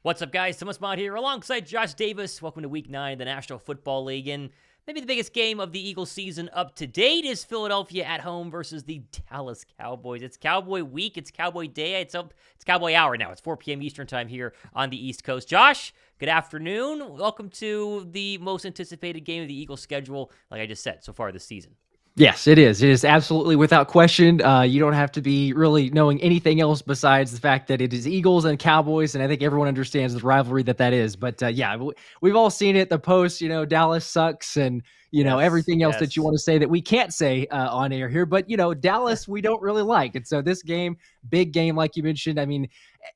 What's up, guys? Thomas Mott here alongside Josh Davis. Welcome to Week 9 of the National Football League. And maybe the biggest game of the Eagles season up to date is Philadelphia at home versus the Dallas Cowboys. It's Cowboy Week. It's Cowboy Day. It's Cowboy Hour now. It's 4 p.m. Eastern time here on the East Coast. Josh, good afternoon. Welcome to the most anticipated game of the Eagles schedule, like I just said, so far this season. Yes, it is. It is absolutely without question. You don't have to be really knowing anything else besides the fact that it is Eagles and Cowboys, and I think everyone understands the rivalry that is. But we've all seen it. The post, Dallas sucks, and everything else that you want to say that we can't say on air here. But Dallas, we don't really like. And so this game, big game, like you mentioned. I mean,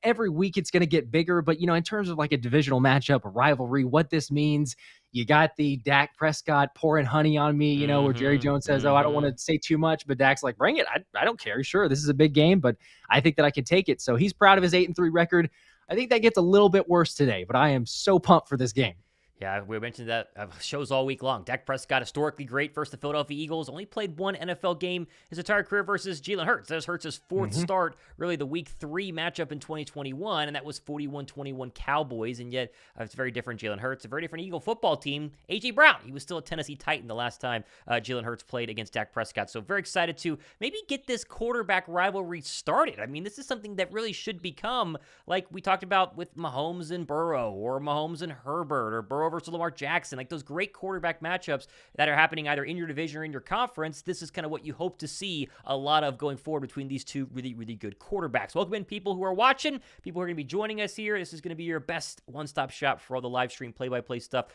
every week it's going to get bigger. But in terms of like a divisional matchup, a rivalry, what this means. You got the Dak Prescott pouring honey on me, where Jerry Jones says, I don't want to say too much, but Dak's like, bring it. I don't care. Sure, this is a big game, but I think that I can take it. So he's proud of his 8-3 record. I think that gets a little bit worse today, but I am so pumped for this game. Yeah, we mentioned that shows all week long. Dak Prescott, historically great versus the Philadelphia Eagles. Only played one NFL game his entire career versus Jalen Hurts. That was Hurts' fourth start, really the Week 3 matchup in 2021, and that was 41-21 Cowboys. And yet, it's a very different Jalen Hurts, a very different Eagle football team. A.J. Brown, he was still a Tennessee Titan the last time Jalen Hurts played against Dak Prescott. So very excited to maybe get this quarterback rivalry started. I mean, this is something that really should become, like we talked about with Mahomes and Burrow, or Mahomes and Herbert, or Burrow versus Lamar Jackson, like those great quarterback matchups that are happening either in your division or in your conference. This is kind of what you hope to see a lot of going forward between these two really, really good quarterbacks. Welcome in people who are watching, people who are going to be joining us here. This is going to be your best one-stop shop for all the live stream play-by-play stuff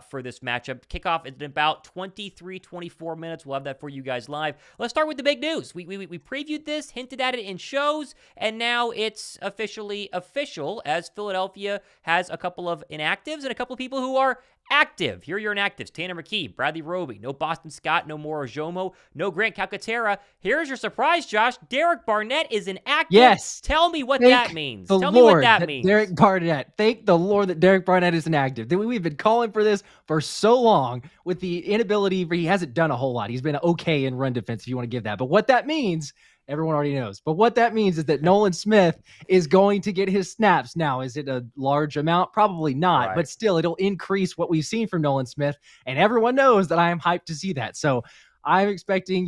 for this matchup. Kickoff is in about 23-24 minutes. We'll have that for you guys live. Let's start with the big news. We previewed this, hinted at it in shows, and now it's officially official as Philadelphia has a couple of inactives and a couple of people who are active. Here are your inactives. Tanner McKee, Bradley Roby, no Boston Scott, no Moro Jomo, no Grant Calcaterra. Here's your surprise, Josh. Derek Barnett is inactive. Yes. Tell me what that means. Tell me what that means. Derek Barnett. Thank the Lord that Derek Barnett is inactive. We've been calling for this for so long with the inability. He hasn't done a whole lot. He's been okay in run defense, if you want to give that. But what that means, everyone already knows. But what that means is that Nolan Smith is going to get his snaps. Now, is it a large amount? Probably not. Right. But still, it'll increase what we've seen from Nolan Smith. And everyone knows that I am hyped to see that. So I'm expecting,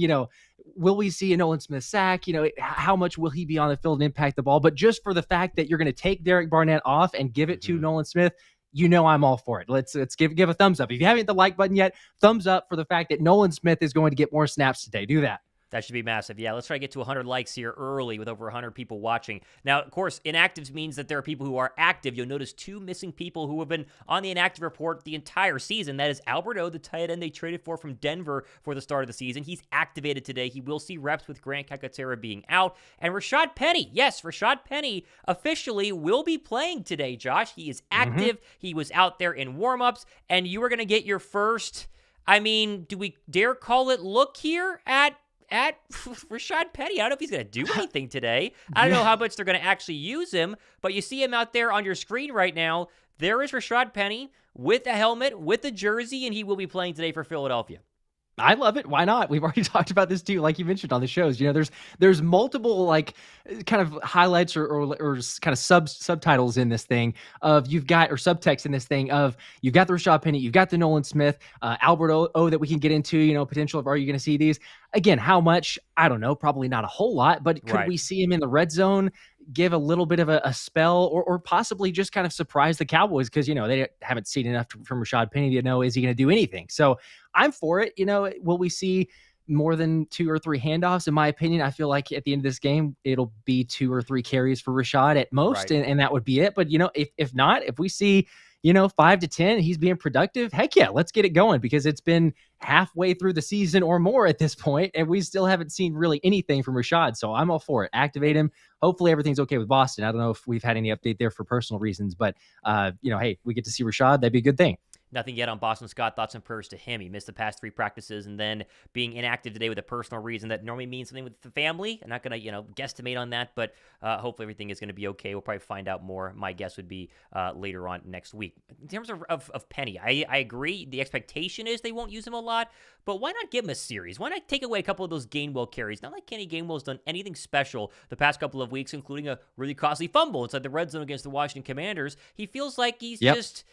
will we see a Nolan Smith sack? How much will he be on the field and impact the ball? But just for the fact that you're going to take Derek Barnett off and give it to Nolan Smith, I'm all for it. Let's give a thumbs up. If you haven't hit the like button yet, thumbs up for the fact that Nolan Smith is going to get more snaps today. Do that. That should be massive. Yeah, let's try to get to 100 likes here early with over 100 people watching. Now, of course, inactives means that there are people who are active. You'll notice two missing people who have been on the inactive report the entire season. That is Albert O, the tight end they traded for from Denver for the start of the season. He's activated today. He will see reps with Grant Calcaterra being out. And Rashaad Penny, yes, Rashaad Penny officially will be playing today, Josh. He is active. He was out there in warmups, and you are going to get your first, do we dare call it look here at Rashaad Penny? I don't know if he's going to do anything today. I don't know how much they're going to actually use him, but you see him out there on your screen right now. There is Rashaad Penny with a helmet, with a jersey, and he will be playing today for Philadelphia. I love it. Why not? We've already talked about this too, like you mentioned on the shows. There's multiple like kind of highlights or kind of subtitles in this thing of subtext in this thing of you've got the Rashaad Penny, you've got the Nolan Smith, Albert O that we can get into. Potential of are you going to see these again? How much? I don't know. Probably not a whole lot, but could we see him in the red zone? Give a little bit of a spell or possibly just kind of surprise the Cowboys because, they haven't seen enough from Rashaad Penny to know, is he going to do anything? So I'm for it. Will we see more than 2 or 3 handoffs? In my opinion, I feel like at the end of this game, it'll be 2 or 3 carries for Rashaad at most. And that would be it. But, if not, if we see, 5 to 10, he's being productive. Heck yeah, let's get it going because it's been halfway through the season or more at this point, and we still haven't seen really anything from Rashaad. So I'm all for it. Activate him. Hopefully everything's okay with Boston. I don't know if we've had any update there for personal reasons, but hey, we get to see Rashaad. That'd be a good thing. Nothing yet on Boston Scott. Thoughts and prayers to him. He missed the past 3 practices, and then being inactive today with a personal reason that normally means something with the family. I'm not going to, guesstimate on that, but hopefully everything is going to be okay. We'll probably find out more. My guess would be later on next week. In terms of Penny, I agree. The expectation is they won't use him a lot, but why not give him a series? Why not take away a couple of those Gainwell carries? Not like Kenny Gainwell's done anything special the past couple of weeks, including a really costly fumble inside the red zone against the Washington Commanders. He feels like he's just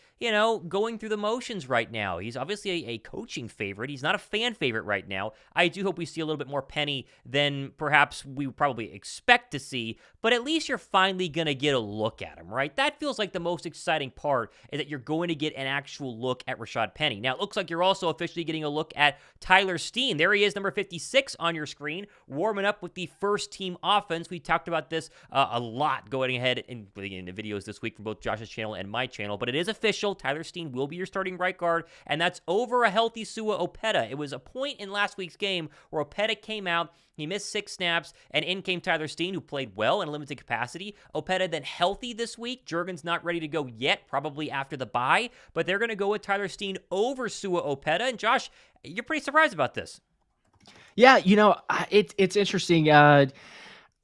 going through the motions right now. He's obviously a coaching favorite. He's not a fan favorite right now. I do hope we see a little bit more Penny than perhaps we probably expect to see, but at least you're finally going to get a look at him, right? That feels like the most exciting part, is that you're going to get an actual look at Rashaad Penny. Now, it looks like you're also officially getting a look at Tyler Steen. There he is, number 56 on your screen, warming up with the first team offense. We talked about this a lot going ahead in the videos this week from both Josh's channel and my channel, but it is official. Tyler Steen will be your starting right guard, and that's over a healthy Sua Opeta. It was a point in last week's game where Opeta came out, he missed 6 snaps, and in came Tyler Steen, who played well in a limited capacity. Opeta then healthy this week. Jurgen's not ready to go yet, probably after the bye, but they're going to go with Tyler Steen over Sua Opeta. And Josh, you're pretty surprised about this. Yeah, it's interesting.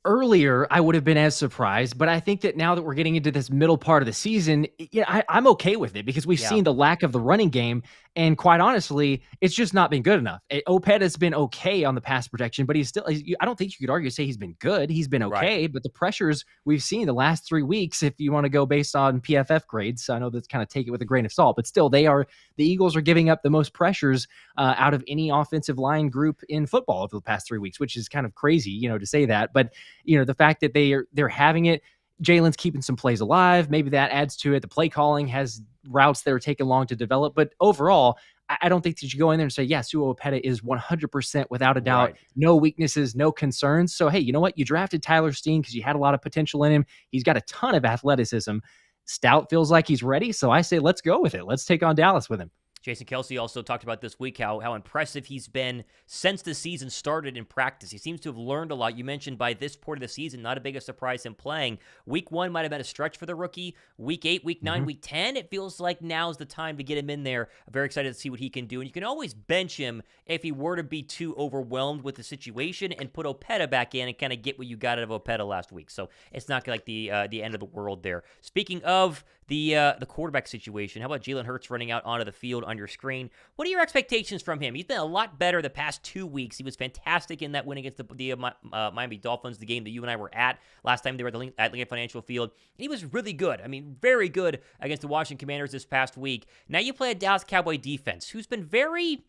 Earlier, I would have been as surprised, but I think that now that we're getting into this middle part of the season, I'm okay with it, because we've seen the lack of the running game, and quite honestly, it's just not been good enough. Opeta's been okay on the pass protection, but I don't think you could argue say he's been good. He's been okay, but the pressures we've seen the last 3 weeks, if you want to go based on PFF grades, I know that's kind of take it with a grain of salt, but still, the Eagles are giving up the most pressures out of any offensive line group in football over the past 3 weeks, which is kind of crazy, to say that, but the fact that they're having it, Jalen's keeping some plays alive. Maybe that adds to it. The play calling has routes that are taking long to develop, but overall, I don't think that you go in there and say, yeah, Sua Opeta is 100% without a doubt, no weaknesses, no concerns. So, hey, you know what? You drafted Tyler Steen because you had a lot of potential in him. He's got a ton of athleticism. Stout feels like he's ready. So I say, let's go with it. Let's take on Dallas with him. Jason Kelce also talked about this week how impressive he's been since the season started in practice. He seems to have learned a lot. You mentioned by this point of the season, not a big a surprise him playing. Week 1 might have been a stretch for the rookie. Week 8, week 9, week 10, it feels like now's the time to get him in there. I'm very excited to see what he can do. And you can always bench him if he were to be too overwhelmed with the situation, and put Opeta back in and kind of get what you got out of Opeta last week. So it's not like the end of the world there. Speaking of the quarterback situation, how about Jalen Hurts running out onto the field on your screen? What are your expectations from him? He's been a lot better the past 2 weeks. He was fantastic in that win against the Miami Dolphins, the game that you and I were at last time they were at Lincoln Financial Field. He was really good. I mean, very good against the Washington Commanders this past week. Now you play a Dallas Cowboy defense who's been very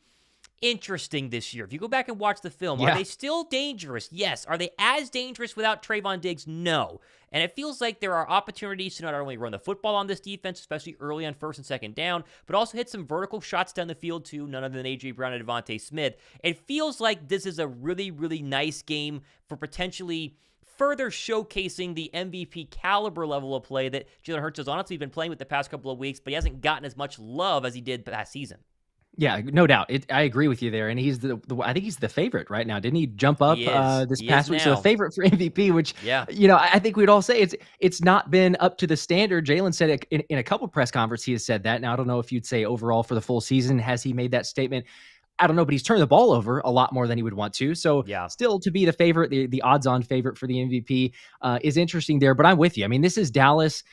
interesting this year. If you go back and watch the film, are they still dangerous? Yes. Are they as dangerous without Trayvon Diggs? No. And it feels like there are opportunities to not only run the football on this defense, especially early on first and second down, but also hit some vertical shots down the field too, none other than A.J. Brown and Devontae Smith. It feels like this is a really, really nice game for potentially further showcasing the MVP caliber level of play that Jalen Hurts has honestly been playing with the past couple of weeks, but he hasn't gotten as much love as he did last season. Yeah, no doubt. I agree with you there. And he's I think he's the favorite right now. Didn't he jump up this past week? So the favorite for MVP, which, I think we'd all say it's not been up to the standard. Jalen said it in a couple press conferences, he has said that. Now, I don't know if you'd say overall for the full season, has he made that statement? I don't know, but he's turned the ball over a lot more than he would want to. So still to be the favorite, the odds-on favorite for the MVP is interesting there. But I'm with you. I mean, this is Dallas.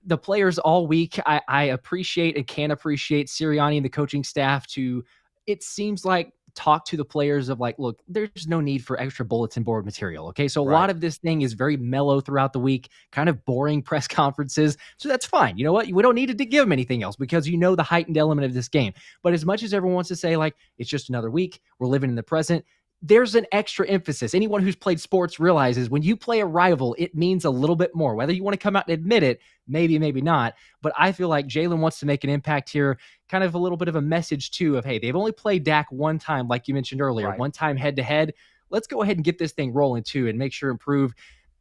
The players all week, I appreciate and can appreciate Sirianni and the coaching staff to, it seems like, talk to the players of like, look, there's no need for extra bulletin board material. Okay. So a lot of this thing is very mellow throughout the week, kind of boring press conferences. So that's fine. You know what? We don't need to give them anything else because the heightened element of this game. But as much as everyone wants to say like, it's just another week, we're living in the present, there's an extra emphasis. Anyone who's played sports realizes when you play a rival, it means a little bit more. Whether you want to come out and admit it, maybe not. But I feel like Jalen wants to make an impact here, kind of a little bit of a message too of, hey, they've only played Dak one time, like you mentioned earlier, one time head-to-head. Let's go ahead and get this thing rolling too and make sure improve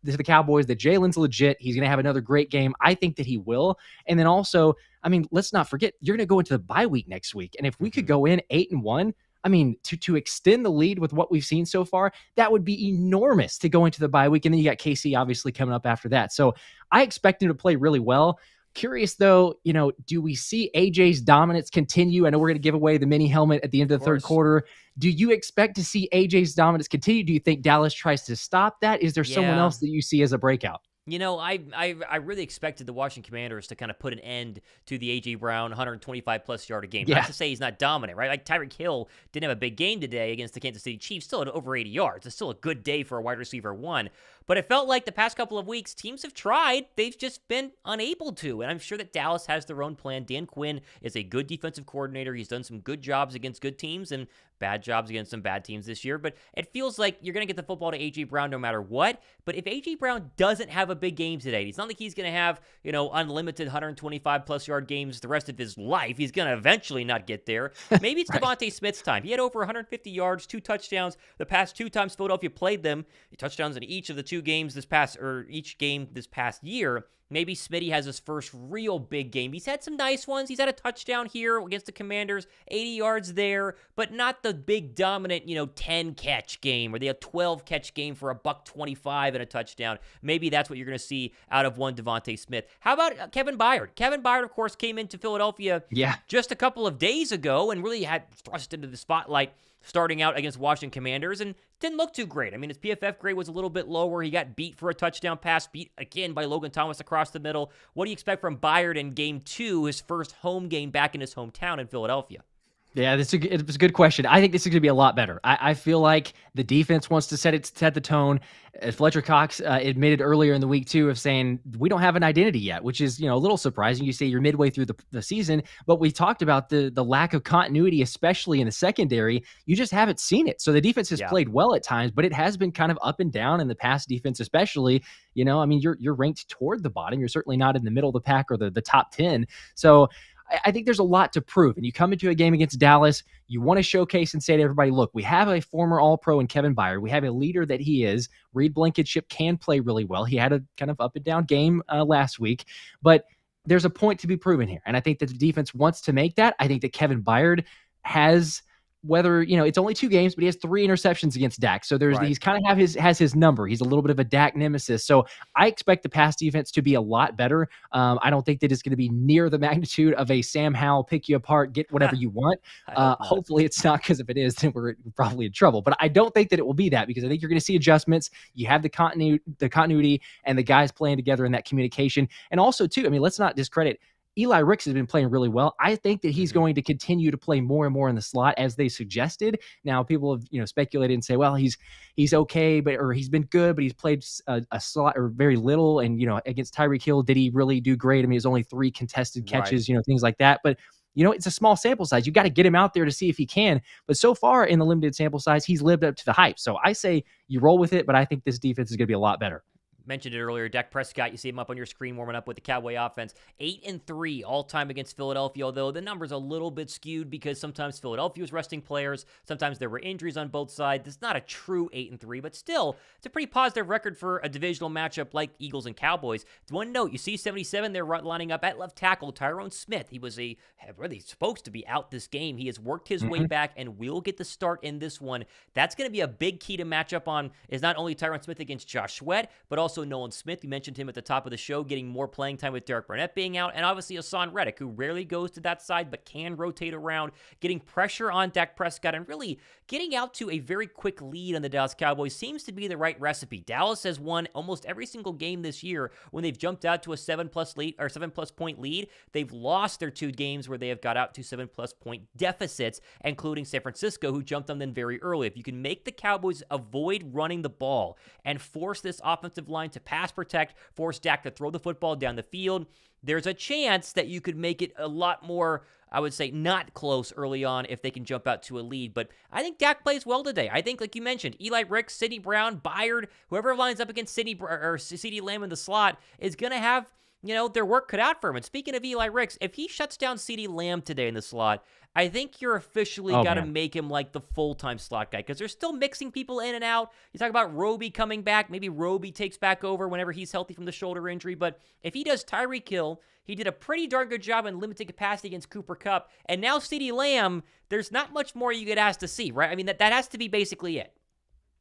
to the Cowboys that Jalen's legit. He's going to have another great game. I think that he will. And then also, I mean, let's not forget, you're going to go into the bye week next week. And if we could go in 8-1, I mean, to extend the lead with what we've seen so far, that would be enormous to go into the bye week. And then you got KC obviously coming up after that. So I expect him to play really well. Curious though, do we see AJ's dominance continue? I know we're going to give away the mini helmet at the end of the third quarter. Do you expect to see AJ's dominance continue? Do you think Dallas tries to stop that? Is there someone Yeah. else that you see as a breakout? I really expected the Washington Commanders to kind of put an end to the A.J. Brown 125-plus yard a game. Yeah. Not to say he's not dominant, right? Like Tyreek Hill didn't have a big game today against the Kansas City Chiefs, still at over 80 yards. It's still a good day for a wide receiver one. But it felt like the past couple of weeks, teams have tried. They've just been unable to. And I'm sure that Dallas has their own plan. Dan Quinn is a good defensive coordinator. He's done some good jobs against good teams and bad jobs against some bad teams this year. But it feels like you're going to get the football to A.J. Brown no matter what. But if A.J. Brown doesn't have a big game today, it's not like he's going to have, unlimited 125-plus yard games the rest of his life. He's going to eventually not get there. Maybe it's Right. Devontae Smith's time. He had over 150 yards, 2 touchdowns the past 2 times Philadelphia played them. Touchdowns in each of the 2 games each game this past year. Maybe Smitty has his first real big game. He's had some nice ones. He's had a touchdown here against the Commanders, 80 yards there, but not the big dominant, 10-catch game or the 12-catch game for $125 and a touchdown. Maybe that's what you're going to see out of one Devontae Smith. How about Kevin Byard? Kevin Byard, of course, came into Philadelphia just a couple of days ago and really had thrust into the spotlight starting out against Washington Commanders and didn't look too great. I mean, his PFF grade was a little bit lower. He got beat for a touchdown pass, beat again by Logan Thomas across the middle. What do you expect from Byard in game 2, his first home game back in his hometown in Philadelphia? Yeah, it's a good question. I think this is going to be a lot better. I feel like the defense wants to set the tone. As Fletcher Cox admitted earlier in the week too, of saying we don't have an identity yet, which is a little surprising. You say you're midway through the season, but we talked about the lack of continuity, especially in the secondary. You just haven't seen it. So the defense has played well at times, but it has been kind of up and down in the pass defense, especially. You're ranked toward the bottom. You're certainly not in the middle of the pack or the top 10. So I think there's a lot to prove. And you come into a game against Dallas, you want to showcase and say to everybody, look, we have a former All-Pro in Kevin Byard. We have a leader that he is. Reed Blankenship can play really well. He had a kind of up and down game last week, but there's a point to be proven here. And I think that the defense wants to make that. I think that Kevin Byard has, whether, it's only 2 games, but he has 3 interceptions against Dak. So he's kind of has his number. He's a little bit of a Dak nemesis. So I expect the pass defense to be a lot better. I don't think that it's going to be near the magnitude of a Sam Howell pick you apart, get whatever you want. Hopefully it's not, because if it is, then we're probably in trouble. But I don't think that it will be that, because I think you're going to see adjustments. You have the continuity and the guys playing together in that communication. And also too, let's not discredit Eli Ricks has been playing really well. I think that he's going to continue to play more and more in the slot, as they suggested. Now, people have speculated and say, well, he's okay, or he's been good, but he's played a slot or very little. And against Tyreek Hill, did he really do great? It was only 3 contested catches, things like that. But it's a small sample size. You got to get him out there to see if he can. But so far in the limited sample size, he's lived up to the hype. So I say you roll with it, but I think this defense is going to be a lot better. Mentioned it earlier, Dak Prescott, you see him up on your screen warming up with the Cowboy offense. 8-3 all-time against Philadelphia, although the number's a little bit skewed because sometimes Philadelphia was resting players, sometimes there were injuries on both sides. It's not a true 8-3, but still, it's a pretty positive record for a divisional matchup like Eagles and Cowboys. One note, you see 77 there lining up at left tackle, Tyrone Smith. He was really supposed to be out this game. He has worked his way back and will get the start in this one. That's going to be a big key to match up on, is not only Tyrone Smith against Josh Sweat, but also Nolan Smith. You mentioned him at the top of the show, getting more playing time with Derek Barnett being out, and obviously Hassan Reddick, who rarely goes to that side but can rotate around, getting pressure on Dak Prescott and really getting out to a very quick lead on the Dallas Cowboys seems to be the right recipe. Dallas has won almost every single game this year when they've jumped out to a 7+ point lead. They've lost their 2 games where they have got out to 7+ point deficits, including San Francisco, who jumped on them very early. If you can make the Cowboys avoid running the ball and force this offensive line to pass protect, force Dak to throw the football down the field, there's a chance that you could make it a lot more, I would say, not close early on if they can jump out to a lead. But I think Dak plays well today. I think, like you mentioned, Eli Ricks, Sidney Brown, Byard, whoever lines up against CeeDee Lamb in the slot is going to have their work cut out for him. And speaking of Eli Ricks, if he shuts down CeeDee Lamb today in the slot, I think you're officially got to make him like the full-time slot guy, because they're still mixing people in and out. You talk about Roby coming back. Maybe Roby takes back over whenever he's healthy from the shoulder injury. But if he does Tyreek Hill, he did a pretty darn good job in limited capacity against Cooper Kupp. And now CeeDee Lamb, there's not much more you could ask to see, right? That has to be basically it.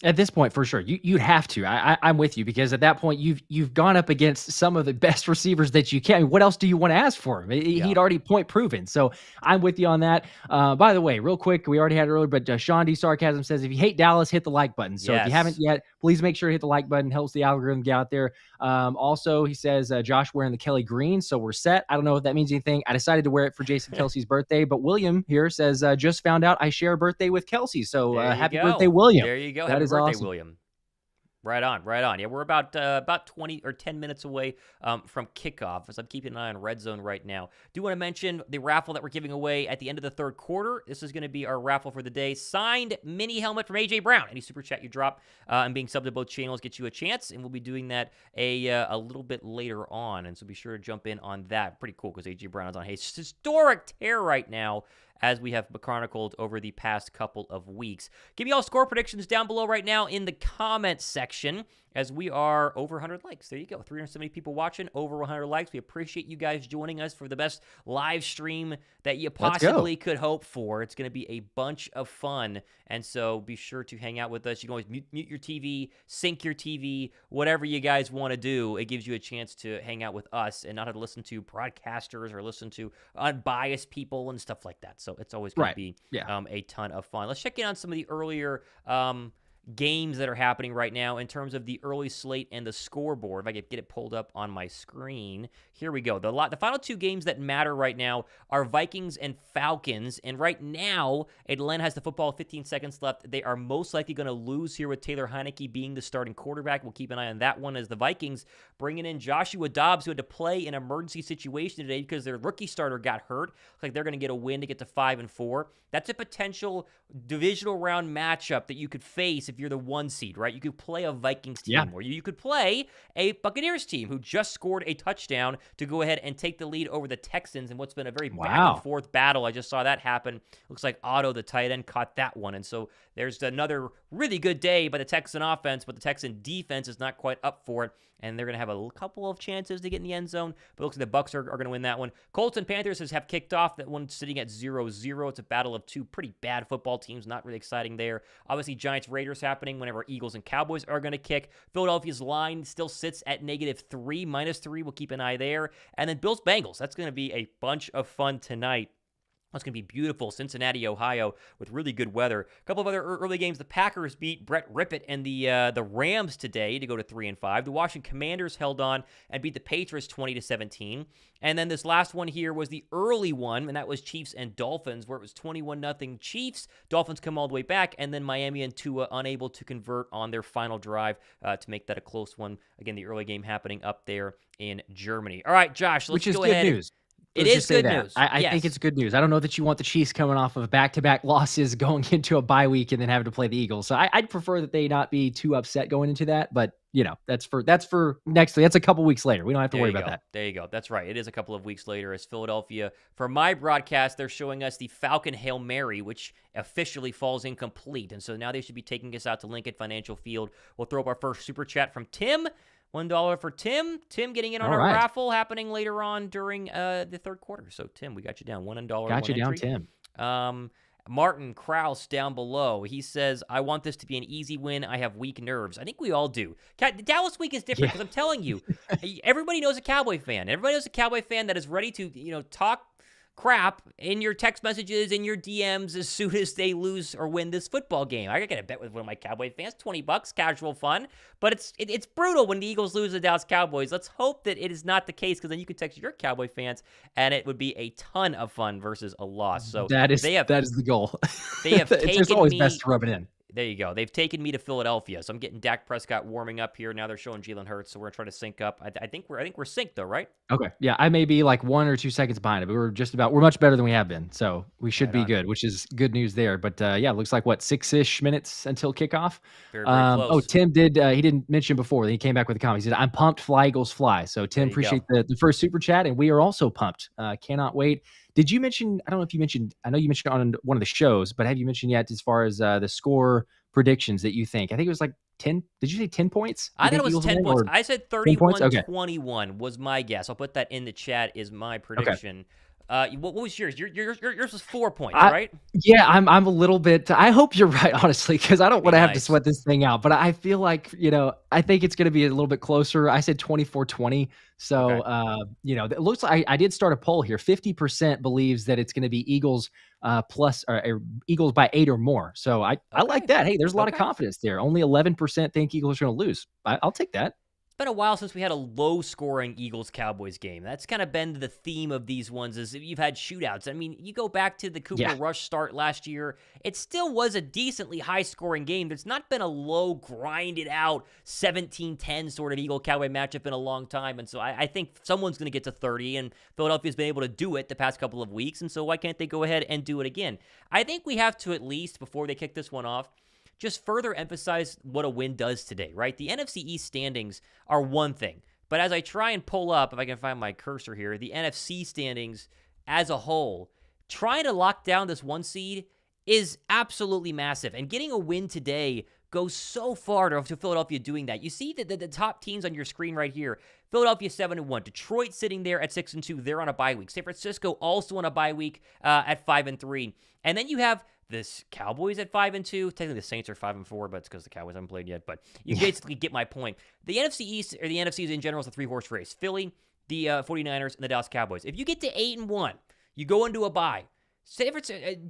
At this point, for sure, you'd have to. I'm with you because at that point, you've gone up against some of the best receivers that you can. I mean, what else do you want to ask for him? Yeah. He'd already point proven. So I'm with you on that. By the way, real quick, we already had it earlier, but Sean D. Sarcasm says, if you hate Dallas, hit the like button. So if you haven't yet, please make sure to hit the like button. Helps the algorithm get out there. Also, he says, Josh wearing the Kelly green, so we're set. I don't know if that means anything. I decided to wear it for Jason Kelsey's birthday, but William here says, just found out I share a birthday with Kelsey. So happy birthday, William. There you go. That happy is birthday, awesome. William. Right on, right on. Yeah, we're about 20 or 10 minutes away from kickoff, as I'm keeping an eye on Red Zone right now. Do want to mention the raffle that we're giving away at the end of the third quarter. This is going to be our raffle for the day. Signed mini helmet from AJ Brown. Any super chat you drop and being subbed to both channels gets you a chance, and we'll be doing that a little bit later on. And so be sure to jump in on that. Pretty cool because AJ Brown is on a historic tear right now, as we have chronicled over the past couple of weeks. Give me all score predictions down below right now in the comments section, as we are over 100 likes. There you go. 370 people watching, over 100 likes. We appreciate you guys joining us for the best live stream that you possibly could hope for. It's going to be a bunch of fun, and so be sure to hang out with us. You can always mute your TV, sync your TV, whatever you guys want to do. It gives you a chance to hang out with us and not have to listen to broadcasters or listen to unbiased people and stuff like that. So it's always going to be a ton of fun. Let's check in on some of the earlier games that are happening right now in terms of the early slate and the scoreboard. If I could get it pulled up on my screen. Here we go. The final two games that matter right now are Vikings and Falcons. And right now, Atlanta has the football with 15 seconds left. They are most likely going to lose here with Taylor Heineke being the starting quarterback. We'll keep an eye on that one, as the Vikings bringing in Joshua Dobbs, who had to play in an emergency situation today because their rookie starter got hurt. Looks like they're going to get a win to get to 5-4. That's a potential divisional round matchup that you could face if you're the 1 seed, right? You could play a Vikings team, or you could play a Buccaneers team who just scored a touchdown to go ahead and take the lead over the Texans in what's been a very back and forth battle. I just saw that happen. Looks like Otto, the tight end, caught that one. And so there's another really good day by the Texan offense, but the Texan defense is not quite up for it, and they're going to have a couple of chances to get in the end zone, but it looks like the Bucs are going to win that one. Colts and Panthers have kicked off. That one sitting at 0-0. It's a battle of two pretty bad football teams. Not really exciting there. Obviously, Giants-Raiders happening whenever Eagles and Cowboys are going to kick. Philadelphia's line still sits at -3, -3. We'll keep an eye there. And then Bills-Bengals. That's going to be a bunch of fun tonight. It's going to be beautiful. Cincinnati, Ohio, with really good weather. A couple of other early games. The Packers beat Brett Rippett and the Rams today to go to 3-5. The Washington Commanders held on and beat the Patriots 20-17. And then this last one here was the early one, and that was Chiefs and Dolphins, where it was 21-0 Chiefs. Dolphins come all the way back, and then Miami and Tua unable to convert on their final drive to make that a close one. Again, the early game happening up there in Germany. All right, Josh, let's go ahead. Which is good news. It is good news. I think it's good news. I don't know that you want the Chiefs coming off of back-to-back losses going into a bye week and then having to play the Eagles. So I'd prefer that they not be too upset going into that. But that's for next week. That's a couple weeks later. We don't have to worry about that. There you go. That's right. It is a couple of weeks later, as Philadelphia, for my broadcast, they're showing us the Falcon Hail Mary, which officially falls incomplete. And so now they should be taking us out to Lincoln Financial Field. We'll throw up our first super chat from Tim. $1 for Tim. Tim getting in on a raffle happening later on during the third quarter. So, Tim, we got you down. $1. Got you down, Tim. Martin Kraus down below. He says, I want this to be an easy win. I have weak nerves. I think we all do. Dallas week is different because I'm telling you, everybody knows a Cowboy fan. Everybody knows a Cowboy fan that is ready to, talk crap in your text messages, in your DMs as soon as they lose or win this football game. I got to bet with one of my Cowboy fans, $20, casual fun. But it's brutal when the Eagles lose the Dallas Cowboys. Let's hope that it is not the case, because then you can text your Cowboy fans, and it would be a ton of fun versus a loss. So that is the goal. They have taken it's always best to rub it in. There you go. They've taken me to Philadelphia, so I'm getting Dak Prescott warming up here. Now they're showing Jalen Hurts, so we're trying to sync up. I think we're synced though, right? Okay. Yeah, I may be like 1 or 2 seconds behind it, but we're much better than we have been, so we should be good, which is good news there. But yeah, it looks like 6-ish minutes until kickoff. Very close. Oh, Tim he didn't mention before. Then he came back with a comment. He said, "I'm pumped. Fly Eagles fly." So Tim, appreciate the first super chat, and we are also pumped. Cannot wait. Did you mention? I don't know if you mentioned. I know you mentioned on one of the shows, but have you mentioned yet as far as the score predictions that you think? I think it was like 10. Did you say 10 points? I thought it was 10 points. I said 31-21 was my guess. I'll put that in the chat. Is my prediction. What was yours? Yours was 4 points, right? Yeah, I'm a little bit. I hope you're right, honestly, because I don't want to have to Nice. sweat this thing out. But I feel like, I think it's going to be a little bit closer. I said 24-20. So, Okay. it looks like I did start a poll here. 50% believes that it's going to be Eagles plus or Eagles by 8 or more. So I like Okay. that. Hey, there's a lot of Okay. confidence there. Only 11% think Eagles are going to lose. I'll take that. Been a while since we had a low-scoring Eagles-Cowboys game. That's kind of been the theme of these ones, is you've had shootouts. I mean, you go back to the Cooper Yeah. Rush start last year, it still was a decently high-scoring game. There's not been a low, grinded-out 17-10 sort of Eagle-Cowboy matchup in a long time, and so I think someone's going to get to 30, and Philadelphia's been able to do it the past couple of weeks, and so why can't they go ahead and do it again? I think we have to, at least, before they kick this one off, just further emphasize what a win does today, right? The NFC East standings are one thing, but as I try and pull up, if I can find my cursor here, the NFC standings as a whole, trying to lock down this 1 seed is absolutely massive, and getting a win today goes so far to Philadelphia doing that. You see the top teams on your screen right here. Philadelphia 7-1, Detroit sitting there at 6-2. They're on a bye week. San Francisco also on a bye week at 5-3, and then you have this Cowboys at 5-2. Technically, the Saints are 5-4, but it's because the Cowboys haven't played yet. But you basically get my point. The NFC East, or the NFC in general, is a 3-horse race. Philly, the 49ers, and the Dallas Cowboys. If you get to 8-1, you go into a bye.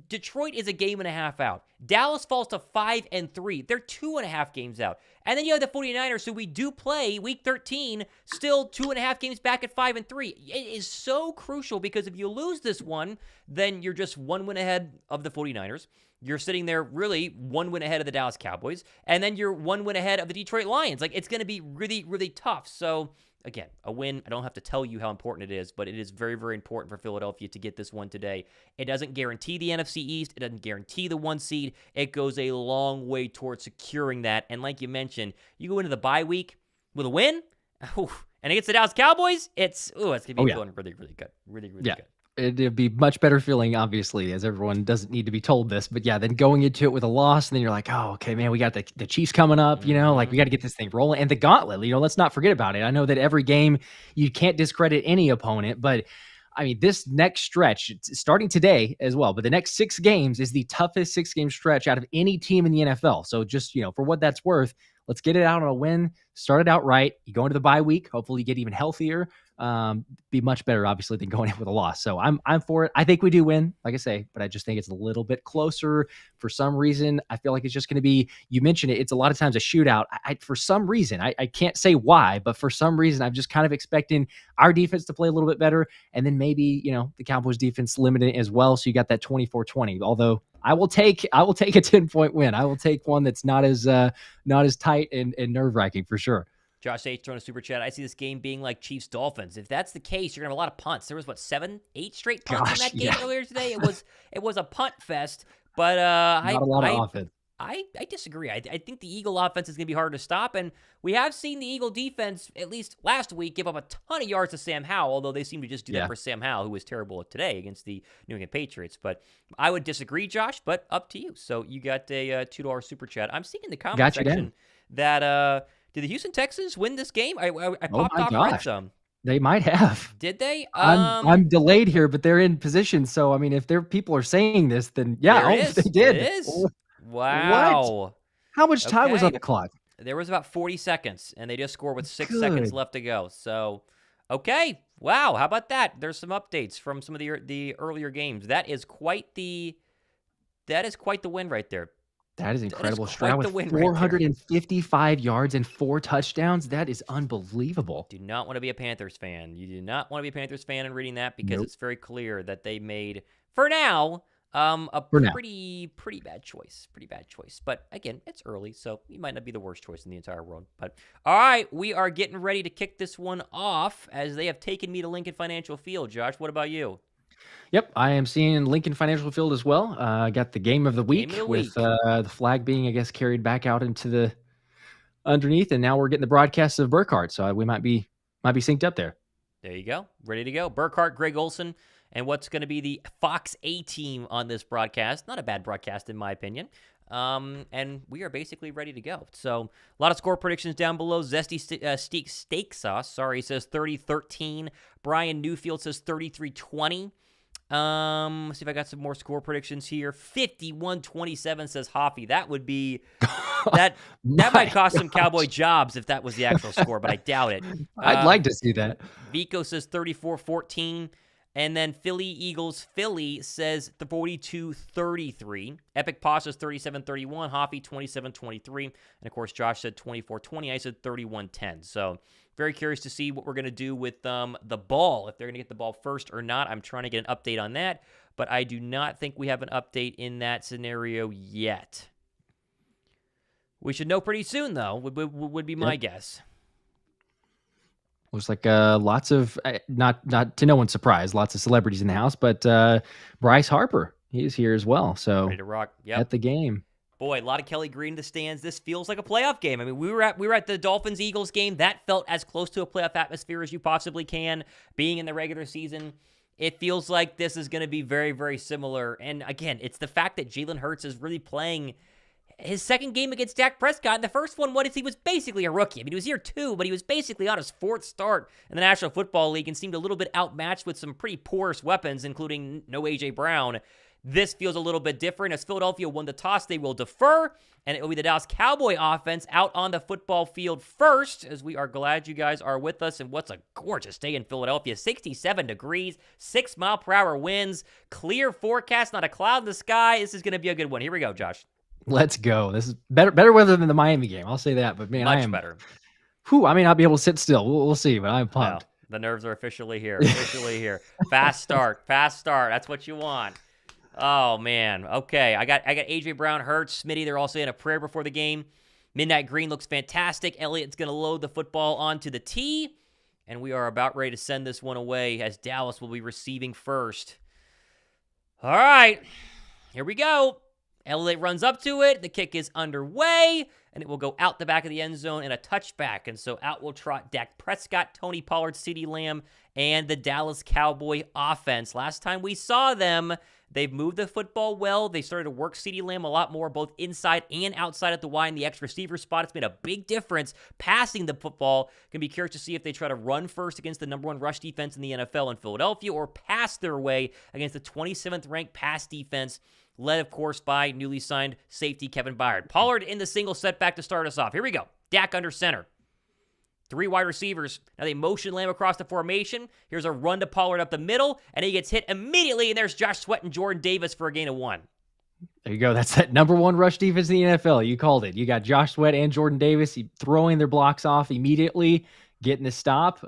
Detroit is a game and a half out. Dallas falls to 5-3. They're 2.5 games out. And then you have the 49ers, who we do play week 13, still 2.5 games back at 5-3. It is so crucial, because if you lose this one, then you're just 1 win ahead of the 49ers. You're sitting there really 1 win ahead of the Dallas Cowboys. And then you're 1 win ahead of the Detroit Lions. Like, it's going to be really, really tough. So, again, a win, I don't have to tell you how important it is, but it is very, very important for Philadelphia to get this one today. It doesn't guarantee the NFC East. It doesn't guarantee the 1 seed. It goes a long way towards securing that. And like you mentioned, you go into the bye week with a win, and against the Dallas Cowboys, it's going to be feeling really, really good. Really, really good. It'd be much better feeling, obviously, as everyone doesn't need to be told this. But yeah, then going into it with a loss, and then you're like, oh, okay, man, we got the Chiefs coming up, like we got to get this thing rolling. And the gauntlet, let's not forget about it. I know that every game, you can't discredit any opponent, but I mean, this next stretch, starting today as well, but the next 6 games is the toughest 6-game stretch out of any team in the NFL. So just, for what that's worth, let's get it out on a win, start it out right. You go into the bye week, hopefully you get even healthier. Be much better, obviously, than going in with a loss. So I'm for it. I think we do win, like I say, but I just think it's a little bit closer. For some reason, I feel like it's just going to be, you mentioned it, it's a lot of times a shootout. For some reason, I can't say why, but for some reason, I'm just kind of expecting our defense to play a little bit better. And then maybe, the Cowboys defense limited as well. So you got that 24-20, although I will take a 10-point win. I will take one that's not as tight and nerve wracking for sure. Josh H. throwing a super chat. I see this game being like Chiefs-Dolphins. If that's the case, you're going to have a lot of punts. There was, 7, 8 straight punts in that game earlier today? It was a punt fest, but not a lot of offense. I disagree. I think the Eagle offense is going to be hard to stop, and we have seen the Eagle defense, at least last week, give up a ton of yards to Sam Howell, although they seem to just do that for Sam Howell, who was terrible today against the New England Patriots. But I would disagree, Josh, but up to you. So you got a $2 super chat. I'm seeing in the comment section that did the Houston Texans win this game? I popped off red some. They might have. Did they? I'm delayed here, but they're in position. So, I mean, if people are saying this, then they did. It is. Wow. What? How much time was on the clock? There was about 40 seconds, and they just scored with 6 seconds left to go. So, okay. Wow. How about that? There's some updates from some of the earlier games. That is quite the win right there. That is incredible. Stroud with 455 yards and 4 touchdowns. That is unbelievable. Do not want to be a Panthers fan. You do not want to be a Panthers fan in reading that, because it's very clear that they made, for now, pretty bad choice. Pretty bad choice. But again, it's early, so it might not be the worst choice in the entire world. But all right, we are getting ready to kick this one off, as they have taken me to Lincoln Financial Field. Josh, what about you? Yep, I am seeing Lincoln Financial Field as well. Got the game of the week with the flag being, I guess, carried back out into the underneath, and now we're getting the broadcasts of Burkhardt, so we might be synced up there. There you go, ready to go. Burkhardt, Greg Olson, and what's going to be the Fox A team on this broadcast. Not a bad broadcast in my opinion. And we are basically ready to go. So a lot of score predictions down below. Zesty Steak Sauce, says 30-13. Brian Newfield says 33-20. Let's see if I got some more score predictions here. 51-27 says Hoffy. That would be that might cost some Cowboy jobs if that was the actual score, but I doubt it. I'd like to see that. Vico says 34-14. And then Philly says 42-33. Epic Paw says 37-31. Hoffy 27-23. And of course, Josh said 24-20. I said 31-10. So very curious to see what we're going to do with the ball, if they're going to get the ball first or not. I'm trying to get an update on that, but I do not think we have an update in that scenario yet. We should know pretty soon, though, would be my guess. Looks like lots of, not to no one's surprise, lots of celebrities in the house, but Bryce Harper, he's here as well. So ready to rock. Yep. At the game. Boy, a lot of Kelly Green in the stands. This feels like a playoff game. I mean, we were at the Dolphins-Eagles game. That felt as close to a playoff atmosphere as you possibly can, being in the regular season. It feels like this is going to be very, very similar. And again, it's the fact that Jalen Hurts is really playing his second game against Dak Prescott. And the first one, he was basically a rookie. I mean, he was year 2, but he was basically on his 4th start in the National Football League and seemed a little bit outmatched with some pretty porous weapons, including no A.J. Brown. This feels a little bit different. As Philadelphia won the toss, they will defer, and it will be the Dallas Cowboy offense out on the football field first, as we are glad you guys are with us. And what's a gorgeous day in Philadelphia. 67 degrees, 6-mile-per-hour winds, clear forecast, not a cloud in the sky. This is going to be a good one. Here we go, Josh. Let's go. This is better weather than the Miami game. I'll say that, but man, I am better. I may not be able to sit still. We'll see, but I'm pumped. Well, the nerves are officially here. Fast start. That's what you want. Oh, man. Okay, I got A.J. Brown, Hurts, Smitty. They're all saying a prayer before the game. Midnight Green looks fantastic. Elliott's going to load the football onto the tee, and we are about ready to send this one away as Dallas will be receiving first. All right, here we go. Elliott runs up to it. The kick is underway, and it will go out the back of the end zone in a touchback. And so out will trot Dak Prescott, Tony Pollard, CeeDee Lamb, and the Dallas Cowboy offense. Last time we saw them, they've moved the football well. They started to work CeeDee Lamb a lot more, both inside and outside at the Y in the X receiver spot. It's made a big difference passing the football. Going to be curious to see if they try to run first against the number 1 rush defense in the NFL in Philadelphia or pass their way against the 27th ranked pass defense, led, of course, by newly signed safety Kevin Byard. Pollard in the single setback to start us off. Here we go. Dak under center. 3 wide receivers. Now they motion Lamb across the formation. Here's a run to Pollard up the middle, and he gets hit immediately, and there's Josh Sweat and Jordan Davis for a gain of 1. There you go. That's that number 1 rush defense in the NFL. You called it. You got Josh Sweat and Jordan Davis throwing their blocks off immediately, getting the stop.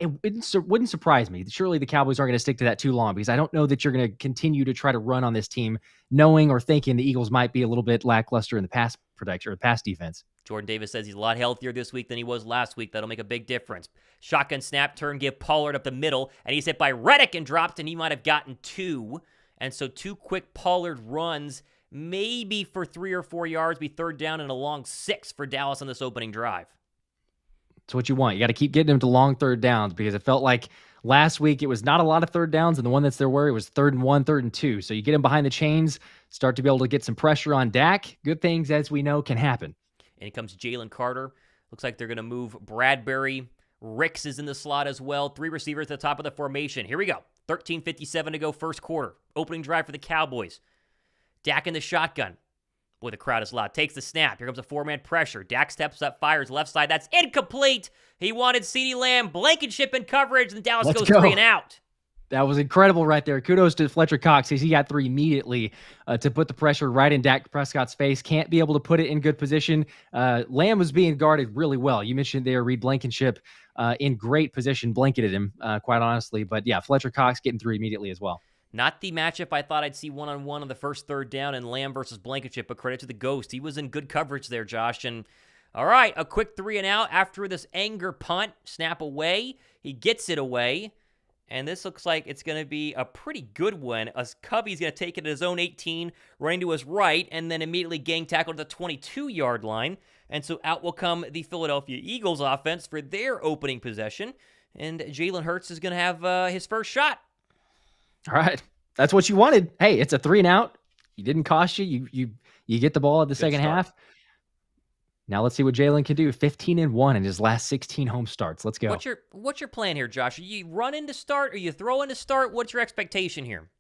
It wouldn't surprise me. Surely the Cowboys aren't going to stick to that too long, because I don't know that you're going to continue to try to run on this team, knowing or thinking the Eagles might be a little bit lackluster in the pass protection or pass defense. Jordan Davis says he's a lot healthier this week than he was last week. That'll make a big difference. Shotgun snap, turn, give Pollard up the middle, and he's hit by Reddick and dropped, and he might have gotten 2. And so 2 quick Pollard runs, maybe for 3 or 4 yards, be 3rd down and a long 6 for Dallas on this opening drive. That's what you want. You got to keep getting them to long 3rd downs, because it felt like last week it was not a lot of 3rd downs, and the one that's there were, it was 3rd and 1, 3rd and 2. So you get them behind the chains, start to be able to get some pressure on Dak. Good things, as we know, can happen. And here comes Jalen Carter. Looks like they're going to move Bradbury. Ricks is in the slot as well. 3 receivers at the top of the formation. Here we go. 13:57 to go, first quarter. Opening drive for the Cowboys. Dak in the shotgun. Boy, the crowd is loud. Takes the snap. Here comes a 4-man pressure. Dak steps up, fires left side. That's incomplete. He wanted CeeDee Lamb. Blankenship in coverage, and Dallas goes 3 and out. That was incredible right there. Kudos to Fletcher Cox, as he got 3 immediately to put the pressure right in Dak Prescott's face. Can't be able to put it in good position. Lamb was being guarded really well. You mentioned there Reed Blankenship in great position, blanketed him, quite honestly. But yeah, Fletcher Cox getting 3 immediately as well. Not the matchup I thought I'd see one-on-one on the first 3rd down in Lamb versus Blankenship, but credit to the Ghost. He was in good coverage there, Josh. And all right, a quick 3 and out after this anger punt. Snap away. He gets it away. And this looks like it's going to be a pretty good one. Cubby's going to take it at his own 18, running to his right, and then immediately gang tackled at the 22-yard line. And so out will come the Philadelphia Eagles offense for their opening possession. And Jalen Hurts is going to have his first shot. All right. That's what you wanted. Hey, it's a 3 and out. It didn't cost you. You get the ball at the second half. Now let's see what Jalen can do. 15-1 in his last 16 home starts. Let's go. What's your plan here, Josh? Are you running to start? Are you throwing to start? What's your expectation here?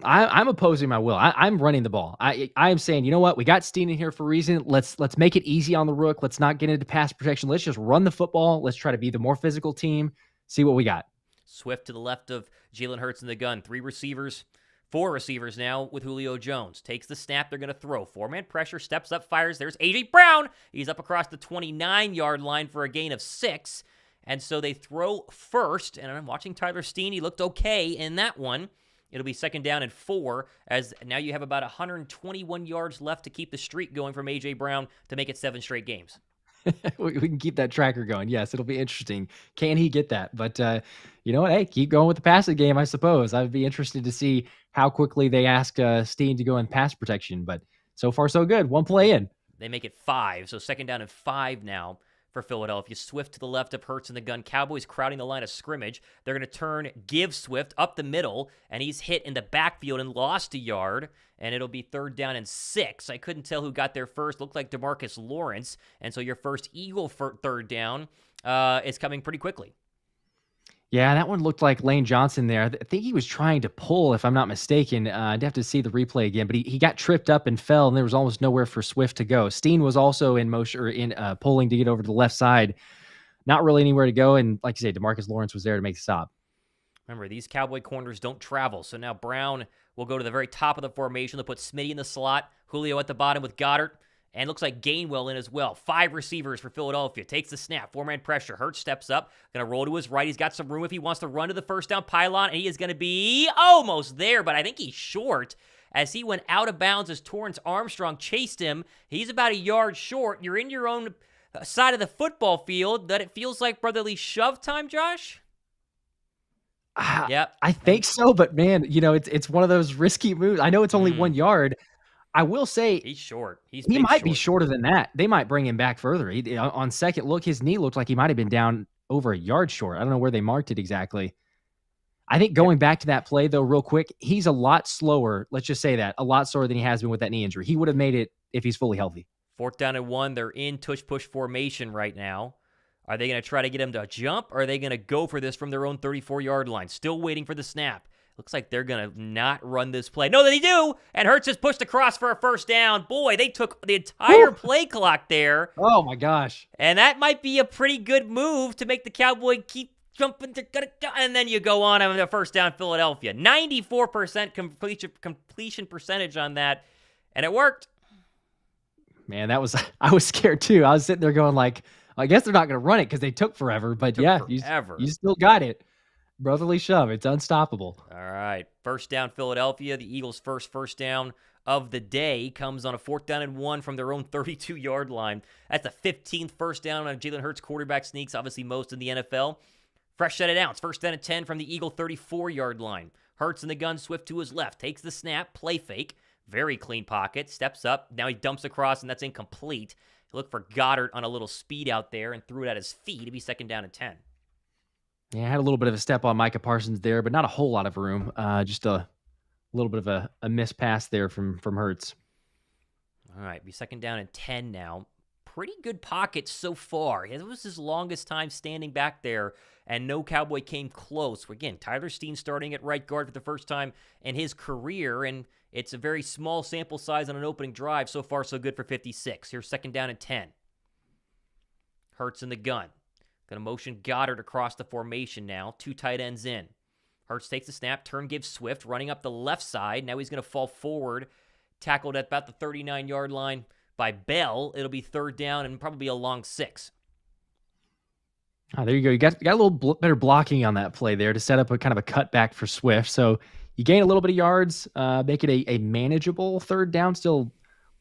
I'm opposing my will. I'm running the ball. I am saying, you know what? We got Steen in here for a reason. Let's make it easy on the rook. Let's not get into pass protection. Let's just run the football. Let's try to be the more physical team. See what we got. Swift to the left of Jalen Hurts in the gun. Four receivers now with Julio Jones. Takes the snap. They're going to throw. Four-man pressure. Steps up. Fires. There's A.J. Brown. He's up across the 29-yard line for a gain of 6. And so they throw first. And I'm watching Tyler Steen. He looked okay in that one. It'll be 2nd down and 4, as now you have about 121 yards left to keep the streak going from A.J. Brown to make it 7 straight games. We can keep that tracker going. Yes, it'll be interesting. Can he get that? But you know what? Hey, keep going with the passing game, I suppose. I'd be interested to see how quickly they ask Steen to go in pass protection. But so far, so good. One play in. They make it 5, so 2nd down and 5 now for Philadelphia. Swift to the left of Hurts in the gun. Cowboys crowding the line of scrimmage. They're going to give Swift up the middle, and he's hit in the backfield and lost a yard, and it'll be 3rd down and 6. I couldn't tell who got there first. Looked like DeMarcus Lawrence, and so your first Eagle for 3rd down is coming pretty quickly. Yeah, that one looked like Lane Johnson there. I think he was trying to pull, if I'm not mistaken. I'd have to see the replay again, but he got tripped up and fell, and there was almost nowhere for Swift to go. Steen was also in motion, or in pulling to get over to the left side. Not really anywhere to go, and like you say, DeMarcus Lawrence was there to make the stop. Remember, these Cowboy corners don't travel, so now Brown will go to the very top of the formation. They'll put Smitty in the slot, Julio at the bottom with Goddard. And looks like Gainwell in as well. 5 receivers for Philadelphia. Takes the snap. 4-man pressure. Hurts steps up. Going to roll to his right. He's got some room if he wants to run to the first down pylon. And he is going to be almost there, but I think he's short as he went out of bounds as Torrance Armstrong chased him. He's about a yard short. You're in your own side of the football field. That it feels like brotherly shove time, Josh? Yep. I think so, but man, it's one of those risky moves. I know it's only 1 yard. I will say he's short. He might be shorter than that. They might bring him back further. On second look, his knee looked like he might have been down over a yard short. I don't know where they marked it exactly. I think going back to that play, though, real quick, he's a lot slower. Let's just say that. A lot slower than he has been with that knee injury. He would have made it if he's fully healthy. 4th down and 1. They're in tush-push formation right now. Are they going to try to get him to jump, or are they going to go for this from their own 34-yard line? Still waiting for the snap. Looks like they're going to not run this play. No, they do! And Hurts is pushed across for a 1st down. Boy, they took the entire play clock there. Oh, my gosh. And that might be a pretty good move to make the Cowboy keep jumping. And then you go on the 1st down Philadelphia. 94% completion percentage on that. And it worked. Man, I was scared too. I was sitting there going like, I guess they're not going to run it because they took forever. But you still got it. Brotherly shove. It's unstoppable. All right. 1st down Philadelphia. The Eagles' first down of the day comes on a 4th down and 1 from their own 32-yard line. That's the 15th 1st down on Jalen Hurts quarterback sneaks, obviously most in the NFL. Fresh set of downs. 1st down and 10 from the Eagle 34-yard line. Hurts in the gun, Swift to his left. Takes the snap, play fake. Very clean pocket. Steps up. Now he dumps across, and that's incomplete. He looked for Goddard on a little speed out there and threw it at his feet. It'd be 2nd down and 10. Yeah, I had a little bit of a step on Micah Parsons there, but not a whole lot of room. Just a little bit of a missed pass there from Hurts. All right, be 2nd down and 10 now. Pretty good pocket so far. It was his longest time standing back there, and no Cowboy came close. Again, Tyler Steen starting at right guard for the first time in his career, and it's a very small sample size on an opening drive. So far, so good for 56. Here's 2nd down and 10. Hurts in the gun. Going to motion Goddard across the formation now. 2 tight ends in. Hurts takes the snap. Turn gives Swift. Running up the left side. Now he's going to fall forward. Tackled at about the 39-yard line by Bell. It'll be 3rd down and probably a long 6. Oh, there you go. You got a little better blocking on that play there to set up a kind of a cutback for Swift. So you gain a little bit of yards, make it a manageable 3rd down. Still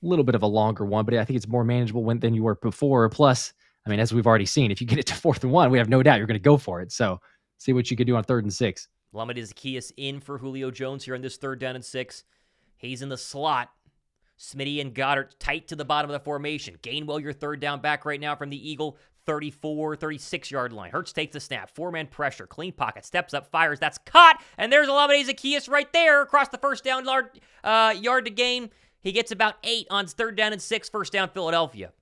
a little bit of a longer one, but I think it's more manageable than you were before. Plus, I mean, as we've already seen, if you get it to 4th and 1, we have no doubt you're going to go for it. So see what you can do on 3rd and 6. Lamed Zaccheaus in for Julio Jones here on this 3rd down and 6. He's in the slot. Smitty and Goddard tight to the bottom of the formation. Gainwell, your 3rd down back right now from the Eagle 34, 36-yard line. Hurts takes the snap. 4-man pressure. Clean pocket. Steps up. Fires. That's caught. And there's Lamed Zaccheaus right there across the 1st down yard to gain. He gets about 8 on 3rd down and 6. 1st down Philadelphia.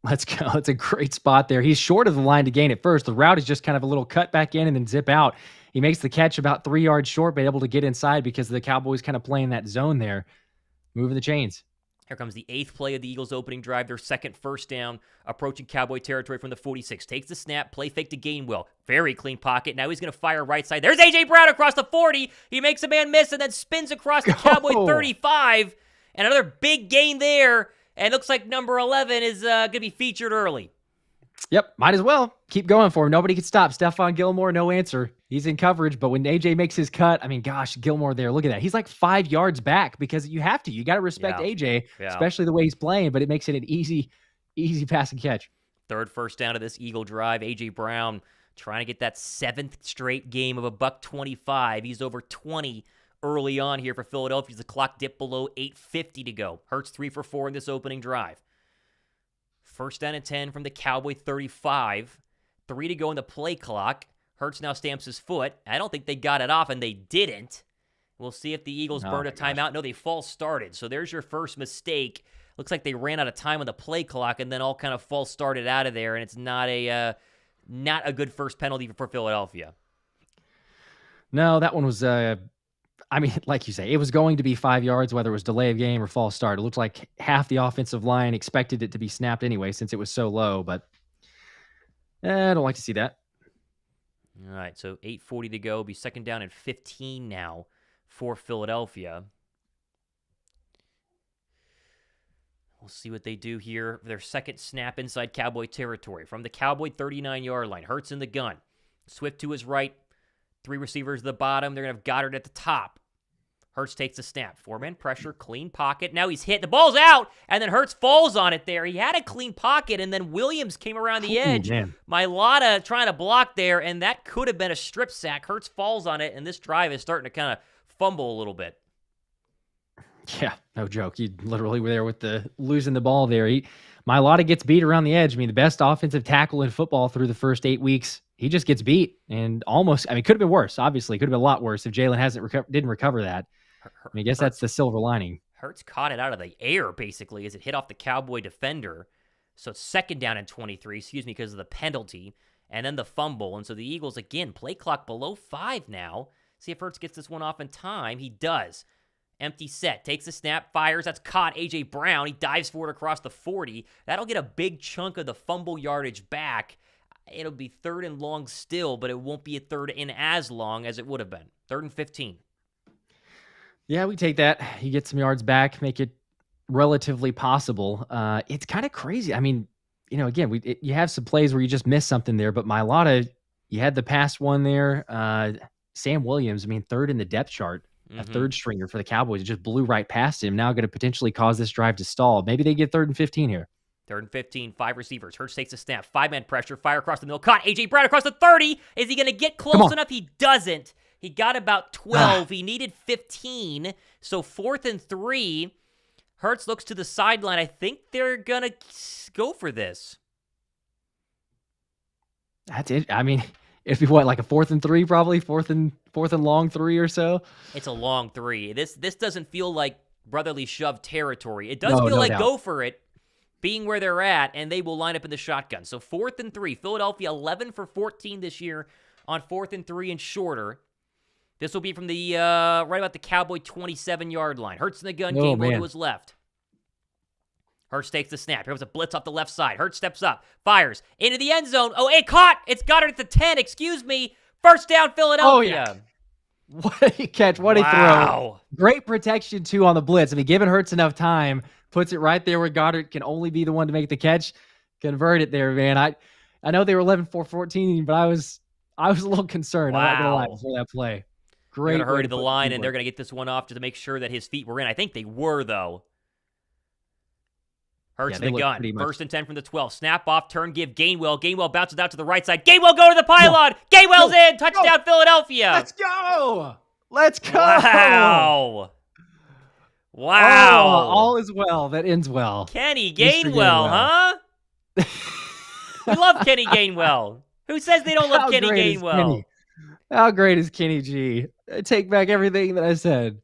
Let's go. It's a great spot there. He's short of the line to gain at first. The route is just kind of a little cut back in and then zip out. He makes the catch about 3 yards short, but able to get inside because the Cowboys kind of playing that zone there, moving the chains. Here comes the 8th play of the Eagles' opening drive, their second first down, approaching Cowboy territory from the 46. Takes the snap, play fake to Gainwell. Very clean pocket. Now he's going to fire right side. There's A.J. Brown across the 40. He makes a man miss and then spins across the Cowboy 35. And another big gain there. And looks like number 11 is going to be featured early. Yep, might as well. Keep going for him. Nobody can stop. Stephon Gilmore, no answer. He's in coverage, but when AJ makes his cut, I mean, gosh, Gilmore there, look at that. He's like 5 yards back because you have to. You got to respect AJ, especially the way he's playing, but it makes it an easy pass and catch. Third first down of this Eagle drive. AJ Brown trying to get that 7th straight game of a $125. He's over 20 early on here for Philadelphia. The clock dipped below 8:50 to go. Hurts 3 for 4 in this opening drive. First down and 10 from the Cowboy 35. 3 to go in the play clock. Hurts now stamps his foot. I don't think they got it off, and they didn't. We'll see if the Eagles burned a timeout. No, they false started. So there's your first mistake. Looks like they ran out of time on the play clock and then all kind of false started out of there, and it's not a good first penalty for Philadelphia. No, that one was, like you say, it was going to be 5 yards, whether it was delay of game or false start. It looked like half the offensive line expected it to be snapped anyway since it was so low, but I don't like to see that. All right, so 8:40 to go. Be second down and 15 now for Philadelphia. We'll see what they do here. Their second snap inside Cowboy territory from the Cowboy 39-yard line. Hurts in the gun. Swift to his right. 3 receivers at the bottom. They're going to have Goddard at the top. Hurts takes the snap. 4-man pressure, clean pocket. Now he's hit. The ball's out, and then Hurts falls on it there. He had a clean pocket, and then Williams came around the edge. Mailata trying to block there, and that could have been a strip sack. Hurts falls on it, and this drive is starting to kind of fumble a little bit. Yeah, no joke. You literally were there with the losing the ball there. Mailata gets beat around the edge. I mean, the best offensive tackle in football through the first 8 weeks. He just gets beat, and almost, could have been worse, obviously. Could have been a lot worse if Jalen didn't recover that. I guess that's the silver lining. Hurts caught it out of the air, basically, as it hit off the Cowboy defender. So it's second down and 23, because of the penalty, and then the fumble. And so the Eagles, again, play clock below 5 now. See if Hurts gets this one off in time. He does. Empty set. Takes the snap, fires. That's caught. A.J. Brown. He dives for it across the 40. That'll get a big chunk of the fumble yardage back. It'll be third and long still, but it won't be a third and as long as it would have been. 3rd and 15. Yeah, we take that. You get some yards back, make it relatively possible. It's kind of crazy. I mean, again, you have some plays where you just miss something there, but Mailata, you had the past one there. Sam Williams, 3rd in the depth chart, a 3rd stringer for the Cowboys. It just blew right past him. Now going to potentially cause this drive to stall. Maybe they get 3rd and 15 here. 3rd and 15, 5 receivers. Hurts takes a snap. 5-man pressure. Fire across the middle. Caught. A.J. Brown across the 30. Is he going to get close enough? He doesn't. He got about 12. He needed 15. So 4th and 3. Hurts looks to the sideline. I think they're going to go for this. That's it. It'd be like a 4th and 3 probably? 4th and long 3 or so? It's a long 3. This doesn't feel like brotherly shove territory. It does feel like doubt. Go for it. Being where they're at, and they will line up in the shotgun. So 4th and 3. Philadelphia 11 for 14 this year on 4th and 3 and shorter. This will be from the right about the Cowboy 27-yard line. Hurts in the gun, Gainwell to his left. Hurts takes the snap. Here was a blitz off the left side. Hurts steps up, fires into the end zone. Oh, it caught. It's got it at the 10. Excuse me. First down, Philadelphia. Oh, yeah. What a catch. What a throw. Great protection, too, on the blitz. Giving Hurts enough time, puts it right there where Goddard can only be the one to make the catch. Convert it there, man. I know they were 11 for 14, but I was a little concerned. I'm not going to lie before that play. Great. They're going to hurry to the line, and they're going to get this one off just to make sure that his feet were in. I think they were, though. Hurts in the gun. 1st and 10 from the 12. Snap off, turn, give Gainwell. Gainwell bounces out to the right side. Gainwell go to the pylon. Gainwell's in. Touchdown, Philadelphia. Let's go. Let's go. Wow. Oh, all is well. That ends well. Kenny Gainwell, huh? We love Kenny Gainwell. Who says they don't love Kenny Gainwell? How great is Kenny G? I take back everything that I said.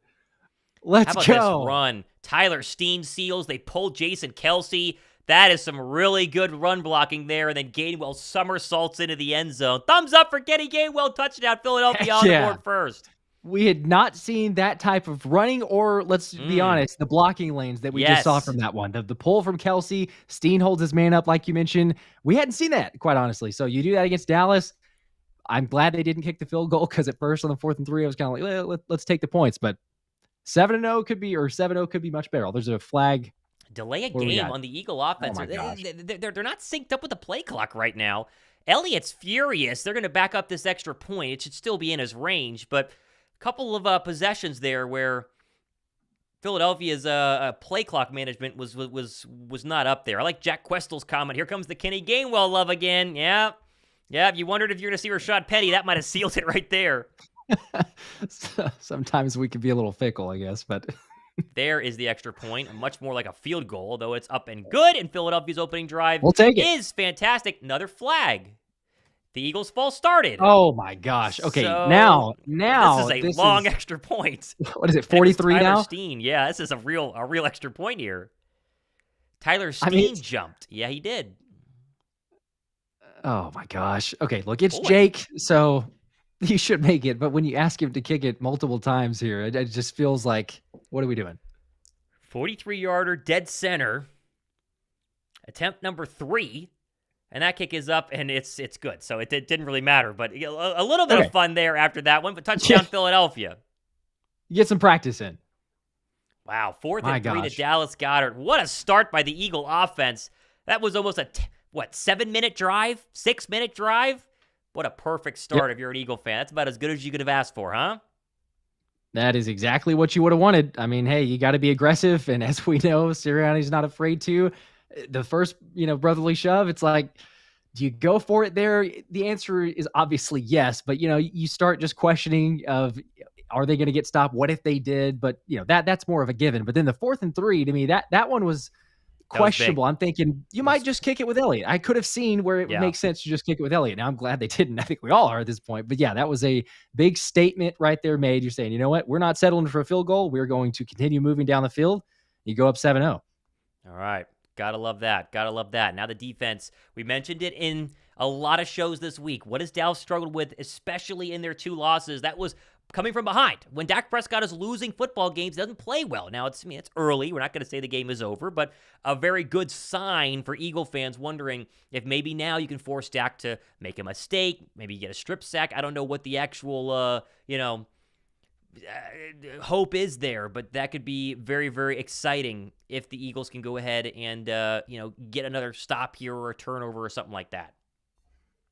Let's go. This run? Tyler Steen seals. They pull Jason Kelsey. That is some really good run blocking there, and then Gainwell somersaults into the end zone. Thumbs up for Kenny Gainwell, touchdown, Philadelphia on the board first. We had not seen that type of running or, let's be honest, the blocking lanes that we just saw from that one. The pull from Kelsey, Steen holds his man up like you mentioned. We hadn't seen that, quite honestly. So you do that against Dallas. I'm glad they didn't kick the field goal because at first on the 4th and 3, I was kind of like, well, let's take the points. But 7-0 could be, or 7-0 could be much better. There's a flag. Delay a game on the Eagle offense. Oh my gosh. They're not synced up with the play clock right now. Elliott's furious. They're going to back up this extra point. It should still be in his range, but a couple of possessions there where Philadelphia's play clock management was not up there. I like Jack Questel's comment. Here comes the Kenny Gainwell love again. Yeah. If you wondered if you're going to see Rashaad Penny, that might have sealed it right there. Sometimes we can be a little fickle, I guess, but there is the extra point. Much more like a field goal, though it's up and good. And Philadelphia's opening drive we'll take it. Is fantastic. Another flag. The Eagles' false started. Oh my gosh. Okay, so, now this is a long extra point. What is it? 43 now. Tyler Steen. Yeah, this is a real extra point here. Tyler Steen jumped. Yeah, he did. Oh my gosh. Okay, look, it's Jake, so he should make it. But when you ask him to kick it multiple times here, it just feels like, what are we doing? 43-yarder, dead center. Attempt number 3. And that kick is up, and it's good. So it didn't really matter. But a little bit of fun there after that one. But touchdown, Philadelphia. You get some practice in. Wow, 4th and 3 to Dallas Goedert. What a start by the Eagle offense. That was almost a 7-minute drive? 6-minute drive? What a perfect start if you're an Eagle fan. That's about as good as you could have asked for, huh? That is exactly what you would have wanted. I mean, hey, you got to be aggressive. And as we know, Sirianni's not afraid to. The first, brotherly shove, it's like, do you go for it there? The answer is obviously yes. But, you start just questioning of, are they going to get stopped? What if they did? But, that's more of a given. But then the 4th and 3, to me, that one was questionable. I'm thinking you might just kick it with Elliott. I could have seen where it would make sense to just kick it with Elliott. Now I'm glad they didn't. I think we all are at this point. But yeah, that was a big statement right there made. You're saying, you know what? We're not settling for a field goal. We're going to continue moving down the field. You go up 7-0. All right. Gotta love that. Now the defense, we mentioned it in a lot of shows this week. What has Dallas struggled with, especially in their 2 losses? That was coming from behind. When Dak Prescott is losing football games, he doesn't play well. Now, it's early. We're not going to say the game is over, but a very good sign for Eagle fans wondering if maybe now you can force Dak to make a mistake, maybe get a strip sack. I don't know what the actual, hope is there, but that could be very, very exciting if the Eagles can go ahead and, get another stop here or a turnover or something like that.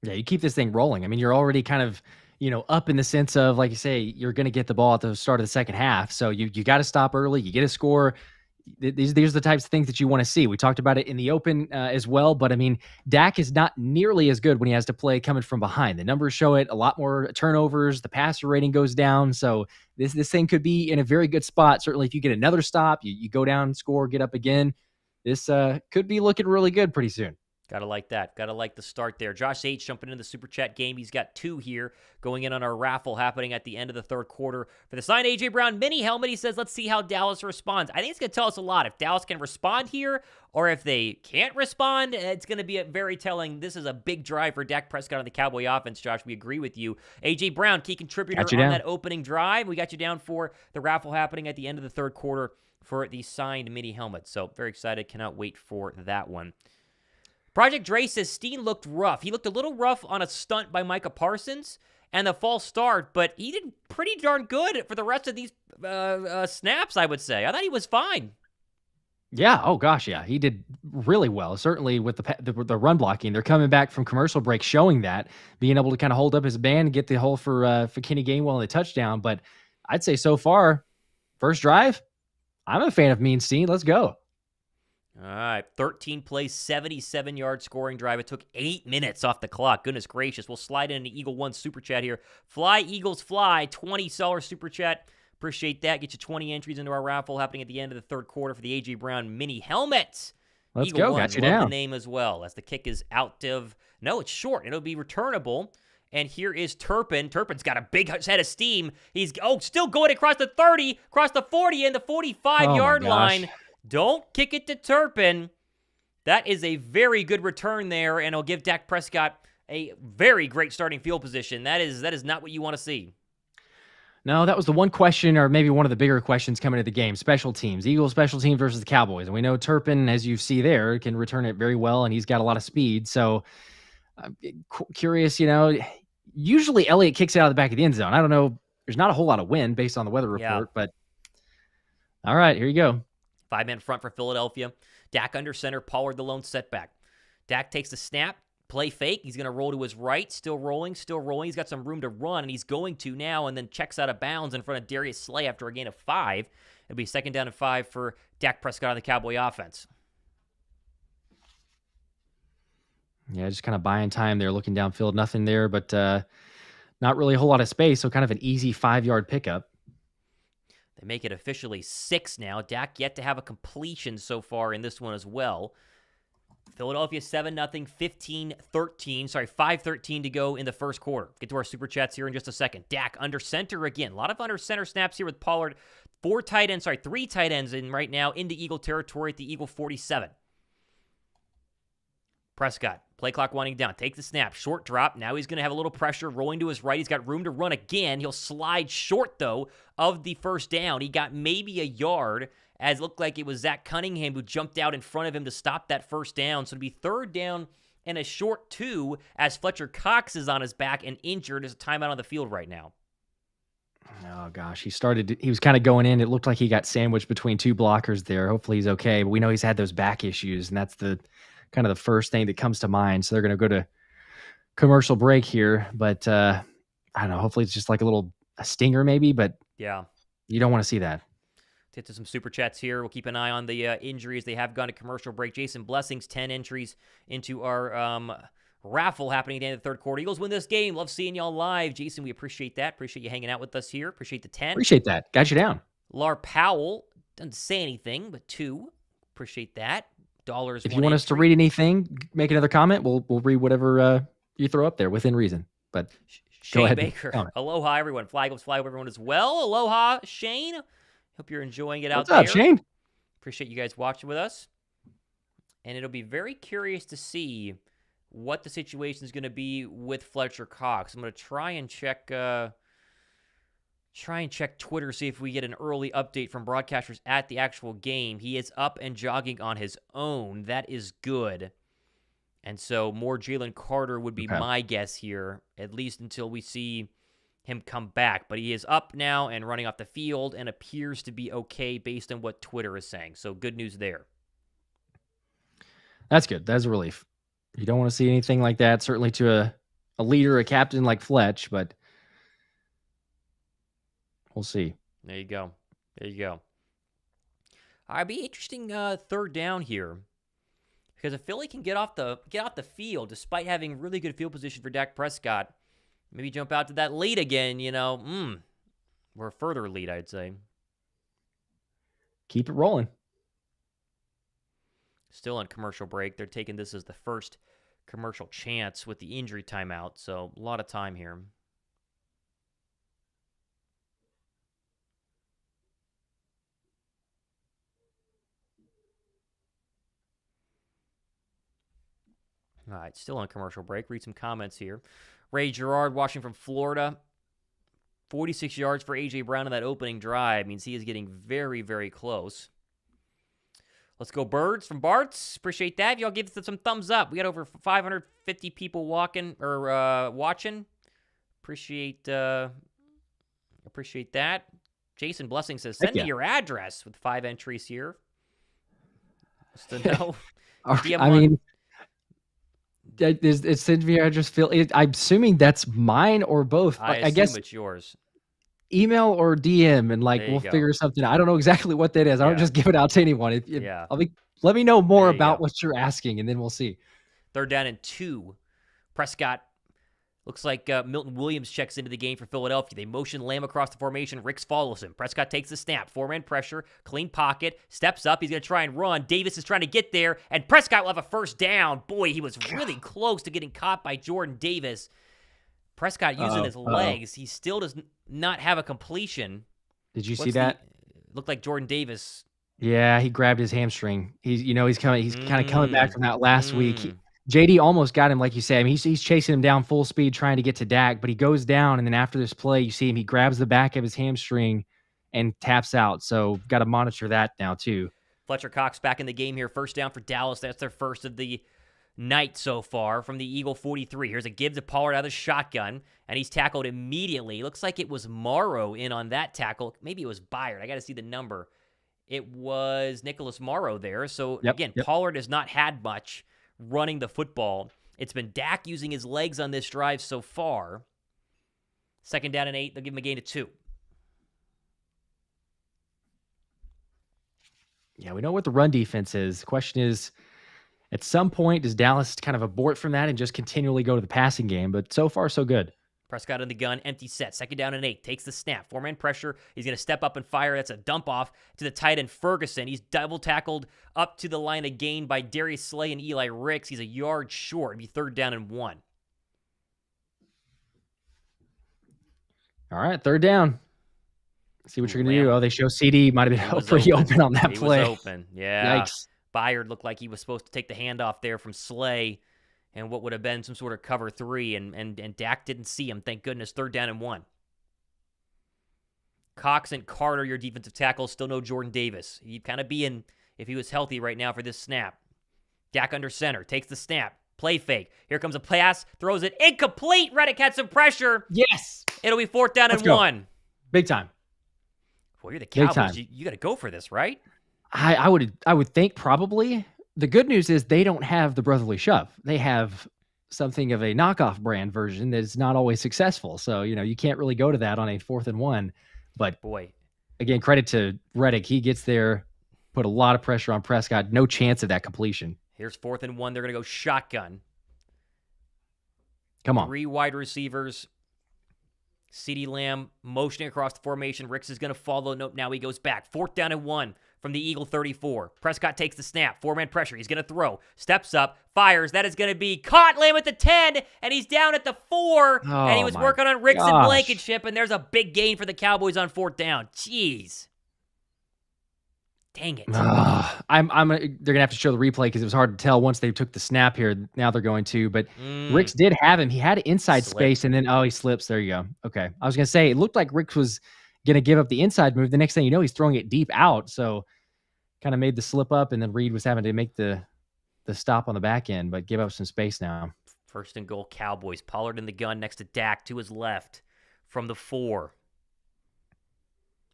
Yeah, you keep this thing rolling. I mean, you're already kind of, up in the sense of, like you say, you're going to get the ball at the start of the second half. So you got to stop early. You get a score. These are the types of things that you want to see. We talked about it in the open as well. But, I mean, Dak is not nearly as good when he has to play coming from behind. The numbers show it. A lot more turnovers. The passer rating goes down. So this thing could be in a very good spot. Certainly, if you get another stop, you go down, score, get up again. This could be looking really good pretty soon. Gotta like that. Gotta like the start there. Josh H. jumping into the Super Chat game. He's got 2 here going in on our raffle happening at the end of the 3rd quarter. For the signed A.J. Brown mini helmet, he says, let's see how Dallas responds. I think it's going to tell us a lot. If Dallas can respond here or if they can't respond, it's going to be very telling. This is a big drive for Dak Prescott on the Cowboy offense, Josh. We agree with you. A.J. Brown, key contributor on that opening drive. We got you down for the raffle happening at the end of the 3rd quarter for the signed mini helmet. So very excited. Cannot wait for that one. Project Dre says Steen looked rough. He looked a little rough on a stunt by Micah Parsons and the false start, but he did pretty darn good for the rest of these snaps, I would say. I thought he was fine. Yeah. Oh, gosh, yeah. He did really well, certainly with the run blocking. They're coming back from commercial break showing that, being able to kind of hold up his band, get the hole for Kenny Gainwell and the touchdown. But I'd say so far, first drive, I'm a fan of Mean Steen. Let's go. All right, 13 plays, 77-yard scoring drive. It took 8 minutes off the clock. Goodness gracious. We'll slide in an Eagle One Super Chat here. Fly, Eagles, fly. $20 Super Chat. Appreciate that. Get you 20 entries into our raffle happening at the end of the 3rd quarter for the A.J. Brown mini helmet. Let's Eagle go. One, Got you love down. The name as well, as the kick is out of... No, it's short. It'll be returnable. And here is Turpin. Turpin's got a big head of steam. He's still going across the 30, across the 40, and the 45-yard line. Don't kick it to Turpin. That is a very good return there, and it'll give Dak Prescott a very great starting field position. That is not what you want to see. No, that was the one question, or maybe one of the bigger questions coming to the game. Special teams, Eagles special teams versus the Cowboys. And we know Turpin, as you see there, can return it very well, and he's got a lot of speed. So I'm curious, usually Elliott kicks it out of the back of the end zone. I don't know. There's not a whole lot of wind based on the weather report, but all right, here you go. 5-man front for Philadelphia. Dak under center, Pollard the lone setback. Dak takes the snap, play fake. He's going to roll to his right, still rolling. He's got some room to run, and he's going to now, and then checks out of bounds in front of Darius Slay after a gain of 5. It'll be 2nd down and 5 for Dak Prescott on the Cowboy offense. Yeah, just kind of buying time there, looking downfield. Nothing there, but not really a whole lot of space, so kind of an easy 5-yard pickup. They make it officially 6 now. Dak yet to have a completion so far in this one as well. Philadelphia 7-0, 15-13. Sorry, 5:13 to go in the first quarter. Get to our super chats here in just a second. Dak under center again. A lot of under center snaps here with Pollard. 3 tight ends in right now into Eagle territory at the Eagle 47. Prescott, play clock winding down. Take the snap. Short drop. Now he's going to have a little pressure. Rolling to his right. He's got room to run again. He'll slide short, though, of the first down. He got maybe a yard, as it looked like it was Zach Cunningham who jumped out in front of him to stop that first down. So it'll be 3rd down and a short 2 as Fletcher Cox is on his back and injured. There's a timeout on the field right now. Oh, gosh. He was kind of going in. It looked like he got sandwiched between 2 blockers there. Hopefully he's okay. But we know he's had those back issues, and that's the kind of the first thing that comes to mind. So they're going to go to commercial break here. But I don't know. Hopefully it's just like a stinger maybe. But yeah, you don't want to see that. Get to some super chats here. We'll keep an eye on the injuries. They have gone to commercial break. Jason Blessings, 10 entries into our raffle happening at the end of the third quarter. Eagles win this game. Love seeing y'all live. Jason, we appreciate that. Appreciate you hanging out with us here. Appreciate the 10. Appreciate that. Got you down. Lar Powell doesn't say anything, but 2. Appreciate that. Dollars. If you want us to read anything, make another comment. We'll read whatever you throw up there within reason. But Shane go ahead. Baker. Aloha, everyone. Fly Eagles fly over everyone as well. Aloha, Shane. Hope you're enjoying it out there. What's up, Shane? Appreciate you guys watching with us. And it'll be very curious to see what the situation is going to be with Fletcher Cox. I'm going to try and check Twitter, see if we get an early update from broadcasters at the actual game. He is up and jogging on his own. That is good. And so more Jalen Carter would be my guess here, at least until we see him come back. But he is up now and running off the field and appears to be okay based on what Twitter is saying. So good news there. That's good. That's a relief. You don't want to see anything like that, certainly to a leader, a captain like Fletch, but we'll see. There you go. All right, be interesting 3rd down here. Because if Philly can get off the field, despite having really good field position for Dak Prescott, maybe jump out to that lead again, or a further lead, I'd say. Keep it rolling. Still on commercial break. They're taking this as the first commercial chance with the injury timeout, so a lot of time here. All right, still on commercial break. Read some comments here. Ray Gerard watching from Florida. 46 yards for A.J. Brown in that opening drive means he is getting very, very close. Let's go Birds from Bart's. Appreciate that. If y'all give us some thumbs up. We got over 550 people watching. Appreciate that. Jason Blessing says, send me your address with 5 entries here. Just to know. It's send me your address. I'm assuming that's mine or both. I guess it's yours. Email or DM, and we'll figure something out. I don't know exactly what that is. I don't just give it out to anyone. Let me know more about what you're asking, and then we'll see. 3rd down and 2. Prescott looks like Milton Williams checks into the game for Philadelphia. They motion Lamb across the formation. Ricks follows him. Prescott takes the snap. 4-man pressure. Clean pocket. Steps up. He's going to try and run. Davis is trying to get there, and Prescott will have a first down. Boy, he was really close to getting caught by Jordan Davis. Prescott using his legs. He still does not have a completion. Did you see that? Looked like Jordan Davis Yeah, he grabbed his hamstring. He's coming. He's kind of coming back from that last week. Mm. JD almost got him, like you say. I mean, he's chasing him down full speed, trying to get to Dak, but he goes down, and then after this play, you see him. He grabs the back of his hamstring and taps out. So got to monitor that now too. Fletcher Cox back in the game here. First down for Dallas. That's their first of the night so far from the Eagle 43. Here's a give to Pollard out of the shotgun, and he's tackled immediately. Looks like it was Morrow in on that tackle. Maybe it was Byard. I got to see the number. It was Nicholas Morrow there. So, again, Pollard has not had much running the football. It's been Dak using his legs on this drive so far. Second down and 8. They'll give him a gain of 2. Yeah, we know what the run defense is. The question is, at some point, does Dallas kind of abort from that and just continually go to the passing game? But so far, so good. Prescott in the gun, empty set. Second down and 8. Takes the snap. Four-man pressure. He's going to step up and fire. That's a dump off to the tight end Ferguson. He's double tackled up to the line of gain by Darius Slay and Eli Ricks. He's a yard short. It'd be third down and 1. All right, third down. See what you're going to do. Oh, they show CeeDee might have been pretty open on that play. He was open. Yeah. Yikes. Byard looked like he was supposed to take the handoff there from Slay and what would have been some sort of cover 3, and Dak didn't see him. Thank goodness. Third down and 1. Cox and Carter, your defensive tackles. Still no Jordan Davis. He'd kind of be in if he was healthy right now for this snap. Dak under center. Takes the snap. Play fake. Here comes a pass. Throws it incomplete. Reddick had some pressure. Yes. It'll be fourth down and 1. Big time. Well, you're the Cowboys. You got to go for this, right? I would think probably. The good news is they don't have the brotherly shove. They have something of a knockoff brand version that is not always successful. So, you can't really go to that on a 4th and 1. But boy, again, credit to Reddick. He gets there, put a lot of pressure on Prescott. No chance of that completion. Here's 4th and 1. They're going to go shotgun. Come on. 3 wide receivers. CeeDee Lamb motioning across the formation. Ricks is going to follow. Nope, now he goes back. 4th down and 1 from the Eagle 34. Prescott takes the snap. 4-man pressure. He's going to throw. Steps up. Fires. That is going to be caught. Lamb at the 10, and he's down at the 4. And he was working on Ricks and Blankenship, and there's a big gain for the Cowboys on 4th down. Jeez. Dang it. They're gonna have to show the replay because it was hard to tell once they took the snap here. Now they're going to, but Ricks did have him. He had inside space, and then he slips. There you go. Okay, I was gonna say it looked like Ricks was gonna give up the inside move. The next thing you know, he's throwing it deep out. So kind of made the slip up, and then Reed was having to make the stop on the back end, but give up some space now. First and goal, Cowboys. Pollard in the gun next to Dak to his left from the 4.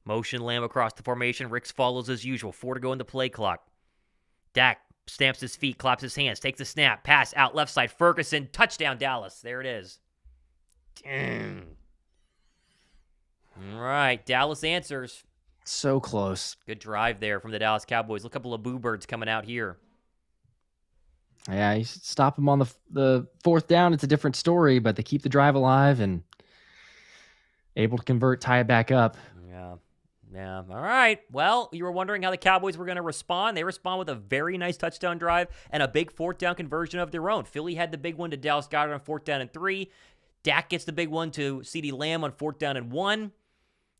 Motion Lamb across the formation. Ricks follows as usual. 4 to go in the play clock. Dak stamps his feet, claps his hands, takes the snap, pass out left side. Ferguson, touchdown Dallas. There it is. Dang. All right, Dallas answers. So close. Good drive there from the Dallas Cowboys. A couple of boo birds coming out here. Yeah, you stop them on the 4th down. It's a different story, but they keep the drive alive and able to convert, tie it back up. Yeah. All right. Well, you were wondering how the Cowboys were going to respond. They respond with a very nice touchdown drive and a big 4th down conversion of their own. Philly had the big one to Dallas Goedert on 4th down and 3. Dak gets the big one to CeeDee Lamb on 4th down and 1.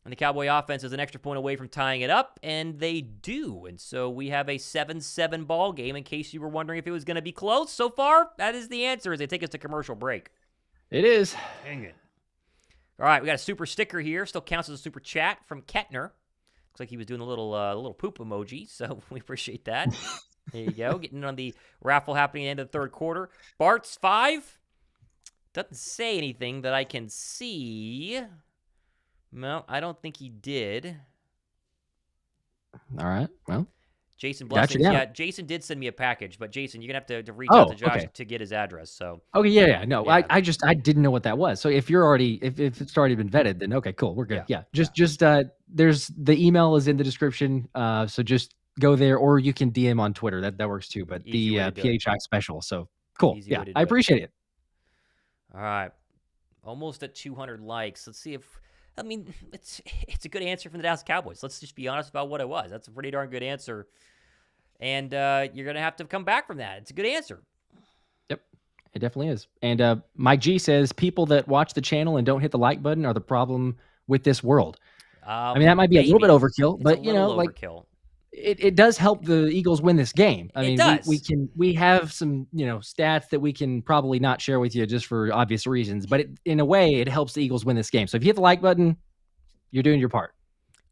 And the Cowboy offense is an extra point away from tying it up, and they do. And so we have a 7-7 ball game in case you were wondering if it was going to be close. So far, that is the answer as they take us to commercial break. It is. Dang it. All right, we got a super sticker here. Still counts as a super chat from Kettner. Looks like he was doing a little poop emoji, so we appreciate that. There you go. Getting on the raffle happening at the end of the 3rd quarter. Bart's 5. Doesn't say anything that I can see. No, I don't think he did. All right. Well, Jason Blessings. Yeah, Jason did send me a package, but Jason, you're gonna have to reach out to Josh to get his address. So. Okay. Yeah. No, yeah. I didn't know what that was. So if you're already if it's already been vetted, then okay, cool, we're good. Yeah. Just there's the email is in the description. So just go there, or you can DM on Twitter. That works too. But the PHI special. So cool. Yeah, I appreciate it. All right, almost at 200 likes. Let's see if. I mean, it's a good answer from the Dallas Cowboys. Let's just be honest about what it was. That's a pretty darn good answer. And you're going to have to come back from that. It's a good answer. Yep, it definitely is. And Mike G says, people that watch the channel and don't hit the like button are the problem with this world. I mean, that might be a little bit overkill, but, overkill. it does help the Eagles win this game. I It mean, does. we have some, stats that we can probably not share with you just for obvious reasons, but in a way, it helps the Eagles win this game. So if you hit the like button, you're doing your part.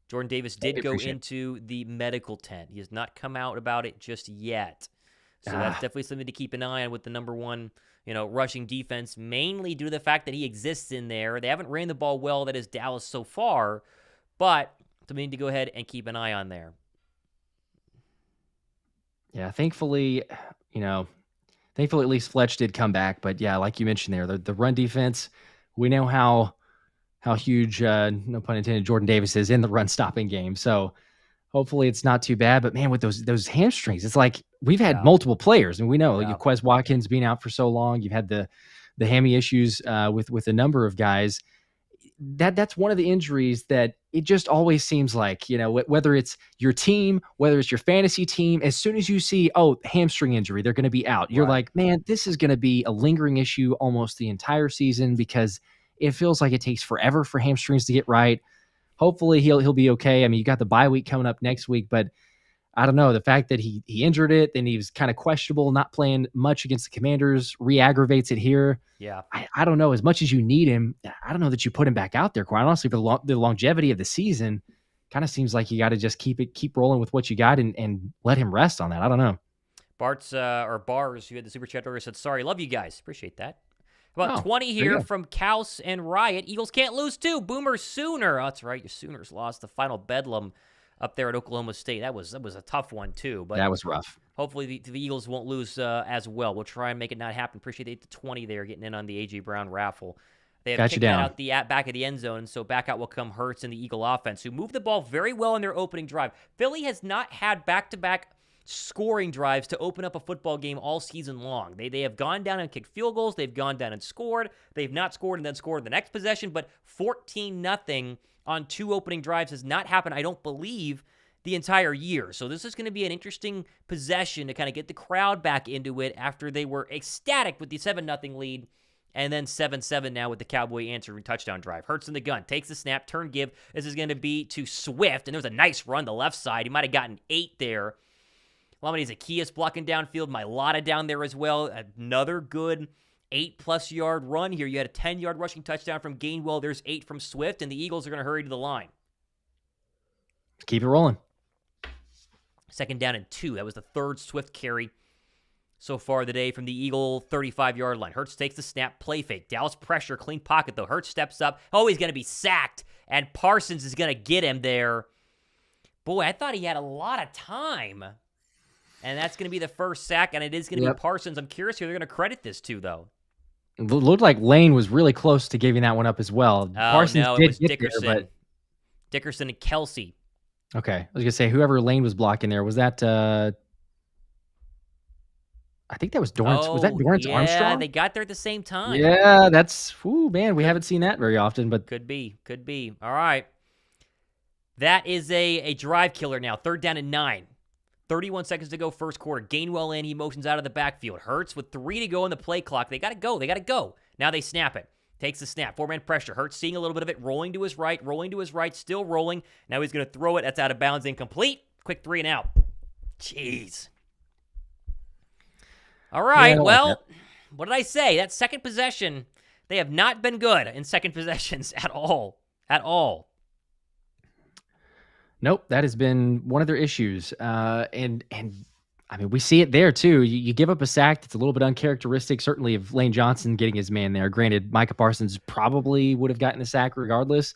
Jordan Davis did go into the medical tent. He has not come out about it just yet. So that's definitely something to keep an eye on with the number one, rushing defense, mainly due to the fact that he exists in there. They haven't ran the ball well, that is Dallas so far, but something to go ahead and keep an eye on there. Yeah, thankfully at least Fletch did come back. But yeah, like you mentioned there, the run defense, we know how huge, no pun intended, Jordan Davis is in the run stopping game. So hopefully it's not too bad. But man, with those hamstrings, it's like we've had multiple players, and we know like Quez Watkins being out for so long. You've had the hammy issues with a number of guys. That's one of the injuries that it just always seems like, whether it's your team, whether it's your fantasy team, as soon as you see, hamstring injury, they're going to be out. You're like, man, this is going to be a lingering issue almost the entire season because it feels like it takes forever for hamstrings to get right. Hopefully he'll be okay. I mean, you got the bye week coming up next week, but I don't know. The fact that he injured it, then he was kind of questionable, not playing much against the Commanders, re-aggravates it here. Yeah. I don't know. As much as you need him, I don't know that you put him back out there. Quite honestly, for the longevity of the season, kind of seems like you got to just keep rolling with what you got and let him rest on that. I don't know. Bars, who had the super chat earlier, said, sorry, love you guys. Appreciate that. About 20 here from Kaus and Riot. Eagles can't lose too. Boomer Sooner. Oh, that's right. Your Sooners lost the final bedlam up there at Oklahoma State. That was a tough one too. But that was rough. Hopefully the Eagles won't lose as well. We'll try and make it not happen. Appreciate the 8-20 there, getting in on the A.J. Brown raffle. They have kicked that out the back of the end zone, so back out will come Hurts and the Eagle offense, who moved the ball very well in their opening drive. Philly has not had back-to-back scoring drives to open up a football game all season long. They have gone down and kicked field goals. They've gone down and scored. They've not scored and then scored the next possession, but 14-0 on 2 opening drives has not happened, I don't believe, the entire year. So this is going to be an interesting possession to kind of get the crowd back into it after they were ecstatic with the 7-0 lead, and then 7-7 now with the Cowboy answering touchdown drive. Hurts in the gun, takes the snap, turn give. This is going to be to Swift, and there was a nice run the left side. He might have gotten 8 there. Lamine Zaccheaus blocking downfield. Mailata down there as well. Another good 8+ yard run here. You had a 10-yard rushing touchdown from Gainwell. There's 8 from Swift, and the Eagles are going to hurry to the line. Keep it rolling. 2nd down and 2. That was the 3rd Swift carry so far today from the Eagle 35-yard line. Hurts takes the snap, play fake. Dallas pressure, clean pocket though. Hurts steps up. Oh, he's going to be sacked, and Parsons is going to get him there. Boy, I thought he had a lot of time. And that's going to be the first sack, and it is going to be Parsons. I'm curious who they're going to credit this to, though. It looked like Lane was really close to giving that one up as well. Parsons no, did it was get Dickerson. There, but... Dickerson and Kelsey. Okay. I was going to say, whoever Lane was blocking there, was that... I think that was Dorrance. Was that Dorrance Armstrong? Yeah, they got there at the same time. Yeah, that's... man, we haven't seen that very often, but... Could be. All right. That is a drive killer now. 3rd down and 9. 31 seconds to go, first quarter. Gainwell in. He motions out of the backfield. Hurts with 3 to go on the play clock. They got to go. Now they snap it. Takes the snap. 4-man pressure. Hurts seeing a little bit of it. Rolling to his right. Still rolling. Now he's going to throw it. That's out of bounds. Incomplete. Quick 3 and out. Jeez. All right. What did I say? That second possession, they have not been good in second possessions at all. Nope, that has been one of their issues. And I mean, we see it there too. You give up a sack that's a little bit uncharacteristic, certainly of Lane Johnson getting his man there. Granted, Micah Parsons probably would have gotten the sack regardless,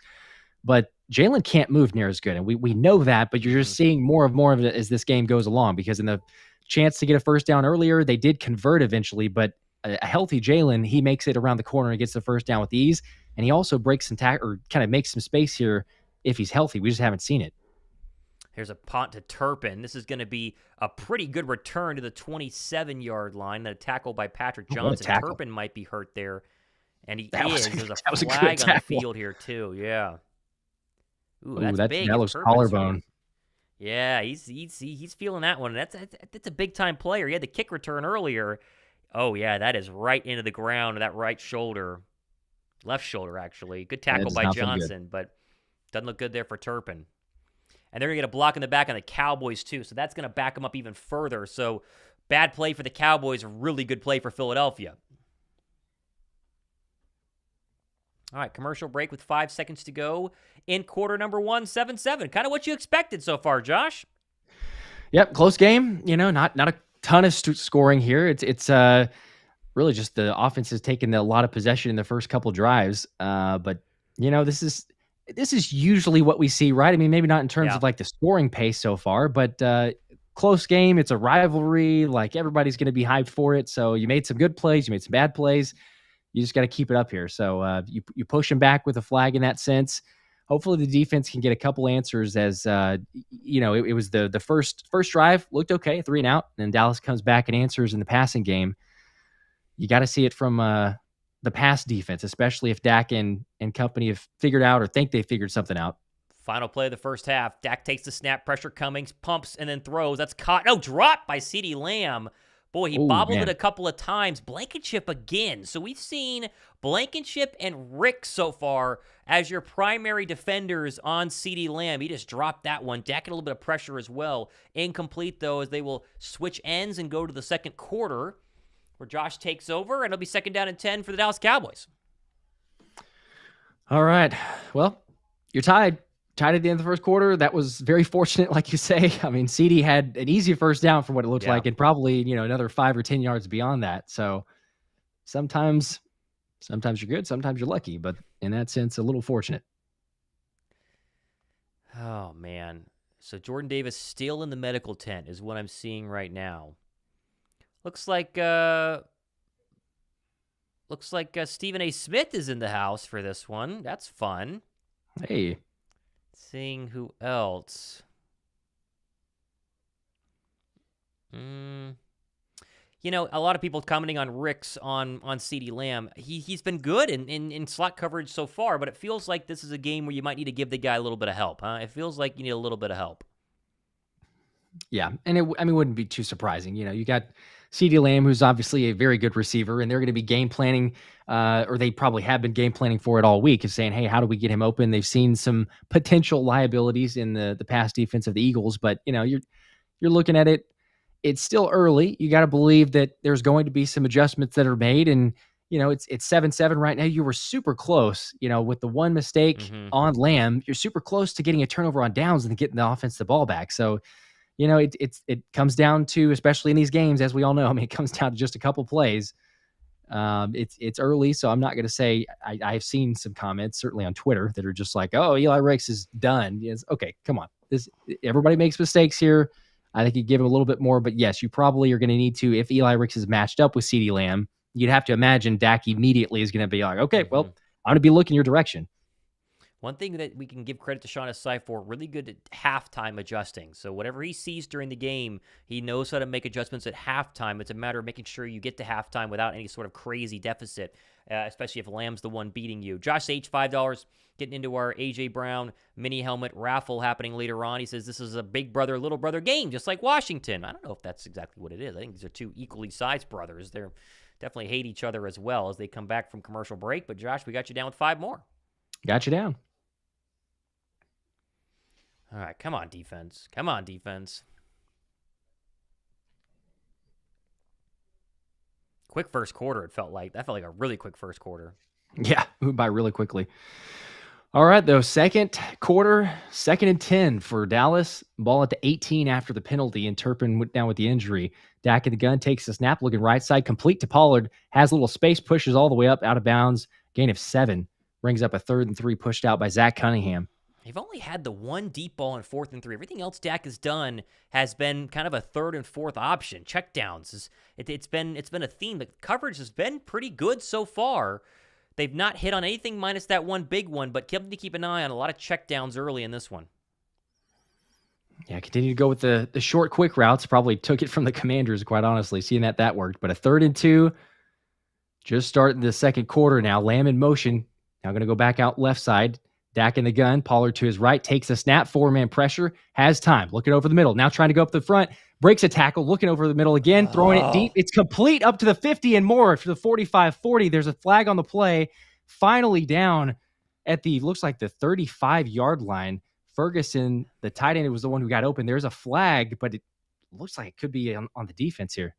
but Jalen can't move near as good. And we know that, but you're just seeing more of it as this game goes along, because in the chance to get a first down earlier, they did convert eventually, but a healthy Jalen, he makes it around the corner and gets the first down with ease. And he also breaks some or kind of makes some space here if he's healthy. We just haven't seen it. Here's a punt to Turpin. This is going to be a pretty good return to the 27-yard line. That a tackle by Patrick Johnson. Turpin might be hurt there, and he is. There's a flag on the field here too. Yeah. Ooh, that's big. That looks collarbone. Yeah, he's feeling that one. That's a big time player. He had the kick return earlier. Oh yeah, that is right into the ground. That right shoulder, left shoulder actually. Good tackle by Johnson, but doesn't look good there for Turpin. And they're going to get a block in the back on the Cowboys too. So that's going to back them up even further. So bad play for the Cowboys, really good play for Philadelphia. All right, commercial break with 5 seconds to go in quarter number 1, 7-7. Kind of what you expected so far, Josh. Yep, close game. Not a ton of scoring here. It's really just the offense has taken a lot of possession in the first couple drives. But this is usually what we see, right? I mean, maybe not in terms of like the scoring pace so far, but close game. It's a rivalry. Like everybody's going to be hyped for it. So you made some good plays, you made some bad plays. You just got to keep it up here. So you push him back with a flag in that sense. Hopefully the defense can get a couple answers as, it was the first drive looked okay, 3 and out, and then Dallas comes back and answers in the passing game. You got to see it from the pass defense, especially if Dak and company have figured out or think they figured something out. Final play of the first half. Dak takes the snap, pressure Cummings, pumps, and then throws. That's caught. Oh, dropped by CeeDee Lamb. Boy, he bobbled it a couple of times. Blankenship again. So we've seen Blankenship and Rick so far as your primary defenders on CeeDee Lamb. He just dropped that one. Dak had a little bit of pressure as well. Incomplete, though, as they will switch ends and go to the second quarter where Josh takes over, and it'll be 2nd down and 10 for the Dallas Cowboys. All right. Well, you're tied. Tied at the end of the first quarter. That was very fortunate, like you say. I mean, CeeDee had an easy first down from what it looked like, and probably, another 5 or 10 yards beyond that. So sometimes you're good, sometimes you're lucky, but in that sense, a little fortunate. Oh, man. So Jordan Davis still in the medical tent is what I'm seeing right now. Looks like Stephen A. Smith is in the house for this one. That's fun. Hey. Seeing who else. A lot of people commenting on Rick's on CeeDee Lamb. He's been good in slot coverage so far, but it feels like this is a game where you might need to give the guy a little bit of help, huh? It feels like you need a little bit of help. Yeah, and it wouldn't be too surprising. You got CeeDee Lamb, who's obviously a very good receiver, and they're going to be game planning, or they probably have been game planning for it all week, of saying, hey, how do we get him open? They've seen some potential liabilities in the pass defense of the Eagles, but you're looking at it. It's still early. You got to believe that there's going to be some adjustments that are made, and it's 7-7 right now. You were super close, with the one mistake on Lamb. You're super close to getting a turnover on downs and getting the offense the ball back. So it comes down to, especially in these games, as we all know, it comes down to just a couple plays. It's early, so I'm not going to say I've seen some comments, certainly on Twitter, that are just like, oh, Eli Ricks is done. Yes, okay, come on. Everybody makes mistakes here. I think you give him a little bit more, but yes, you probably are going to need to, if Eli Ricks is matched up with CeeDee Lamb, you'd have to imagine Dak immediately is going to be like, okay, well, I'm going to be looking your direction. One thing that we can give credit to Sean Asai for, really good at halftime adjusting. So whatever he sees during the game, he knows how to make adjustments at halftime. It's a matter of making sure you get to halftime without any sort of crazy deficit, especially if Lamb's the one beating you. Josh H., $5, getting into our A.J. Brown mini helmet raffle happening later on. He says this is a big brother, little brother game, just like Washington. I don't know if that's exactly what it is. I think these are two equally sized brothers. They're definitely hate each other as well as they come back from commercial break. But Josh, we got you down with 5 more. Got you down. All right, come on, defense. Come on, defense. Quick first quarter, it felt like. That felt like a really quick first quarter. Yeah, moved by really quickly. All right, though, second quarter, 2nd and 10 for Dallas. Ball at the 18 after the penalty, and Turpin went down with the injury. Dak in the gun, takes the snap, looking right side, complete to Pollard, has a little space, pushes all the way up, out of bounds, gain of 7. Brings up a 3rd and 3 pushed out by Zach Cunningham. They've only had the one deep ball on 4th and 3. Everything else Dak has done has been kind of a 3rd and 4th option. Checkdowns. It's been a theme. The coverage has been pretty good so far. They've not hit on anything minus that one big one, but keep an eye on a lot of checkdowns early in this one. Yeah, continue to go with the short, quick routes. Probably took it from the Commanders, quite honestly, seeing that worked. But a 3rd and 2, just starting the second quarter now. Lamb in motion. Now going to go back out left side. Dak in the gun, Pollard to his right, takes a snap, 4-man pressure, has time, looking over the middle, now trying to go up the front, breaks a tackle, looking over the middle again, throwing it deep. It's complete up to the 50 and more for the 45-40. There's a flag on the play, finally down at looks like the 35-yard line Ferguson, the tight end, was the one who got open. There's a flag, but it looks like it could be on the defense here.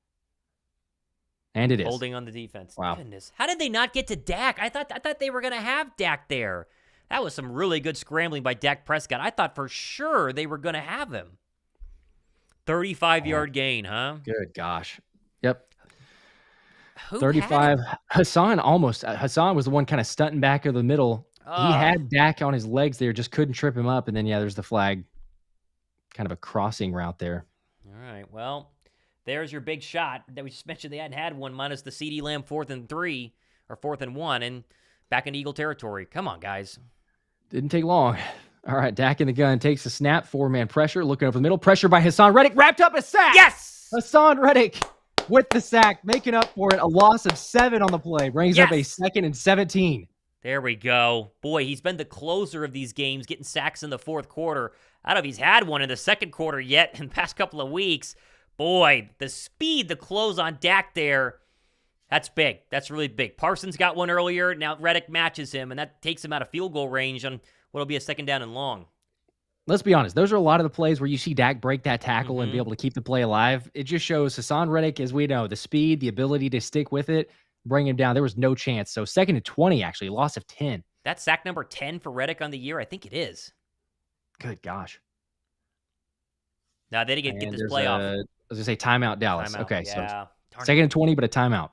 And it is. Holding on the defense. Wow. Goodness. How did they not get to Dak? I thought they were going to have Dak there. That was some really good scrambling by Dak Prescott. I thought for sure they were going to have him. 35-yard gain, huh? Good gosh. Yep. 35. Hassan was the one kind of stunting back of the middle. He had Dak on his legs there, just couldn't trip him up. And then, there's the flag. Kind of a crossing route there. All right. Well, there's your big shot that we just mentioned. They hadn't had one minus the CeeDee Lamb 4th and 3 or 4th and 1 and back in Eagle territory. Come on, guys. Didn't take long. All right, Dak in the gun takes a snap, 4-man pressure, looking over the middle, pressure by Hassan Reddick, wrapped up a sack. Yes! Hassan Reddick with the sack, making up for it. A loss of 7 on the play, brings up a 2nd and 17. There we go. Boy, he's been the closer of these games, getting sacks in the fourth quarter. I don't know if he's had one in the second quarter yet in the past couple of weeks. Boy, the speed, the close on Dak there, that's big. That's really big. Parsons got one earlier. Now Reddick matches him, and that takes him out of field goal range on what'll be a 2nd down and long. Let's be honest. Those are a lot of the plays where you see Dak break that tackle and be able to keep the play alive. It just shows Hassan Reddick, as we know, the speed, the ability to stick with it, bring him down. There was no chance. So 2nd and 20, actually, loss of 10. That's sack number 10 for Reddick on the year? I think it is. Good gosh. Now, they didn't get this play off. I was going to say timeout, Dallas. Timeout, okay, yeah. So 2nd and 20, but a timeout.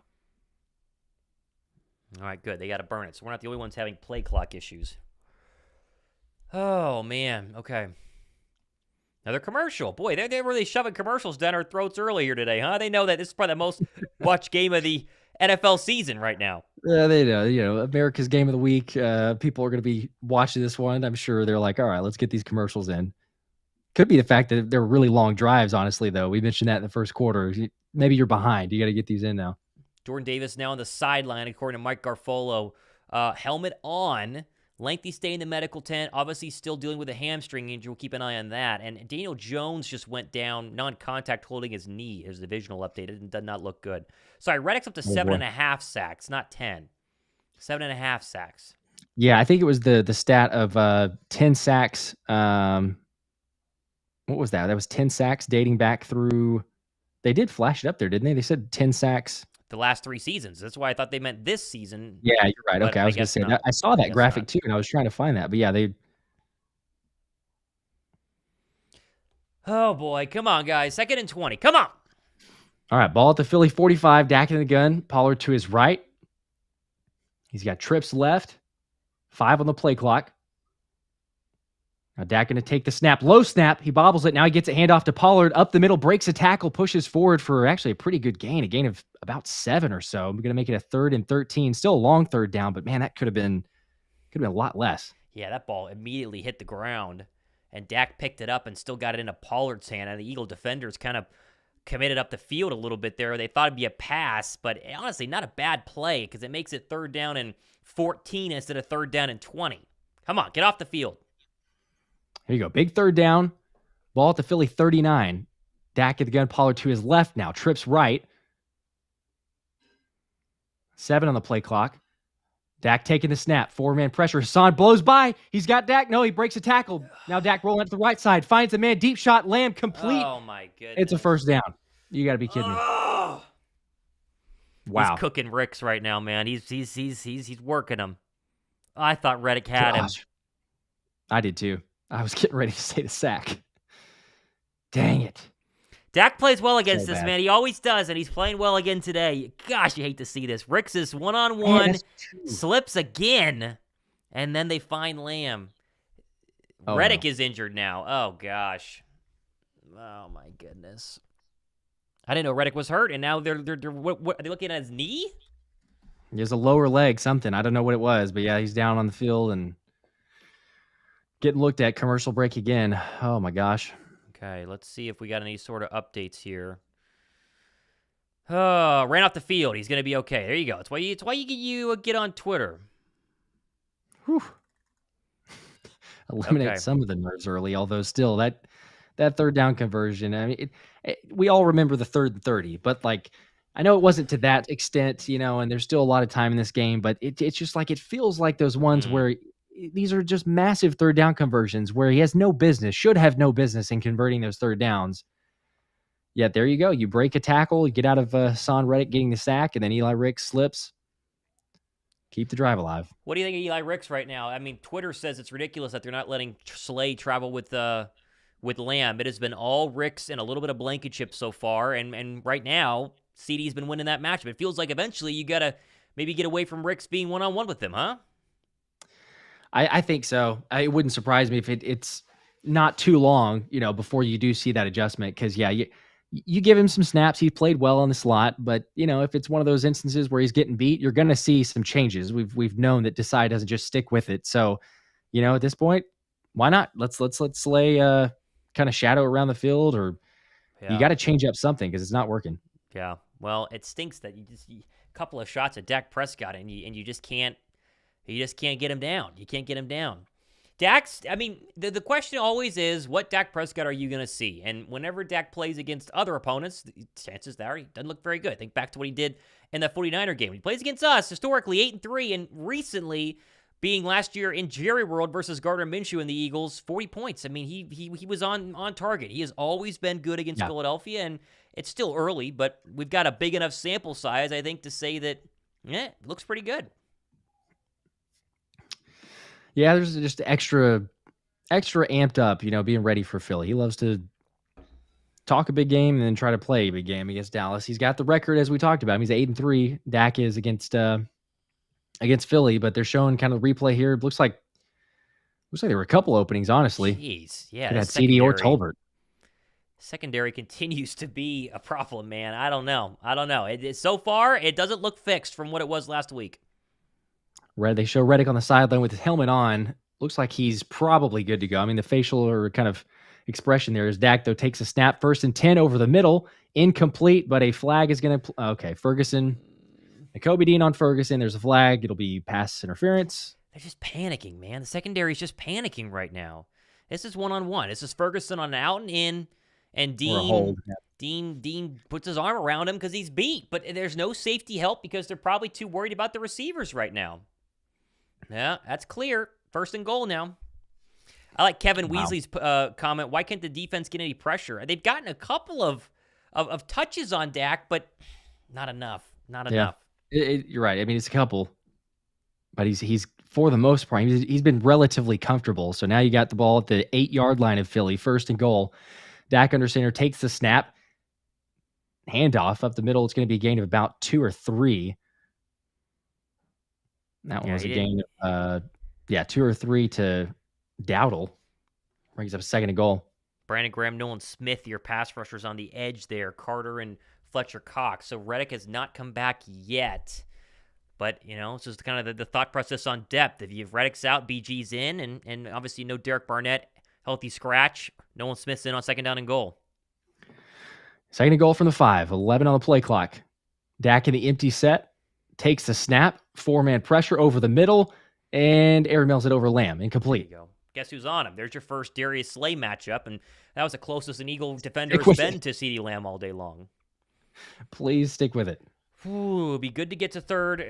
All right, good. They got to burn it. So we're not the only ones having play clock issues. Oh, man. Okay. Another commercial. Boy, they're really shoving commercials down our throats earlier today, huh? They know that this is probably the most watched game of the NFL season right now. Yeah, they know. America's game of the week. People are going to be watching this one. I'm sure they're like, all right, let's get these commercials in. Could be the fact that they're really long drives, honestly, though. We mentioned that in the first quarter. Maybe you're behind. You got to get these in now. Jordan Davis now on the sideline, according to Mike Garfolo. Helmet on. Lengthy stay in the medical tent. Obviously still dealing with a hamstring injury. We'll keep an eye on that. And Daniel Jones just went down, non-contact, holding his knee. His divisional update. It did not look good. Sorry, Reddick's up to 7.5 sacks, not 10. 7.5 sacks. Yeah, I think it was the stat of 10 sacks. What was that? That was 10 sacks dating back through. They did flash it up there, didn't they? They said 10 sacks. The last 3 seasons. That's why I thought they meant this season. Yeah, you're right. Okay, I was going to say that. I saw that graphic too, and I was trying to find that. But yeah, they. Oh boy, come on, guys! 2nd and 20. Come on. All right, ball at the Philly 45. Dak in the gun. Pollard to his right. He's got trips left. 5 on the play clock. Now Dak going to take the snap. Low snap. He bobbles it. Now he gets a handoff to Pollard. Up the middle. Breaks a tackle. Pushes forward for actually a pretty good gain. A gain of about 7 or so. I'm going to make it a 3rd and 13. Still a long 3rd down, but man, that could have been a lot less. Yeah, that ball immediately hit the ground, and Dak picked it up and still got it into Pollard's hand. And the Eagle defenders kind of committed up the field a little bit there. They thought it'd be a pass, but honestly, not a bad play because it makes it 3rd down and 14 instead of 3rd down and 20. Come on, get off the field. Here you go. Big 3rd down. Ball at the Philly 39. Dak at the gun. Pollard to his left now. Trips right. 7 on the play clock. Dak taking the snap. 4-man pressure. Hassan blows by. He's got Dak. No, he breaks a tackle. Now Dak rolling up to the right side. Finds a man. Deep shot. Lamb complete. Oh, my goodness. It's a 1st down. You got to be kidding me. Oh. Wow. He's cooking Ricks right now, man. He's working him. I thought Reddick had him. I did too. I was getting ready to say the sack. Dang it. Dak plays well against this, man. He always does, and he's playing well again today. Gosh, you hate to see this. Ricks is one-on-one, slips again, and then they find Lamb. Reddick is injured now. Oh, gosh. Oh, my goodness. I didn't know Reddick was hurt, and now they're what, are they looking at his knee? He has a lower leg, something. I don't know what it was, but yeah, he's down on the field and getting looked at. Commercial break again. Oh, my gosh. Okay, let's see if we got any sort of updates here. Oh, ran off the field. He's going to be okay. There you go. It's why you get on Twitter. Whew. Eliminate some of the nerves early, although still that 3rd down conversion. I mean, we all remember the 3rd and 30, but like I know it wasn't to that extent, and there's still a lot of time in this game, but it's just like it feels like those ones where these are just massive third down conversions where he has no business, should have no business in converting those third downs. Yet there you go. You break a tackle, you get out of Son Reddick getting the sack, and then Eli Ricks slips. Keep the drive alive. What do you think of Eli Ricks right now? I mean, Twitter says it's ridiculous that they're not letting Slay travel with Lamb. It has been all Ricks and a little bit of Blankenship so far, and right now, CeeDee's been winning that matchup. It feels like eventually you got to maybe get away from Ricks being one-on-one with him, huh? I think so. It wouldn't surprise me if it's not too long, before you do see that adjustment. Because, yeah, you give him some snaps. He played well in the slot. But, if it's one of those instances where he's getting beat, you're going to see some changes. We've known that Desai doesn't just stick with it. So, at this point, why not? Let's Slay kind of shadow around the field, or you got to change up something because it's not working. Yeah. Well, it stinks that a couple of shots at Dak Prescott and you just can't. You just can't get him down. You can't get him down. The question always is, what Dak Prescott are you going to see? And whenever Dak plays against other opponents, the chances are he doesn't look very good. Think back to what he did in that 49er game. When he plays against us, historically 8-3, and recently being last year in Jerry World versus Gardner Minshew and the Eagles, 40 points. I mean, he was on target. He has always been good against Philadelphia, and it's still early, but we've got a big enough sample size, I think, to say that, it looks pretty good. Yeah, there's just extra amped up, being ready for Philly. He loves to talk a big game and then try to play a big game against Dallas. He's got the record as we talked about. He's 8-3. Dak is against Philly, but they're showing kind of replay here. Looks like there were a couple openings, honestly. Jeez, yeah. That CeeDee or Tolbert. Secondary continues to be a problem, man. I don't know. So far, it doesn't look fixed from what it was last week. They show Reddick on the sideline with his helmet on. Looks like he's probably good to go. I mean, the facial or kind of expression there is Dak, though, takes a snap, 1st and 10 over the middle. Incomplete, but a flag is going to... Okay, Ferguson. Kobe Dean on Ferguson. There's a flag. It'll be pass interference. They're just panicking, man. The secondary's just panicking right now. This is one-on-one. This is Ferguson on an out and in, and Dean puts his arm around him because he's beat. But there's no safety help because they're probably too worried about the receivers right now. Yeah, that's clear. 1st and goal now. I like Kevin Weasley's comment. Why can't the defense get any pressure? They've gotten a couple of touches on Dak, but not enough. Not enough. You're right. I mean, it's a couple, but he's for the most part, he's been relatively comfortable. So now you got the ball at the 8-yard line of Philly, 1st and goal. Dak under center takes the snap. Handoff up the middle. It's going to be a gain of about 2 or 3. That one was a gain of 2 or 3 to Dowdle. Brings up 2nd and goal. Brandon Graham, Nolan Smith, your pass rushers on the edge there. Carter and Fletcher Cox. So Reddick has not come back yet. But, it's just kind of the thought process on depth. If you have Reddick's out, BG's in, and obviously no Derek Barnett, healthy scratch. Nolan Smith's in on 2nd down and goal. 2nd and goal from the 5. 11 on the play clock. Dak in the empty set. Takes the snap, 4-man pressure over the middle, and air mails it over Lamb. Incomplete. There you go. Guess who's on him? There's your first Darius Slay matchup, and that was the closest an Eagle defender has been to CeeDee Lamb all day long. Please stick with it. Ooh, it'd be good to get to third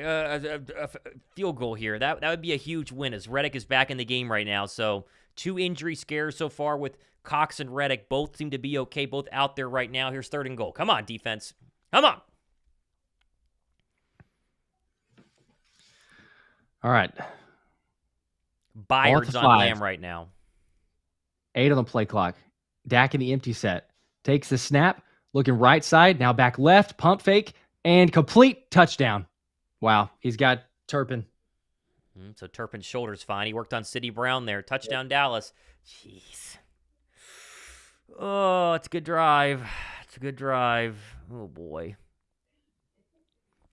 field goal here. That would be a huge win as Reddick is back in the game right now. So 2 injury scares so far with Cox and Reddick. Both seem to be okay, both out there right now. Here's 3rd and goal. Come on, defense. Come on. All right. Byard's on Lamb right now. 8 on the play clock. Dak in the empty set. Takes the snap. Looking right side. Now back left. Pump fake. And complete touchdown. Wow. He's got Turpin. So Turpin's shoulder's fine. He worked on City Brown there. Touchdown Dallas. Jeez. Oh, it's a good drive. Oh, boy.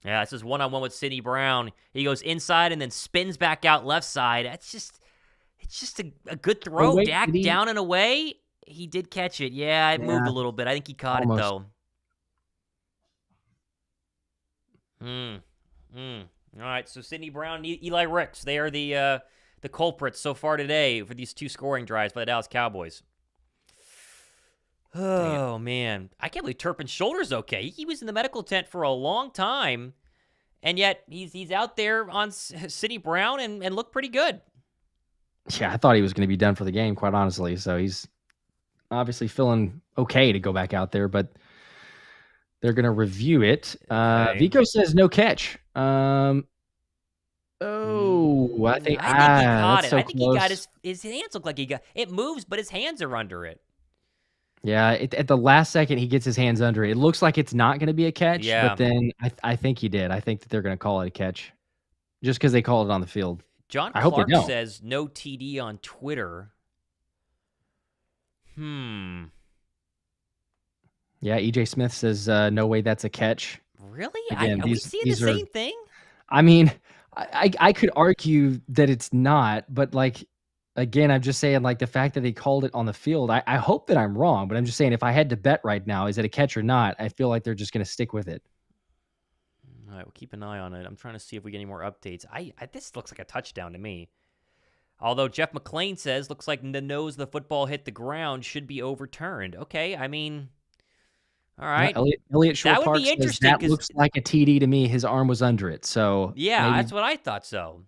Yeah, this is one-on-one with Sidney Brown. He goes inside and then spins back out left side. It's just a good throw. Dak down and away. He did catch it. Yeah, it moved a little bit. I think he caught it, though. All right, so Sidney Brown and Eli Ricks, they are the culprits so far today for these 2 scoring drives by the Dallas Cowboys. Oh, man. I can't believe Turpin's shoulder's okay. He was in the medical tent for a long time, and yet he's out there on Sidney Brown and looked pretty good. Yeah, I thought he was going to be done for the game, quite honestly. So he's obviously feeling okay to go back out there, but they're going to review it. Okay. Vico says no catch. I think I think he caught that's it. so I think he got close. his hands look like he got it. Moves, but his hands are under it. Yeah, at the last second, he gets his hands under it. It looks like it's not going to be a catch, Yeah. but then I think he did. I think that they're going to call it a catch just because they called it on the field. John I hope they Clark don't. says no TD on Twitter. Yeah, EJ Smith says no way that's a catch. Really? Again, are we seeing the same thing? I mean, I could argue that it's not, but like again, I'm just saying like the fact that they called it on the field. I hope that I'm wrong, but I'm just saying if I had to bet right now, is it a catch or not? I feel like they're just going to stick with it. All right, we'll keep an eye on it. I'm trying to see if we get any more updates. This looks like a touchdown to me. Although Jeff McClain says looks like the nose of the football hit the ground, should be overturned. Okay, I mean, all right. Elliot Shore That would Park be says interesting, that 'cause- looks like a TD to me. His arm was under it, so Yeah, maybe, that's what I thought. So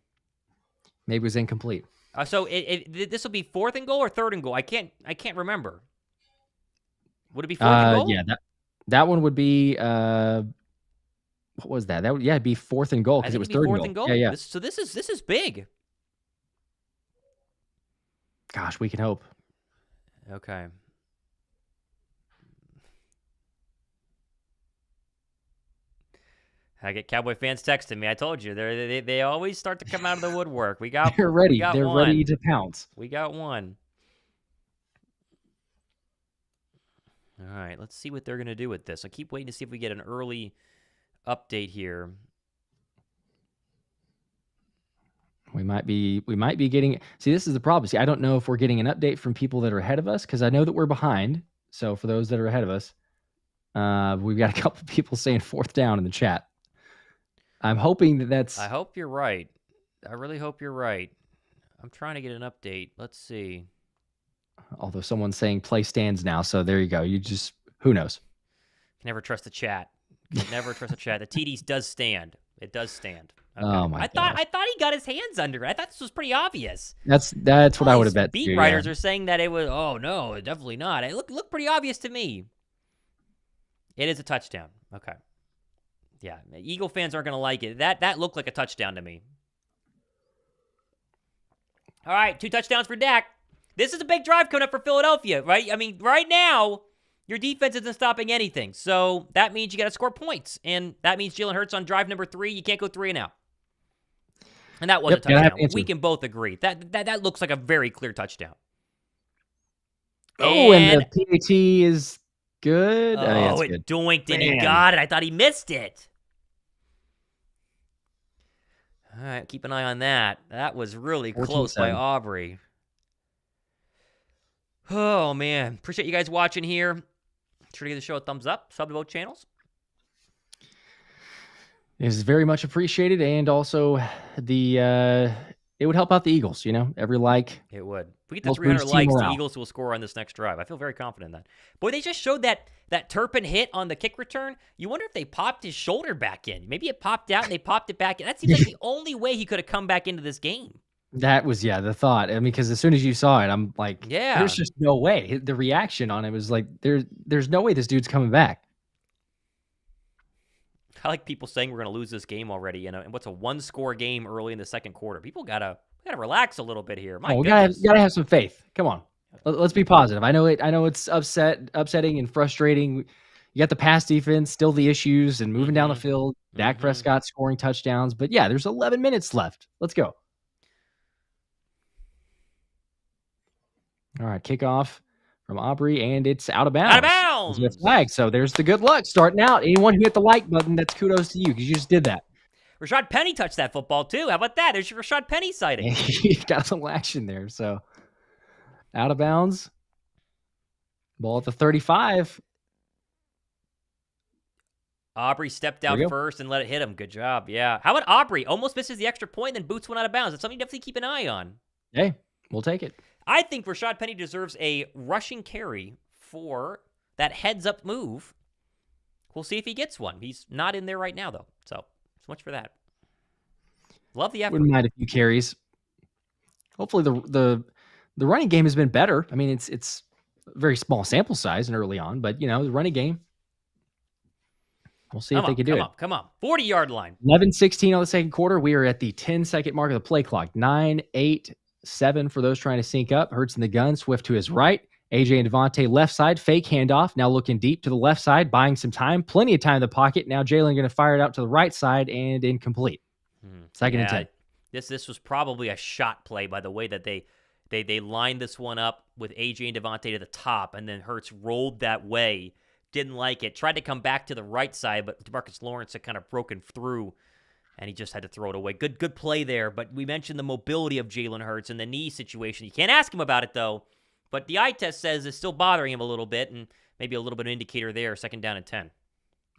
maybe it was incomplete. so this will be 4th and goal or 3rd and goal. I can't remember. Would it be 4th and goal? Yeah, that one would be what was that? That would it'd be 4th and goal because it was 3rd and goal. Yeah. This is big. Gosh, we can hope. Okay. I get Cowboy fans texting me. I told you they always start to come out of the woodwork. They're ready. They're one. ready to pounce. We got one. All right, let's see what they're going to do with this. I keep waiting to see if we get an early update here. We might be getting. See, this is the problem. See, I don't know if we're getting an update from people that are ahead of us because I know that we're behind. So for those that are ahead of us, we've got a couple of people saying 4th down in the chat. I'm hoping that's. I hope you're right. I really hope you're right. I'm trying to get an update. Let's see. Although someone's saying play stands now, so there you go. You just who knows. Can never trust the chat. Can never trust the chat. The TDs does stand. It does stand. Okay. Oh my God! I thought he got his hands under it. I thought this was pretty obvious. That's what I would have bet. Beat writers are saying that it was. Oh no, definitely not. It looked pretty obvious to me. It is a touchdown. Okay. Yeah, Eagle fans aren't going to like it. That looked like a touchdown to me. All right, 2 touchdowns for Dak. This is a big drive coming up for Philadelphia, right? I mean, right now, your defense isn't stopping anything. So that means you got to score points. And that means Jalen Hurts on drive number 3, you can't go 3 and out. And that was a touchdown. We can both agree. That looks like a very clear touchdown. Oh, and the PAT is good. Oh, it good. Doinked and he got it. I thought he missed it. All right, keep an eye on that. That was really close by Aubrey. Oh, man. Appreciate you guys watching here. Sure to give the show a thumbs up. Sub to both channels. It is very much appreciated. And also, it would help out the Eagles, every like. It would. If we get to 300 likes, the Eagles will score on this next drive. I feel very confident in that. Boy, they just showed that Turpin hit on the kick return. You wonder if they popped his shoulder back in. Maybe it popped out and they popped it back in. That seems like the only way he could have come back into this game. That was, the thought. I mean, because as soon as you saw it, I'm like, yeah, there's just no way. The reaction on it was like, there's no way this dude's coming back. I like people saying we're going to lose this game already, and what's a 1-score game early in the second quarter. People gotta relax a little bit here. We gotta have some faith. Come on, let's be positive. I know it's upsetting and frustrating. You got the pass defense, still the issues, and moving down the field. Dak Prescott scoring touchdowns, but yeah, there's 11 minutes left. Let's go. All right, kickoff from Aubrey, and it's out of bounds. Out of bounds! With flag. So there's the good luck starting out. Anyone who hit the like button, that's kudos to you because you just did that. Rashaad Penny touched that football too. How about that? There's your Rashaad Penny sighting. He got some action there. So out of bounds. Ball at the 35. Aubrey stepped out first and let it hit him. Good job. Yeah. How about Aubrey? Almost misses the extra point, then boots one out of bounds. That's something you definitely keep an eye on. Hey, we'll take it. I think Rashaad Penny deserves a rushing carry for that heads-up move. We'll see if he gets one. He's not in there right now, though. So much for that. Love the effort. Wouldn't mind a few carries. Hopefully the running game has been better. I mean, it's a very small sample size and early on, but the running game, we'll see if they can do it. Come on. 40-yard line. 11:16 on the second quarter. We are at the 10-second mark of the play clock. 9, 8, 7 for those trying to sync up. Hurts in the gun. Swift to his right. AJ and Devontae left side. Fake handoff. Now looking deep to the left side, buying some time. Plenty of time in the pocket. Now Jalen going to fire it out to the right side and incomplete. Second and 10. This was probably a shot play by the way that they lined this one up with AJ and Devontae to the top, and then Hurts rolled that way. Didn't like it. Tried to come back to the right side, but DeMarcus Lawrence had kind of broken through, and he just had to throw it away. Good play there, but we mentioned the mobility of Jalen Hurts and the knee situation. You can't ask him about it, though, but the eye test says it's still bothering him a little bit, and maybe a little bit of an indicator there, second down and 10.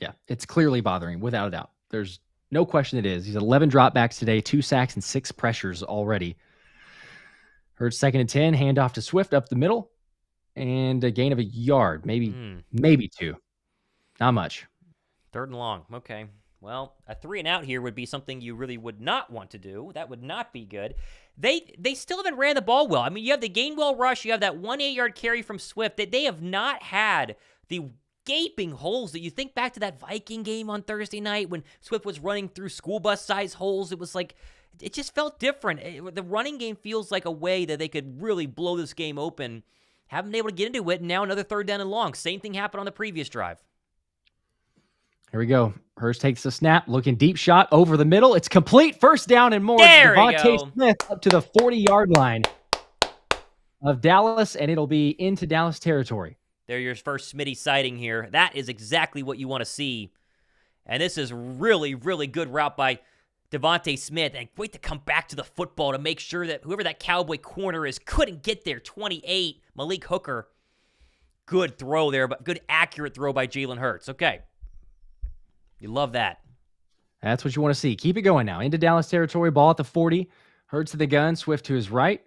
Yeah, it's clearly bothering him, without a doubt. There's no question it is. He's 11 dropbacks today, 2 sacks, and 6 pressures already. Hurts second and 10, handoff to Swift up the middle, and a gain of a yard, maybe 2. Not much. Third and long. Okay. Well, a 3 and out here would be something you really would not want to do. That would not be good. They still haven't ran the ball well. I mean, you have the Gainwell rush. You have that 1 8-yard carry from Swift. They have not had the gaping holes that you think back to that Viking game on Thursday night when Swift was running through school bus size holes. It was like, it just felt different. The running game feels like a way that they could really blow this game open. Haven't been able to get into it, and now another third down and long. Same thing happened on the previous drive. Here we go. Hurst takes the snap, looking deep shot over the middle. It's complete. First down and more. There Devontae Smith up to the 40-yard line of Dallas, and it'll be into Dallas territory. They're your first Smitty sighting here. That is exactly what you want to see. And this is really, really good route by Devontae Smith. And wait to come back to the football to make sure that whoever that Cowboy corner is couldn't get there. 28, Malik Hooker. Good throw there, but good accurate throw by Jalen Hurts. Okay. You love that. That's what you want to see. Keep it going now. Into Dallas territory. Ball at the 40. Hurts to the gun. Swift to his right.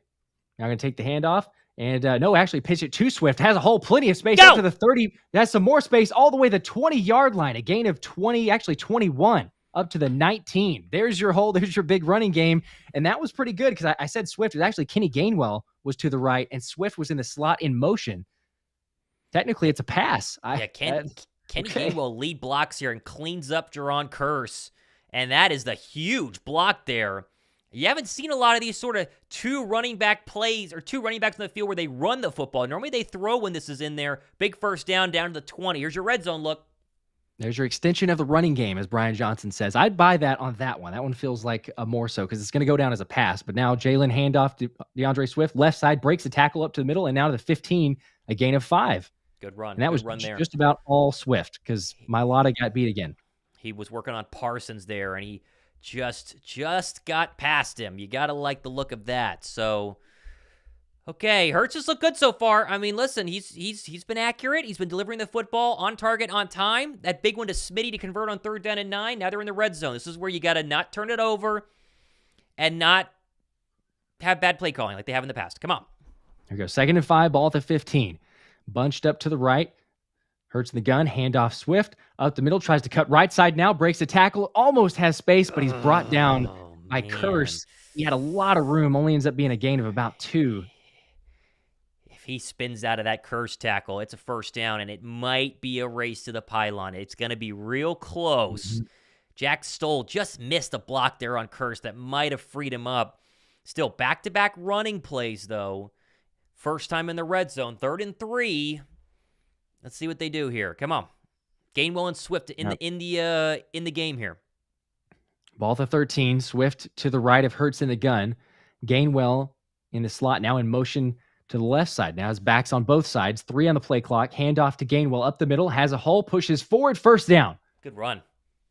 Now going to take the handoff. And actually pitch it to Swift. Has a hole, plenty of space up to the 30. Has some more space all the way to the 20-yard line. A gain of 20, actually 21, up to the 19. There's your hole. There's your big running game. And that was pretty good because I said Swift. It was actually Kenny Gainwell was to the right, and Swift was in the slot in motion. Technically, it's a pass. Kenny Gainwell lead blocks here and cleans up Jerron Kearse. And that is the huge block there. You haven't seen a lot of these sort of two running back plays or two running backs in the field where they run the football. Normally they throw when this is in there. Big first down to the 20. Here's your red zone look. There's your extension of the running game, as Brian Johnson says. I'd buy that on that one. That one feels like a more so because it's going to go down as a pass. But now Jalen handoff to DeAndre Swift. Left side breaks the tackle up to the middle and now to the 15, a gain of 5. Good run. And that was just about all Swift because Mailata got beat again. He was working on Parsons there, and he just got past him. You got to like the look of that. So, okay, Hurts has looked good so far. I mean, listen, he's been accurate. He's been delivering the football on target, on time. That big one to Smitty to convert on third down and 9. Now they're in the red zone. This is where you got to not turn it over and not have bad play calling like they have in the past. Come on. Here we go. 2nd and 5, ball at the 15. Bunched up to the right. Hurts in the gun, handoff Swift. Up the middle, tries to cut right side now, breaks the tackle, almost has space, but he's brought down by Kearse. He had a lot of room, only ends up being a gain of about 2. If he spins out of that Kearse tackle, it's a first down, and it might be a race to the pylon. It's going to be real close. Mm-hmm. Jack Stoll just missed a block there on Kearse that might have freed him up. Still, back-to-back running plays, though. First time in the red zone, 3rd and 3. Let's see what they do here. Come on. Gainwell and Swift in the game here. Ball to 13. Swift to the right of Hurts in the gun. Gainwell in the slot, now in motion to the left side. Now his back's on both sides. 3 on the play clock. Handoff to Gainwell up the middle. Has a hole, pushes forward, first down. Good run.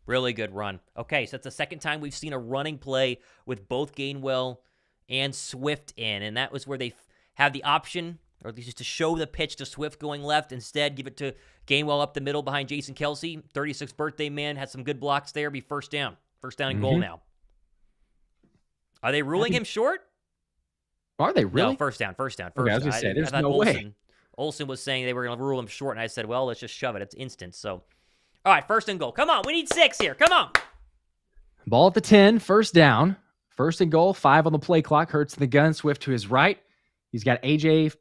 Really good run. Okay, so that's the second time we've seen a running play with both Gainwell and Swift in, and that was where they have the option, or at least just to show the pitch to Swift going left. Instead, give it to Gainwell up the middle behind Jason Kelsey. 36th birthday man, had some good blocks there. Be first down. First down and goal now. Are they ruling him short? Are they really? No, first down. Okay, I was going to say, there's no way. Olsen was saying they were going to rule him short, and I said, well, let's just shove it. It's instant. So, all right, first and goal. Come on, we need 6 here. Come on. Ball at the 10, first down. First and goal, 5 on the play clock. Hurts in the gun. Swift to his right. He's got AJ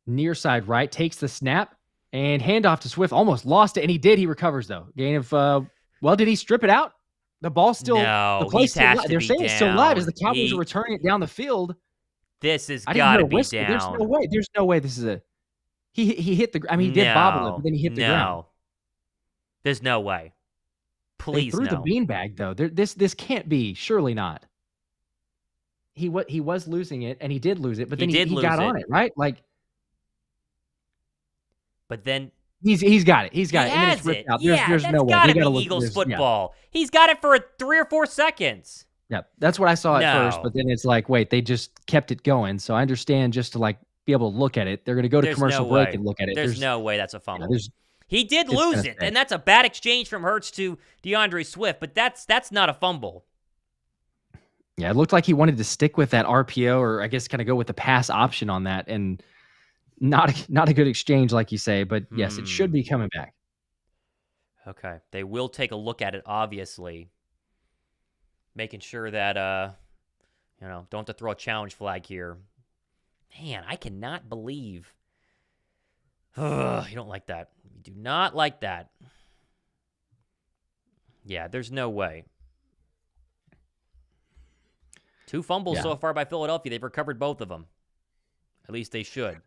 near side right. Takes the snap and handoff to Swift. Almost lost it, and he did. He recovers, though. Gain of, did he strip it out? The ball's still, no, the play's still live. They're saying down. It's still live as the Cowboys are returning it down the field. This has got to be down. There's no way. There's no way this is a, he hit the, he did bobble it, but then he hit the ground. There's no way. Please, they threw the beanbag, though. This can't be. Surely not. He was losing it, and he did lose it, but then he got on it, right? Like, but then he's got it. He's got it. And then it's ripped out. Yeah, there's no way. That's got to be Eagles football. Yeah. He's got it for 3 or 4 seconds. Yeah, that's what I saw at first, but then it's like, wait, they just kept it going. So I understand just to like be able to look at it. They're going to go to commercial break and look at it. There's no way that's a fumble. Yeah, he did lose it, and that's a bad exchange from Hurts to DeAndre Swift, but that's not a fumble. Yeah, it looked like he wanted to stick with that RPO, or I guess kind of go with the pass option on that, and not a good exchange, like you say. But yes, it should be coming back. Okay, they will take a look at it, obviously, making sure that don't have to throw a challenge flag here. Man, I cannot believe. You don't like that. You do not like that. Yeah, there's no way. 2 fumbles so far by Philadelphia. They've recovered both of them. At least they should.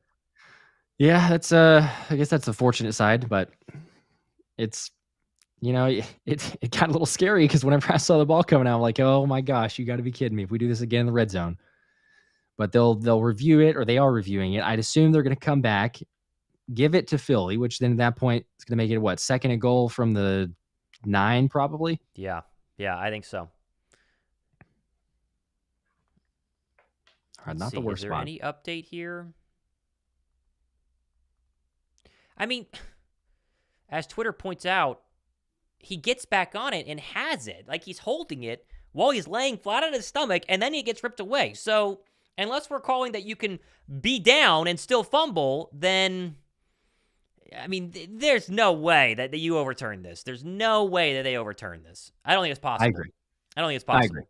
Yeah, that's I guess that's the fortunate side, but it's it got a little scary because whenever I saw the ball coming out, I'm like, oh my gosh, you got to be kidding me if we do this again in the red zone. But they'll review it, or they are reviewing it. I'd assume they're going to come back, give it to Philly, which then at that point is going to make it what, 2nd and goal from the 9 probably? Yeah, I think so. All right, not the worst spot. Is there any update here? I mean, as Twitter points out, he gets back on it and has it. Like, he's holding it while he's laying flat on his stomach, and then he gets ripped away. So, unless we're calling that you can be down and still fumble, then, I mean, there's no way that you overturn this. There's no way that they overturn this. I don't think it's possible. I agree. I don't think it's possible. I agree.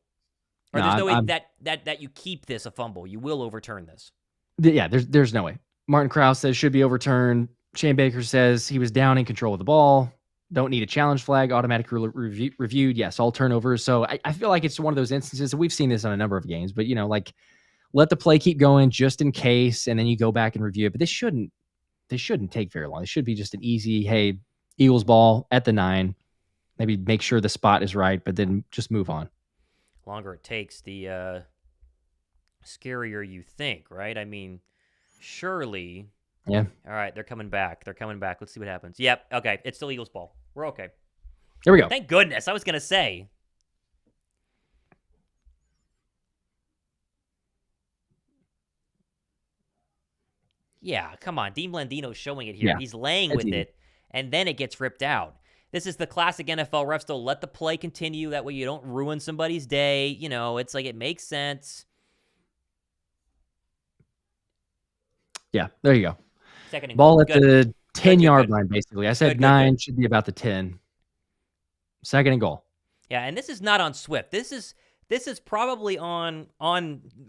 Or there's no way that you keep this a fumble. You will overturn this. Yeah, there's no way. Martin Krause says should be overturned. Shane Baker says he was down in control of the ball. Don't need a challenge flag. Automatically reviewed. Yes, all turnovers. So I feel like it's one of those instances, and we've seen this on a number of games, but, like, let the play keep going just in case, and then you go back and review it. But this shouldn't take very long. It should be just an easy, hey, Eagles ball at the 9. Maybe make sure the spot is right, but then just move on. Longer it takes, the scarier you think, right? I mean, surely. Yeah. All right, they're coming back. Let's see what happens. Yep. Okay, it's still Eagles ball. We're okay. Here we go. Thank goodness. I was gonna say. Yeah, come on. Dean Blandino's showing it here. Yeah, he's laying with it, and then it gets ripped out. This is the classic NFL refs. They'll let the play continue. That way you don't ruin somebody's day. It's like it makes sense. Yeah, there you go. Second and ball goal. at the 10-yard line, basically. I said 9 should be about the 10. 2nd and goal. Yeah, and this is not on Swift. This is probably on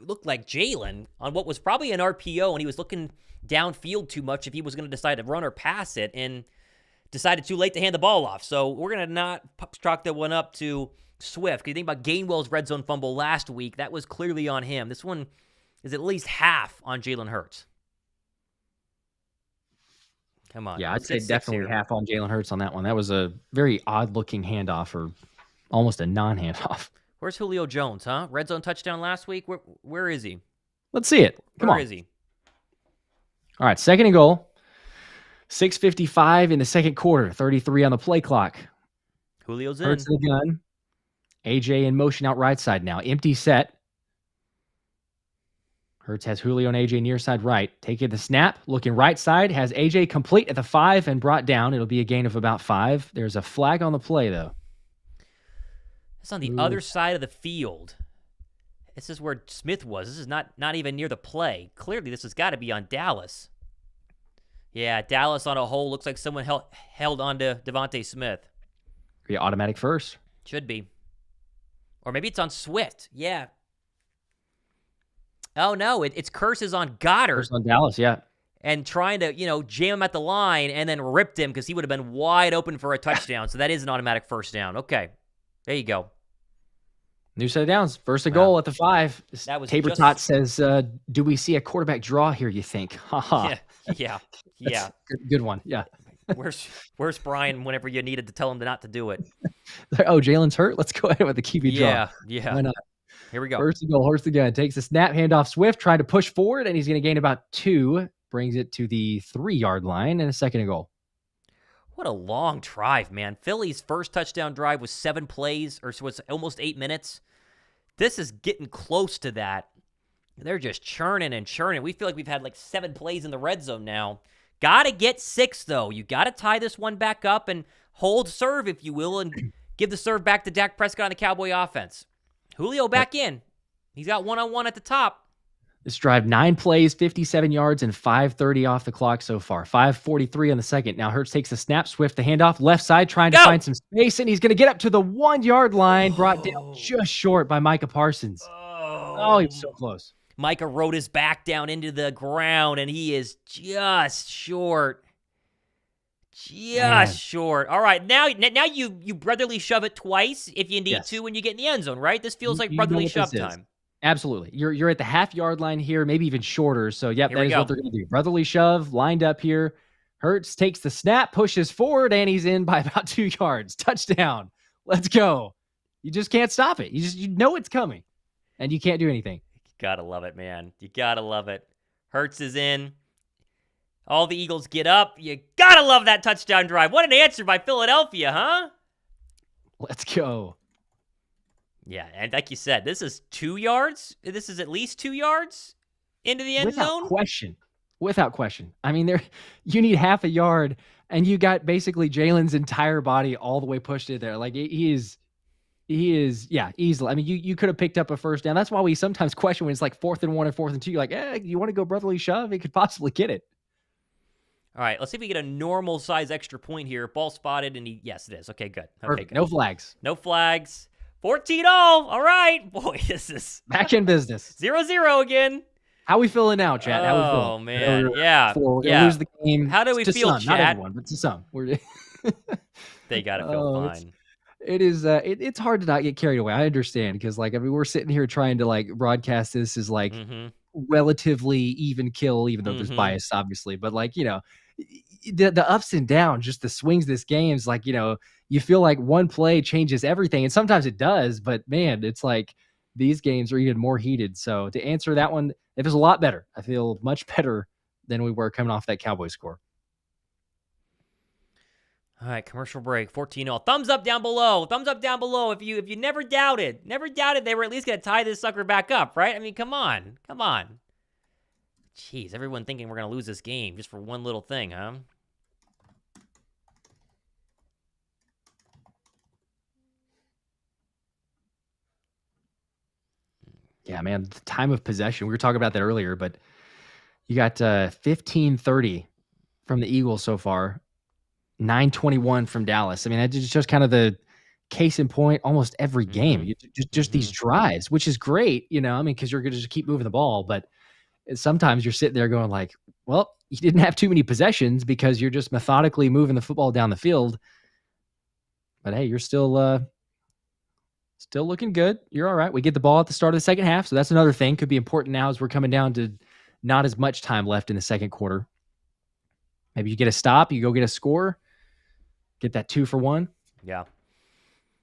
looked like Jalen on what was probably an RPO, and he was looking downfield too much if he was going to decide to run or pass it, and decided too late to hand the ball off. So we're going to not chalk that one up to Swift. Because you think about Gainwell's red zone fumble last week, that was clearly on him. This one is at least half on Jalen Hurts. Come on. Yeah, I'd say definitely half on Jalen Hurts on that one. That was a very odd-looking handoff, or almost a non-handoff. Where's Julio Jones, huh? Red zone touchdown last week? Where is he? Let's see it. Come on. Where is he? All right, 2nd and goal. 6:55 in the second quarter. 33 on the play clock. Julio's in. Hurts the gun. AJ in motion out right side now. Empty set. Hurts has Julio and AJ near side right. Taking the snap. Looking right side. Has AJ complete at the 5 and brought down. It'll be a gain of about 5. There's a flag on the play, though. It's on the other side of the field. This is where Smith was. This is not even near the play. Clearly, this has got to be on Dallas. Yeah, Dallas on a hole. Looks like someone held on to Devontae Smith. Be automatic first. Should be. Or maybe it's on Swift. Yeah. Oh, no, it's curses on Goddard. First on Dallas, yeah. And trying to, jam him at the line and then ripped him because he would have been wide open for a touchdown. So that is an automatic first down. Okay, there you go. New set of downs. First and goal at the 5. That was Tabor Tot says, do we see a quarterback draw here, you think? Ha-ha. Yeah. Good one, yeah. Where's Brian whenever you needed to tell him not to do it? Oh, Jalen's hurt? Let's go ahead with the QB draw. Yeah. Why not? Here we go. First and goal, horse the gun. Takes the snap, handoff Swift, trying to push forward, and he's going to gain about 2. Brings it to the 3-yard line, and a second and goal. What a long drive, man. Philly's first touchdown drive was 7 plays, or so it's almost 8 minutes. This is getting close to that. They're just churning and churning. We feel like we've had like 7 plays in the red zone now. Got to get 6, though. You got to tie this one back up and hold serve, if you will, and give the serve back to Dak Prescott on the Cowboy offense. Julio back in. He's got one-on-one at the top. This drive, 9 plays, 57 yards, and 5:30 off the clock so far. 5:43 on the second. Now Hurts takes the snap, Swift the handoff, left side, trying to find some space, and he's going to get up to the 1-yard line, brought down just short by Micah Parsons. Oh, he was so close. Micah rode his back down into the ground, and he is just short. Short. All right, now you brotherly shove it twice if you need to when you get in the end zone, right? This feels like brotherly shove time. Absolutely. You're at the half-yard line here, maybe even shorter. So, that is what they're going to do. Brotherly shove, lined up here. Hurts takes the snap, pushes forward, and he's in by about 2 yards. Touchdown. Let's go. You just can't stop it. You know it's coming, and you can't do anything. You got to love it, man. You got to love it. Hurts is in. All the Eagles get up. You got to love that touchdown drive. What an answer by Philadelphia, huh? Let's go. Yeah, and like you said, this is 2 yards. This is at least 2 yards into the end zone. Without question. I mean, you need half a yard, and you got basically Jalen's entire body all the way pushed in there. Like he is, easily. I mean, you could have picked up a first down. That's why we sometimes question when it's like 4th and 1 or 4th and 2. You're like, you want to go brotherly shove? He could possibly get it. All right, let's see if we get a normal size extra point here. Ball spotted, and yes, it is. Okay, good. Okay, good. No flags. 14-0. All right. Boy, this is back in business. 0-0 again. How we feeling now, Chad? How we feeling? Oh, man. Yeah. We're going to lose the game. How do we feel, some, Chad? Not everyone, but to some. They got to feel fine. It's hard to not get carried away. I understand because, we're sitting here trying to, broadcast this as, relatively even kill, even though there's bias, obviously. But, the ups and downs, just the swings this game is you feel like one play changes everything. And sometimes it does, but man, it's like these games are even more heated. So to answer that one, it was a lot better. I feel much better than we were coming off that Cowboys score. All right, commercial break, 14-0. Thumbs up down below. If you never doubted they were at least going to tie this sucker back up, right? I mean, come on. Jeez, everyone thinking we're going to lose this game just for one little thing, huh? Yeah, man, the time of possession. We were talking about that earlier, but you got 15-30 from the Eagles so far, 9-21 from Dallas. I mean, that's just kind of the case in point almost every game. Just these drives, which is great, because you're going to just keep moving the ball. But sometimes you're sitting there going like, well, you didn't have too many possessions because you're just methodically moving the football down the field. But hey, you're still looking good. You're all right. We get the ball at the start of the second half, so that's another thing. Could be important now as we're coming down to not as much time left in the second quarter. Maybe you get a stop, you go get a score, get that 2 for 1. Yeah.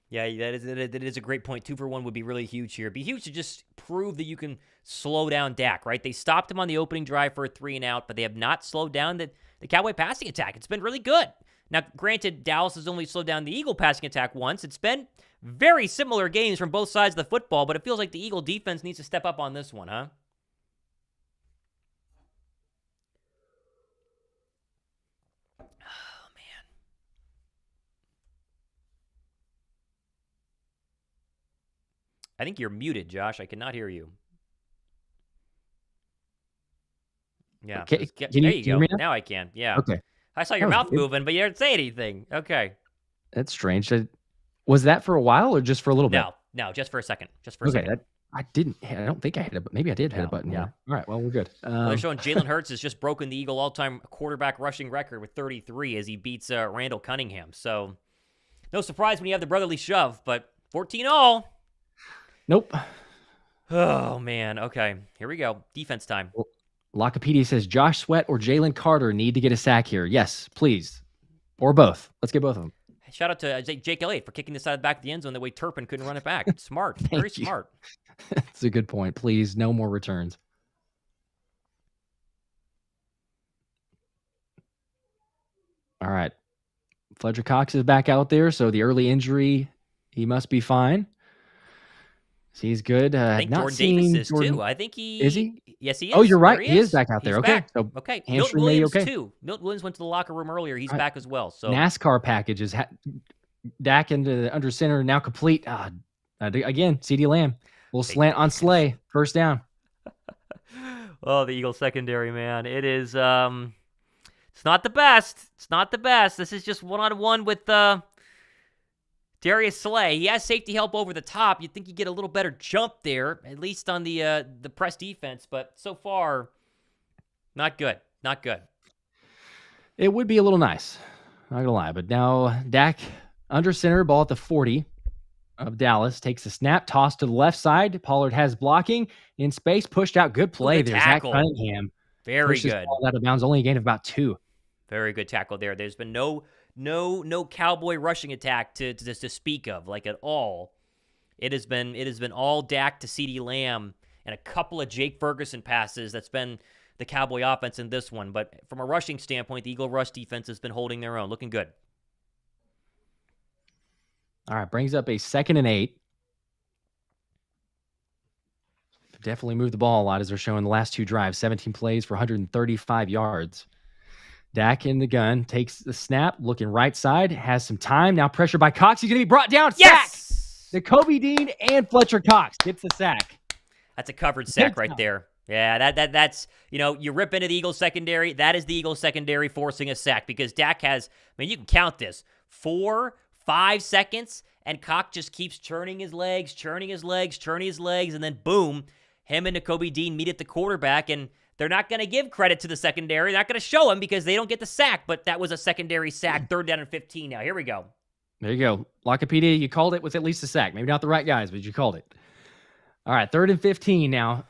Yeah, that is a great point. 2 for 1 would be really huge here. It'd be huge to just prove that you can slow down Dak, right? They stopped him on the opening drive for a 3-and-out, but they have not slowed down the Cowboy passing attack. It's been really good. Now, granted, Dallas has only slowed down the Eagle passing attack once. It's been very similar games from both sides of the football, but it feels like the Eagle defense needs to step up on this one, huh? Oh, man. I think you're muted, Josh. I cannot hear you. Yeah. Okay. There you go. Now I can. Yeah. Okay. I saw your mouth moving, but you didn't say anything. Okay. That's strange. Was that for a while or just for a little bit? No, just for a second. Just for a second. I don't think I hit it, but maybe I did hit a button. Yeah. All right. Well, we're good. Well, they're showing Jalen Hurts has just broken the Eagle all-time quarterback rushing record with 33 as he beats Randall Cunningham. So no surprise when you have the brotherly shove, but 14-all. Nope. Oh, man. Okay, here we go. Defense time. Well, Lockopedia says Josh Sweat or Jalen Carter need to get a sack here. Yes, please. Or both. Let's get both of them. Shout out to Jake Elliott for kicking this out of the back of the end zone the way Turpin couldn't run it back. Smart. Very smart. That's a good point. Please, no more returns. All right. Fletcher Cox is back out there, so the early injury, he must be fine. So he's good. I think Jordan Davis is too. I think he is. He? Yes, he is. Oh, you're right. He is back out there. He's okay. Back. So okay. Milton Williams too. Milton Williams went to the locker room earlier. He's back as well. So NASCAR packages. Dak into under center now complete. Again, CeeDee Lamb. Little slant on Slay. First down. Oh, the Eagles secondary, man. It is it's not the best. It's not the best. This is just one-on-one with Darius Slay. He has safety help over the top. You'd think you get a little better jump there, at least on the press defense, but so far, not good. Not good. It would be a little nice. Not going to lie. But now Dak under center, ball at the 40 of Dallas. Takes a snap, toss to the left side. Pollard has blocking in space, pushed out. Good play there. Zach Cunningham. Very good. Ball out of bounds, only a gain of about 2. Very good tackle there. There's been no Cowboy rushing attack to speak of, like at all. It has been all Dak to CeeDee Lamb and a couple of Jake Ferguson passes. That's been the Cowboy offense in this one. But from a rushing standpoint, the Eagle rush defense has been holding their own, looking good. All right, brings up a 2nd and 8. Definitely moved the ball a lot as they're showing the last 2 drives. 17 plays for 135 yards. Dak in the gun, takes the snap, looking right side, has some time. Now pressure by Cox. He's going to be brought down. Yes! Sack! Nakobe Dean and Fletcher Cox gets the sack. That's a covered sack right there. Yeah, that's, you rip into the Eagles secondary. That is the Eagles secondary forcing a sack because Dak has, you can count this, 4-5 seconds, and Cox just keeps churning his legs, and then boom, him and Nakobe Dean meet at the quarterback, and they're not going to give credit to the secondary. They're not going to show him because they don't get the sack, but that was a secondary sack. 3rd down and 15 now. Here we go. There you go. Lockopedia, you called it with at least a sack. Maybe not the right guys, but you called it. All right, 3rd and 15 now.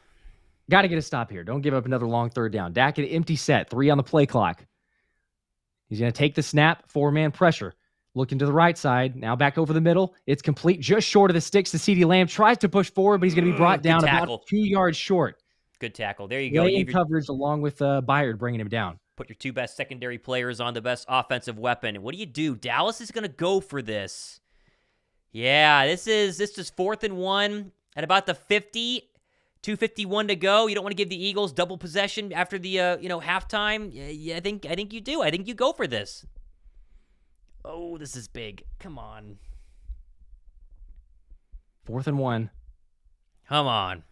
Got to get a stop here. Don't give up another long 3rd down. Dak at empty set, 3 on the play clock. He's going to take the snap, 4-man pressure. Looking to the right side, now back over the middle. It's complete, just short of the sticks to CeeDee Lamb. Tries to push forward, but he's going to be brought down about 2 yards short. Good tackle. There you go. In coverage along with Byard bringing him down. Put your 2 best secondary players on the best offensive weapon. What do? Dallas is going to go for this. Yeah, this is 4th and 1 at about the 50. 2:51 to go. You don't want to give the Eagles double possession after the halftime. Yeah, I think you do. I think you go for this. Oh, this is big. Come on. 4th and 1. Come on.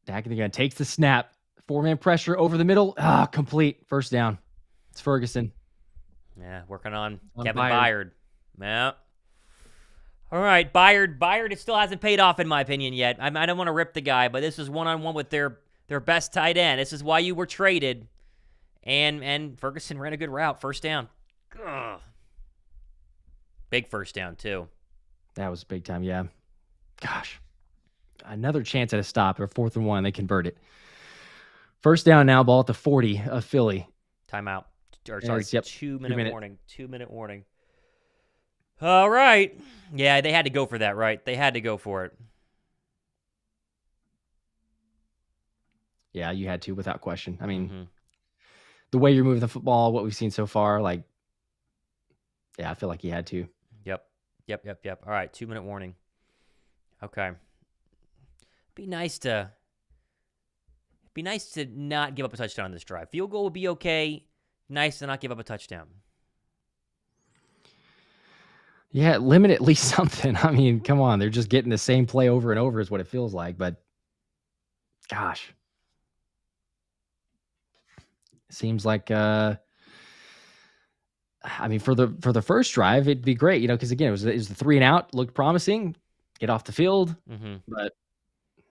Dak again takes the snap. 4-man pressure over the middle. Complete. First down. It's Ferguson. Yeah, working on Kevin Byard. Yeah. All right, Byard, it still hasn't paid off in my opinion yet. I don't want to rip the guy, but this is one-on-one with their best tight end. This is why you were traded. And Ferguson ran a good route. First down. Ugh. Big first down, too. That was big time, yeah. Gosh. Another chance at a stop or 4th and 1. They convert it. First down now, ball at the 40 of Philly. Timeout. Or sorry, yep. 2-minute warning. 2-minute warning. All right. Yeah, they had to go for that, right? They had to go for it. Yeah, you had to without question. I mean, the way you're moving the football, what we've seen so far, I feel like you had to. Yep. All right, 2-minute warning. Okay. Be nice to not give up a touchdown on this drive. Field goal would be okay. Nice to not give up a touchdown. Yeah, limit at least something. I mean, come on. They're just getting the same play over and over is what it feels like. But, gosh. Seems like, for the first drive, it'd be great, because, again, it was the 3 and out. Looked promising. get off the field. Mm-hmm. But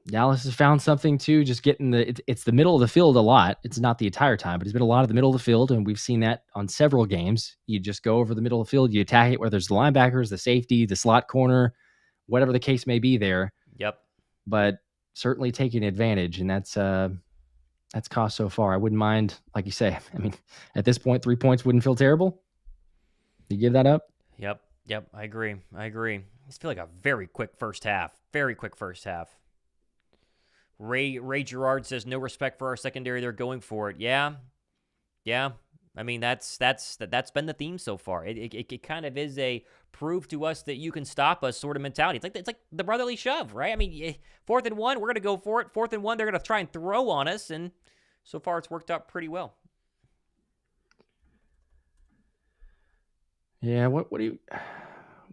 Dallas has found something too, just getting it's the middle of the field a lot. It's not the entire time, but it's been a lot of the middle of the field, and we've seen that on several games. You just go over the middle of the field, you attack it, whether it's the linebackers, the safety, the slot corner, whatever the case may be there. Yep. But certainly taking advantage, and that's cost so far. I wouldn't mind, like you say. I mean, at this point, 3 points wouldn't feel terrible. You give that up? Yep. I agree. I just feel like a very quick first half. Ray Gerard says no respect for our secondary. They're going for it. Yeah. I mean, that's been the theme so far. It kind of is a prove to us that you can stop us sort of mentality. It's like the brotherly shove, right? I mean, 4th and 1, we're gonna go for it. 4th and 1, they're gonna try and throw on us, and so far it's worked out pretty well. Yeah. What do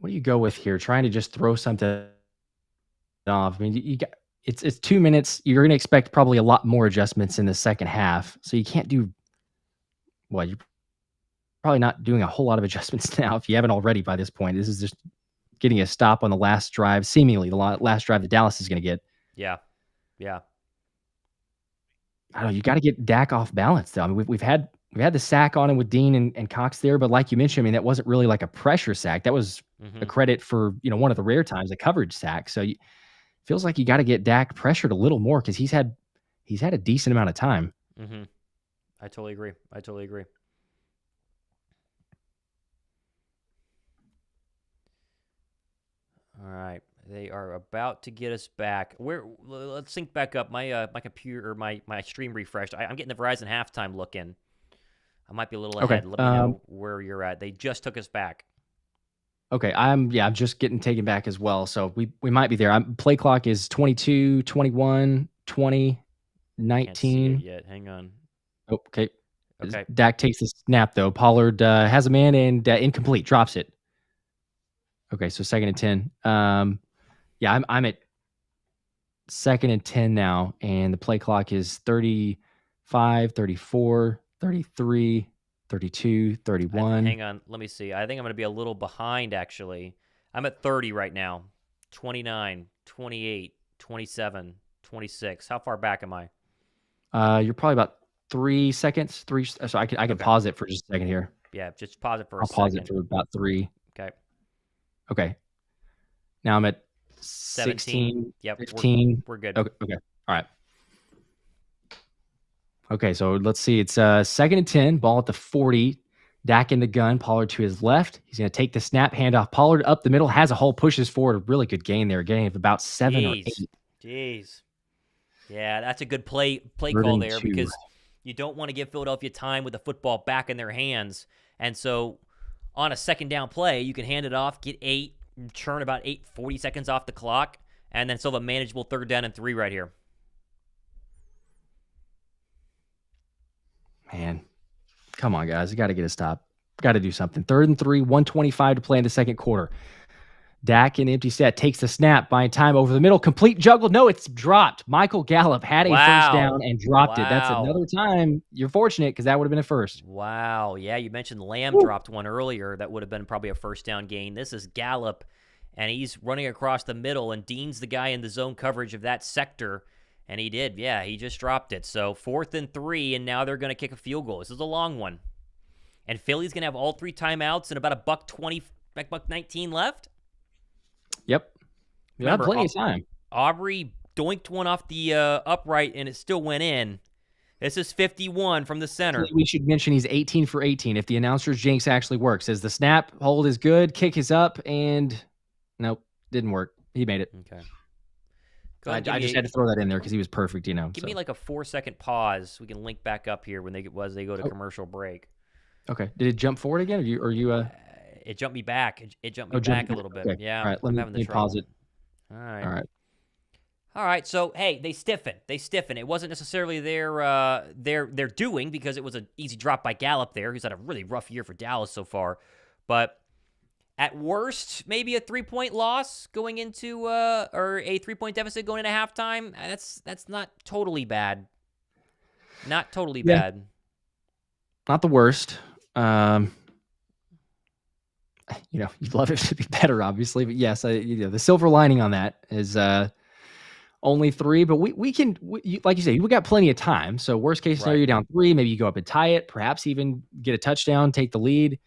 you go with here? Trying to just throw something off. I mean, you got it's 2 minutes. You're going to expect probably a lot more adjustments in the second half. So you can't do you're probably not doing a whole lot of adjustments now if you haven't already by this point. This is just getting a stop on the last drive, seemingly the last drive that Dallas is going to get. Yeah. I don't know. You got to get Dak off balance, though. I mean, we've had the sack on him with Dean and Cox there, but like you mentioned, I mean, that wasn't really like a pressure sack. That was a credit for one of the rare times a coverage sack. So feels like you got to get Dak pressured a little more because he's had a decent amount of time. Mm-hmm. I totally agree. All right, they are about to get us back. Let's sync back up. My computer, my stream refreshed. I'm getting the Verizon halftime look in. I might be a little ahead. Let me know where you're at. They just took us back. Okay, I'm just getting taken back as well. So we might be there. Play clock is 22, 21, 20, 19. Can't see it yet. Hang on. Oh, okay. Dak takes the snap though. Pollard has a man and incomplete, drops it. Okay, so 2nd and 10. Yeah, I'm at 2nd and 10 now, and the play clock is 35, 34, 33, 32, 31. Hang on, let me see. I think I'm going to be a little behind, actually. I'm at 30 right now. 29, 28, 27, 26. How far back am I? You're probably about 3 seconds. So I can pause it for just a second here. Yeah, just pause it for a second. I'll pause it for about 3. Okay. Now I'm at 16, 15. We're good. Okay. All right. Okay, so let's see. It's 2nd and 10, ball at the 40. Dak in the gun, Pollard to his left. He's going to take the snap, hand off. Pollard up the middle, has a hole, pushes forward. A really good gain there, gain of about 7 or 8. Jeez. Yeah, that's a good play call there because you don't want to give Philadelphia time with the football back in their hands. And so on a 2nd down play, you can hand it off, get 8, churn about 40 seconds off the clock, and then still have a manageable 3rd down and 3 right here. Man, come on, guys. You got to get a stop. Got to do something. 3rd and 3, 1:25 to play in the 2nd quarter. Dak in empty set takes the snap, buying time over the middle. Complete juggle. No, it's dropped. Michael Gallup had a first down and dropped it. That's another time. You're fortunate because that would have been a first. Wow. Yeah, you mentioned Lamb dropped one earlier. That would have been probably a first down gain. This is Gallup, and he's running across the middle, and Dean's the guy in the zone coverage of that sector. And he did. Yeah, he just dropped it. So 4th and 3, and now they're going to kick a field goal. This is a long one. And Philly's going to have all 3 timeouts and about $1:20, $1:19 left. Yep. You have plenty of time. Aubrey doinked one off the upright, and it still went in. This is 51 from the center. We should mention he's 18 for 18 if the announcer's jinx actually works. As the snap hold is good, kick is up, and nope, didn't work. He made it. Okay. I just had to throw that in there because he was perfect, Give me like a 4-second pause. We can link back up here when they go to commercial break. Okay. Did it jump forward again? Or you It jumped me back. It jumped me back a little bit. Okay. Yeah. All right. Let me pause it. All right. So hey, they stiffen. It wasn't necessarily their doing because it was an easy drop by Gallup there, who's had a really rough year for Dallas so far. But at worst, maybe a 3-point loss going into or a 3-point deficit going into halftime. That's not totally bad. Not totally bad. Not the worst. you'd love it to be better, obviously. But yes, the silver lining on that is only 3. But we can, like you say, we got plenty of time. So worst case scenario, you're down 3. Maybe you go up and tie it. Perhaps even get a touchdown, take the lead.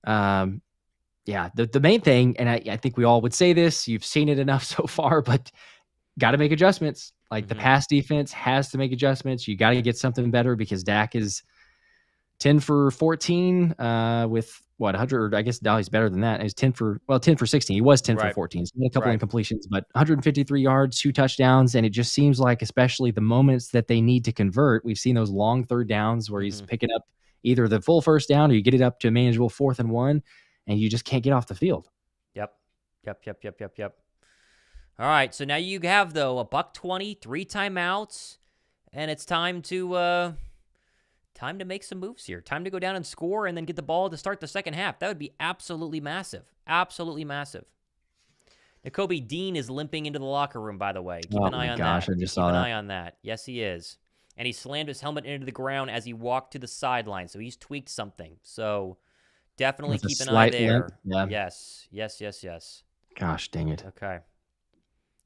Yeah, the main thing, and I think we all would say this, you've seen it enough so far, but got to make adjustments. Like the pass defense has to make adjustments. You got to get something better because Dak is 10 for 14 with what, 100, or I guess now he's better than that. He's 10 for 16. He was 10 for 14. So he had a couple of incompletions, but 153 yards, 2 touchdowns. And it just seems like, especially the moments that they need to convert, we've seen those long third downs where he's picking up either the full first down or you get it up to a manageable 4th and 1, and you just can't get off the field. Yep. All right, so now you have, though, a $120, 3 timeouts, and it's time to make some moves here. Time to go down and score and then get the ball to start the second half. That would be absolutely massive. Absolutely massive. Nakobe Dean is limping into the locker room, by the way. Keep an eye on that. I just saw that. Keep an eye on that. Yes, he is. And he slammed his helmet into the ground as he walked to the sideline, so he's tweaked something. So definitely keep an eye there. Yeah. Yes. Gosh, dang it. Okay.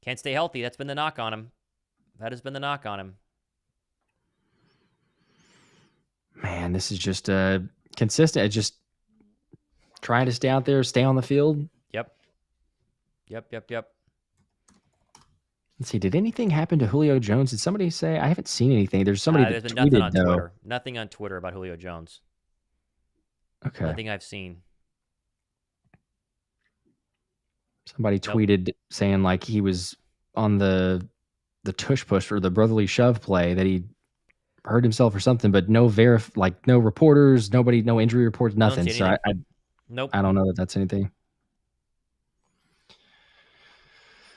Can't stay healthy. That's been the knock on him. That has been the knock on him. Man, this is just consistent. Just trying to stay out there, stay on the field. Yep. Let's see. Did anything happen to Julio Jones? Did somebody say? I haven't seen anything. There's somebody that there's tweeted, been nothing on though. Twitter. Nothing on Twitter about Julio Jones. Okay. Nothing I've seen. Somebody tweeted saying like he was on the tush push or the brotherly shove play, that he hurt himself or something, but no reporters, nobody, no injury reports, nothing. So Nope. I don't know that that's anything.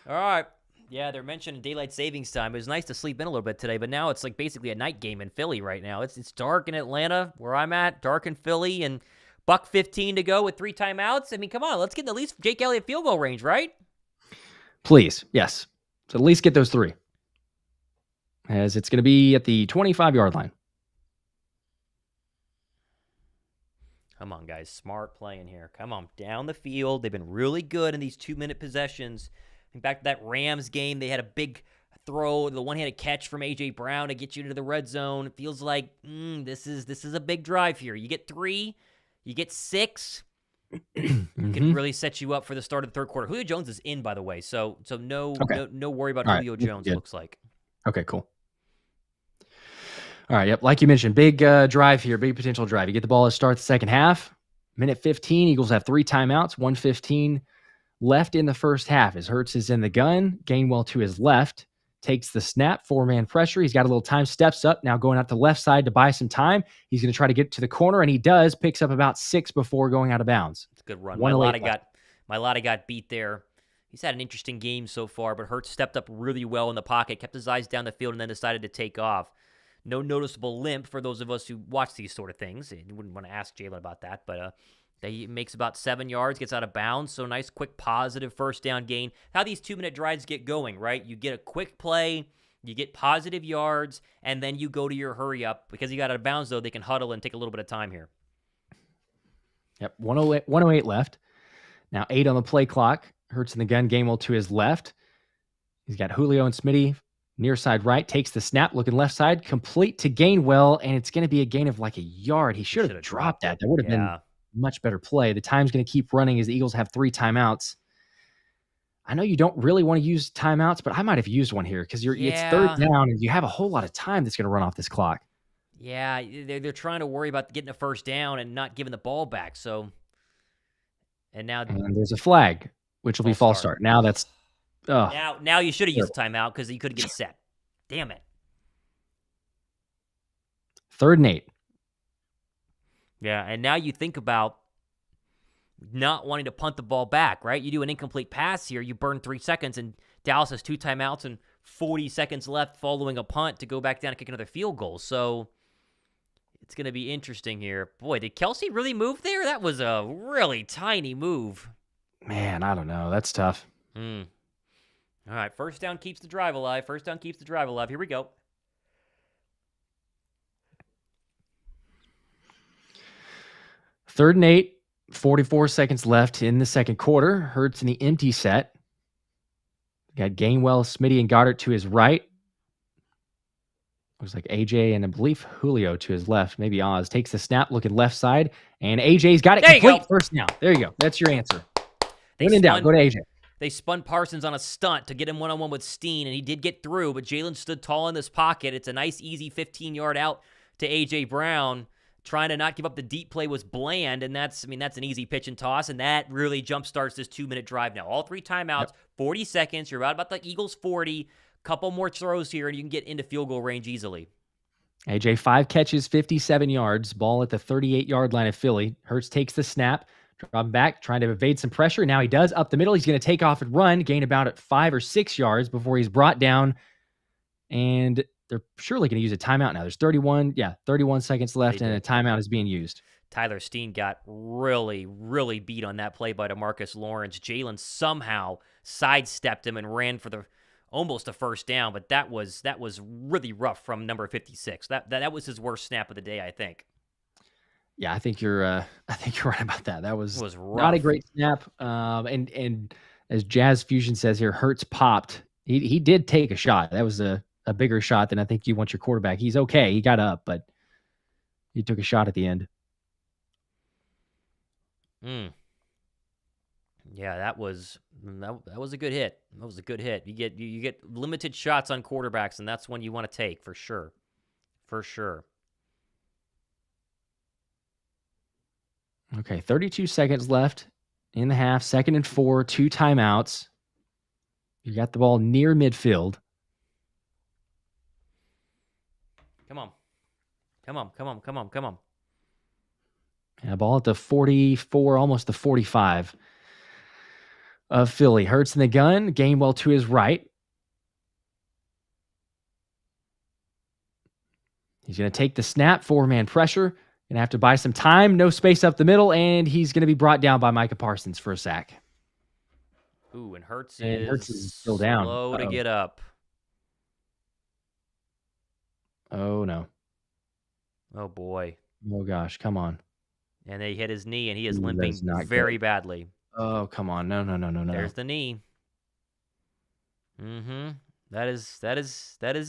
All right. Yeah, they're mentioning daylight savings time. It was nice to sleep in a little bit today, but now it's like basically a night game in Philly right now. It's dark in Atlanta, where I'm at, dark in Philly, and $1:15 to go with 3 timeouts. I mean, come on, let's get at least Jake Elliott field goal range, right? Please, yes. So at least get those 3. As it's going to be at the 25-yard line. Come on, guys. Smart playing here. Come on, down the field. They've been really good in these 2-minute possessions. And back to that Rams game, they had a big throw, the one-handed catch from A.J. Brown to get you into the red zone. It feels like this is a big drive here. You get 3, you get 6. It can really set you up for the start of the third quarter. Julio Jones is in, by the way, so no worry about Julio Jones, it looks like. Okay, cool. All right, yep. Like you mentioned, big drive here, big potential drive. You get the ball to start the second half. Minute 15, Eagles have 3 timeouts, 1:15 left in the first half. As Hurts is in the gun, Gainwell to his left, takes the snap, 4-man pressure. He's got a little time, steps up, now going out to the left side to buy some time. He's going to try to get to the corner, and he does, picks up about 6 before going out of bounds. It's a good run. Mailata got beat there. He's had an interesting game so far, but Hurts stepped up really well in the pocket, kept his eyes down the field, and then decided to take off. No noticeable limp for those of us who watch these sort of things. You wouldn't want to ask Jalen about that, but he makes about 7 yards, gets out of bounds. So nice, quick, positive first down gain. How these 2-minute drives get going, right? You get a quick play, you get positive yards, and then you go to your hurry up. Because you got out of bounds, though, they can huddle and take a little bit of time here. Yep, 108 left. Now 8 on the play clock. Hurts in the gun, Gainwell to his left. He's got Julio and Smitty near side right, takes the snap, looking left side, complete to Gainwell, and it's going to be a gain of like a yard. He should have dropped that. That would have been much better play. The time's going to keep running as the Eagles have 3 timeouts. I know you don't really want to use timeouts, but I might have used one here because it's third down and you have a whole lot of time that's going to run off this clock. Yeah, they're trying to worry about getting a first down and not giving the ball back. And there's a flag, which will be false start. Now that's Now you should have used the timeout because you could get set. Damn it. 3rd and 8. Yeah, and now you think about not wanting to punt the ball back, right? You do an incomplete pass here, you burn 3 seconds, and Dallas has 2 timeouts and 40 seconds left following a punt to go back down and kick another field goal. So it's going to be interesting here. Boy, did Kelsey really move there? That was a really tiny move. Man, I don't know. That's tough. All right, first down keeps the drive alive. Here we go. 3rd and 8. 44 seconds left in the second quarter. Hurts in the empty set. Got Gainwell, Smitty, and Goddard to his right. Looks like AJ and I believe Julio to his left. Maybe Oz takes the snap, looking left side, and AJ's got it complete. First down. There you go. That's your answer. When in doubt, go to AJ. They spun Parsons on a stunt to get him one-on-one with Steen, and he did get through, but Jalen stood tall in this pocket. It's a nice, easy 15-yard out to A.J. Brown. Trying to not give up the deep play was Bland, and that's an easy pitch and toss, and that really jumpstarts this 2-minute drive now. All 3 timeouts, 40 seconds. You're right about the Eagles 40. Couple more throws here, and you can get into field goal range easily. A.J., 5 catches, 57 yards. Ball at the 38-yard line of Philly. Hurts takes the snap. Drop back, trying to evade some pressure. Now he does. Up the middle, he's going to take off and run, gain about 5 or 6 yards before he's brought down. And they're surely going to use a timeout now. There's 31 seconds left, and a timeout is being used. Tyler Steen got really, really beat on that play by DeMarcus Lawrence. Jalen somehow sidestepped him and ran for almost a first down, but that was really rough from number 56. That was his worst snap of the day, I think. Yeah, I think you're right about that. That was rough. Not a great snap. And as Jazz Fusion says here, Hurts popped. He did take a shot. That was a bigger shot than I think you want your quarterback. He's okay. He got up, but he took a shot at the end. Yeah, that was a good hit. That was a good hit. You get limited shots on quarterbacks, and that's one you want to take for sure. For sure. Okay, 32 seconds left in the half. 2nd and 4, 2 timeouts. You got the ball near midfield. Come on. Yeah, ball at the 44, almost the 45 of Philly. Hurts in the gun. Gainwell to his right. He's going to take the snap. 4-man pressure. Going to have to buy some time. No space up the middle, and he's going to be brought down by Micah Parsons for a sack. Ooh, and Hurts is still down. Slow to get up. Oh, no. Oh, boy. Oh, gosh. Come on. And they hit his knee, and he is limping very badly. Oh, come on. No. There's the knee. That is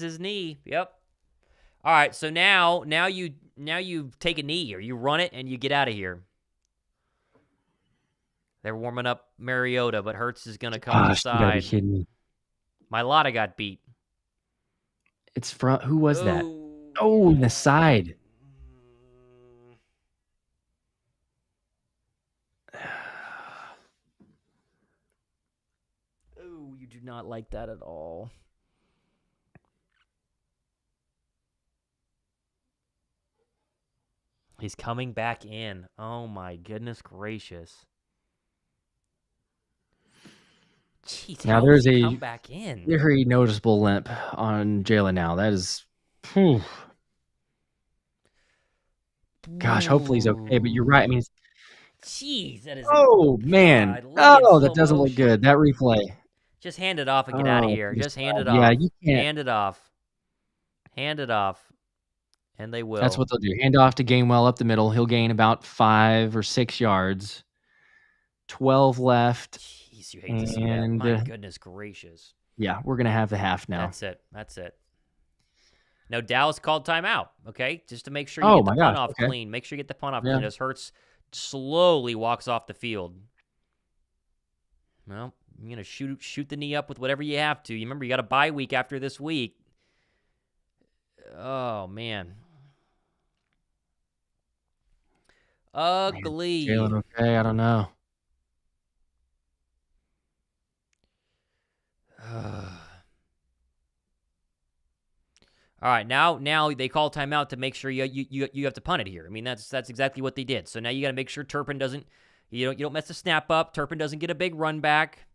his knee. Yep. All right, so now you take a knee, or you run it and you get out of here. They're warming up Mariota, but Hurts is going to come inside. You gotta be kidding me. Mailata got beat. It's from who was that? Oh, the side. Oh, you do not like that at all. He's coming back in. Oh, my goodness gracious. Jeez, now there's a come back in? Very noticeable limp on Jalen now. That is... Gosh, hopefully he's okay, but you're right. I mean... Jeez, that is... Oh, man. Oh, that doesn't look good. That replay. Just hand it off and get out of here. Just hand it off. Yeah, you can't. Hand it off. Hand it off. And they will. That's what they'll do. Hand off to Gainwell up the middle. He'll gain about 5 or 6 yards. 12 left. Jeez, you hate to see that. My goodness gracious. Yeah, we're going to have the half now. That's it. Now, Dallas called timeout, okay? Just to make sure you get the punt off clean. Make sure you get the punt off clean as Hurts slowly walks off the field. Well, you're going to shoot the knee up with whatever you have to. You remember, you got a bye week after this week. Oh, man. Ugly. Jalen okay? I don't know. All right, now they call timeout to make sure you have to punt it here. I mean, that's exactly what they did. So now you got to make sure Turpin doesn't you don't mess the snap up. Turpin doesn't get a big run back.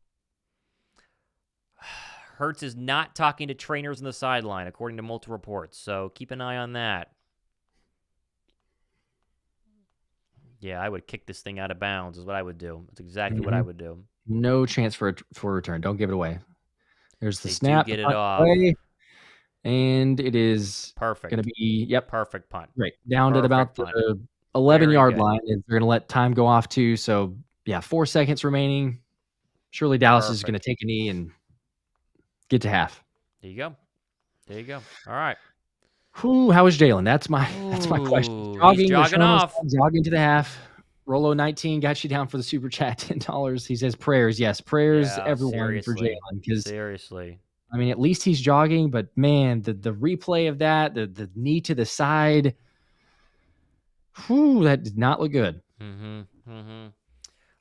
Hurts is not talking to trainers on the sideline, according to multiple reports. So keep an eye on that. Yeah, I would kick this thing out of bounds is what I would do. That's exactly what I would do. No chance for a return. Don't give it away. There's the snap. Get it off. And it is perfect. Going to be, perfect punt. Right. Down to about the 11-yard good. line. They're going to let time go off too. So, yeah, 4 seconds remaining. Surely Dallas is going to take a knee and get to half. There you go. All right. Whew, how is Jalen? That's my question. He's jogging off. Jogging to the half. Rolo 19 got you down for the super chat, $10. He says prayers. Yes, prayers everyone for Jalen. Because seriously. I mean, at least he's jogging, but man, the replay of that, the knee to the side, whew, that did not look good.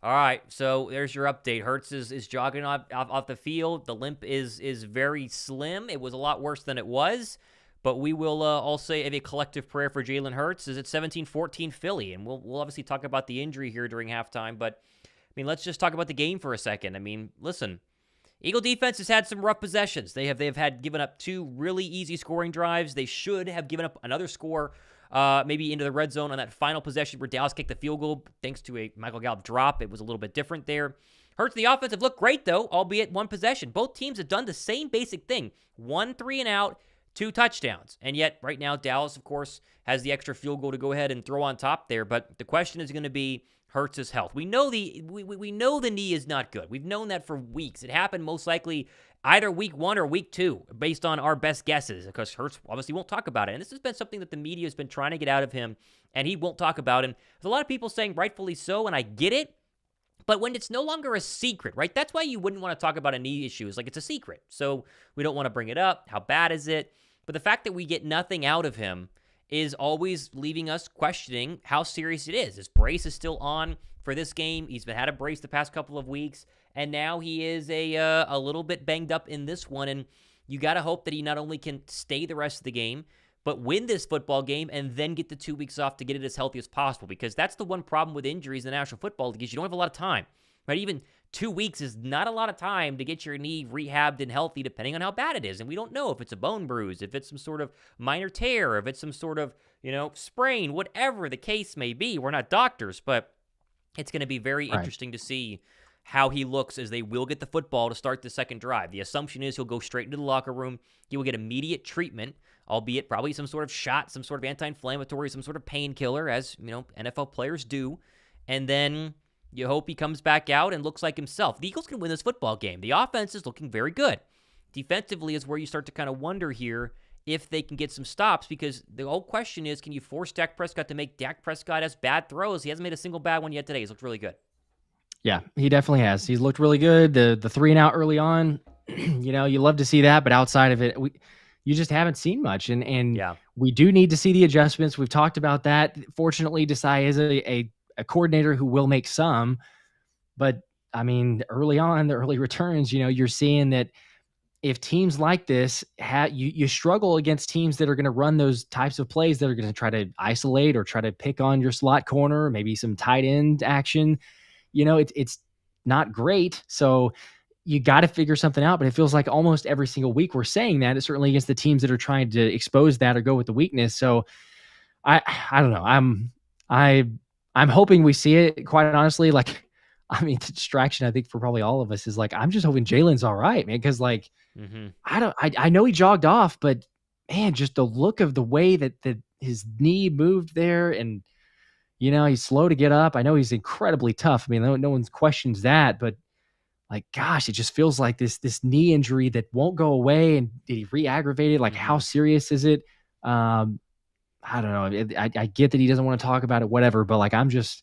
All right, so there's your update. Hurts is jogging off the field. The limp is very slim. It was a lot worse than it was, but we will all say a collective prayer for Jalen Hurts. Is it 17-14 Philly? And we'll obviously talk about the injury here during halftime, but I mean, let's just talk about the game for a second. I mean, listen, Eagle defense has had some rough possessions. They have had given up 2 really easy scoring drives. They should have given up another score, maybe into the red zone on that final possession where Dallas kicked the field goal thanks to a Michael Gallup drop. It was a little bit different there. Hurts the offense have looked great, though, albeit 1 possession. Both teams have done the same basic thing. 1 3 and out, 2 touchdowns. And yet, right now, Dallas, of course, has the extra field goal to go ahead and throw on top there. But the question is going to be Hurts' health. We know we know the knee is not good. We've known that for weeks. It happened most likely either week 1 or week 2, based on our best guesses, because Hurts obviously won't talk about it. And this has been something that the media has been trying to get out of him, and he won't talk about. And there's a lot of people saying rightfully so, and I get it. But when it's no longer a secret, right? That's why you wouldn't want to talk about a knee issue. It's like it's a secret. So we don't want to bring it up. How bad is it? But the fact that we get nothing out of him is always leaving us questioning how serious it is. His brace is still on for this game. He's had a brace the past couple of weeks, and now he is a little bit banged up in this one. And you got to hope that he not only can stay the rest of the game, but win this football game and then get the 2 weeks off to get it as healthy as possible, because that's the one problem with injuries in the National Football League is you don't have a lot of time, right? Even 2 weeks is not a lot of time to get your knee rehabbed and healthy, depending on how bad it is. And we don't know if it's a bone bruise, if it's some sort of minor tear, if it's some sort of, sprain, whatever the case may be. We're not doctors, but it's going to be very interesting to see how he looks as they will get the football to start the second drive. The assumption is he'll go straight into the locker room. He will get immediate treatment, albeit probably some sort of shot, some sort of anti-inflammatory, some sort of painkiller, as, NFL players do. And then you hope he comes back out and looks like himself. The Eagles can win this football game. The offense is looking very good. Defensively is where you start to kind of wonder here if they can get some stops, because the whole question is, can you force Dak Prescott to make Dak Prescott as bad throws? He hasn't made a single bad one yet today. He's looked really good. Yeah, he definitely has. He's looked really good. The 3 and out early on, you love to see that, but outside of it, you just haven't seen much. And we do need to see the adjustments. We've talked about that. Fortunately, Desai is a coordinator who will make some, but I mean, early on, the early returns, you're seeing that if teams like this you struggle against teams that are going to run those types of plays, that are going to try to isolate or try to pick on your slot corner, maybe some tight end action, it's not great. So you got to figure something out, but it feels like almost every single week we're saying that. It's certainly against the teams that are trying to expose that or go with the weakness. So I don't know. I'm hoping we see it, quite honestly. Like, I mean, the distraction, I think, for probably all of us is like, I'm just hoping Jalen's all right, man. Cause like, I know he jogged off, but man, just the look of the way that his knee moved there, and, he's slow to get up. I know he's incredibly tough. I mean, no one questions that, but like, gosh, it just feels like this knee injury that won't go away. And did he re-aggravate it? Like, how serious is it? I don't know. I get that he doesn't want to talk about it, whatever, but like, I'm just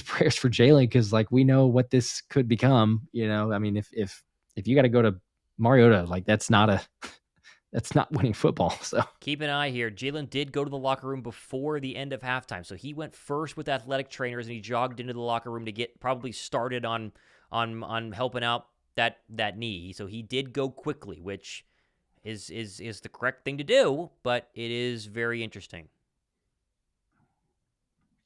prayers for Jalen, because like, we know what this could become. I mean, if you got to go to Mariota, like that's not winning football. So keep an eye here. Jalen did go to the locker room before the end of halftime, so he went first with athletic trainers and he jogged into the locker room to get probably started on helping out that knee. So he did go quickly, which is the correct thing to do, but it is very interesting.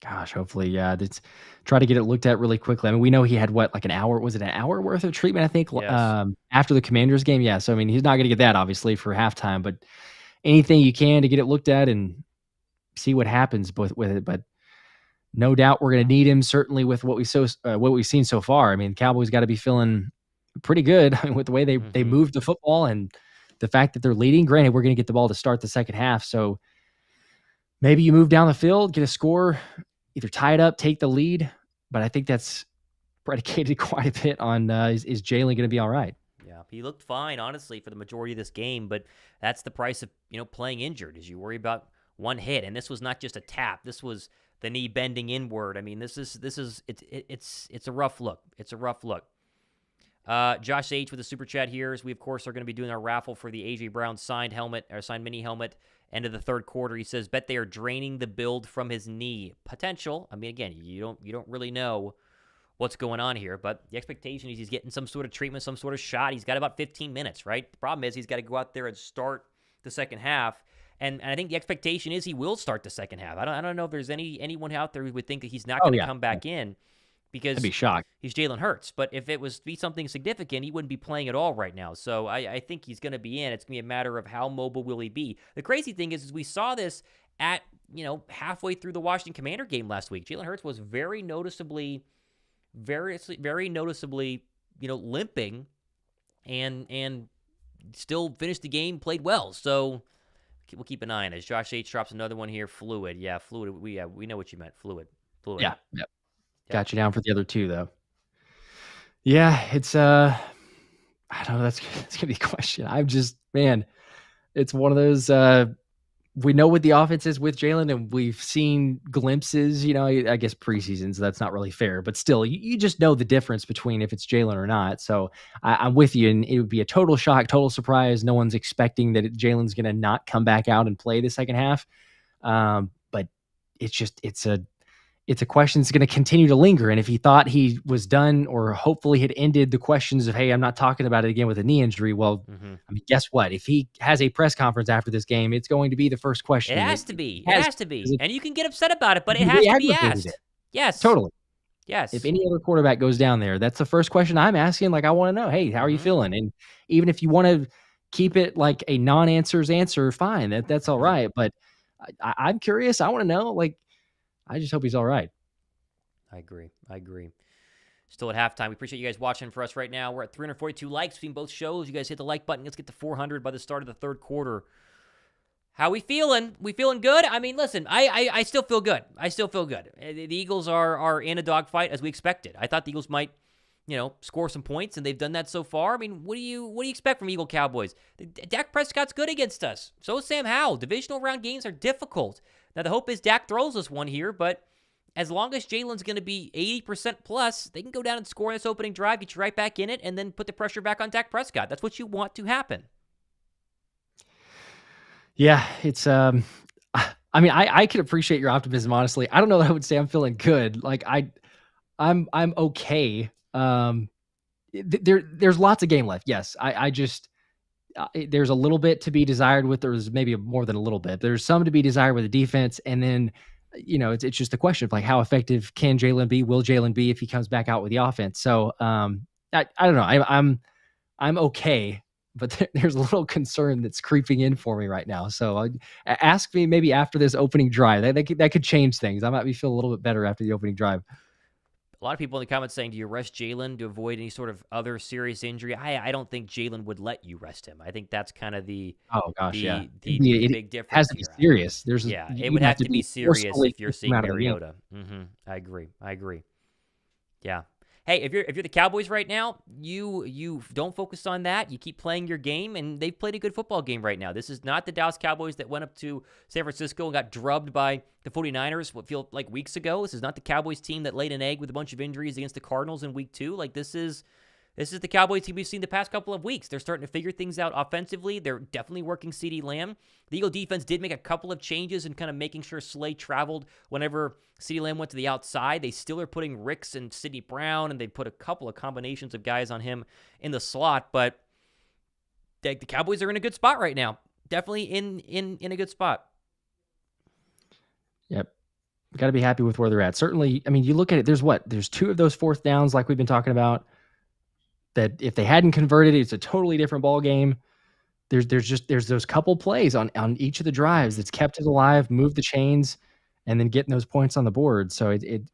Gosh, hopefully, let's try to get it looked at really quickly. I mean, we know he had like an hour? Was it an hour worth of treatment, I think, yes, after the Commanders game? Yeah, so I mean, he's not going to get that, obviously, for halftime, but anything you can to get it looked at and see what happens with it. But no doubt we're going to need him, certainly with what we've seen so far. I mean, Cowboys got to be feeling pretty good with the way they moved the football and the fact that they're leading. Granted, we're going to get the ball to start the second half, so maybe you move down the field, get a score, either tie it up, take the lead, but I think that's predicated quite a bit on is Jalen going to be all right? Yeah, he looked fine, honestly, for the majority of this game, but that's the price of, playing injured, is you worry about one hit. And this was not just a tap. This was the knee bending inward. I mean, it's a rough look. It's a rough look. Josh H with a super chat here, as we, of course, are going to be doing our raffle for the A.J. Brown signed mini helmet, end of the third quarter. He says, bet they are draining the build from his knee. Potential. I mean, again, you don't really know what's going on here, but the expectation is he's getting some sort of treatment, some sort of shot. He's got about 15 minutes, right? The problem is he's got to go out there and start the second half, and I think the expectation is he will start the second half. I don't know if there's anyone out there who would think that he's not going to come back in, because I'd be shocked. He's Jalen Hurts. But if it was to be something significant, he wouldn't be playing at all right now. So I think he's going to be in. It's going to be a matter of how mobile will he be. The crazy thing is we saw this at, halfway through the Washington Commander game last week. Jalen Hurts was very noticeably, limping, and still finished the game, played well. So we'll keep an eye on it. Josh H drops another one here. Fluid. Yeah, fluid. We know what you meant. Fluid. Yeah. Yep. Got you down for the other two, though. Yeah, it's I don't know. That's gonna be a question. It's one of those. We know what the offense is with Jalen, and we've seen glimpses. I guess preseason, so that's not really fair. But still, you just know the difference between if it's Jalen or not. So I'm with you, and it would be a total shock, total surprise. No one's expecting that Jalen's going to not come back out and play the second half. But it's a question that's going to continue to linger. And if he thought he was done, or hopefully had ended the questions of, hey, I'm not talking about it again with a knee injury. Well, I mean, guess what? If he has a press conference after this game, it's going to be the first question. It has to be. It has to be. And you can get upset about it, but it has to be asked. Yes. Totally. Yes. If any other quarterback goes down there, that's the first question I'm asking. Like, I want to know, hey, how are you feeling? And even if you want to keep it like a non-answers answer, fine. That's all right. But I'm curious. I want to know, like, I just hope he's all right. I agree. Still at halftime. We appreciate you guys watching for us right now. We're at 342 likes between both shows. You guys hit the like button. Let's get to 400 by the start of the third quarter. How we feeling? We feeling good? I mean, listen, I still feel good. The Eagles are in a dogfight as we expected. I thought the Eagles might, score some points, and they've done that so far. I mean, what do you expect from Eagle Cowboys? Dak Prescott's good against us. So is Sam Howell. Divisional round games are difficult. Now, the hope is Dak throws us one here, but as long as Jalen's going to be 80% plus, they can go down and score in this opening drive, get you right back in it, and then put the pressure back on Dak Prescott. That's what you want to happen. Yeah, it's I mean, I can appreciate your optimism, honestly. I don't know that I would say I'm feeling good. Like I'm okay. There's lots of game left. Yes. I just there's a little bit to be desired with, there's maybe more than a little bit. There's some to be desired with the defense, and then it's just a question of like, how effective can Jalen be? Will Jalen be if he comes back out with the offense? So I don't know. I'm okay, but there's a little concern that's creeping in for me right now. So ask me maybe after this opening drive. That could change things. I might be feeling a little bit better after the opening drive. A lot of people in the comments saying, do you rest Jalen to avoid any sort of other serious injury? I don't think Jalen would let you rest him. I think that's kind of the big difference. It has to be serious. It would have to be serious if you're seeing Mariota. I agree. Yeah. Hey, if you're the Cowboys right now, you don't focus on that. You keep playing your game, and they've played a good football game right now. This is not the Dallas Cowboys that went up to San Francisco and got drubbed by the 49ers what feel like weeks ago. This is not the Cowboys team that laid an egg with a bunch of injuries against the Cardinals in week 2. Like, this is the Cowboys team we've seen the past couple of weeks. They're starting to figure things out offensively. They're definitely working CeeDee Lamb. The Eagle defense did make a couple of changes and kind of making sure Slay traveled whenever CeeDee Lamb went to the outside. They still are putting Ricks and Sidney Brown, and they put a couple of combinations of guys on him in the slot. But the Cowboys are in a good spot right now. Definitely in a good spot. Yep. Got to be happy with where they're at. Certainly, I mean, you look at it, there's 2 of those 4th downs like we've been talking about, that if they hadn't converted, it's a totally different ball game. There's those couple plays on each of the drives that's kept it alive, moved the chains, and then getting those points on the board. So it's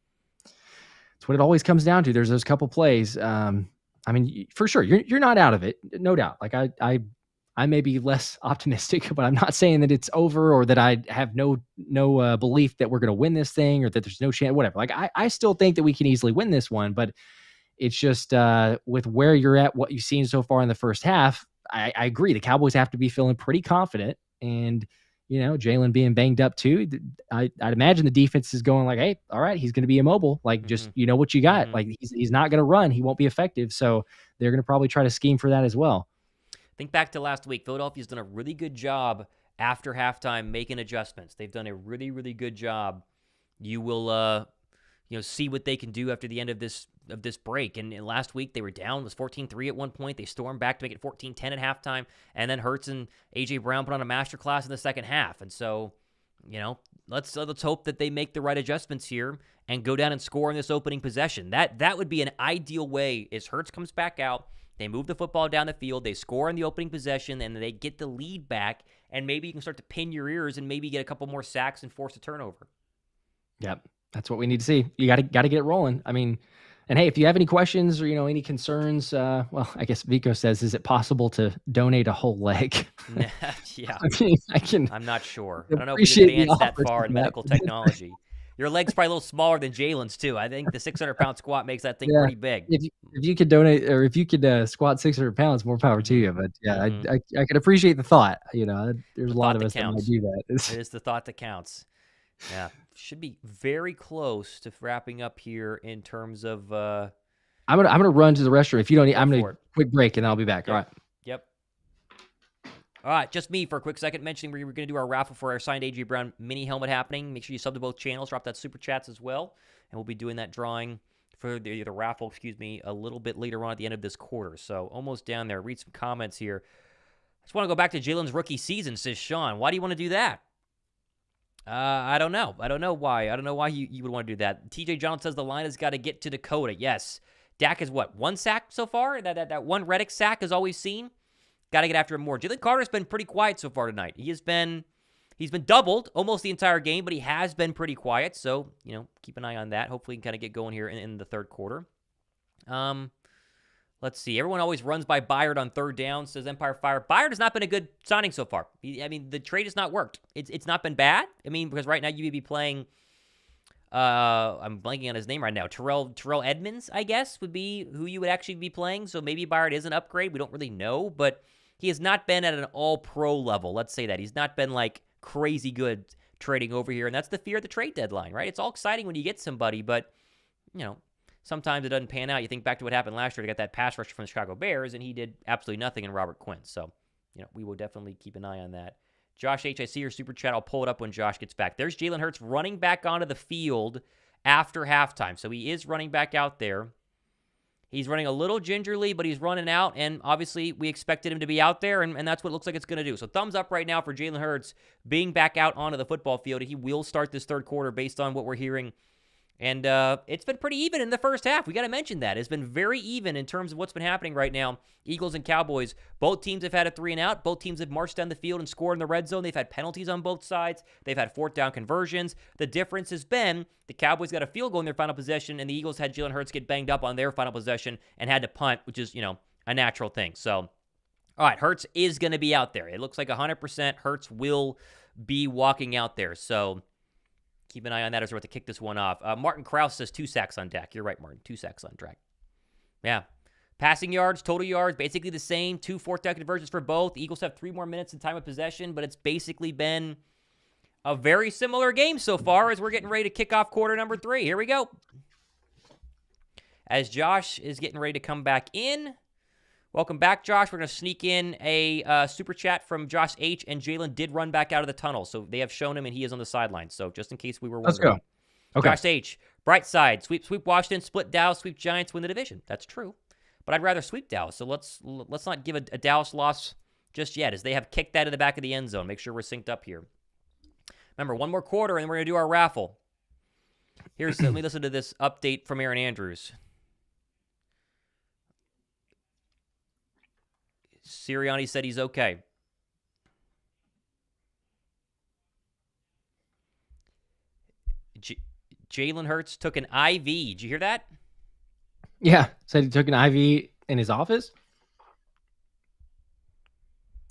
what it always comes down to. There's those couple plays. I mean, for sure, you're not out of it, no doubt. Like I may be less optimistic, but I'm not saying that it's over or that I have no belief that we're going to win this thing or that there's no chance, whatever. Like I still think that we can easily win this one, but it's just with where you're at, what you've seen so far in the first half, I agree. The Cowboys have to be feeling pretty confident, and Jalen being banged up too. I'd imagine the defense is going like, hey, all right, he's going to be immobile. Like, just what you got. Like he's not going to run. He won't be effective. So they're going to probably try to scheme for that as well. Think back to last week. Philadelphia's done a really good job after halftime making adjustments. They've done a really, really good job. You will see what they can do after the end of this break. And last week they were down. It was 14-3 at one point. They stormed back to make it 14-10 at halftime. And then Hurts and A.J. Brown put on a masterclass in the second half. And so, let's hope that they make the right adjustments here and go down and score in this opening possession. That would be an ideal way is Hurts comes back out. They move the football down the field. They score in the opening possession, and they get the lead back. And maybe you can start to pin your ears and maybe get a couple more sacks and force a turnover. Yep, that's what we need to see. You got to get it rolling. I mean, and hey, if you have any questions or any concerns, well, I guess Vico says, is it possible to donate a whole leg? Yeah, I mean, I'm not sure. I don't know if we advanced that far in that. medical technology. Your leg's probably a little smaller than Jalen's too. I think the 600-pound squat makes that thing pretty big. If you could donate, or if you could squat 600 pounds, more power to you. But yeah, I could appreciate the thought. There's a lot of us that might do that. It is the thought that counts. Yeah, should be very close to wrapping up here in terms of. I'm gonna run to the restroom. If you don't, I'm gonna quick break and I'll be back. Yep. All right. Yep. All right, just me for a quick second mentioning we're going to do our raffle for our signed A.J. Brown mini helmet happening. Make sure you sub to both channels, drop that super chats as well, and we'll be doing that drawing for the raffle, a little bit later on at the end of this quarter. So almost down there. Read some comments here. I just want to go back to Jalen's rookie season, says Sean. Why do you want to do that? I don't know. I don't know why. I don't know why you would want to do that. TJ John says the line has got to get to Dakota. Yes. Dak is what? One sack so far? That one Reddick sack is all we've seen? Got to get after him more. Jalen Carter's been pretty quiet so far tonight. He's been doubled almost the entire game, but he has been pretty quiet. So, keep an eye on that. Hopefully, he can kind of get going here in the third quarter. Let's see. Everyone always runs by Byard on third down, says Empire Fire. Byard has not been a good signing so far. The trade has not worked. It's not been bad. Because right now you would be playing, I'm blanking on his name right now. Terrell Edmonds, I guess, would be who you would actually be playing. So maybe Byard is an upgrade. We don't really know, but he has not been at an all-pro level. Let's say that. He's not been like crazy good trading over here, and that's the fear of the trade deadline, right? It's all exciting when you get somebody, but, sometimes it doesn't pan out. You think back to what happened last year to get that pass rusher from the Chicago Bears, and he did absolutely nothing in Robert Quinn. So, we will definitely keep an eye on that. Josh H., I see your super chat. I'll pull it up when Josh gets back. There's Jalen Hurts running back onto the field after halftime. So he is running back out there. He's running a little gingerly, but he's running out, and obviously we expected him to be out there, and that's what it looks like it's going to do. So thumbs up right now for Jalen Hurts being back out onto the football field. He will start this third quarter based on what we're hearing. And it's been pretty even in the first half. We got to mention that. It's been very even in terms of what's been happening right now. Eagles and Cowboys, both teams have had a 3-and-out. Both teams have marched down the field and scored in the red zone. They've had penalties on both sides. They've had fourth down conversions. The difference has been the Cowboys got a field goal in their final possession, and the Eagles had Jalen Hurts get banged up on their final possession and had to punt, which is, a natural thing. So, all right, Hurts is going to be out there. It looks like 100% Hurts will be walking out there. So, keep an eye on that as we're about to kick this one off. Martin Krause says 2 sacks on deck. You're right, Martin. 2 sacks on deck. Yeah. Passing yards, total yards, basically the same. 2 fourth down conversions for both. The Eagles have 3 more minutes in time of possession, but it's basically been a very similar game so far as we're getting ready to kick off quarter number 3. Here we go. As Josh is getting ready to come back in. Welcome back, Josh. We're going to sneak in a super chat from Josh H. And Jalen did run back out of the tunnel. So they have shown him, and he is on the sideline. So just in case we were wondering. Let's go. Okay. Josh H. Bright side. Sweep Washington, split Dallas, sweep Giants, win the division. That's true. But I'd rather sweep Dallas. So let's not give a Dallas loss just yet, as they have kicked that in the back of the end zone. Make sure we're synced up here. Remember, one more quarter, and we're going to do our raffle. Let me listen to this update from Aaron Andrews. Sirianni said he's okay. Jalen Hurts took an IV. Did you hear that? Yeah, said he took an IV in his office.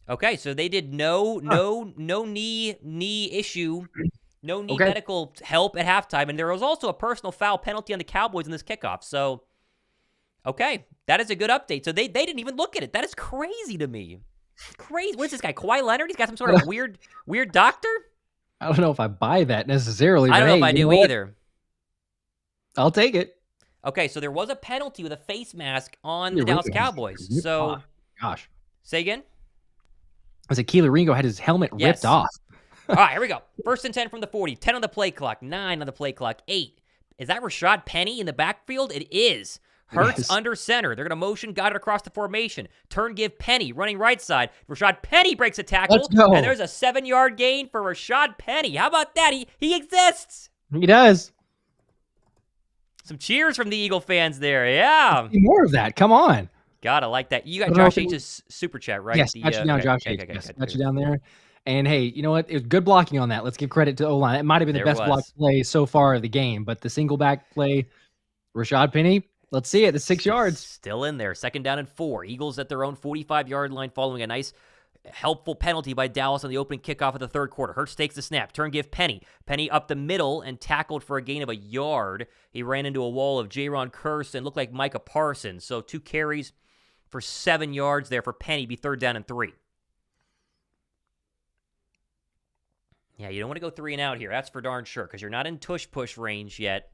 Okay, so they did no knee issue, no knee medical help at halftime, and there was also a personal foul penalty on the Cowboys in this kickoff. So, okay, that is a good update. So they didn't even look at it. That is crazy to me. Crazy. What is this guy, Kawhi Leonard? He's got some sort of weird doctor? I don't know if I buy that necessarily. I don't know if I do either. I'll take it. Okay, so there was a penalty with a face mask on the Dallas Cowboys. So, gosh. Say again? I said Keely Ringo had his helmet ripped off. All right, here we go. 1st and 10 from the 40. 10 on the play clock. 9 on the play clock. 8. Is that Rashaad Penny in the backfield? It is. Hurts under center. They're going to motion, got it across the formation. Turn, give Penny, running right side. Rashaad Penny breaks a tackle. Let's go. And there's a 7-yard gain for Rashaad Penny. How about that? He exists. He does. Some cheers from the Eagle fans there. Yeah. More of that. Come on. God, I like that. You got Josh H's super chat, right? Yes, touchdown, Josh H. Touchdown there. And hey, you know what? It was good blocking on that. Let's give credit to O-line. It might have been the best block play so far of the game, but the single back play, Rashaad Penny, let's see it. The 6 yards. Still in there. 2nd down and 4. Eagles at their own 45-yard line following a nice helpful penalty by Dallas on the opening kickoff of the third quarter. Hurts takes the snap. Turn, give Penny. Penny up the middle and tackled for a gain of a yard. He ran into a wall of Jaron Kearse and looked like Micah Parsons. So 2 carries for 7 yards there for Penny. Be 3rd down and 3. Yeah, you don't want to go 3 and out here. That's for darn sure, because you're not in tush-push range yet.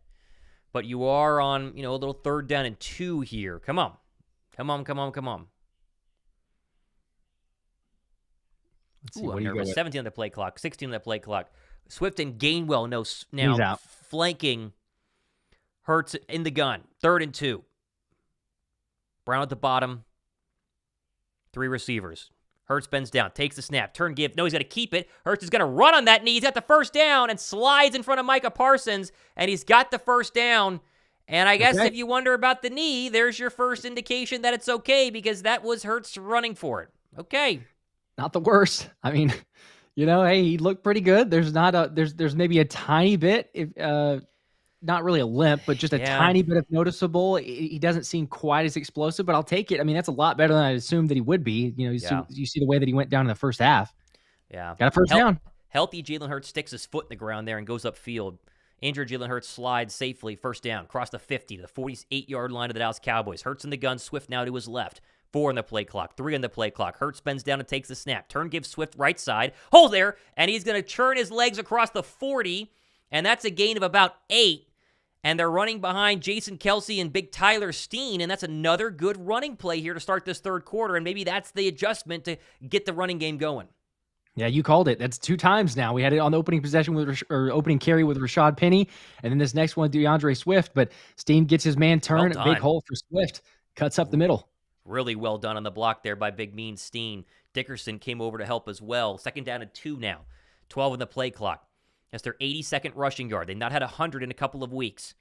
But you are on, a little 3rd down and 2 here. Come on. Come on. Let's see, what do you go with? 17 on the play clock, 16 on the play clock. Swift and Gainwell now flanking Hurts in the gun. 3rd and 2. Brown at the bottom. 3 receivers. Hurts bends down, takes the snap, turn, give. No, he's going to keep it. Hurts is going to run on that knee. He's got the 1st down and slides in front of Micah Parsons, and he's got the 1st down. And I guess if you wonder about the knee, there's your first indication that it's okay, because that was Hurts running for it. Okay. Not the worst. I mean, hey, he looked pretty good. There's there's maybe a tiny bit, not really a limp, but just a tiny bit of noticeable. He doesn't seem quite as explosive, but I'll take it. I mean, that's a lot better than I assumed that he would be. You see the way that he went down in the first half. Yeah. Got a 1st down. Healthy Jalen Hurts sticks his foot in the ground there and goes upfield. Injured Jalen Hurts slides safely. 1st down. Across the 50 to the 48-yard line of the Dallas Cowboys. Hurts in the gun. Swift now to his left. 4 on the play clock. 3 on the play clock. Hurts bends down and takes the snap. Turn, gives Swift right side. Hold there. And he's going to churn his legs across the 40. And that's a gain of about 8. And they're running behind Jason Kelsey and Big Tyler Steen, and that's another good running play here to start this third quarter, and maybe that's the adjustment to get the running game going. Yeah, you called it. That's 2 times now. We had it on the opening possession opening carry with Rashaad Penny, and then this next one, DeAndre Swift, but Steen gets his man turn, big hole for Swift, cuts up the middle. Really well done on the block there by Big Mean Steen. Dickerson came over to help as well. 2nd down and 2 now. 12 on the play clock. That's their 82nd rushing yard. They've not had 100 in a couple of weeks.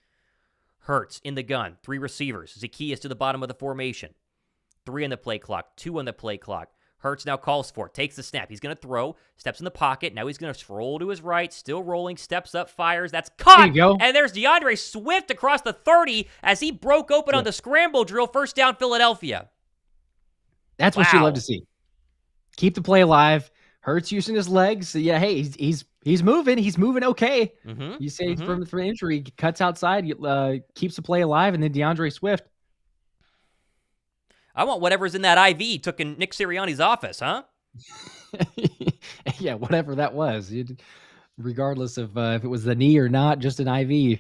Hurts in the gun. 3 receivers. Zacchaeus to the bottom of the formation. 3 on the play clock. 2 on the play clock. Hurts now calls for it. Takes the snap. He's going to throw. Steps in the pocket. Now he's going to roll to his right. Still rolling. Steps up. Fires. That's caught. There you go. And there's DeAndre Swift across the 30 as he broke open on the scramble drill. 1st down Philadelphia. That's what you love to see. Keep the play alive. Hurts using his legs. Yeah, hey, he's moving. He's moving okay. Mm-hmm. You say from injury, cuts outside, keeps the play alive, and then DeAndre Swift. I want whatever's in that IV took in Nick Sirianni's office, huh? Yeah, whatever that was. Regardless of if it was the knee or not, just an IV.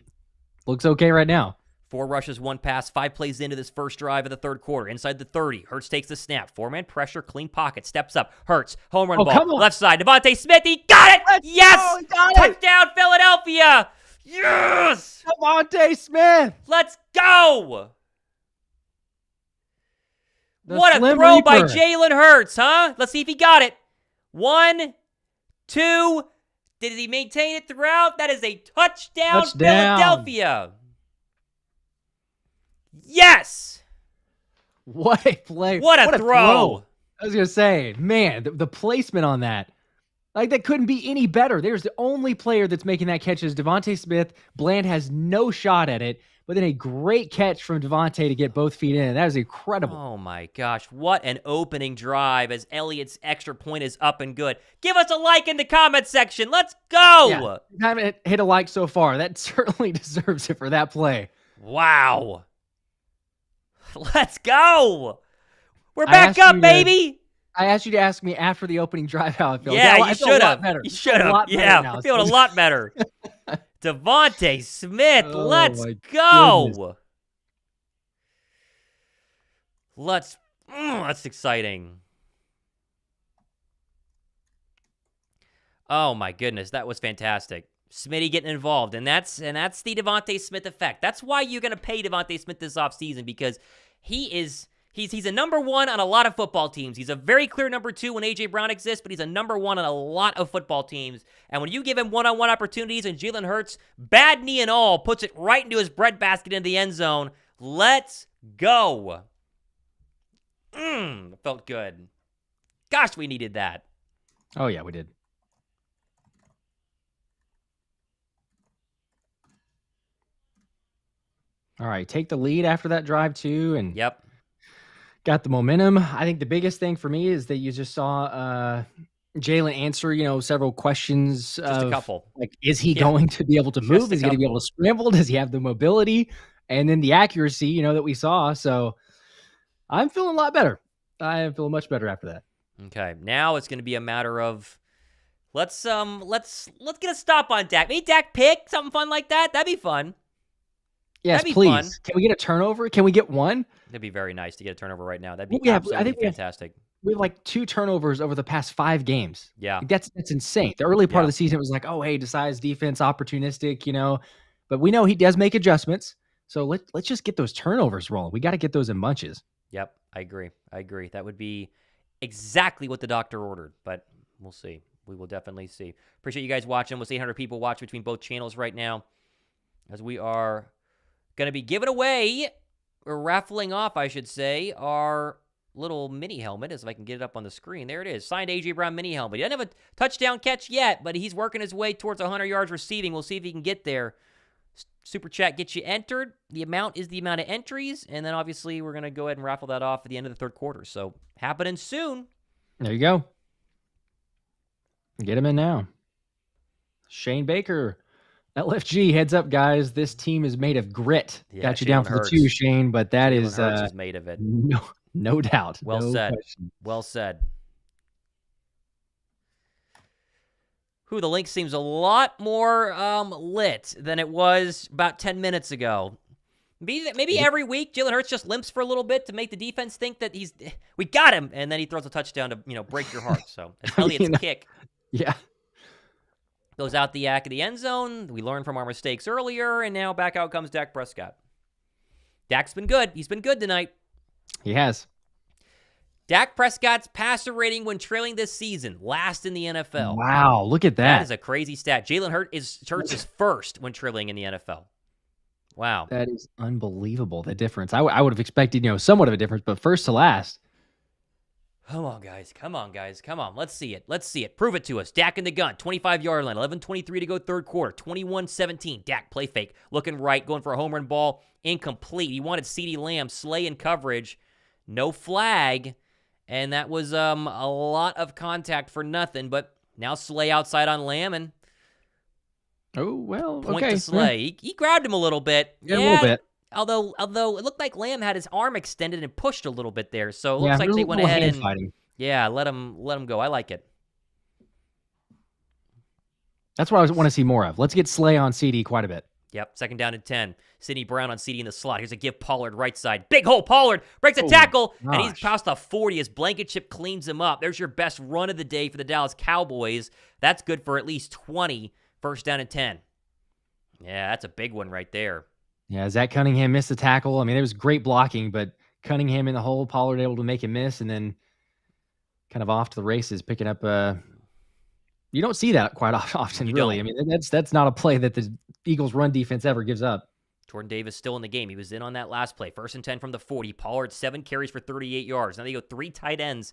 Looks okay right now. 4 rushes, 1 pass, 5 plays into this first drive of the third quarter. Inside the 30, Hurts takes the snap. 4-man pressure, clean pocket, steps up. Hurts, home run ball, left side. Devontae Smith, he got it! Yes! Touchdown, Philadelphia! Yes! Devontae Smith! Let's go! What a throw by Jalen Hurts, huh? Let's see if he got it. 1, 2. Did he maintain it throughout? That is a touchdown. Philadelphia. Yes! What a play. What a throw. I was going to say, man, the placement on that. Like, that couldn't be any better. There's the only player that's making that catch is Devontae Smith. Bland has no shot at it. but then a great catch from Devontae to get both feet in. That is incredible. Oh, my gosh. What an opening drive as Elliott's extra point is up and good. Give us a like in the comment section. Let's go. Yeah, haven't hit a like so far. That certainly deserves it for that play. Wow. Let's go. We're back up, baby. I asked you to ask me after the opening drive how I felt. Yeah, I you feel should a lot have. better. You should have. Yeah, I'm feeling a lot better. Devontae Smith, let's go. Goodness. That's exciting. Oh my goodness, that was fantastic. Smitty getting involved, and that's the Devontae Smith effect. That's why you're going to pay Devontae Smith this offseason, because he's a number one on a lot of football teams. He's a very clear number two when A.J. Brown exists, but he's a number one on a lot of football teams. And when you give him one-on-one opportunities and Jalen Hurts, bad knee and all, puts it right into his breadbasket in the end zone, let's go. Felt good. Gosh, we needed that. Oh, yeah, we did. All right, take the lead after that drive, too. And yep. Got the momentum. I think the biggest thing for me is that you just saw Jalen answer, several questions. Just a couple. Like, is he going to be able to move? Is he going to be able to scramble? Does he have the mobility? And then the accuracy, that we saw. So I'm feeling a lot better. I am feeling much better after that. Okay, now it's going to be a matter of let's get a stop on Dak. Maybe Dak pick something fun like that. That'd be fun. Yes, please. Fun. Can we get a turnover? Can we get one? That'd be very nice to get a turnover right now. That'd be absolutely fantastic. We have like 2 turnovers over the past 5 games. Yeah. That's insane. The early part of the season was like, oh, hey, decides defense, opportunistic, But we know he does make adjustments. So let's just get those turnovers rolling. We got to get those in bunches. Yep, I agree. That would be exactly what the doctor ordered, but we'll see. We will definitely see. Appreciate you guys watching. With 800 people watching between both channels right now, as we are going to be giving away, or raffling off, I should say, our little mini helmet, as if I can get it up on the screen. There it is. Signed A.J. Brown mini helmet. He doesn't have a touchdown catch yet, but he's working his way towards 100 yards receiving. We'll see if he can get there. Super Chat gets you entered. The amount is the amount of entries, and then obviously we're going to go ahead and raffle that off at the end of the third quarter. So, happening soon. There you go. Get him in now. Shane Baker, LFG, heads up, guys. This team is made of grit. Yeah, got you down for the 2, Shane, but that is made of it. No doubt. Well said. Question. Well said. The link seems a lot more lit than it was about 10 minutes ago. Maybe every week Jalen Hurts just limps for a little bit to make the defense think that we got him, and then he throws a touchdown to break your heart. So it's Elliott's kick. Yeah. Goes out the yak of the end zone. We learned from our mistakes earlier, and now back out comes Dak Prescott. Dak's been good. He's been good tonight. He has. Dak Prescott's passer rating when trailing this season, last in the NFL. Wow, look at that. That is a crazy stat. Jalen Hurts is first when trailing in the NFL. Wow. That is unbelievable, the difference. I would have expected, somewhat of a difference, but first to last. Come on, guys. Come on. Let's see it. Prove it to us. Dak in the gun. 25-yard line. 11:23 to go third quarter. 21-17. Dak play fake. Looking right. Going for a home run ball. Incomplete. He wanted CeeDee Lamb. Slay in coverage. No flag. And that was a lot of contact for nothing. But now Slay outside on Lamb and point to Slay. Yeah. He grabbed him a little bit. Yeah, a little bit. Although it looked like Lamb had his arm extended and pushed a little bit there. So it looks like they went ahead and fighting. Yeah, let him go. I like it. That's what I want to see more of. Let's get Slay on CeeDee quite a bit. Yep, 2nd down and 10. Sidney Brown on CeeDee in the slot. Here's a give Pollard right side. Big hole, Pollard breaks a tackle, and he's past the 40 as Blankenship cleans him up. There's your best run of the day for the Dallas Cowboys. That's good for at least 20. 1st down and 10. Yeah, that's a big one right there. Yeah, Zach Cunningham missed the tackle. I mean, it was great blocking, but Cunningham in the hole, Pollard able to make him miss, and then kind of off to the races, picking up you don't see that quite often, really. I mean, that's not a play that the Eagles' run defense ever gives up. Jordan Davis still in the game. He was in on that last play. 1st and 10 from the 40. Pollard, 7 carries for 38 yards. Now they go 3 tight ends.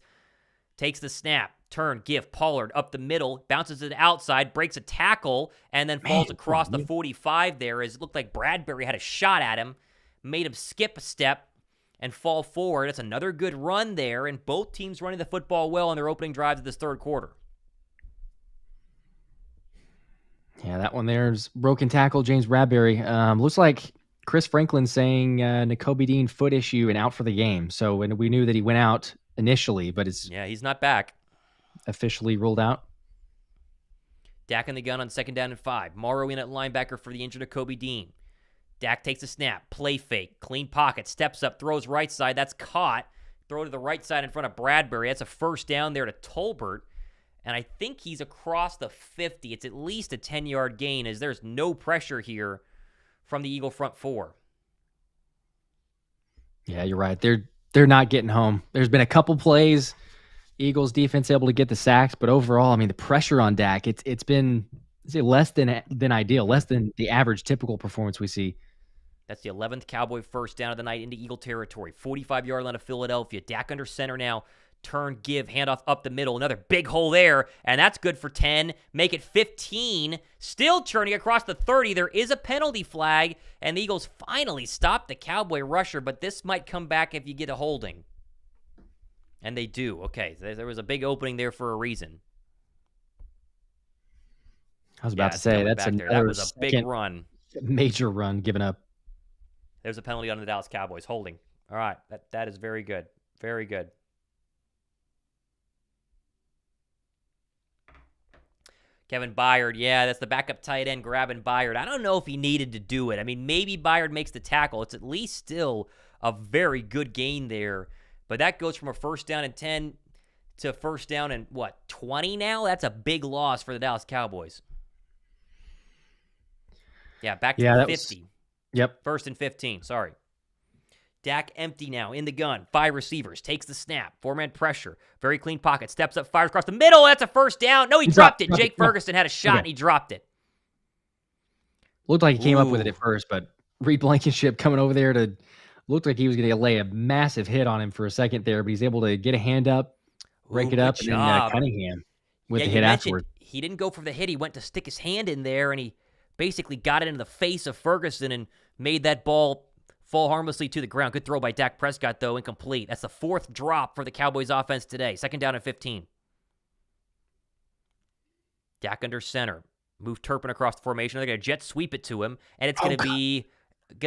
Takes the snap. turn, give, Pollard up the middle, bounces to the outside, breaks a tackle, and then falls across the 45 there. As it looked like Bradbury had a shot at him, made him skip a step and fall forward. It's another good run there, and both teams running the football well on their opening drives of this third quarter. Yeah, that one there's broken tackle, James Bradbury. Looks like Chris Franklin saying Nakobe Dean foot issue and out for the game. So we knew that he went out initially, but it's he's not back. Officially ruled out. Dak in the gun on 2nd down and 5. Morrow in at linebacker for the injured Nakobe Dean. Dak takes a snap, play fake, clean pocket, steps up, throws right side. That's caught. Throw to the right side in front of Bradbury. That's a first down there to Tolbert. And I think he's across the 50. It's at least a 10-yard gain as there's no pressure here from the Eagle front four. Yeah, you're right. They're not getting home. There's been a couple plays, Eagles defense able to get the sacks, but overall, I mean, the pressure on Dak, it's been less than ideal, less than the average typical performance we see. That's the 11th Cowboy first down of the night into Eagle territory. 45-yard line of Philadelphia. Dak under center now. Turn, give, handoff up the middle. Another big hole there, and that's good for 10. Make it 15. Still churning across the 30. There is a penalty flag, and the Eagles finally stop the Cowboy rusher, but this might come back if you get a holding. And they do. Okay, there was a big opening there for a reason. I was about to say, that was a big run. Major run given up. There's a penalty on the Dallas Cowboys. Holding. All right, that is very good. Very good. Kevin Byard, that's the backup tight end grabbing Byard. I don't know if he needed to do it. I mean, maybe Byard makes the tackle. It's at least still a very good gain there. But that goes from a first down and 10 to first down and, 20 now? That's a big loss for the Dallas Cowboys. Yeah, back to the 50. Yep. First and 15, sorry. Dak empty now, in the gun. 5 receivers, takes the snap. 4-man pressure. Very clean pocket. Steps up, fires across the middle. That's a first down. No, he dropped it. Jake Ferguson had a shot, and he dropped it. Looked like he came up with it at first, but Reed Blankenship coming over there looked like he was going to lay a massive hit on him for a second there, but he's able to get a hand up, break it up, and then Cunningham with the hit afterward. He didn't go for the hit. He went to stick his hand in there, and he basically got it into the face of Ferguson and made that ball fall harmlessly to the ground. Good throw by Dak Prescott, though, incomplete. That's the 4th drop for the Cowboys offense today. 2nd down and 15. Dak under center. Move Turpin across the formation. They're going to jet sweep it to him, and it's going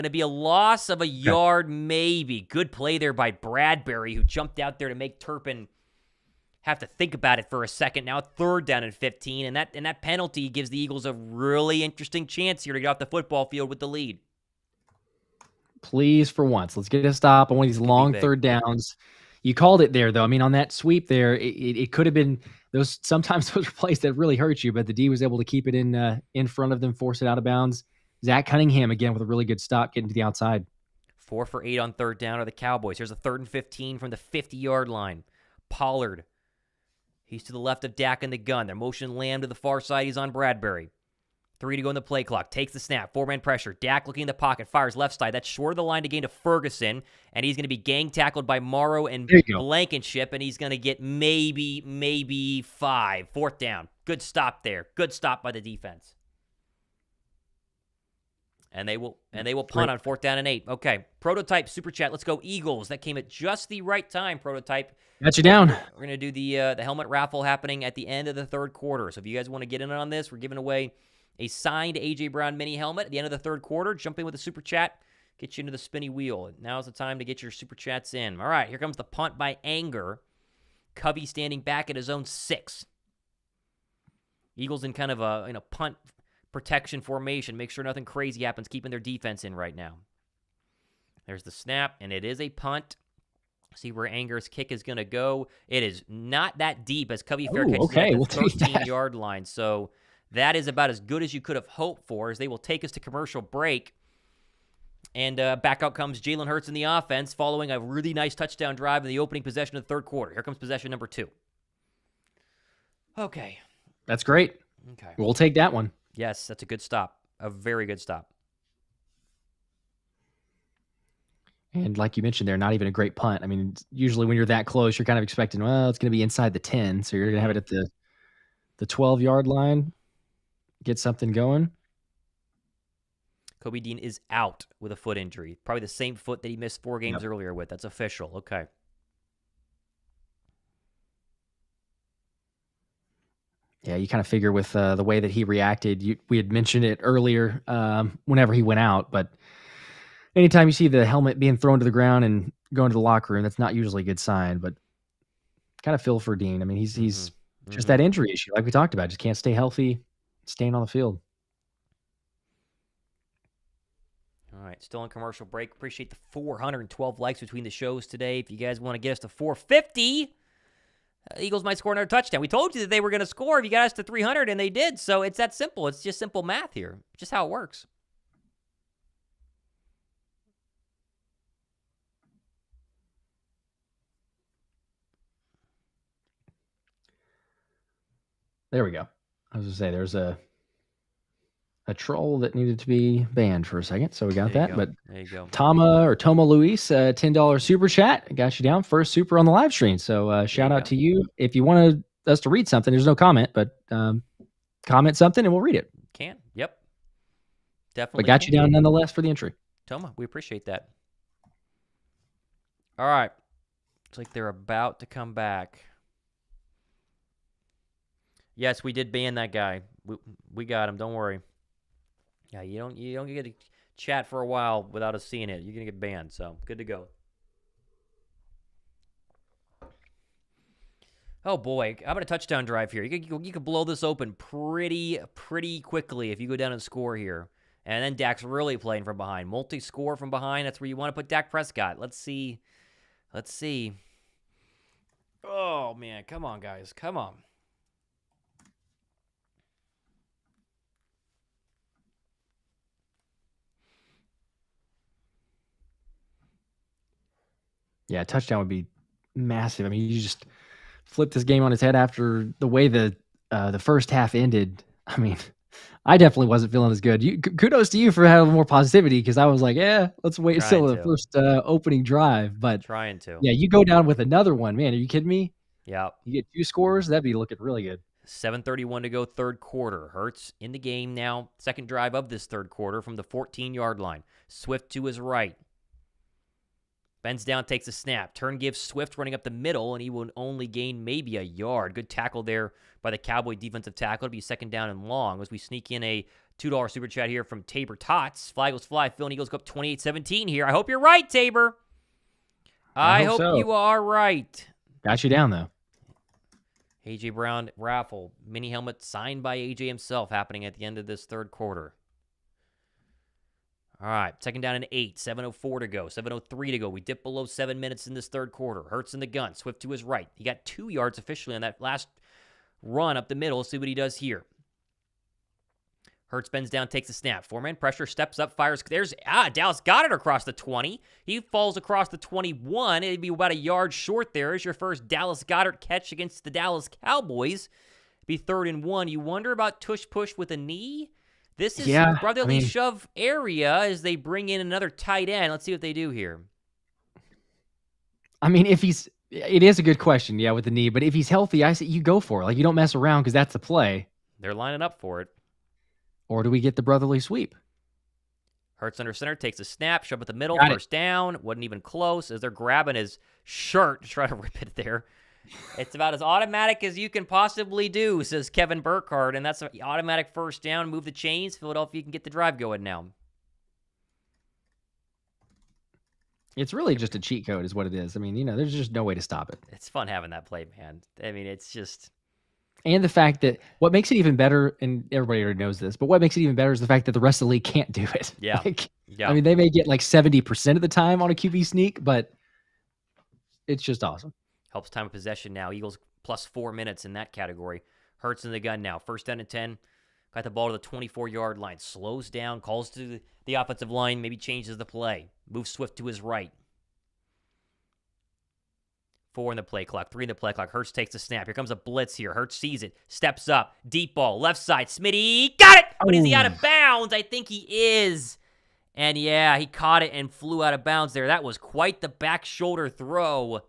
to be a loss of a yard, maybe. Good play there by Bradbury, who jumped out there to make Turpin have to think about it for a second. Now 3rd down and 15, and that penalty gives the Eagles a really interesting chance here to get off the football field with the lead. Please, for once, let's get a stop on one of these long 3rd downs. You called it there, though. I mean, on that sweep there, it could have been those. Sometimes those are plays that really hurt you, but the D was able to keep it in front of them, force it out of bounds. Zach Cunningham again with a really good stop, getting to the outside. 4 for 8 on 3rd down are the Cowboys. Here's a 3rd and 15 from the 50-yard line. Pollard. He's to the left of Dak in the gun. They're motioning Lamb to the far side. He's on Bradbury. 3 to go in the play clock. Takes the snap. 4-man pressure. Dak looking in the pocket. Fires left side. That's short of the line to gain to Ferguson. And he's going to be gang tackled by Morrow and Blankenship. And he's going to get maybe 5. 4th down. Good stop there. Good stop by the defense. And they will punt on 4th down and 8. Okay. Prototype Super Chat. Let's go Eagles. That came at just the right time, Prototype. Got you down. We're going to do the helmet raffle happening at the end of the 3rd quarter. So if you guys want to get in on this, we're giving away a signed A.J. Brown mini helmet at the end of the 3rd quarter. Jump in with a Super Chat. Get you into the spinny wheel. Now's the time to get your Super Chats in. All right, here comes the punt by Anger. Covey standing back at his own 6. Eagles in kind of a punt protection formation. Make sure nothing crazy happens, keeping their defense in right now. There's the snap, and it is a punt. See where Anger's kick is going to go. It is not that deep as Covey Fair catches at the 13-yard line. So that is about as good as you could have hoped for, as they will take us to commercial break. And back out comes Jalen Hurts in the offense, following a really nice touchdown drive in the opening possession of the 3rd quarter. Here comes possession number 2. Okay. That's great. Okay. We'll take that one. Yes, that's a good stop. A very good stop. And like you mentioned, they're not even a great punt. I mean, usually when you're that close, you're kind of expecting, well, it's going to be inside the 10. So you're going to have it at the 12-yard line, get something going. Kobe Dean is out with a foot injury. Probably the same foot that he missed 4 games earlier with. That's official. Okay. Yeah, you kind of figure with the way that he reacted, we had mentioned it earlier whenever he went out, but anytime you see the helmet being thrown to the ground and going to the locker room, that's not usually a good sign, but kind of feel for Dean. I mean, he's just that injury issue, like we talked about, just can't stay healthy, staying on the field. All right, still on commercial break. Appreciate the 412 likes between the shows today. If you guys want to get us to 450, Eagles might score another touchdown. We told you that they were going to score if you got us to 300, and they did. So it's that simple. It's just simple math here. Just how it works. There we go. I was going to say, there's a troll that needed to be banned for a second, so we got that. But there you go. Tomo Luis, $10 super chat. Got you down. First super on the live stream. So shout out to you. If you wanted us to read something, there's no comment, but comment something and we'll read it. Can. Yep. Definitely. But got you down nonetheless for the entry. Toma, we appreciate that. All right. Looks like they're about to come back. Yes, we did ban that guy. We got him. Don't worry. Yeah, you don't get to chat for a while without us seeing it. You're gonna get banned. So good to go. Oh boy, how about a touchdown drive here? You could blow this open pretty quickly if you go down and score here. And then Dak's really playing from behind. Multi-score from behind. That's where you want to put Dak Prescott. Let's see. Oh man, come on guys, come on. Yeah, a touchdown would be massive. I mean, you just flip this game on its head after the way the first half ended. I mean, I definitely wasn't feeling as good. Kudos to you for having more positivity, because I was like, yeah, let's wait until the first opening drive. But trying to. Yeah, you go down with another one. Man, are you kidding me? Yeah. You get 2 scores, that'd be looking really good. 7:31 to go, third quarter. Hurts in the game now. Second drive of this third quarter from the 14-yard line. Swift to his right. Bends down, takes a snap. Turn gives Swift running up the middle, and he will only gain maybe a yard. Good tackle there by the Cowboy defensive tackle. It'll be second down and long as we sneak in a $2 super chat here from Tabor Tots. Flag goes fly. Phil and Eagles go up 28-17 here. I hope you're right, Tabor. I hope so. You are right. Got you down, though. A.J. Brown raffle. Mini helmet signed by A.J. himself happening at the end of this third quarter. All right, second down and 8, 7:04 to go, 7:03 to go. We dip below 7 minutes in this third quarter. Hurts in the gun, Swift to his right. He got 2 yards officially on that last run up the middle. Let's see what he does here. Hurts bends down, takes a snap. 4-man pressure, steps up, fires. There's Dallas Goedert across the 20. He falls across the 21. It'd be about a yard short there. Is your first Dallas Goedert catch against the Dallas Cowboys. It'd be 3rd and 1. You wonder about tush push with a knee? This is brotherly shove area as they bring in another tight end. Let's see what they do here. I mean, it is a good question, with the knee, but if he's healthy, I say you go for it. Like, you don't mess around, because that's the play. They're lining up for it. Or do we get the brotherly sweep? Hurts under center, takes a snap, shove at the middle, first down. Wasn't even close as they're grabbing his shirt to try to rip it there. It's about as automatic as you can possibly do, says Kevin Burkhardt, and that's an automatic first down. Move the chains. Philadelphia can get the drive going now. It's really just a cheat code is what it is. I mean, there's just no way to stop it. It's fun having that play, man. I mean, it's just... And the fact that what makes it even better, and everybody already knows this, but what makes it even better is the fact that the rest of the league can't do it. Yeah. I mean, they may get like 70% of the time on a QB sneak, but it's just awesome. Helps time of possession now. Eagles plus 4 minutes in that category. Hurts in the gun now. First down and 10. Got the ball to the 24-yard line. Slows down. Calls to the offensive line. Maybe changes the play. Moves Swift to his right. 4 in the play clock. 3 in the play clock. Hurts takes the snap. Here comes a blitz here. Hurts sees it. Steps up. Deep ball. Left side. Smitty. Got it! But is he out of bounds? I think he is. And yeah, he caught it and flew out of bounds there. That was quite the back shoulder throw.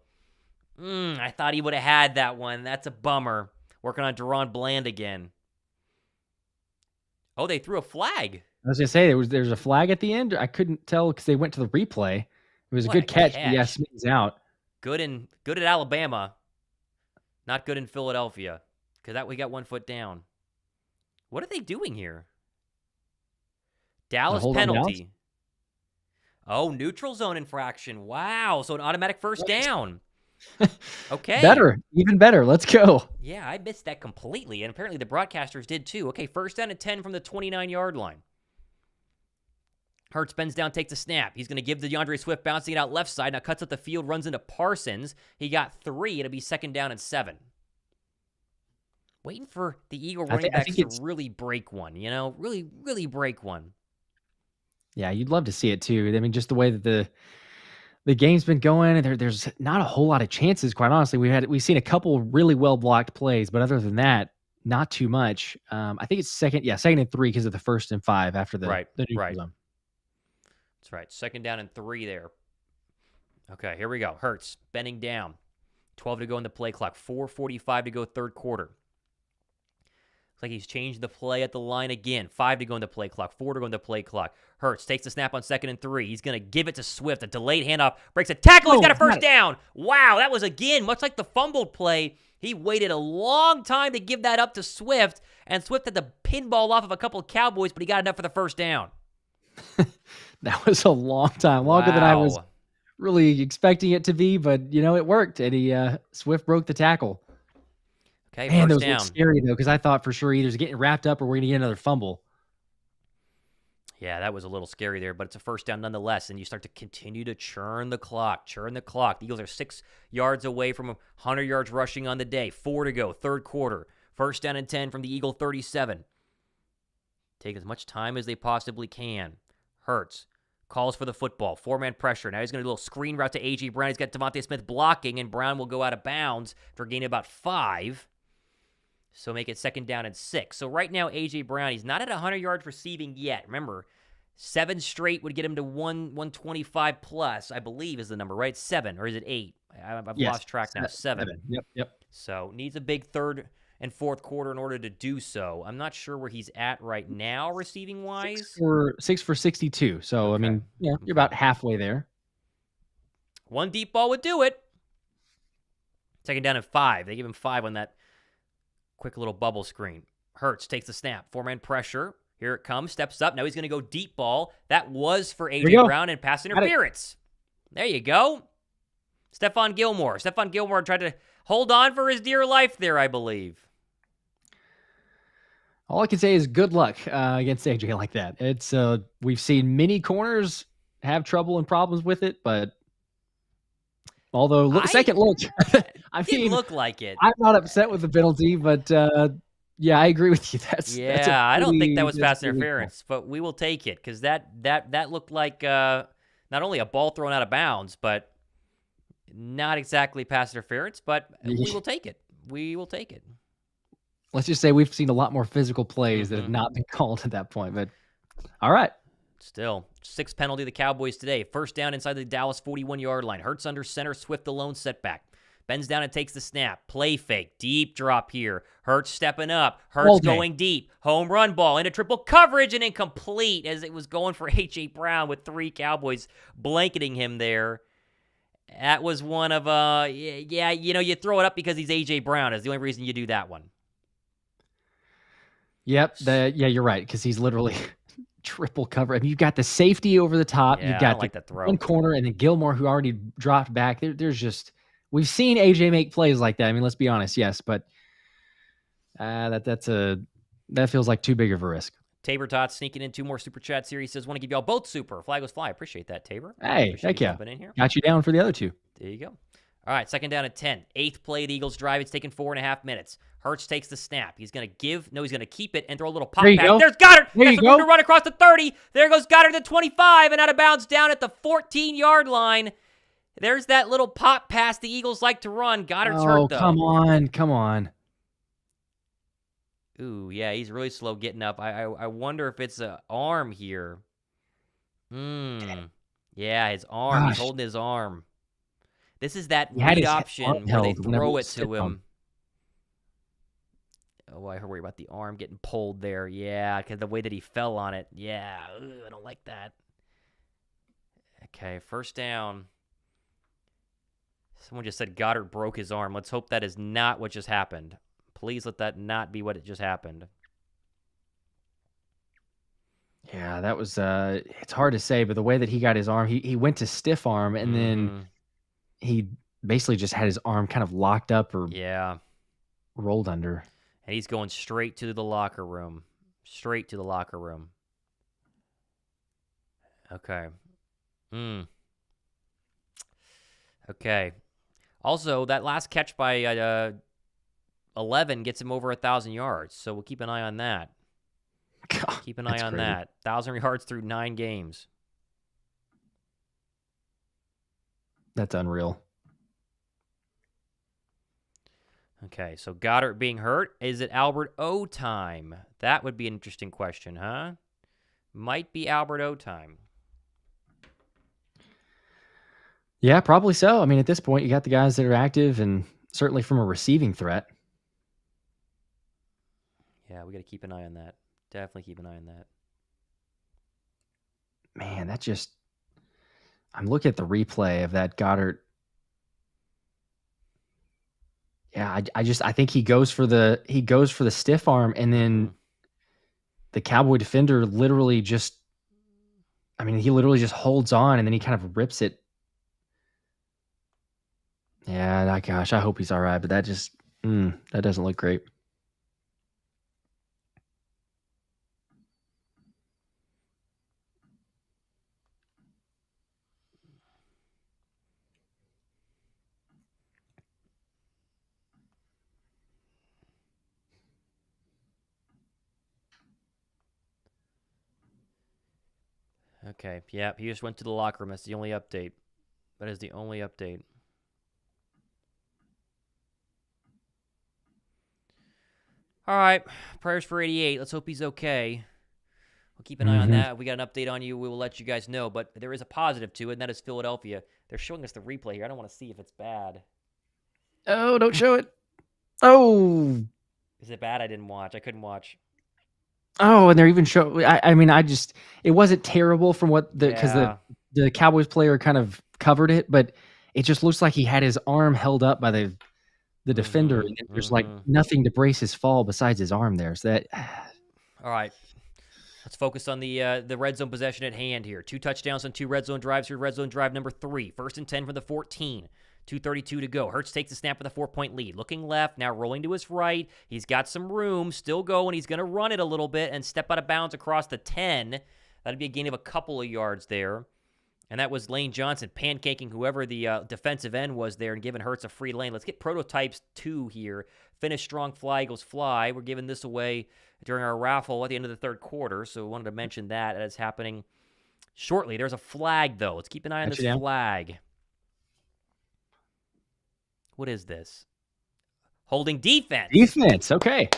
I thought he would have had that one. That's a bummer. Working on Deron Bland again. Oh, they threw a flag. I was going to say, there's a flag at the end. I couldn't tell because they went to the replay. It was a good catch. But yeah, Smith's out. Good at Alabama. Not good in Philadelphia. Because we got 1 foot down. What are they doing here? Dallas penalty. Oh, neutral zone infraction. Wow. So an automatic first down. Okay. Even better. Let's go. Yeah, I missed that completely. And apparently the broadcasters did too. Okay, first down and 10 from the 29-yard line. Hurts bends down, takes a snap. He's going to give the DeAndre Swift bouncing it out left side. Now cuts up the field, runs into Parsons. He got 3. It'll be second down and 7. Waiting for the Eagle running backs to really break one, really, really break one. Yeah, you'd love to see it too. I mean, just the way that the game's been going, there's not a whole lot of chances, quite honestly. We've seen a couple really well blocked plays, but other than that, not too much. I think it's second and 3 because of the 1st and 5 after the neutral zone. That's right. Second down and 3 there. Okay, here we go. Hurts bending down. 12 to go in the play clock. 4:45 to go third quarter. Looks like he's changed the play at the line again. 5 to go in the play clock. 4 to go in the play clock. Hurts takes the snap on 2nd and 3. He's going to give it to Swift. A delayed handoff. Breaks a tackle. He's got a first down. Wow, that was, again, much like the fumbled play. He waited a long time to give that up to Swift, and Swift had the pinball off of a couple of Cowboys, but he got enough for the first down. That was a long time. Longer than I was really expecting it to be, but, it worked, and Swift broke the tackle. Okay, man, first those down. look scary, though, because I thought for sure either getting wrapped up or we're going to get another fumble. Yeah, that was a little scary there, but it's a first down nonetheless, and you start to continue to churn the clock. The Eagles are 6 yards away from 100 yards rushing on the day. 4 to go, third quarter. First down and 10 from the Eagle 37. Take as much time as they possibly can. Hurts calls for the football. 4-man pressure. Now he's going to do a little screen route to A.J. Brown. He's got Devontae Smith blocking, and Brown will go out of bounds for a gain of about 5. So make it second down and 6. So right now, A.J. Brown, he's not at 100 yards receiving yet. Remember, 7 straight would get him to 125 plus, I believe is the number, right? 7, or is it 8? I've lost track now. 7. Yep. So needs a big third and fourth quarter in order to do so. I'm not sure where he's at right now receiving-wise. 6 for 62. So, okay. I mean, you're about halfway there. One deep ball would do it. Second down and 5. They give him 5 on that quick little bubble screen. Hurts takes the snap. 4-man pressure. Here it comes. Steps up. Now he's going to go deep ball. That was for A.J. Brown and pass interference. There you go. Stephon Gilmore. Stephon Gilmore tried to hold on for his dear life there, I believe. All I can say is good luck against A.J. like that. It's we've seen many corners have trouble and problems with it, but although second look, I mean, look like it. I'm not upset with the penalty, but yeah, I agree with you. I don't think that was pass interference, but we will take it because that looked like not only a ball thrown out of bounds, but not exactly pass interference. But we will take it. We will take it. Let's just say we've seen a lot more physical plays that have not been called at that point. But all right. Still, 6th penalty of the Cowboys today. First down inside the Dallas 41-yard line. Hurts under center, Swift alone setback. Bends down and takes the snap. Play fake. Deep drop here. Hurts stepping up. Hurts going deep. Home run ball into triple coverage and incomplete as it was going for A.J. Brown with 3 Cowboys blanketing him there. That was one of, you throw it up because he's A.J. Brown is the only reason you do that one. Yep. You're right, because he's literally triple cover. I mean, you've got the safety over the top. Yeah, you've got like that throw. One corner, and then Gilmore, who already dropped back. There's just we've seen AJ make plays like that. I mean, let's be honest, yes, but that feels like too big of a risk. Tabor Tots sneaking in 2 more super chat series. Says, want to give y'all both super. Flag was fly. Appreciate that, Tabor. Hey, heck yeah. In here. Got you down for the other 2. There you go. All right, second down and 10. 8th play of the Eagles drive. It's taken 4.5 minutes. Hurts takes the snap. He's going to keep it and throw a little pop pass. There's Goddard. That's a room to run across the 30. There goes Goddard to 25 and out of bounds down at the 14-yard line. There's that little pop pass the Eagles like to run. Goddard's hurt, though. Come on. Ooh, yeah, he's really slow getting up. I wonder if it's an arm here. Yeah, his arm. He's Gosh, holding his arm. This is that he had read his arm option where they held whenever throw he it stepped to on. him. Oh, I worry about the arm getting pulled there. Yeah, because the way that he fell on it. Yeah, I don't like that. Okay, first down. Someone just said Goddard broke his arm. Let's hope that is not what just happened. Please let that not be what just happened. Yeah, that was it's hard to say, but the way that he got his arm, he went to stiff arm and then he basically just had his arm kind of locked up or rolled under. And he's going straight to the locker room. Straight to the locker room. Okay. Okay. Also, that last catch by 11 gets him over 1,000 yards, so we'll keep an eye on that. God, Keep an eye on that. 1,000 yards through 9 games. That's unreal. Okay, so Goddard being hurt. Is it Albert O time? That would be an interesting question, huh? Might be Albert O time. Yeah, probably so. I mean, at this point, you got the guys that are active and certainly from a receiving threat. Yeah, we got to keep an eye on that. Definitely keep an eye on that. Man, that just... I'm looking at the replay of that Goddard. Yeah, I think he goes for the stiff arm, and then the Cowboy defender literally just... I mean, he literally just holds on, and then he kind of rips it. Yeah, gosh, I hope he's all right, but that just... that doesn't look great. Okay, yeah, he just went to the locker room. That's the only update. That is the only update. All right, prayers for 88. Let's hope he's okay. We'll keep an eye on that. If we got an update on you, we will let you guys know. But there is a positive to it, and that is Philadelphia. They're showing us the replay here. I don't want to see if it's bad. Oh, don't show it. Oh. Is it bad? I didn't watch. I couldn't watch. Oh, and they're even showing... I mean, it wasn't terrible from what because the Cowboys player kind of covered it, but it just looks like he had his arm held up by the defender, and there's like nothing to brace his fall besides his arm there. So that... All right. Let's focus on the red zone possession at hand here. 2 touchdowns on 2 red zone drives here. Red zone drive number 3. 1st and 10 from the 14. 2:32 to go. Hurts takes the snap with a 4-point lead. Looking left, now rolling to his right. He's got some room, still going. He's going to run it a little bit and step out of bounds across the 10. That'd be a gain of a couple of yards there. And that was Lane Johnson pancaking whoever the defensive end was there and giving Hurts a free lane. Let's get prototypes 2 here. Finish strong, fly, Eagles fly. We're giving this away during our raffle at the end of the 3rd quarter, so we wanted to mention that as happening shortly. There's a flag, though. Let's keep an eye on this flag. What is this? Holding defense. Defense, okay.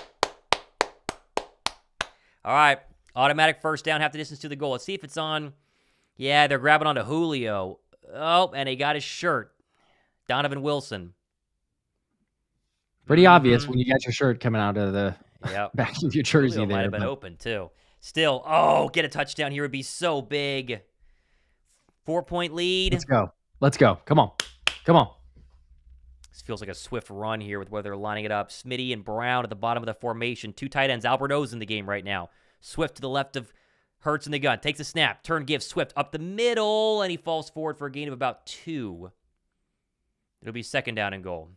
All right, automatic first down, half the distance to the goal. Let's see if it's on. Yeah, they're grabbing onto Julio. Oh, and he got his shirt. Donovan Wilson. Pretty obvious when you got your shirt coming out of the back of your jersey. Julio might have been open, too. Still, get a touchdown here would be so big. 4-point lead. Let's go. Come on. This feels like a swift run here with where they're lining it up. Smitty and Brown at the bottom of the formation. 2 tight ends. Albert O's in the game right now. Swift to the left of Hurts in the gun. Takes a snap. Turn gives Swift up the middle, and he falls forward for a gain of about 2. It'll be 2nd down and goal.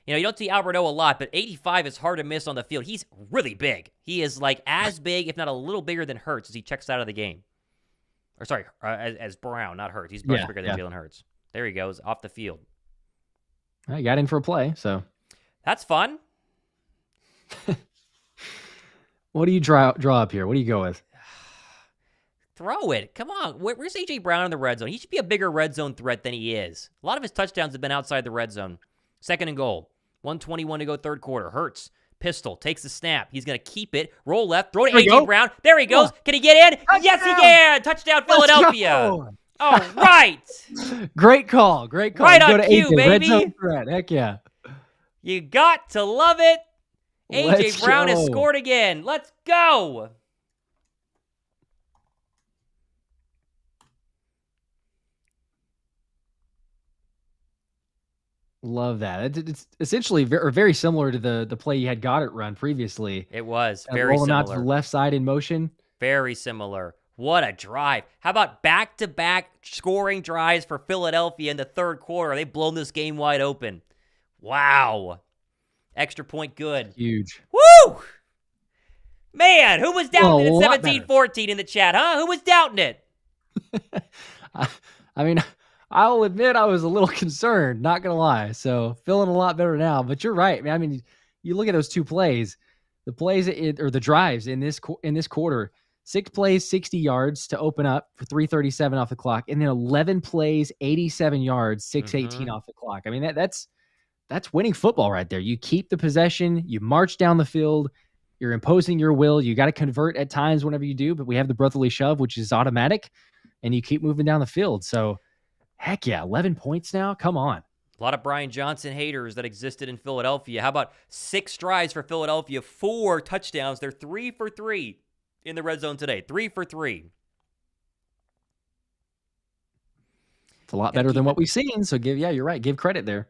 You know, you don't see Albert O a lot, but 85 is hard to miss on the field. He's really big. He is like as big, if not a little bigger than Hurts as he checks out of the game. Or sorry, as Brown, not Hurts. He's much bigger than Jalen Hurts. There he goes, off the field. I got in for a play, so. That's fun. What do you draw up here? What do you go with? Throw it. Come on. Where's A.J. Brown in the red zone? He should be a bigger red zone threat than he is. A lot of his touchdowns have been outside the red zone. 2nd and goal. 1:21 to go, 3rd quarter. Hurts Pistol takes the snap. He's going to keep it. Roll left. Throw to There we A.J. go. Brown. There he goes. Can he get in? Yes, he can. Touchdown, Philadelphia. All right. Great call. Great call. Right You on go to cue, AJ, red baby. zone threat. Heck yeah. You got to love it. A.J. Let's Brown has go. scored again. Let's go. Love that. It's essentially very similar to the play you had Goddard run previously. It was very rolling out to the similar. left side in motion. Very similar. What a drive. How about back-to-back scoring drives for Philadelphia in the third quarter? They've blown this game wide open. Wow. Extra point good. Huge. Woo! Man, who was doubting Well, it a lot at 17-14 in the chat, huh? Who was doubting it? I mean, I'll admit I was a little concerned, not going to lie. So feeling a lot better now, but you're right, man. I mean, you look at those two plays, the plays or the drives in this quarter, 6 plays, 60 yards to open up for 3:37 off the clock, and then 11 plays, 87 yards, 6:18 off the clock. I mean, that's winning football right there. You keep the possession, you march down the field, you're imposing your will. You got to convert at times whenever you do, but we have the brotherly shove, which is automatic, and you keep moving down the field. So heck yeah, 11 points now? Come on. A lot of Brian Johnson haters that existed in Philadelphia. How about 6 drives for Philadelphia, 4 touchdowns? They're 3 for 3 in the red zone today. 3 for 3. It's a lot better than what we've seen. So you're right. Give credit there.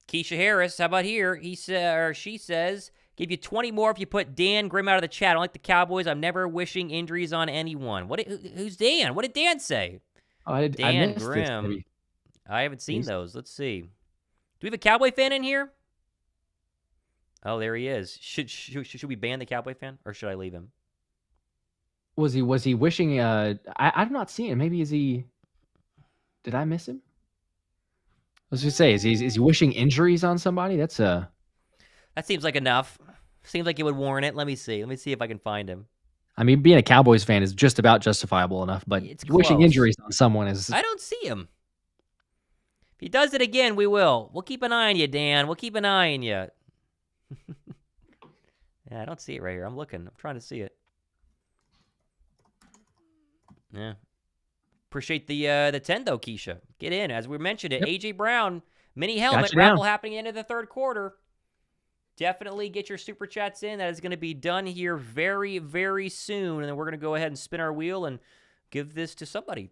Keisha Harris, how about here? She says, give you 20 more if you put Dan Grimm out of the chat. I don't like the Cowboys. I'm never wishing injuries on anyone. Who's Dan? What did Dan say? I Dan missed Grimm. this, I haven't seen those. Let's see. Do we have a Cowboy fan in here? Oh, there he is. Should we ban the Cowboy fan, or should I leave him? Was he wishing? I've not seen him. Maybe is he? Did I miss him? I was gonna say, is he wishing injuries on somebody? That seems like enough. Seems like it would warrant it. Let me see. Let me see if I can find him. I mean, being a Cowboys fan is just about justifiable enough, but wishing injuries on someone is. I don't see him. If he does it again, we will. We'll keep an eye on you, Dan. We'll keep an eye on you. Yeah, I don't see it right here. I'm looking. I'm trying to see it. Yeah. Appreciate the 10, though, Keisha. Get in. As we mentioned it, A.J. Brown, mini helmet raffle happening at the end of the third quarter. Definitely get your super chats in. That is going to be done here very, very soon. And then we're going to go ahead and spin our wheel and give this to somebody.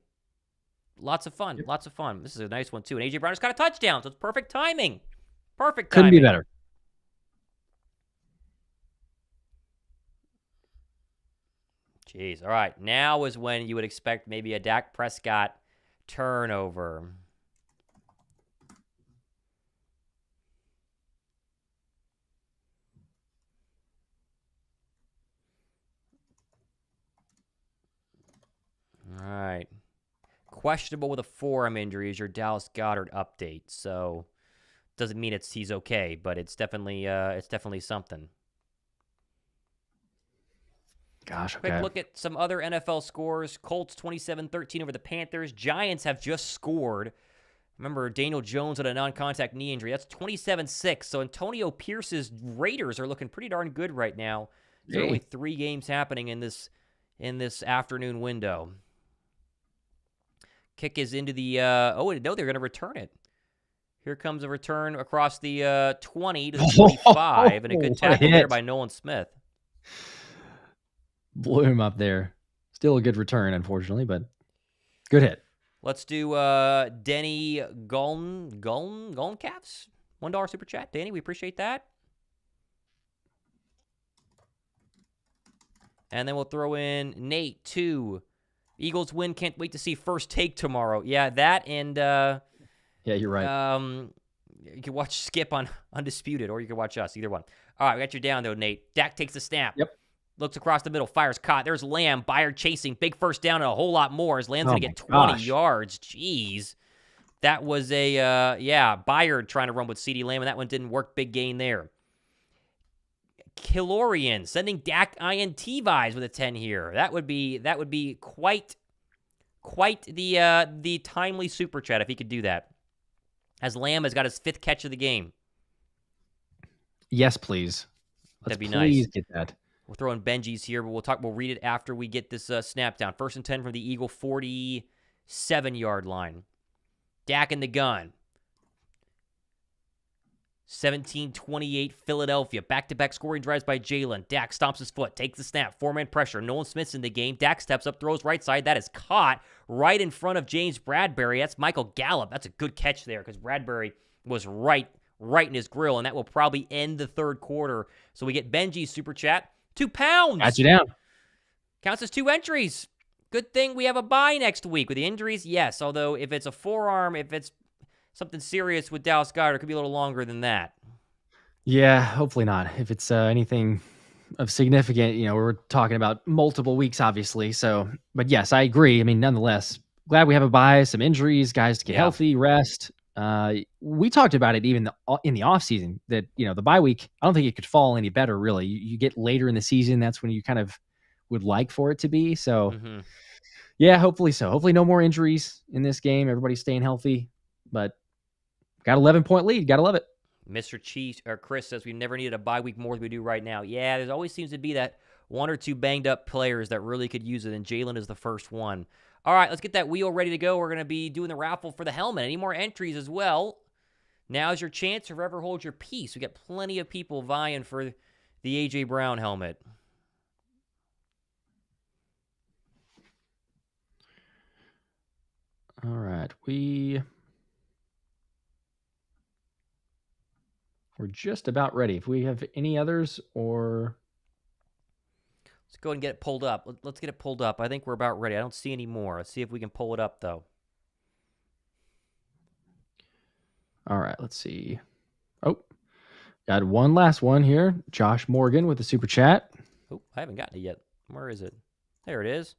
Lots of fun. Lots of fun. This is a nice one, too. And A.J. Brown just got a touchdown, so it's perfect timing. Perfect timing. Couldn't be better. Jeez. All right. Now is when you would expect maybe a Dak Prescott turnover. All right. Questionable with a forearm injury is your Dallas Goedert update. So doesn't mean he's okay, but it's definitely something. Gosh, okay. Quick look at some other NFL scores. Colts 27-13 over the Panthers. Giants have just scored. Remember, Daniel Jones had a non-contact knee injury. That's 27-6. So Antonio Pierce's Raiders are looking pretty darn good right now. There are only 3 games happening in this afternoon window. Kick is into the no, they're going to return it. Here comes a return across the 20 to the 25, and a good tackle there by Nolan Smith. Blew him up there. Still a good return, unfortunately, but good hit. Let's do Denny Golncalves. $1 super chat. Danny, we appreciate that. And then we'll throw in Nate, 2. Eagles win. Can't wait to see First Take tomorrow. Yeah, that and... yeah, you're right. You can watch Skip on Undisputed, or you can watch us. Either one. All right, we got you down, though, Nate. Dak takes the snap. Yep. Looks across the middle. Fires caught. There's Lamb. Byard chasing. Big first down and a whole lot more as Lamb's going to get 20 yards. Jeez. That was Byard trying to run with CeeDee Lamb, and that one didn't work. Big gain there. Kilorian sending Dak INT vibes with a 10 here. That would be quite the timely super chat if he could do that. As Lamb has got his 5th catch of the game. Yes, please. Let's That'd be please nice. get that. We'll throw in Benji's here, but we'll read it after we get this snap down. 1st and 10 from the Eagle 47-yard line. Dak in the gun. 17-28 Philadelphia. Back-to-back scoring drives by Jalen. Dak stomps his foot, takes the snap, 4-man pressure. Nolan Smith's in the game. Dak steps up, throws right side. That is caught right in front of James Bradbury. That's Michael Gallup. That's a good catch there because Bradbury was right in his grill, and that will probably end the third quarter. So we get Benji's super chat. 2 pounds. Got you down. Counts as 2 entries. Good thing we have a bye next week. With the injuries, yes. Although if it's a forearm, if it's something serious with Dallas Goedert, it could be a little longer than that. Yeah, hopefully not. If it's anything of significant, we're talking about multiple weeks, obviously. So, but yes, I agree. I mean, nonetheless, glad we have a bye, some injuries, guys to get healthy, rest. We talked about it even in the offseason that, the bye week, I don't think it could fall any better, really. You get later in the season, that's when you kind of would like for it to be. So, yeah, hopefully so. Hopefully no more injuries in this game. Everybody's staying healthy, but got 11-point lead. Got to love it. Mr. Cheese or Chris says we never needed a bye week more than we do right now. Yeah, there always seems to be that 1 or 2 banged up players that really could use it, and Jalen is the first one. All right, let's get that wheel ready to go. We're going to be doing the raffle for the helmet. Any more entries as well? Now's your chance to forever hold your peace. We got plenty of people vying for the A.J. Brown helmet. All right, we're just about ready. If we have any others or... Let's go ahead and get it pulled up. Let's get it pulled up. I think we're about ready. I don't see any more. Let's see if we can pull it up, though. All right, let's see. Oh, got one last one here. Josh Morgan with the super chat. Oh, I haven't gotten it yet. Where is it? There it is.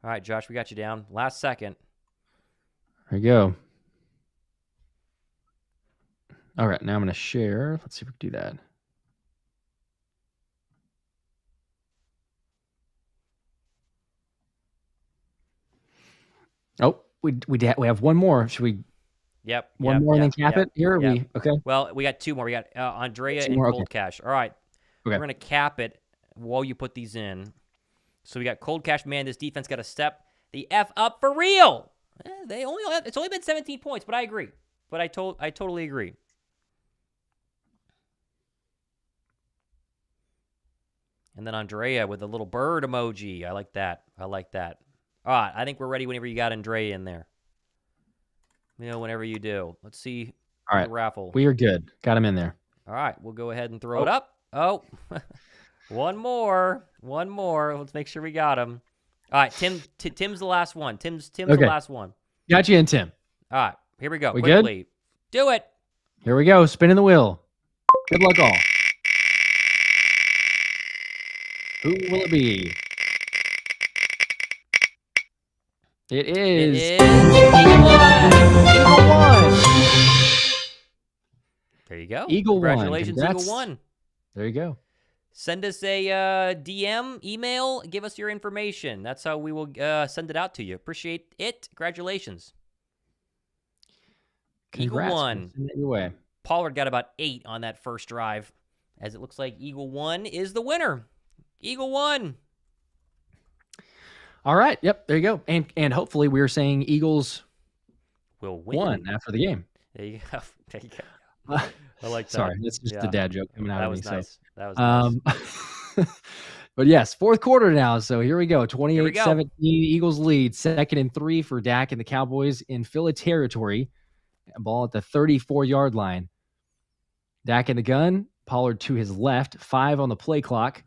All right, Josh, we got you down. Last second. There you go. All right, now I'm going to share. Let's see if we can do that. Oh, we have one more. Should we? Yep. One more and then cap it here? Yep. Okay. Well, we got 2 more. We got Andrea and Cold Cash. All right. Okay. We're going to cap it while you put these in. So we got Cold Cash. Man, this defense got to step the F up for real. It's only been 17 points, but I agree. But I totally agree. And then Andrea with the little bird emoji. I like that. All right, I think we're ready whenever you got Andrea in there. Whenever you do. Let's see. All right. The raffle. We are good. Got him in there. All right, we'll go ahead and throw it up. Oh, one more. Let's make sure we got him. All right, Tim's the last one. Tim's the last one. Got you in, Tim. All right, here we go. We quickly. Good? Do it. Here we go. Spinning the wheel. Good luck, all. Who will it be? It is Eagle 1. There you go. Eagle 1. Congratulations, Eagle 1. There you go. Send us a DM, email, give us your information. That's how we will send it out to you. Appreciate it. Congratulations. Congrats. Eagle 1. Send it your way. Pollard got about 8 on that first drive, as it looks like Eagle 1 is the winner. Eagle 1. All right. Yep. There you go. And hopefully we're saying Eagles will win one after the game. There you go. I like that. Sorry, that's just a dad joke coming out of me. Nice. That was nice. But yes, fourth quarter now. So here we go. 28-17 Eagles lead. 2nd and 3 for Dak and the Cowboys in Philly territory. Ball at the 34-yard line. Dak in the gun. Pollard to his left. 5 on the play clock.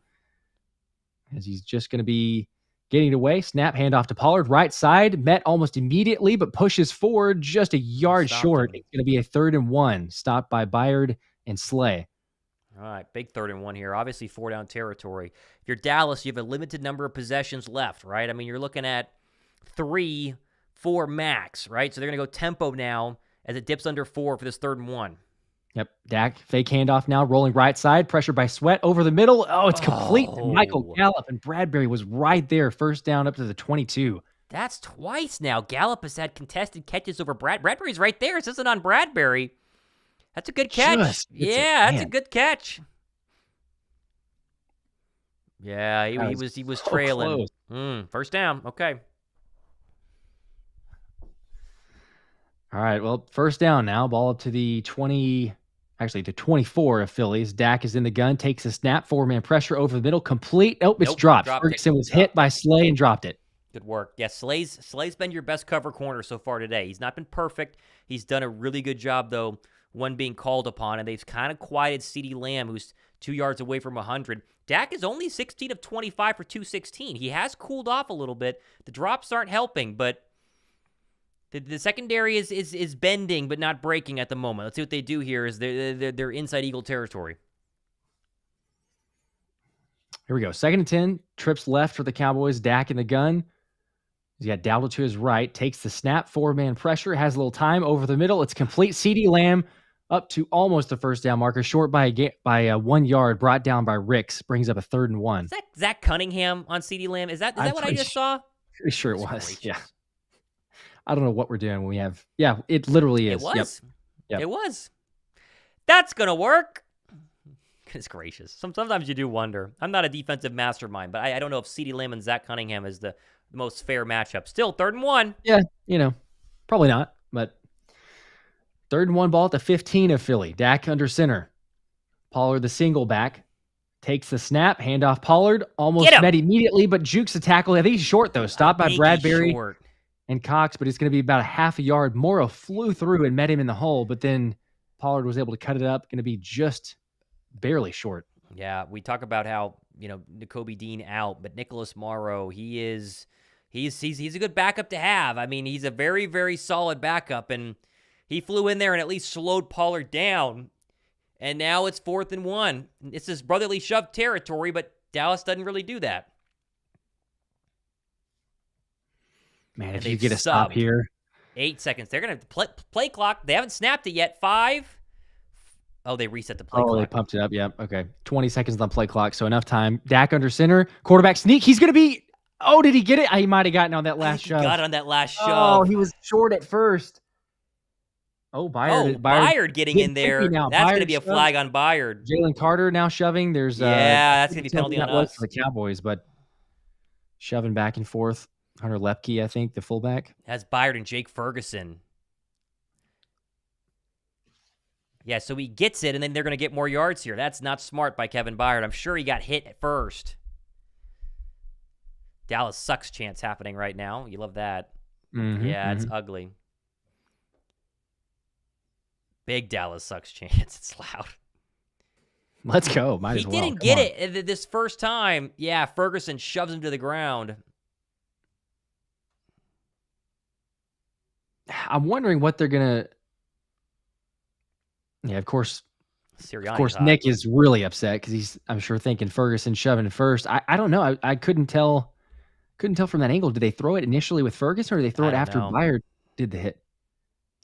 As he's just going to be getting away. Snap, handoff to Pollard. Right side. Met almost immediately, but pushes forward just a yard short. It's going to be a 3rd and 1. Stopped by Byard and Slay. All right, big 3rd and 1 here. Obviously, 4-down territory. If you're Dallas, you have a limited number of possessions left, right? I mean, you're looking at 3, 4 max, right? So they're going to go tempo now as it dips under 4 for this 3rd and 1. Yep. Dak, fake handoff now, rolling right side, pressure by Sweat over the middle. Oh, it's complete. Michael Gallup and Bradbury was right there. 1st down up to the 22. That's twice now. Gallup has had contested catches over Bradbury's right there. This isn't on Bradbury. That's a good catch. That's a good catch. Yeah, he was so trailing. close. First down. Okay. All right, well, first down now. Ball up to the 20, actually to 24 of Phillies. Dak is in the gun, takes a snap, four-man pressure over the middle, complete. Nope, it's dropped. Ferguson was hit by Slay and dropped it. Good work. Yeah, Slay's been your best cover corner so far today. He's not been perfect. He's done a really good job, though, when being called upon, and they've kind of quieted CeeDee Lamb, who's 2 yards away from 100. Dak is only 16 of 25 for 216. He has cooled off a little bit. The drops aren't helping, but the secondary is bending but not breaking at the moment. Let's see what they do here. Is they're inside Eagle territory. Here we go. 2nd and 10. Trips left for the Cowboys. Dak in the gun. He's got Dowdle to his right. Takes the snap. Four-man pressure. Has a little time over the middle. It's complete. CeeDee Lamb up to almost the first down marker. Short by 1 yard. Brought down by Ricks. Brings up a 3rd and 1. Is that Zach Cunningham on CeeDee Lamb? Is that what I just saw? Pretty sure it was. Gracious. Yeah. I don't know what we're doing when we have. Yeah, it literally is. It was. Yep. It was. That's going to work. Goodness gracious. Sometimes you do wonder. I'm not a defensive mastermind, but I don't know if CeeDee Lamb and Zach Cunningham is the most fair matchup. Still, 3rd and 1. Yeah, probably not, but 3rd and 1 ball at the 15 of Philly. Dak under center. Pollard, the single back, takes the snap. Handoff Pollard. Almost met immediately, but jukes the tackle. I think he's short, though. Stopped by Bradbury and Cox, but it's going to be about a half a yard. Morrow flew through and met him in the hole, but then Pollard was able to cut it up. Going to be just barely short. Yeah, we talk about how, Nakobe Dean out, but Nicholas Morrow, he's a good backup to have. I mean, he's a very, very solid backup, and he flew in there and at least slowed Pollard down. And now it's 4th and 1. It's this brotherly shove territory, but Dallas doesn't really do that. Man, if you get a stop here. 8 seconds. They're going to have to play clock. They haven't snapped it yet. 5. Oh, they reset the play clock. Oh, they pumped it up. Yep. Okay. 20 seconds on play clock, so enough time. Dak under center. Quarterback sneak. He's going to be... Oh, did he get it? He might have gotten on that last shove. He got on that last shove. Oh, he was short at first. Oh, Byard getting in there. That's going to be a flag on Byard. Jalen Carter now shoving. There's that's going to be penalty on us. For the Cowboys, but shoving back and forth. Hunter Lepke, I think, the fullback. That's Byard and Jake Ferguson. Yeah, so he gets it, and then they're going to get more yards here. That's not smart by Kevin Byard. I'm sure he got hit at first. Dallas sucks chance happening right now. You love that. It's ugly. Big Dallas sucks chance. It's loud. Let's go. Might as well. He didn't get it this first time. Yeah, Ferguson shoves him to the ground. I'm wondering what they're going to... Yeah, of course. Nick is really upset because he's, I'm sure, thinking Ferguson shoving first. I don't know. I couldn't tell from that angle. Did they throw it initially with Ferguson, or did they throw it after Byard did the hit?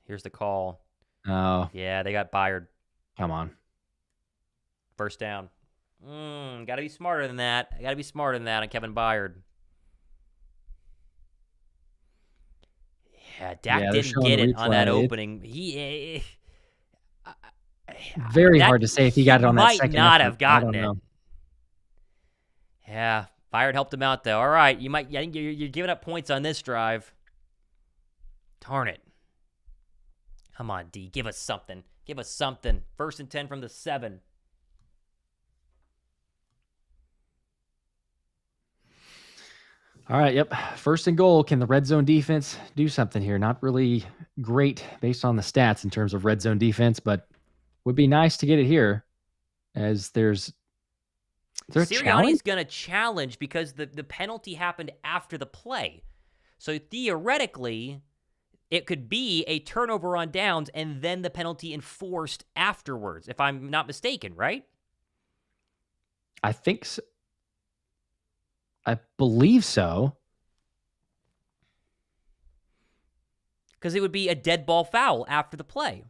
Here's the call. Oh. Yeah, they got Byard. Come on. First down. Got to be smarter than that. I got to be smarter than that on Kevin Byard. Yeah, Dak didn't get it on that opening. Very hard to say if he got it on that second. Might not have gotten it. Yeah, Byard helped him out though. All right, I think you're giving up points on this drive. Darn it! Come on, D, give us something. Give us something. 1st and 10 from the 7. All right, yep. 1st and goal. Can the red zone defense do something here? Not really great based on the stats in terms of red zone defense, but would be nice to get it here, as there's Sirianni's going to challenge because the penalty happened after the play. So theoretically, it could be a turnover on downs and then the penalty enforced afterwards, if I'm not mistaken, right? I think so. I believe so. Because it would be a dead ball foul after the play.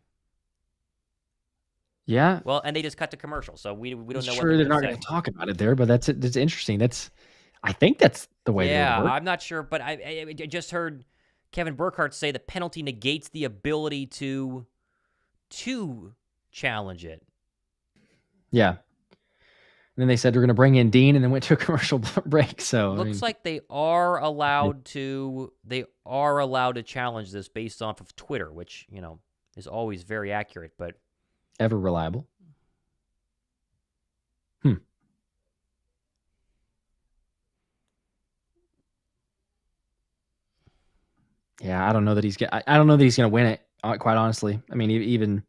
Yeah. Well, and they just cut to commercial, so we don't know. Sure, they're not going to talk about it there, but that's interesting. I think that's the way. Yeah, I'm not sure, but I just heard Kevin Burkhardt say the penalty negates the ability to challenge it. Yeah. then they said they're going to bring in Dean, and then went to a commercial break. So Looks like they are allowed to. They are allowed to challenge this based off of Twitter, which is always very accurate, but ever reliable. Yeah, I don't know that he's. I don't know that he's going to win it. Quite honestly, I mean, even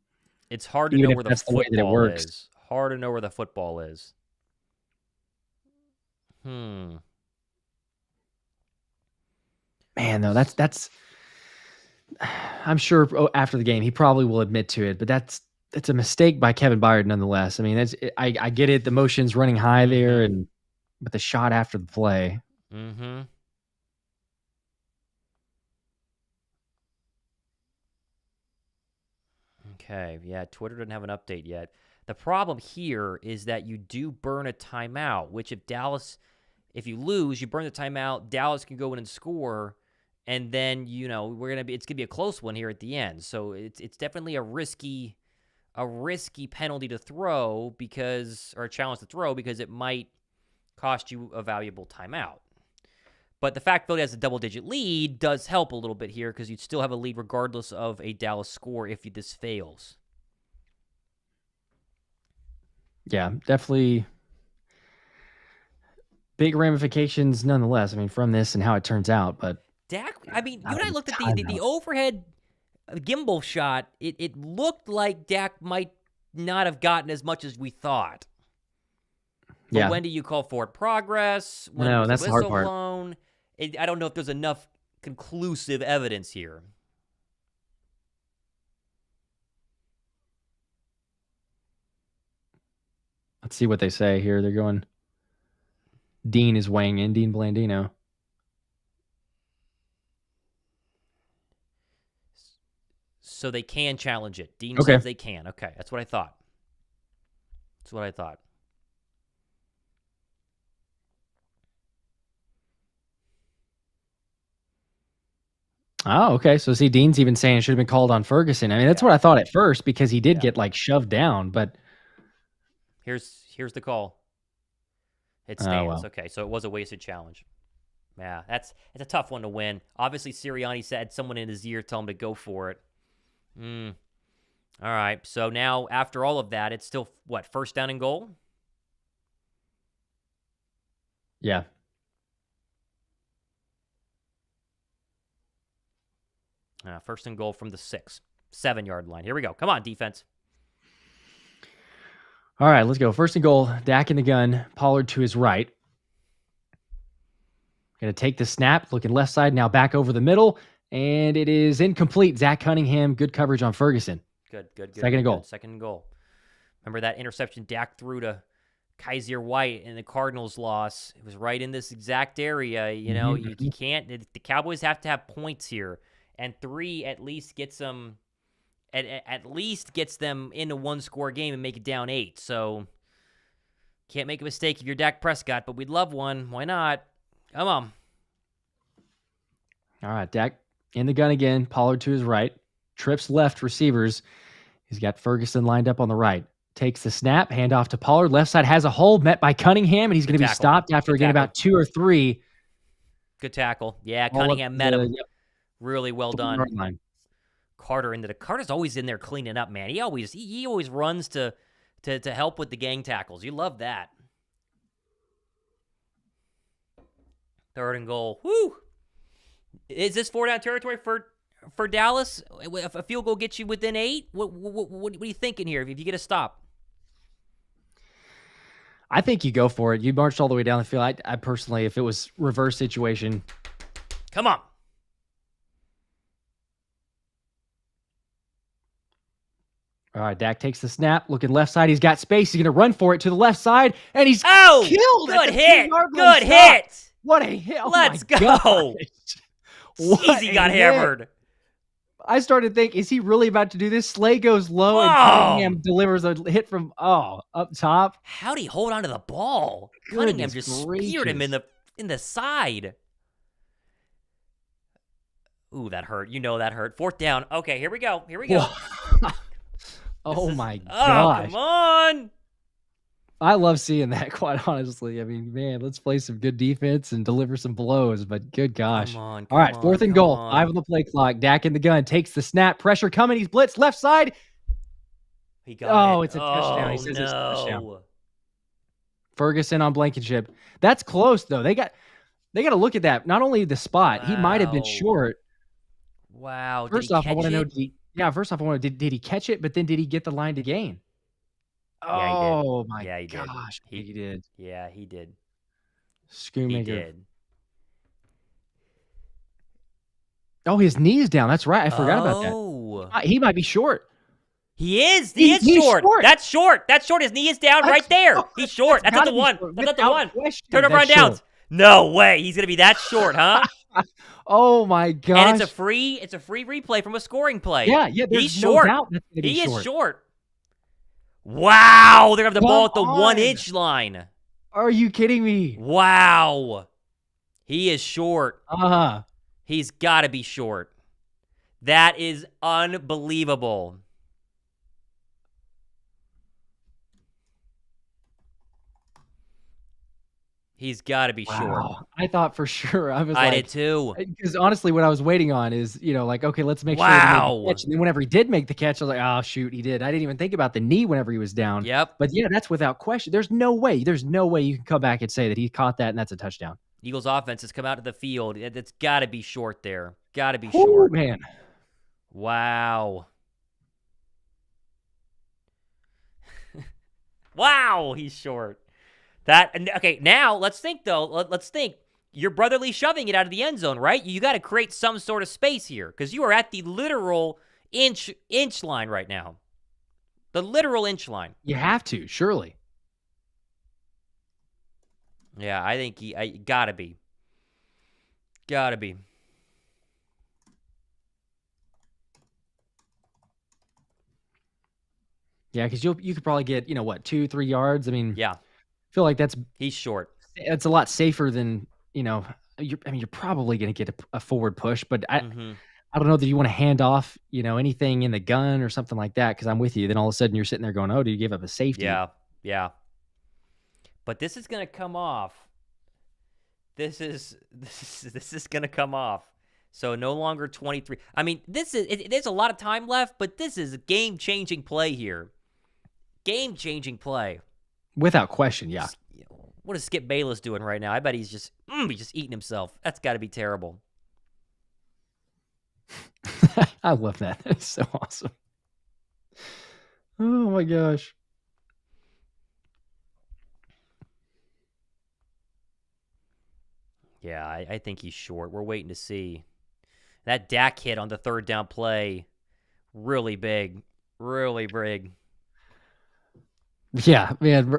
it's hard to know where the football is. Hard to know where the football is. Man, though, that's. I'm sure after the game he probably will admit to it, but that's a mistake by Kevin Byard nonetheless. I mean, I get it. The motion's running high there, but the shot after the play. Mm-hmm. Okay, yeah, Twitter doesn't have an update yet. The problem here is that you do burn a timeout, which if you lose, you burn the timeout, Dallas can go in and score, and then, it's going to be a close one here at the end. So it's definitely a risky penalty to throw or a challenge to throw because it might cost you a valuable timeout. But the fact Philly has a double-digit lead does help a little bit here because you'd still have a lead regardless of a Dallas score if this fails. Yeah, definitely big ramifications nonetheless. I mean, from this and how it turns out. But Dak, I mean, you and I looked at the overhead gimbal shot. It looked like Dak might not have gotten as much as we thought. But yeah. When do you call for it? Progress? When No, was that's the the hard whistle part. blown? I don't know if there's enough conclusive evidence here. Let's see what they say here. They're going. Dean is weighing in. Dean Blandino. So they can challenge it. Dean says they can. Okay, that's what I thought. Oh, okay. So see, Dean's even saying it should have been called on Ferguson. I mean, that's what I thought at first because he did get shoved down. But here's the call. It stands. Well. Okay, so it was a wasted challenge. Yeah, it's a tough one to win. Obviously, Sirianni said someone in his ear tell him to go for it. All right, so now after all of that, it's still, first down and goal? Yeah. First and goal from the 7-yard line. Here we go. Come on, defense. All right, let's go. First and goal. Dak in the gun. Pollard to his right. Going to take the snap. Looking left side. Now back over the middle. And it is incomplete. Zach Cunningham. Good coverage on Ferguson. Good. Second and goal. Second and goal. Remember that interception Dak threw to Kaiser White in the Cardinals loss? It was right in this exact area. You can't. The Cowboys have to have points here. And 3 at least gets them in a one-score game and make it down 8. So can't make a mistake if you're Dak Prescott, but we'd love one. Why not? Come on. All right, Dak in the gun again. Pollard to his right. Trips left receivers. He's got Ferguson lined up on the right. Takes the snap. Handoff to Pollard. Left side has a hole met by Cunningham, and he's going to be stopped after again about 2 or 3. Good tackle. Yeah, Cunningham met him. Yep. Really well done. Carter's always in there cleaning up, man. He always runs to help with the gang tackles. You love that. Third and goal. Woo! Is this 4-down territory for Dallas? If a field goal gets you within 8, what are you thinking here? If you get a stop, I think you go for it. You marched all the way down the field. I personally, if it was reverse situation, come on. All right, Dak takes the snap, looking left side. He's got space. He's going to run for it to the left side, and he's killed. Good hit. Good hit. What a hit. Oh Let's go. Easy got hammered. I started to think, is he really about to do this? Slay goes low, and Cunningham delivers a hit from, up top. How'd he hold on to the ball? Cunningham just speared him in the side. Ooh, that hurt. That hurt. 4th down. Okay, here we go. Oh, my gosh. Oh, come on. I love seeing that, quite honestly. I mean, man, let's play some good defense and deliver some blows, but good Come gosh. on, All come right, on, 4th and come goal. 5 on. on the play clock. Dak in the gun. Takes the snap. Pressure coming. He's blitzed left side. He got Oh, it. it's a touchdown. He Oh, says it's a touchdown. no. Ferguson on Blankenship. That's close, though. They got to look at that. Not only the spot, he might have been Wow. short. Wow. Did he First off, I want catch to know, it? first off, I want to, did he catch it? But then did he get the line to gain? Yeah, he did. Oh, my Yeah, he did. gosh. He did. Yeah, he did. He Schoonmaker. did. Oh, his knee is down. That's right. I forgot about Oh. that. He might be short. He is. He is He's short. short. That's short. That's short. His knee is down right there. He's short. That's at the one. That's at the one. Turn over on downs. No way. He's gonna be that short, huh? Oh my gosh. And it's a free replay from a scoring play. Yeah. There's He's no short. doubt that's gonna be He short. is short. Wow. They're gonna have the ball at the Come on. 1-inch line. Are you kidding me? Wow. He is short. Uh-huh. He's got to be short. That is unbelievable. He's got to be short. Wow. I thought for sure. I was I like, did too. because honestly, what I was waiting on is, like, okay, let's make sure he made the catch. And then whenever he did make the catch, I was like, oh shoot, he did. I didn't even think about the knee whenever he was down. Yep. But yeah, that's without question. There's no way you can come back and say that he caught that and that's a touchdown. Eagles offense has come out to the field. It's got to be short there. Got to be Oh short. man. Wow. Wow, he's short. Okay, now let's think though. Let's think. You're brotherly shoving it out of the end zone, right? You got to create some sort of space here because you are at the literal inch line right now. The literal inch line. You have to, surely. Yeah, I think he gotta be. Gotta be. Yeah, because you could probably get 2-3 yards. I mean, Yeah, I feel like he's short. it's a lot safer than you're probably going to get a forward push, but I don't know that you want to hand off anything in the gun or something like that because I'm with you. Then all of a sudden you're sitting there going, oh, do you give up a safety? Yeah. But this is gonna come off. This is gonna come off. So no longer 23. I mean, there's a lot of time left, but this is a game-changing play here. Game-changing play. Without question, yeah. What is Skip Bayless doing right now? I bet he's just eating himself. That's got to be terrible. I love that. That's so awesome. Oh my gosh. Yeah, I think he's short. We're waiting to see. That Dak hit on the third down play, really big. Really big. Yeah, man,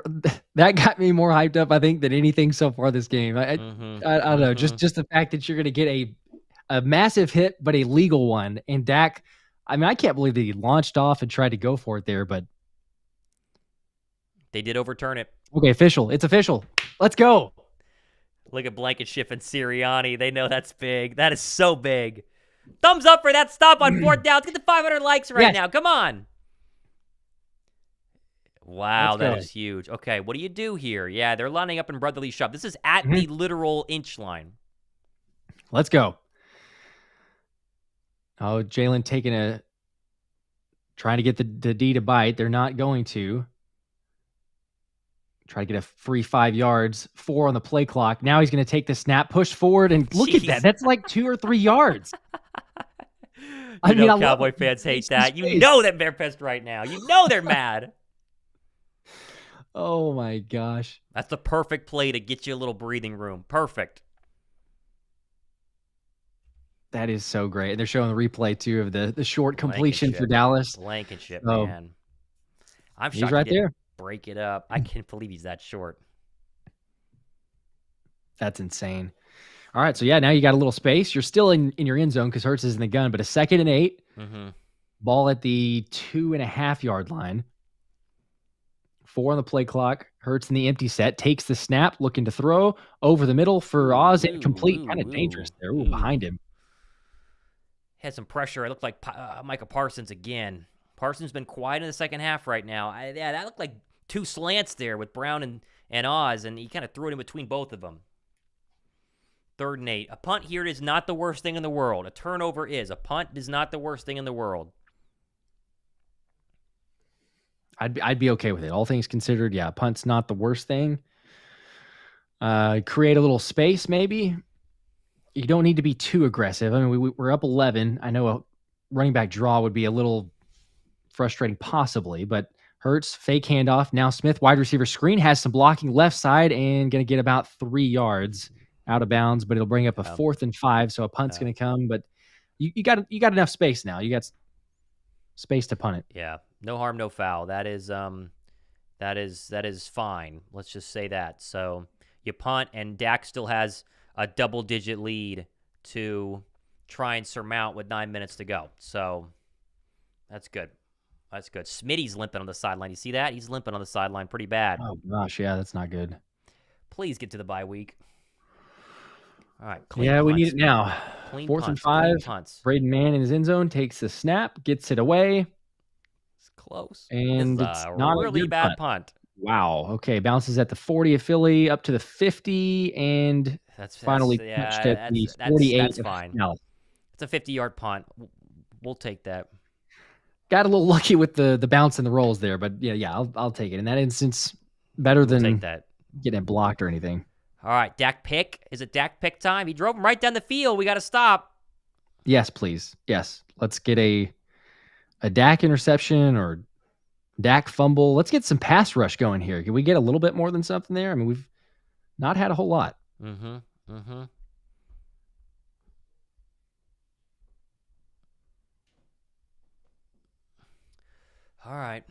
that got me more hyped up, I think, than anything so far this game. I don't know, just the fact that you're going to get a massive hit, but a legal one. And Dak, I mean, I can't believe that he launched off and tried to go for it there, but they did overturn it. Okay, official. It's official. Let's go. Look at Blankenship and Sirianni. They know that's big. That is so big. Thumbs up for that stop on fourth down. Let's get the 500 likes right now. Come on. Wow, that is huge. Okay, what do you do here? Yeah, they're lining up in brotherly shove. This is at the literal inch line. Let's go. Oh, Jalen trying to get the D to bite. They're not going to. Try to get a free 5 yards, 4 on the play clock. Now he's going to take the snap, push forward, and look at that. That's like 2 or 3 yards. I mean, Cowboy fans hate that. You know that they're pissed right now. You know they're mad. Oh, my gosh. That's the perfect play to get you a little breathing room. Perfect. That is so great. And they're showing the replay, too, of the short completion for Dallas. Blankenship, man. I'm shocked he's right there. Break it up. I can't believe he's that short. That's insane. All right, so yeah, now you got a little space. You're still in your end zone because Hurts is in the gun, but a 2nd and 8. Ball at the 2.5 yard line. 4 on the play clock. Hurts in the empty set. Takes the snap, looking to throw over the middle for Oz. Incomplete. Kind of dangerous there. Behind him. Had some pressure. It looked like Micah Parsons again. Parsons been quiet in the second half right now. That looked like two slants there with Brown and Oz, and he kind of threw it in between both of them. 3rd and 8. A punt here is not the worst thing in the world. A turnover is. A punt is not the worst thing in the world. I'd be okay with it. All things considered, yeah, punt's not the worst thing. Create a little space, maybe. You don't need to be too aggressive. I mean, we're up 11. I know a running back draw would be a little frustrating, possibly, but Hurts, fake handoff. Now Smith, wide receiver screen, has some blocking left side and going to get about 3 yards out of bounds, but it'll bring up a 4th and 5, so a punt's going to come. But you got enough space now. You got space to punt it. Yeah, no harm, no foul. That is fine. Let's just say that. So you punt, and Dak still has a double-digit lead to try and surmount with 9 minutes to go. So that's good. That's good. Smitty's limping on the sideline. You see that? He's limping on the sideline pretty bad. Oh, gosh, yeah, that's not good. Please get to the bye week. All right. Yeah, punts. We need it now. Clean 4th punts, and 5. Braden Mann in his end zone takes the snap, gets it away. It's close. And it's a not really a bad punt. Wow. Okay. Bounces at the 40 of Philly, up to the 50, and finally pushed at the 48. That's fine. No. It's a 50-yard punt. We'll take that. Got a little lucky with the bounce and the rolls there, but yeah, I'll take it. In that instance, better than take that. Getting blocked or anything. All right, Dak pick. Is it Dak pick time? He drove him right down the field. We got to stop. Yes, please. Yes. Let's get a Dak interception or Dak fumble. Let's get some pass rush going here. Can we get a little bit more than something there? I mean, we've not had a whole lot. Mm-hmm. All right.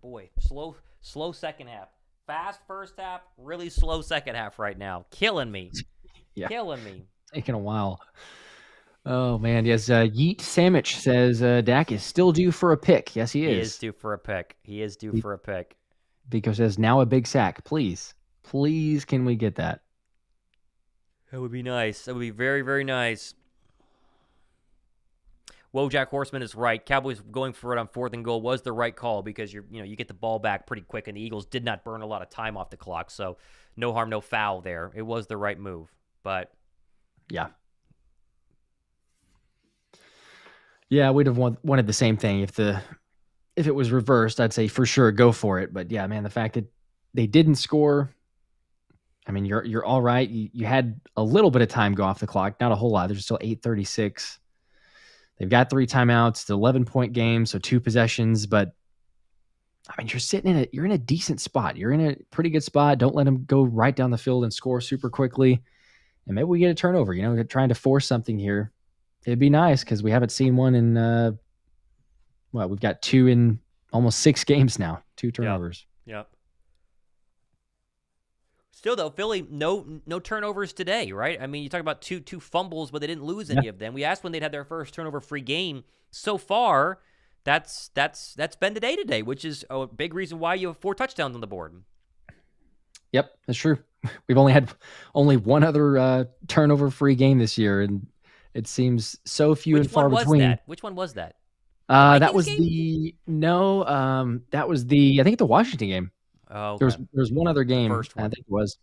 Boy, slow second half. Fast first half, really slow second half right now. Killing me. Yeah. Killing me. Taking a while. Oh, man. Yes, Yeet Sandwich says Dak is still due for a pick. Yes, he is. He is due for a pick. Because says now a big sack. Please. Please, can we get that? That would be nice. That would be very, very nice. Wojak Horseman is right. Cowboys going for it on 4th and goal was the right call because you get the ball back pretty quick, and the Eagles did not burn a lot of time off the clock. So no harm, no foul there. It was the right move. But yeah. Yeah, we'd have wanted the same thing if it was reversed. I'd say for sure go for it. But yeah, man, the fact that they didn't score, I mean, you're all right. You had a little bit of time go off the clock, not a whole lot. There's still 8:36. They've got 3 timeouts. It's an 11-point game, so 2 possessions. But I mean, you're in a decent spot. You're in a pretty good spot. Don't let them go right down the field and score super quickly. And maybe we get a turnover. We're trying to force something here. It'd be nice because we haven't seen one in we've got 2 in almost 6 games now. 2 turnovers. Yep. Still, though, Philly, no turnovers today, right? I mean, you talk about two fumbles, but they didn't lose any of them. We asked when they'd had their first turnover-free game. So far, that's been today, which is a big reason why you have 4 touchdowns on the board. Yep, that's true. We've only had one other turnover-free game this year, and it seems so few and far between. Which one was that? That was game? That was I think the Washington game. Oh, okay. There's one other game. First one. I think it was.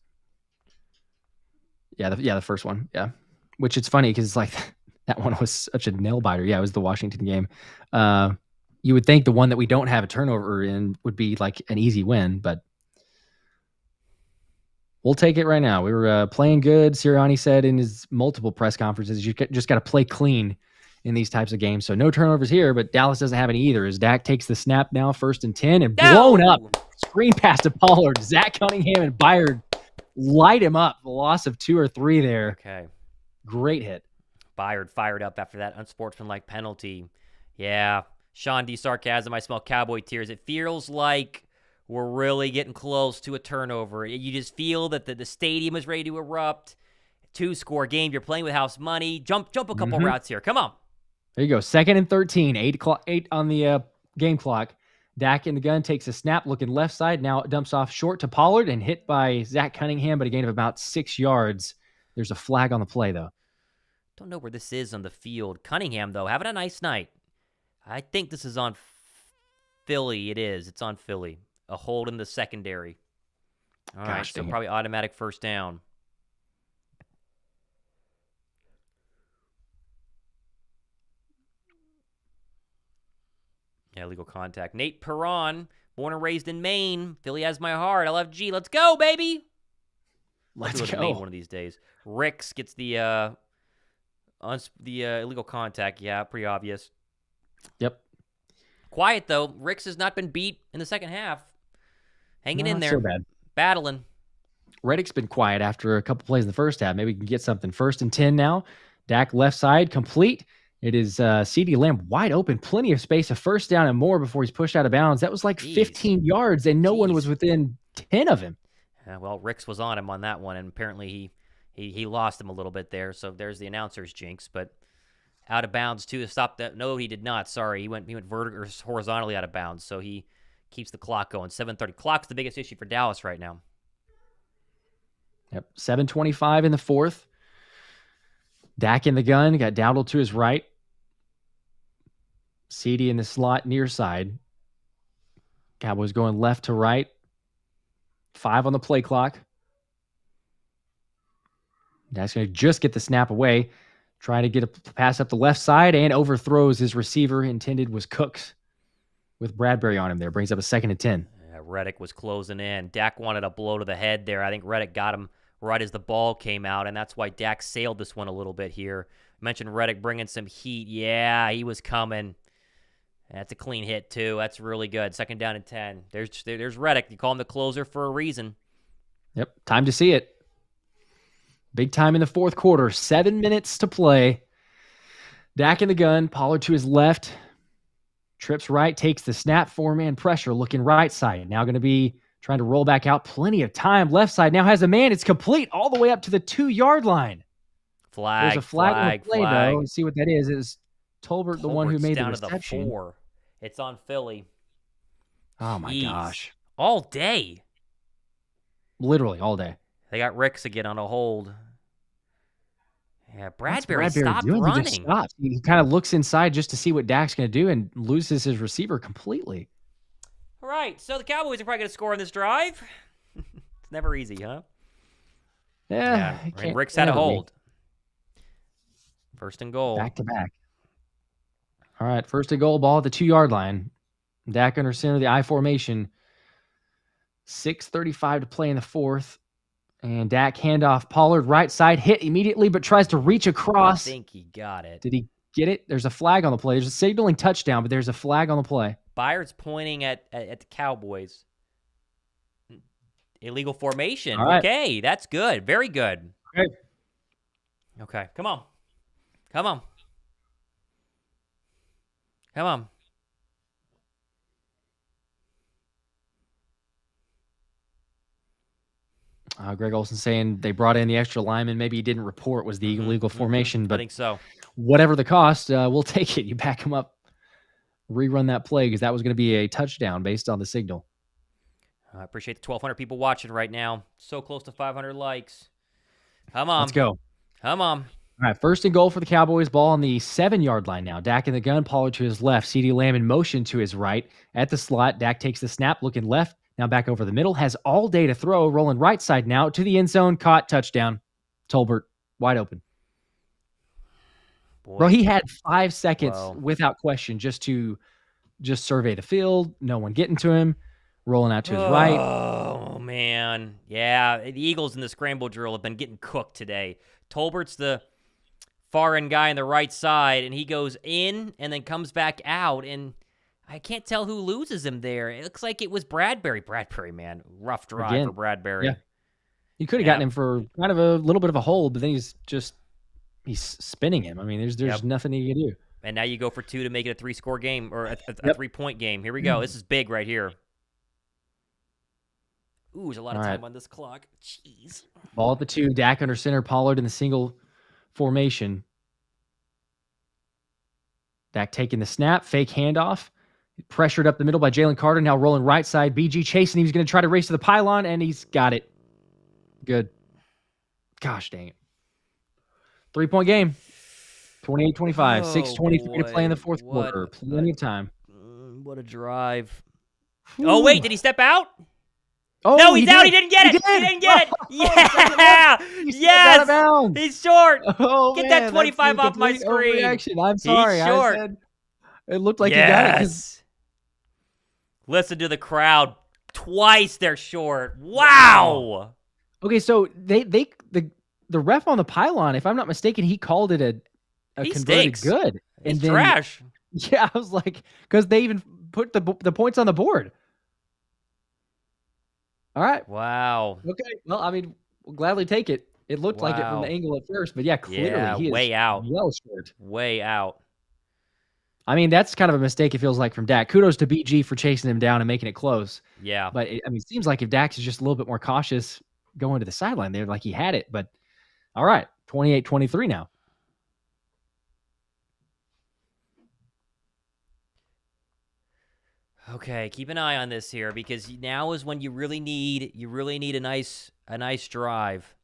Yeah, the first one. Yeah, which it's funny because like that one was such a nail biter. Yeah, it was the Washington game. You would think the one that we don't have a turnover in would be like an easy win, but we'll take it right now. We were playing good. Sirianni said in his multiple press conferences, you just got to play clean in these types of games. So no turnovers here, but Dallas doesn't have any either. As Dak takes the snap now, 1st and 10, and blown up. Screen pass to Pollard. Zach Cunningham and Byard light him up. A loss of 2 or 3 there. Okay. Great hit. Byard fired up after that unsportsmanlike penalty. Yeah. Sean D. Sarcasm. I smell cowboy tears. It feels like we're really getting close to a turnover. You just feel that the stadium is ready to erupt. 2-score game. You're playing with house money. Jump a couple routes here. Come on. There you go. 2nd and 13. 8 on the game clock. Dak in the gun takes a snap, looking left side. Now it dumps off short to Pollard and hit by Zach Cunningham, but a gain of about 6 yards. There's a flag on the play, though. Don't know where this is on the field. Cunningham, though, having a nice night. I think this is on Philly. It is. It's on Philly. a hold in the secondary. All right, so dang it. probably automatic first down. Yeah, illegal contact. Nate Perron, born and raised in Maine. Philly has my heart. LFG, let's go, baby. Let's go to go. Maine one of these days. Ricks gets the illegal contact. Yeah, pretty obvious. Yep. Quiet, though. Ricks has not been beat in the second half. Hanging in there. So bad. Battling. Reddick's been quiet after a couple plays in the first half. Maybe we can get something. 1st and 10 now. Dak left side complete. It is CeeDee Lamb wide open. Plenty of space. A first down and more before he's pushed out of bounds. That was like 15 yards, and no one was within 10 of him. Well, Ricks was on him on that one, and apparently he lost him a little bit there. So there's the announcer's jinx. But out of bounds, too, to stop that. No, he did not. Sorry. He went vertically or horizontally out of bounds. So he keeps the clock going. 7:30. Clock's the biggest issue for Dallas right now. Yep. 7:25 in the fourth. Dak in the gun. Got Dowdle to his right. CeeDee in the slot near side. Cowboys going left to right. 5 on the play clock. Dak's going to just get the snap away. Trying to get a pass up the left side and overthrows his receiver. Intended was Cooks with Bradbury on him there. Brings up a 2nd and 10. Yeah, Reddick was closing in. Dak wanted a blow to the head there. I think Reddick got him right as the ball came out, and that's why Dak sailed this one a little bit here. I mentioned Reddick bringing some heat. Yeah, he was coming. That's a clean hit, too. That's really good. 2nd down and 10. There's Reddick. You call him the closer for a reason. Yep, time to see it. Big time in the fourth quarter. 7 minutes to play. Dak in the gun. Pollard to his left. Trips right. Takes the snap. 4-man pressure. Looking right side. Now going to be trying to roll back out. Plenty of time. Left side now has a man. It's complete all the way up to the 2-yard line. Flag. There's a flag on the play, flag. though. Let's see what that is. Is Tolbert the one who made the reception? Down to the 4. It's on Philly. Oh, my gosh. All day. Literally all day. They got Ricks again on a hold. Yeah, Bradbury stopped running. He just stops. He kind of looks inside just to see what Dak's going to do and loses his receiver completely. All right, so the Cowboys are probably going to score on this drive. It's never easy, huh? Yeah. And Ricks had a hold. 1st and goal. Back to back. All right, 1st and goal, ball at the 2-yard line. Dak under center, the I formation. 6:35 to play in the fourth. And Dak handoff. Pollard right side, hit immediately, but tries to reach across. I think he got it. Did he get it? There's a flag on the play. There's a signaling touchdown, but there's a flag on the play. Byard's pointing at the Cowboys. Illegal formation. Right. Okay, that's good. Very good. Okay, come on. Come on. Come on. Greg Olson saying they brought in the extra lineman. Maybe he didn't report was the illegal formation, but I think so. Whatever the cost, we'll take it. You back him up, rerun that play because that was going to be a touchdown based on the signal. I appreciate the 1,200 people watching right now. So close to 500 likes. Come on. Let's go. Come on. All right, 1st and goal for the Cowboys. Ball on the 7-yard line now. Dak in the gun. Pollard to his left. CeeDee Lamb in motion to his right. At the slot, Dak takes the snap, looking left. Now back over the middle. Has all day to throw. Rolling right side now to the end zone. Caught. Touchdown. Tolbert wide open. Boy. Bro, he had 5 seconds without question just to survey the field. No one getting to him. Rolling out to his right. Oh, man. Yeah, the Eagles in the scramble drill have been getting cooked today. Tolbert's the far end guy on the right side, and he goes in and then comes back out, and I can't tell who loses him there. It looks like it was Bradbury. Bradbury, man. Rough drive for Bradbury. Yeah. You could have gotten him for kind of a little bit of a hold, but then he's spinning him. I mean, there's nothing he can do. And now you go for 2 to make it a 3-score game or a 3-point game. Here we go. This is big right here. Ooh, there's a lot of time on this clock. Jeez. Ball at the 2. Dak under center. Pollard in the single formation. Dak taking the snap. Fake handoff. Pressured up the middle by Jalen Carter. Now rolling right side. BG chasing. He was going to try to race to the pylon, and he's got it. Good. Gosh dang it. 3-point game. 28-25. 6:23 to play in the fourth quarter. Plenty of time. What a drive. Oh, wait, did he step out? Oh, no, he's out. He didn't get it. He didn't get it. Yeah. Yes. He's short. Oh, Get man, that 25 off my complete screen. overreaction. I'm sorry. He's short. I said it looked like he got it. Listen to the crowd. Twice they're short. Wow. Okay, so the ref on the pylon, if I'm not mistaken, he called it a he converted stinks. good. He's trash. Yeah, I was like, because they even put the points on the board. All right. Wow. Okay. Well, I mean, we'll gladly take it. It looked like it from the angle at first, but yeah, clearly he is way out. Well short. Way out. I mean, that's kind of a mistake, it feels like, from Dak. Kudos to BG for chasing him down and making it close. Yeah. But, it seems like if Dax is just a little bit more cautious going to the sideline there, like he had it. But, all right, 28-23 now. Okay, keep an eye on this here because now is when you really need a nice drive.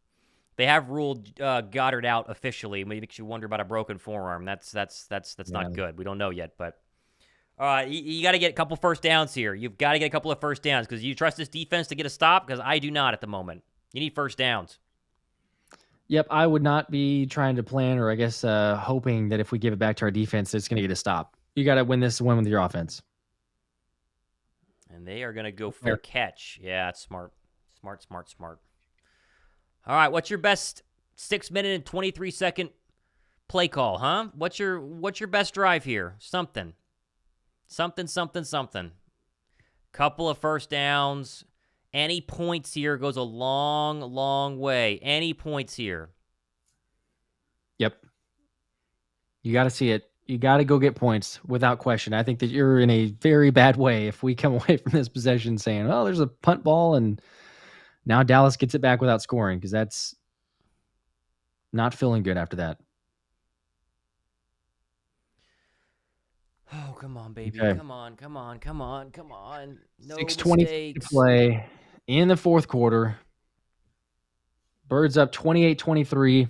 They have ruled Goddard out officially. It makes you wonder about a broken forearm. That's not good. We don't know yet, but you got to get a couple first downs here. You've got to get a couple of first downs because you trust this defense to get a stop because I do not at the moment. You need first downs. Yep, I would not be trying to plan or I guess hoping that if we give it back to our defense, it's going to get a stop. You got to win this one with your offense. And they are going to go fair catch. Yeah, it's smart. Smart. All right, what's your best 6-minute and 23-second play call, huh? What's your best drive here? Something. Couple of first downs. Any points here goes a long, long way. Any points here. Yep. You got to see it. You got to go get points without question. I think that you're in a very bad way if we come away from this possession saying, oh, there's a punt ball and now Dallas gets it back without scoring because that's not feeling good after that. Oh, come on, baby. Okay. Come on. No 6:20 to play in the fourth quarter. Birds up 28-23.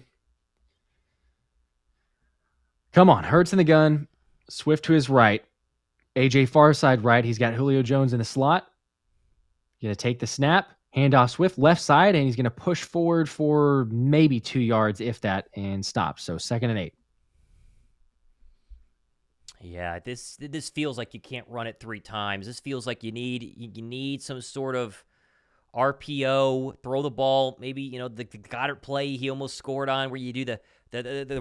Come on, Hurts in the gun. Swift to his right. AJ far side right. He's got Julio Jones in the slot. Going to take the snap. Handoff Swift left side, and he's going to push forward for maybe 2 yards, if that, and stop. So 2nd and 8. Yeah, this feels like you can't run it 3 times. This feels like you need some sort of RPO, throw the ball. Maybe the Goddard play he almost scored on, where you do the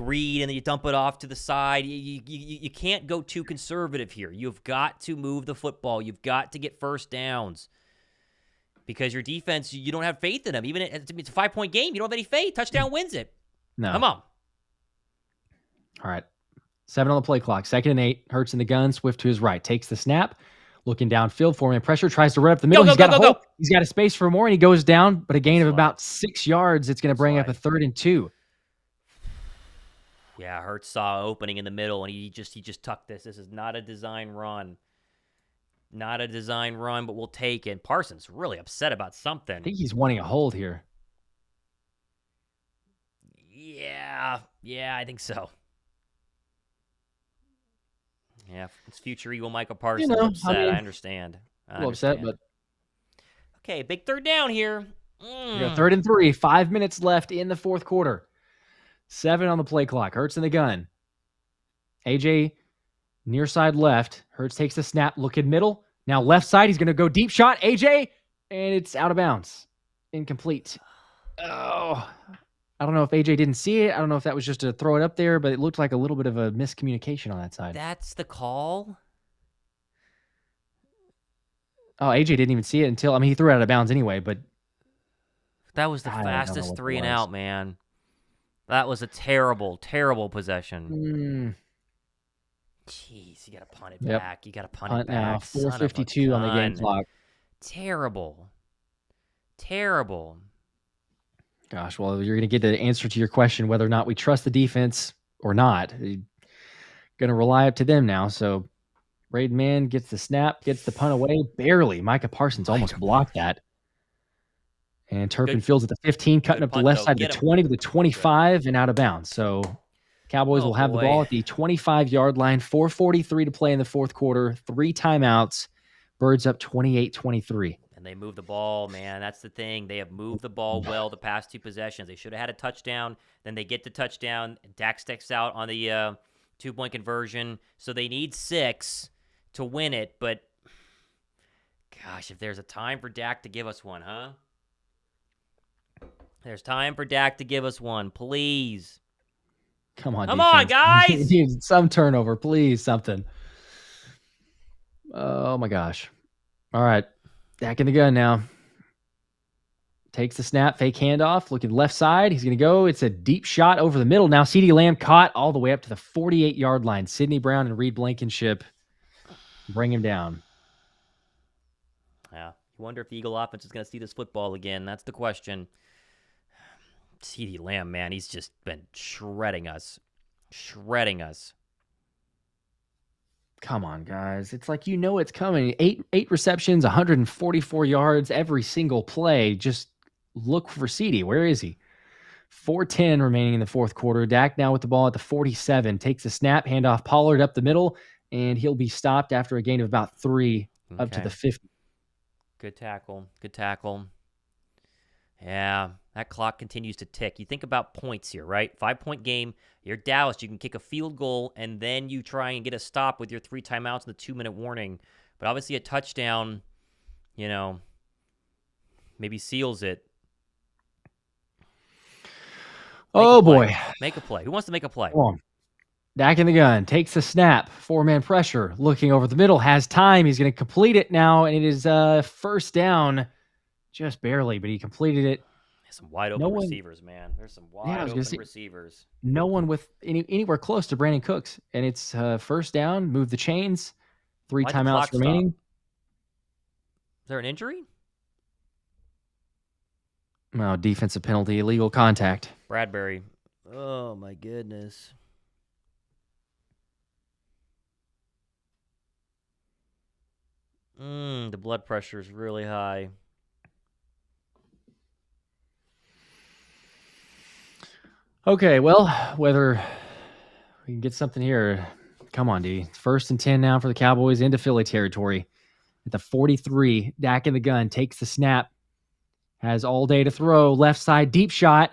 read and then you dump it off to the side. You can't go too conservative here. You've got to move the football. You've got to get first downs because your defense, you don't have faith in them. Even it's a 5-point game, you don't have any faith. Touchdown wins it. No. Come on. All right. 7 on the play clock. 2nd and 8. Hurts in the gun. Swift to his right. Takes the snap. Looking downfield. Forming pressure. Tries to run up the middle. He's got a space for more, and he goes down, but a gain of about 6 yards. It's going to bring up a 3rd and 2. Yeah, Hurts saw an opening in the middle, and he just tucked this. This is not a design run. Not a design run, but we'll take it. Parsons really upset about something. I think he's wanting a hold here. Yeah, I think so. Yeah, it's future Eagle Michael Parsons upset. I understand. A little upset, but... Okay, big 3rd down here. We got 3rd and 3. 5 minutes left in the fourth quarter. 7 on the play clock. Hurts in the gun. AJ near side left. Hurts takes the snap. Look at middle. Now left side. He's going to go deep shot. AJ. And it's out of bounds. Incomplete. Oh, I don't know if AJ didn't see it. I don't know if that was just to throw it up there, but it looked like a little bit of a miscommunication on that side. That's the call? Oh, AJ didn't even see it until, he threw it out of bounds anyway, but. That was the fastest 3 and out, man. That was a terrible, terrible possession. Jeez, you got to punt it back. You got to punt it back. Now, 4:52 on the game clock. Terrible. Gosh, well, you're going to get the answer to your question whether or not we trust the defense or not. You're going to rely up to them now. So, Braden Mann gets the snap, gets the punt away. Barely. Micah Parsons almost blocked that. And Turpin Fields at the 15, cutting up the left side to the 20 to the 25 and out of bounds. So Cowboys will have the ball at the 25-yard line. 4:43 to play in the fourth quarter. 3 timeouts. Birds up 28-23. And they move the ball, man. That's the thing. They have moved the ball well the past 2 possessions. They should have had a touchdown. Then they get the touchdown. Dak sticks out on the 2-point conversion. So they need 6 to win it. But, gosh, if there's a time for Dak to give us one, huh? There's time for Dak to give us one. Please. Come on, Come on, guys. Dude, some turnover, please, something. Oh, my gosh. All right. Dak in the gun now. Takes the snap, fake handoff, looking left side. He's going to go. It's a deep shot over the middle. Now CeeDee Lamb caught all the way up to the 48-yard line. Sidney Brown and Reed Blankenship bring him down. Yeah. You wonder if the Eagle offense is going to see this football again. That's the question. CeeDee Lamb, man, he's just been shredding us. Shredding us. Come on, guys. It's like it's coming. Eight receptions, 144 yards every single play. Just look for CeeDee. Where is he? 4:10 remaining in the fourth quarter. Dak now with the ball at the 47. Takes a snap, handoff Pollard up the middle, and he'll be stopped after a gain of about 3 up to the 50. Good tackle. Good tackle. Yeah, that clock continues to tick. You think about points here, right? 5-point game. You're Dallas. You can kick a field goal, and then you try and get a stop with your 3 timeouts and the 2-minute warning. But obviously a touchdown, maybe seals it. Boy. Make a play. Who wants to make a play? Come on. Dak in the gun. Takes the snap. 4-man pressure. Looking over the middle. Has time. He's going to complete it now, and it is first down. Just barely, but he completed it. Some wide open receivers, man. There's some wide open receivers. No one with anywhere close to Brandon Cooks. And it's first down, move the chains, 3 timeouts remaining. Is there an injury? No, defensive penalty, illegal contact. Bradbury. Oh, my goodness. The blood pressure is really high. Okay, well, whether we can get something here. Come on, D. 1st and 10 now for the Cowboys into Philly territory. At the 43, Dak in the gun, takes the snap, has all day to throw, left side, deep shot,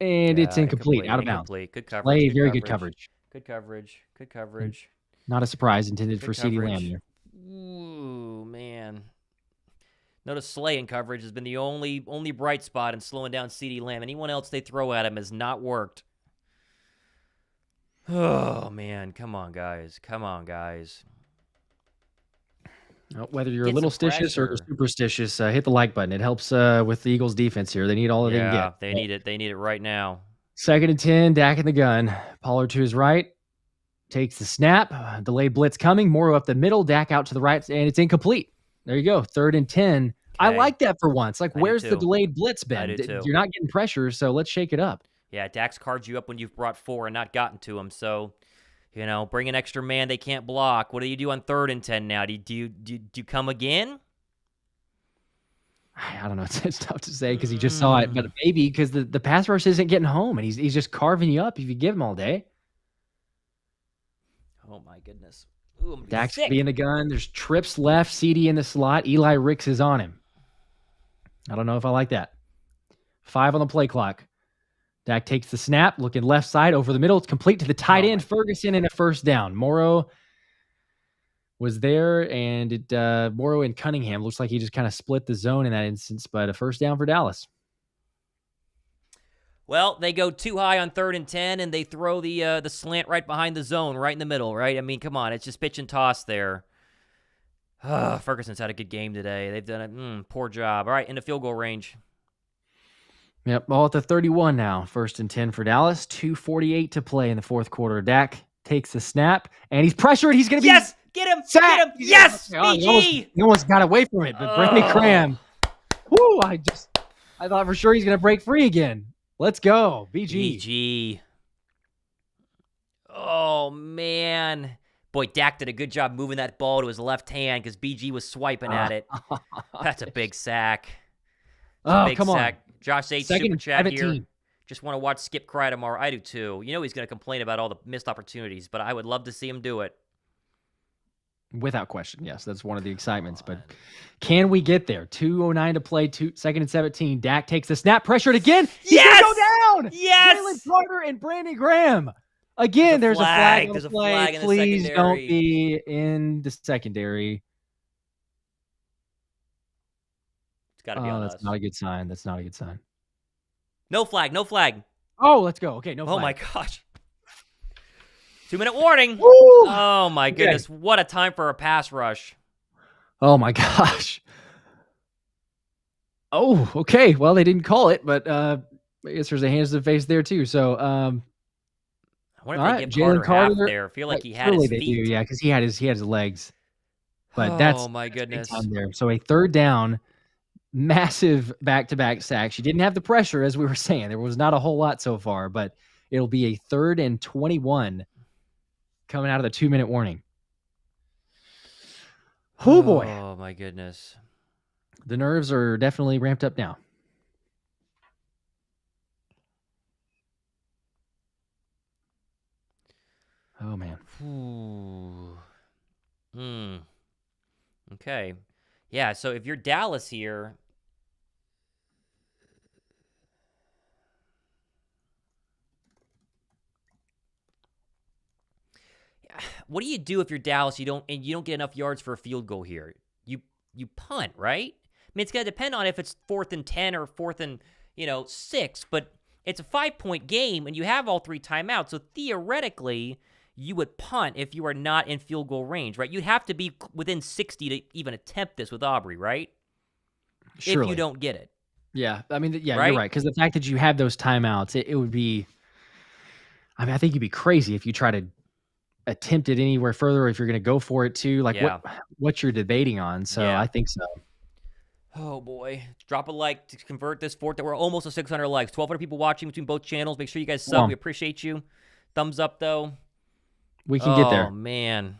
and it's incomplete, out of bounds. Good coverage. Very good coverage. Good coverage. Good coverage. Not a surprise intended for CeeDee Lamb here. Ooh, man. Notice Slay in coverage has been the only bright spot in slowing down CeeDee Lamb. Anyone else they throw at him has not worked. Oh, man. Come on, guys. Come on, guys. Whether you're a little stitious or superstitious, hit the like button. It helps with the Eagles defense here. They need all that they can get. They need it. They need it right now. 2nd and 10, Dak in the gun. Pollard to his right. Takes the snap. Delayed blitz coming. Morrow up the middle. Dak out to the right, and it's incomplete. There you go. 3rd and 10. Okay. I like that for once. Like, where's the delayed blitz been? You're not getting pressure, so let's shake it up. Yeah, Dak's carved you up when you've brought 4 and not gotten to him. So, bring an extra man they can't block. What do you do on 3rd and 10 now? Do you come again? I don't know. It's tough to say because he just saw it, but maybe because the pass rush isn't getting home, and he's just carving you up if you give him all day. Oh, my goodness. Ooh, Dak's be in the gun. There's trips left. CeeDee in the slot. Eli Ricks is on him. I don't know if I like that. 5 on the play clock. Dak takes the snap, looking left side over the middle. It's complete to the tight end, Ferguson, and a first down. Morrow was there, and Morrow and Cunningham looks like he just kind of split the zone in that instance, but a first down for Dallas. Well, they go too high on 3rd and 10, and they throw the slant right behind the zone, right in the middle, right? I mean, come on. It's just pitch and toss there. Ferguson's had a good game today. They've done a poor job. All right, into field goal range. Yep, ball at the 31 now. 1st and 10 for Dallas. 2:48 to play in the fourth quarter. Dak takes the snap, and he's pressured. He's going to be... Yes! Get him! Sacked. Get him! Yes! BG! He almost got away from it, but Brandon Cram. Whoo! I thought for sure he's going to break free again. Let's go. BG. Oh, man. Boy, Dak did a good job moving that ball to his left hand because BG was swiping at it. That's a big sack. Come on. Josh H. Super Chat here. Just want to watch Skip cry tomorrow. I do too. He's going to complain about all the missed opportunities, but I would love to see him do it. Without question, yes. That's one of the excitements. But can we get there? 2:09 to play, 2nd and 17. Dak takes the snap, pressured again. He's going to go down. Yes! Jalen Carter and Brandon Graham. Again, there's a flag on the play. Please don't be in the secondary. It's got to be on us. That's not a good sign. That's not a good sign. No flag. No flag. Oh, let's go. Okay, no flag. Oh, my gosh. 2-minute warning. Woo! Oh, my goodness. Okay. What a time for a pass rush. Oh, my gosh. Oh, okay. Well, they didn't call it, but I guess there's a hands to the face there, too. So, I wonder if they give Jalen Carter half there. I feel like he had his feet. They do, yeah, because he had his legs. But that's my goodness. Time there. So a third down, massive back-to-back sacks. You didn't have the pressure, as we were saying. There was not a whole lot so far, but it'll be a 3rd and 21 coming out of the 2-minute warning. Oh, boy. Oh, my goodness. The nerves are definitely ramped up now. Oh, man. Okay. Yeah, so if you're Dallas here, what do you do if you're Dallas? You don't get enough yards for a field goal here. You punt, right? I mean, it's gonna depend on if it's 4th and 10 or 4th and 6. But it's a 5-point game, and you have all 3 timeouts. So theoretically, you would punt if you are not in field goal range, right? You'd have to be within 60 to even attempt this with Aubrey, right? Surely. If you don't get it. Yeah, I mean, yeah, right? You're right. Because the fact that you have those timeouts, it would be. I mean, I think you'd be crazy if you try to attempt it anywhere further, or if you're going to go for it too, like what you're debating on. So I think so. Oh boy, drop a like to convert this fort. That we're almost to 600 likes. 1,200 people watching between both channels. Make sure you guys sub. We appreciate you. Thumbs up though. We can get there. Oh man.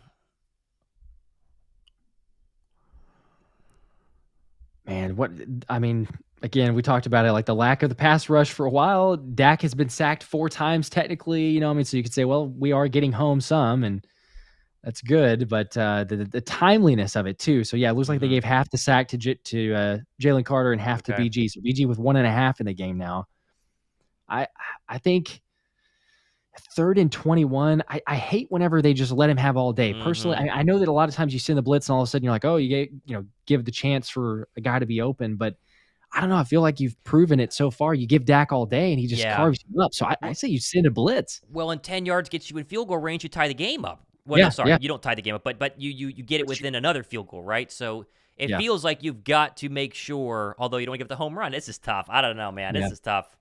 What I mean, again, we talked about it, like the lack of the pass rush for a while. Dak has been sacked 4 times technically, so you could say, well, we are getting home some, and that's good, but the timeliness of it too. So yeah, it looks like they gave half the sack to Jalen Carter and half to BG. So BG with 1.5 in the game now. I think 3rd and 21. I hate whenever they just let him have all day. Personally, I know that a lot of times you send the blitz and all of a sudden you're like, oh, give the chance for a guy to be open, but I don't know. I feel like you've proven it so far. You give Dak all day and he just carves you up. So I say you send a blitz. Well, and 10 yards gets you in field goal range. You tie the game up. Well, no, sorry, you don't tie the game up, but you get it within another field goal, right? So it feels like you've got to make sure, although you don't give the home run. This is tough. I don't know, man. This is tough.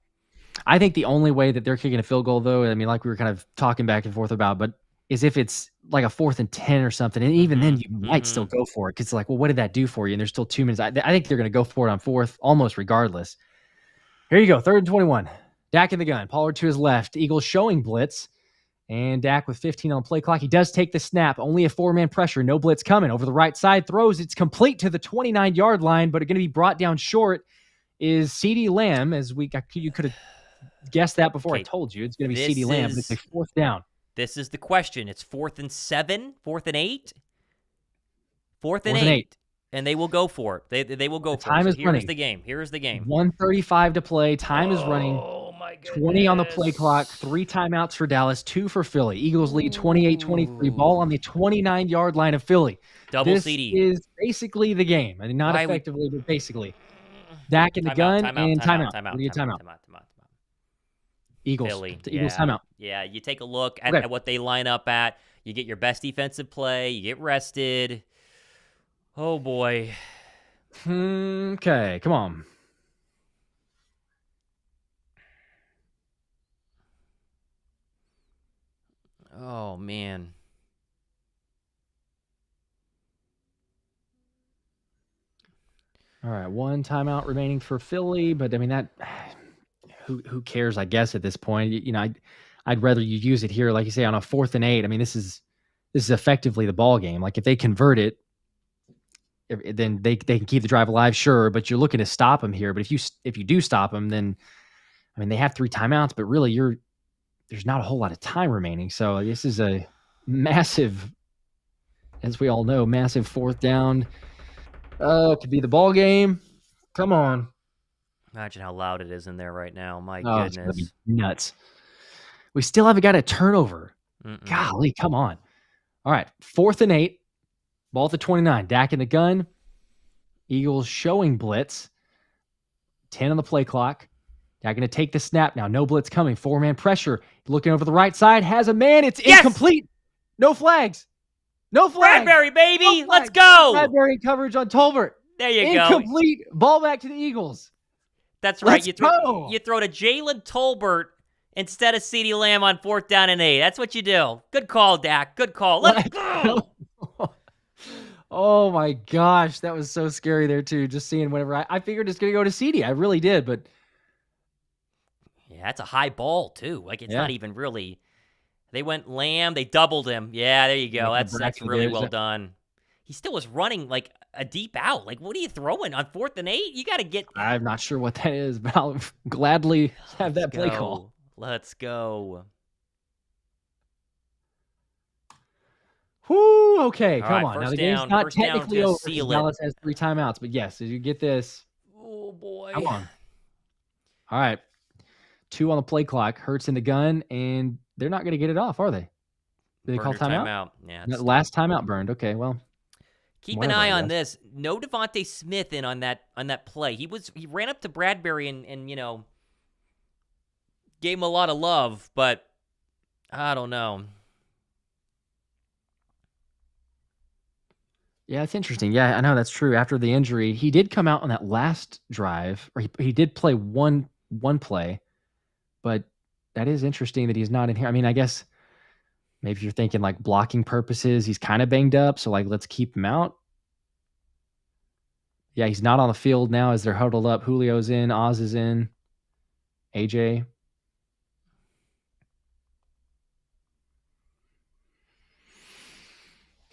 I think the only way that they're kicking a field goal, though, I mean, like we were kind of talking back and forth about, but is if it's like a 4th and 10 or something, and even then you might still go for it because it's like, well, what did that do for you? And there's still 2 minutes. I think they're going to go for it on 4th, almost regardless. Here you go, 3rd and 21. Dak in the gun. Pollard to his left. Eagles showing blitz. And Dak with 15 on play clock. He does take the snap. Only a 4-man pressure. No blitz coming. Over the right side. Throws. It's complete to the 29-yard line, but going to be brought down short is CeeDee Lamb. You could have guessed that before I told you. It's going to be CeeDee Lamb, but it's a 4th down. This is the question. It's 4th and 7, 4th and 8, 4th and 8. And they will go for it. They will go for it. Time is running. Here's the game. 1:35 to play. Time is running. Oh, my goodness. 20 on the play clock. 3 timeouts for Dallas. 2 for Philly. Eagles lead 28-23. Ball on the 29-yard line of Philly. Double this CeeDee. Is basically the game. I mean, not effectively, but basically. Dak in the gun and timeout. Timeout. Eagles. Philly. Eagles timeout. Yeah, you take a look at what they line up at. You get your best defensive play. You get rested. Oh, boy. Okay, come on. Oh, man. All right, 1 timeout remaining for Philly, but I mean that who cares, I guess, at this point. I'd rather you use it here, like you say, on a 4th and 8. I mean, this is effectively the ball game. Like if they convert it, then they can keep the drive alive, sure, but you're looking to stop them here. But if you do stop them, then I mean they have 3 timeouts, but really there's not a whole lot of time remaining. So this is a massive as we all know, massive fourth down. Could be the ball game. Come on. Imagine how loud it is in there right now. My Oh, it's gonna be goodness. nuts. We still haven't got a turnover. Mm-mm. Golly, come on. All right, 4th and 8. Ball at the 29. Dak in the gun. Eagles showing blitz. 10 on the play clock. Dak going to take the snap now. No blitz coming. 4-man pressure. Looking over the right side. Has a man. It's incomplete. No flags. No flags. Bradbury, baby. No Let's flags. go. Bradbury coverage on Tolbert. There you go. Incomplete. Ball back to the Eagles. That's right. Let's You go. throw to Jalen Tolbert instead of CeeDee Lamb on 4th down and 8. That's what you do. Good call, Dak. Good call. Let's go. Oh my gosh, that was so scary there too. Just seeing whenever I figured it's gonna go to CeeDee. I really did, but Yeah, that's a high ball too. Like it's Yeah. not even really. They went Lamb. They doubled him. Yeah, there you go. Yeah, That's really well done. He still was running like a deep out. Like what are you throwing on 4th and 8? You got to get. I'm not sure what that is, but I'll gladly have that play call. Let's go. Whoo, okay, All come right, on. Now first the down, game's not first down technically to over. seal it. Dallas has 3 timeouts, but yes, as you get this, Oh boy. come on. All right, 2 on the play clock. Hurts in the gun, and they're not going to get it off, are they? Did they call timeout? Yeah. That last timeout burned. Okay, well, Keep whatever, an eye I on guess. this. No Devontae Smith in on that play. He ran up to Bradbury and gave him a lot of love, but I don't know. Yeah, it's interesting. Yeah, I know that's true. After the injury, he did come out on that last drive, or he did play one play, but that is interesting that he's not in here. I mean, I guess maybe if you're thinking like blocking purposes, he's kind of banged up, so like let's keep him out. Yeah, he's not on the field now as they're huddled up. Julio's in, Oz is in, AJ.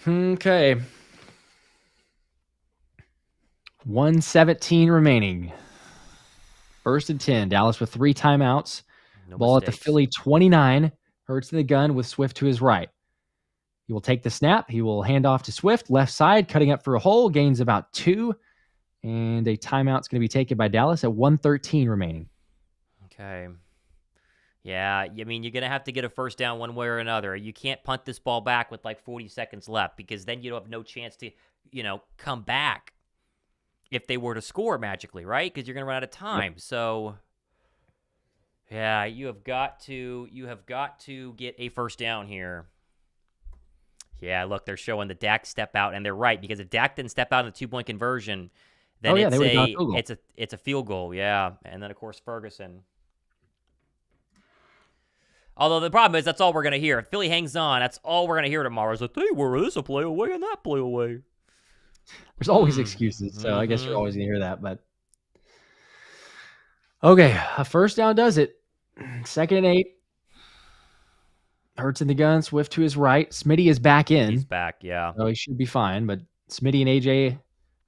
Okay. 1:17 remaining. 1st and 10. Dallas with 3 timeouts. No Ball mistakes. at the Philly 29. Hurts in the gun with Swift to his right. He will take the snap. He will hand off to Swift, left side, cutting up for a hole. Gains about 2. And a timeout's going to be taken by Dallas at 1:13 remaining. Okay. Yeah, I mean, you're going to have to get a first down one way or another. You can't punt this ball back with like 40 seconds left because then you don't have no chance to, come back if they were to score magically, right? Because you're going to run out of time. Yep. So, yeah, you have got to get a first down here. Yeah, look, they're showing the Dak step out, and they're right because if Dak didn't step out in the 2-point conversion, then it's a field goal. Yeah, and then of course Ferguson. Although the problem is that's all we're gonna hear. If Philly hangs on, that's all we're gonna hear tomorrow. Is like they were this a play away and that play away. There's always excuses, so I guess you're always gonna hear that. But okay, a first down does it. 2nd and 8. Hurts in the gun. Swift to his right. Smitty is back in. He's back, yeah. So he should be fine. But Smitty and AJ,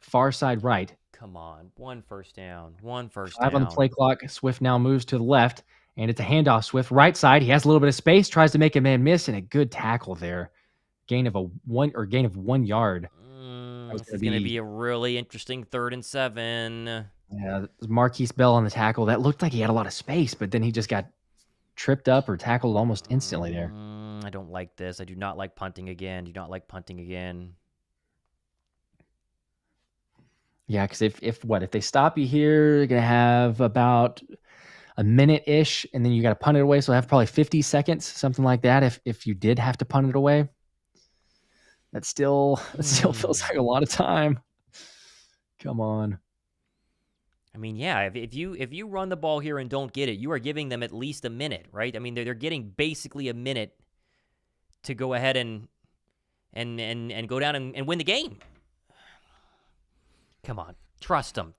far side right. Come on, one first down. 5 on the play clock. Swift now moves to the left, and it's a handoff. Swift right side. He has a little bit of space. Tries to make a man miss, and a good tackle there. Gain of 1 yard. This is going to be a really interesting 3rd and 7. Yeah, Marquise Bell on the tackle. That looked like he had a lot of space, but then he just got tripped up or tackled almost instantly there. I don't like this. I do not like punting again. Yeah, because if they stop you here, you're gonna have about a minute-ish, and then you got to punt it away. So I have probably 50 seconds, something like that. If you did have to punt it away, that still feels like a lot of time. Come on. I mean, yeah, if you run the ball here and don't get it, you are giving them at least a minute, right? I mean, they're getting basically a minute to go ahead and go down and win the game. Come on, trust them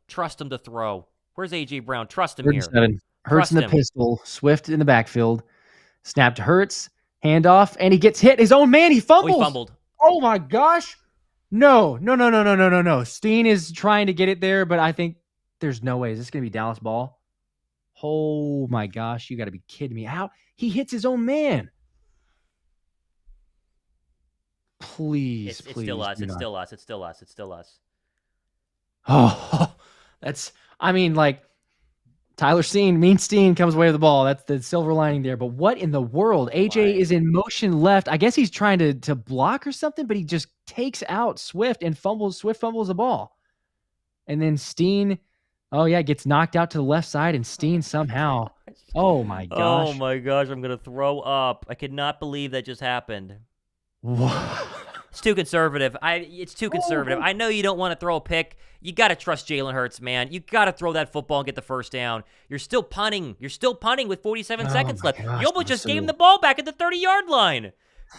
to throw. Where's AJ Brown? Trust him here. 37. Hurts in the pistol. Swift in the backfield. Snap to Hurts. Handoff, and he gets hit. His own man. He fumbles. Oh, he fumbled. Oh my gosh. No. Steen is trying to get it there, but I think there's no way. Is this going to be Dallas ball? Oh my gosh. You got to be kidding me. How? He hits his own man. Please, It's please still us. do It's not. still us. It's still us. It's still us. Oh, I mean, like, Mean Steen comes away with the ball. That's the silver lining there. But what in the world? AJ is in motion left. I guess he's trying to block or something, but he just takes out Swift and fumbles. Swift fumbles the ball. And then Steen, gets knocked out to the left side, and Steen somehow. Oh my gosh. Oh my gosh, I'm going to throw up. I could not believe that just happened. What? It's too conservative. It's too conservative. I know you don't want to throw a pick. You got to trust Jalen Hurts, man. You got to throw that football and get the first down. You're still punting. You're still punting with 47 seconds left. Gosh, you almost just gave him the ball back at the 30-yard line.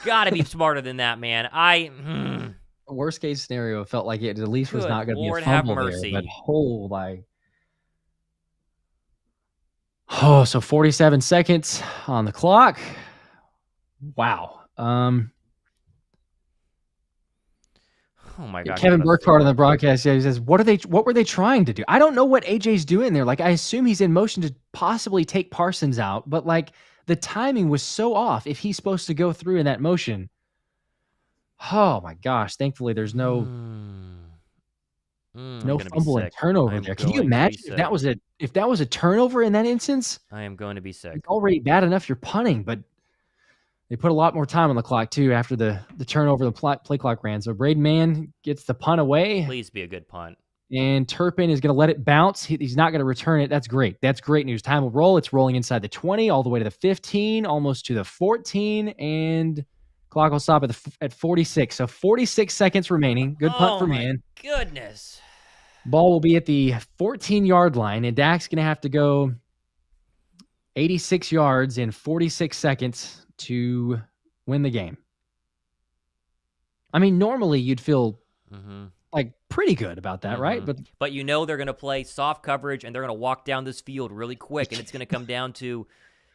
Got to be smarter than that, man. Worst case scenario, it felt like it at least was Good not going to be a Lord, have fumble mercy. there. But so 47 seconds on the clock. Wow. Oh my God. Kevin Burkhardt on the broadcast, he says, what were they trying to do? I don't know what AJ's doing there. Like, I assume he's in motion to possibly take Parsons out, but like the timing was so off if he's supposed to go through in that motion. Oh my gosh. Thankfully there's no fumble and turnover there. Can you imagine if that was a turnover in that instance? I am going to be sick. It's already bad enough you're punting, but they put a lot more time on the clock, too, after the turnover, the play clock ran. So Braden Mann gets the punt away. Please be a good punt. And Turpin is going to let it bounce. He's not going to return it. That's great. That's great news. Time will roll. It's rolling inside the 20, all the way to the 15, almost to the 14, and clock will stop at 46. So 46 seconds remaining. Good punt for Mann. Goodness. Ball will be at the 14-yard line, and Dak's going to have to go 86 yards in 46 seconds to win the game. I mean, normally you'd feel like pretty good about that, right? But you know they're going to play soft coverage, and they're going to walk down this field really quick, and it's going to come down to,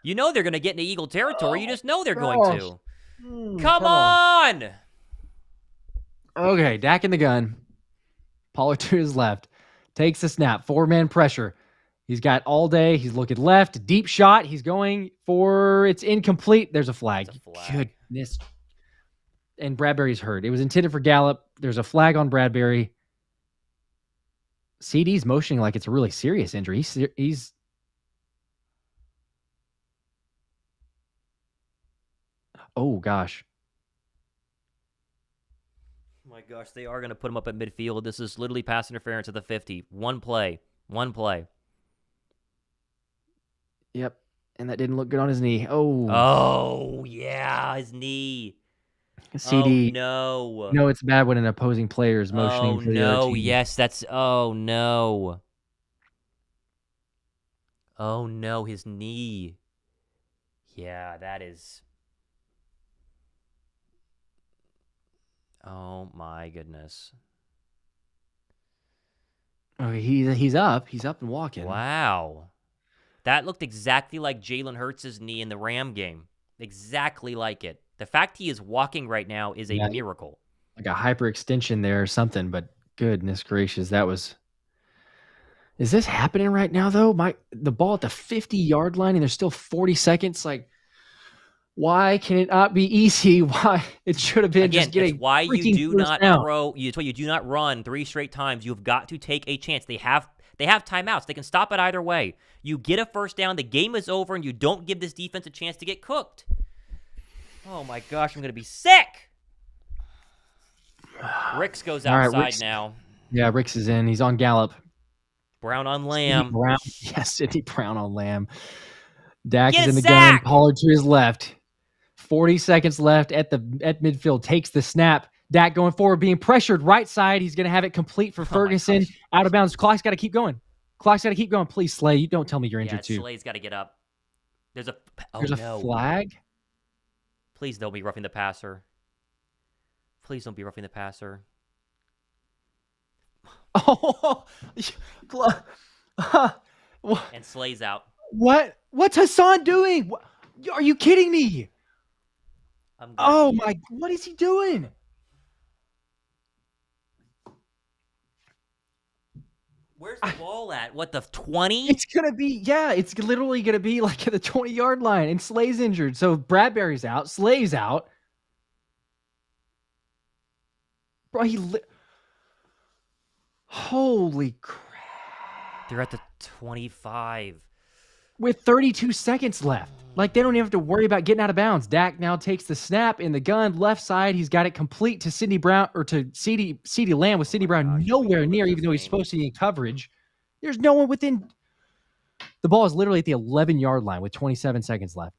they're going to get into Eagle territory. You just know they're going to. Come on! Okay, Dak in the gun. Pollard to his left. Takes the snap. 4-man pressure. He's got all day. He's looking left. Deep shot. He's going for... It's incomplete. There's a flag. Goodness. And Bradbury's hurt. It was intended for Gallup. There's a flag on Bradbury. CeeDee's motioning like it's a really serious injury. He's... Oh, gosh. Oh my gosh, they are going to put him up at midfield. This is literally pass interference at the 50. One play. Yep. And that didn't look good on his knee. Oh, yeah, his knee. CeeDee. Oh, no. No, it's bad when an opposing player is motioning for the other team. Yes, that's... Oh, no. Oh, no, his knee. Yeah, that is... Oh, my goodness. Oh, he's up. He's up and walking. Wow. That looked exactly like Jalen Hurts' knee in the Ram game. Exactly like it. The fact he is walking right now is a miracle. Like a hyperextension there or something, but goodness gracious, that was... Is this happening right now, though? The ball at the 50-yard line, and there's still 40 seconds. Like, why can it not be easy? Why it should have been Again, just getting... It's why you do not throw... It's why you do not run 3 straight times. You've got to take a chance. They have timeouts. They can stop it either way. You get a first down, the game is over, and you don't give this defense a chance to get cooked. Oh my gosh, I'm going to be sick. Ricks goes outside now. Yeah, Ricks is in. He's on Gallup. Brown on Lamb. Sidney Brown on Lamb. Dak is in the gun. Pollard to his left. 40 seconds left at midfield. Takes the snap. Dak going forward, being pressured right side. He's going to have it complete for Ferguson. Out of bounds. Clock's got to keep going. Please, Slay. You don't tell me you're injured too. Slay's got to get up. There's a flag. Please don't be roughing the passer. Please don't be roughing the passer. Oh, and Slay's out. What's Hassan doing? Are you kidding me? What is he doing? Where's the ball at? What, the 20? It's literally going to be like at the 20-yard line, and Slay's injured. So Bradbury's out. Slay's out. Bro, holy crap. They're at the 25. With 32 seconds left. Like, they don't even have to worry about getting out of bounds. Dak now takes the snap in the gun, left side. He's got it complete to Sidney Brown, or to CeeDee Lamb, with Sidney Brown nowhere near, even though he's supposed to be in coverage. There's no one within. The ball is literally at the 11-yard line with 27 seconds left.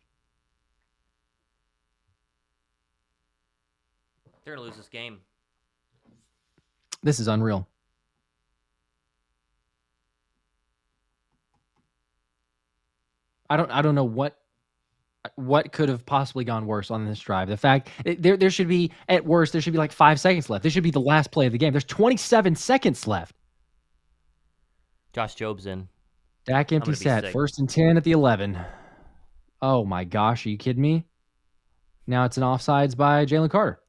They're going to lose this game. This is unreal. I don't know what could have possibly gone worse on this drive. The fact there should be, at worst, there should be like 5 seconds left. This should be the last play of the game. There's 27 seconds left. Josh Job's in. Dak empty set. 1st and 10 at the 11. Oh my gosh, are you kidding me? Now it's an offsides by Jalen Carter.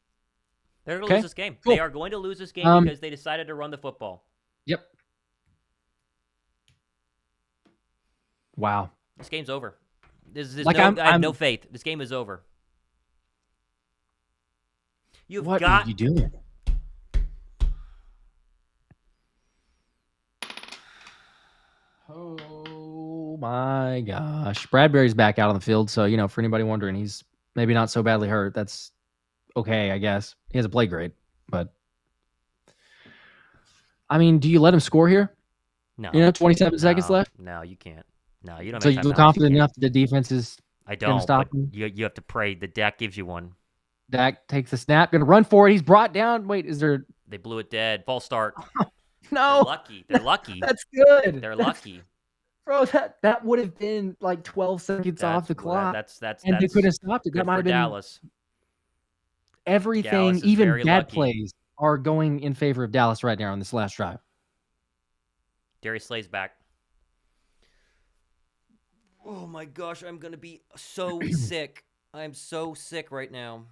They're going to lose this game. Cool. They are going to lose this game because they decided to run the football. Yep. Wow. This game's over. Like, I have no faith. This game is over. What are you doing? Oh my gosh. Bradbury's back out on the field, so, for anybody wondering, he's maybe not so badly hurt. That's okay, I guess. He hasn't played great, but I mean, do you let him score here? No. 27 seconds left? No, you can't. No, you don't. So you're confident enough that the defense is going to stop him? You have to pray that Dak gives you one. Dak takes the snap, going to run for it. He's brought down. Wait, is there... They blew it dead. False start. No. They're lucky. That's good. They're lucky. Bro, that would have been like 12 seconds off the clock. And they could have stopped it. That might have been Dallas. Everything, even bad plays, are going in favor of Dallas right now on this last drive. Darius Slay's back. Oh my gosh, I'm going to be so sick. I'm so sick right now.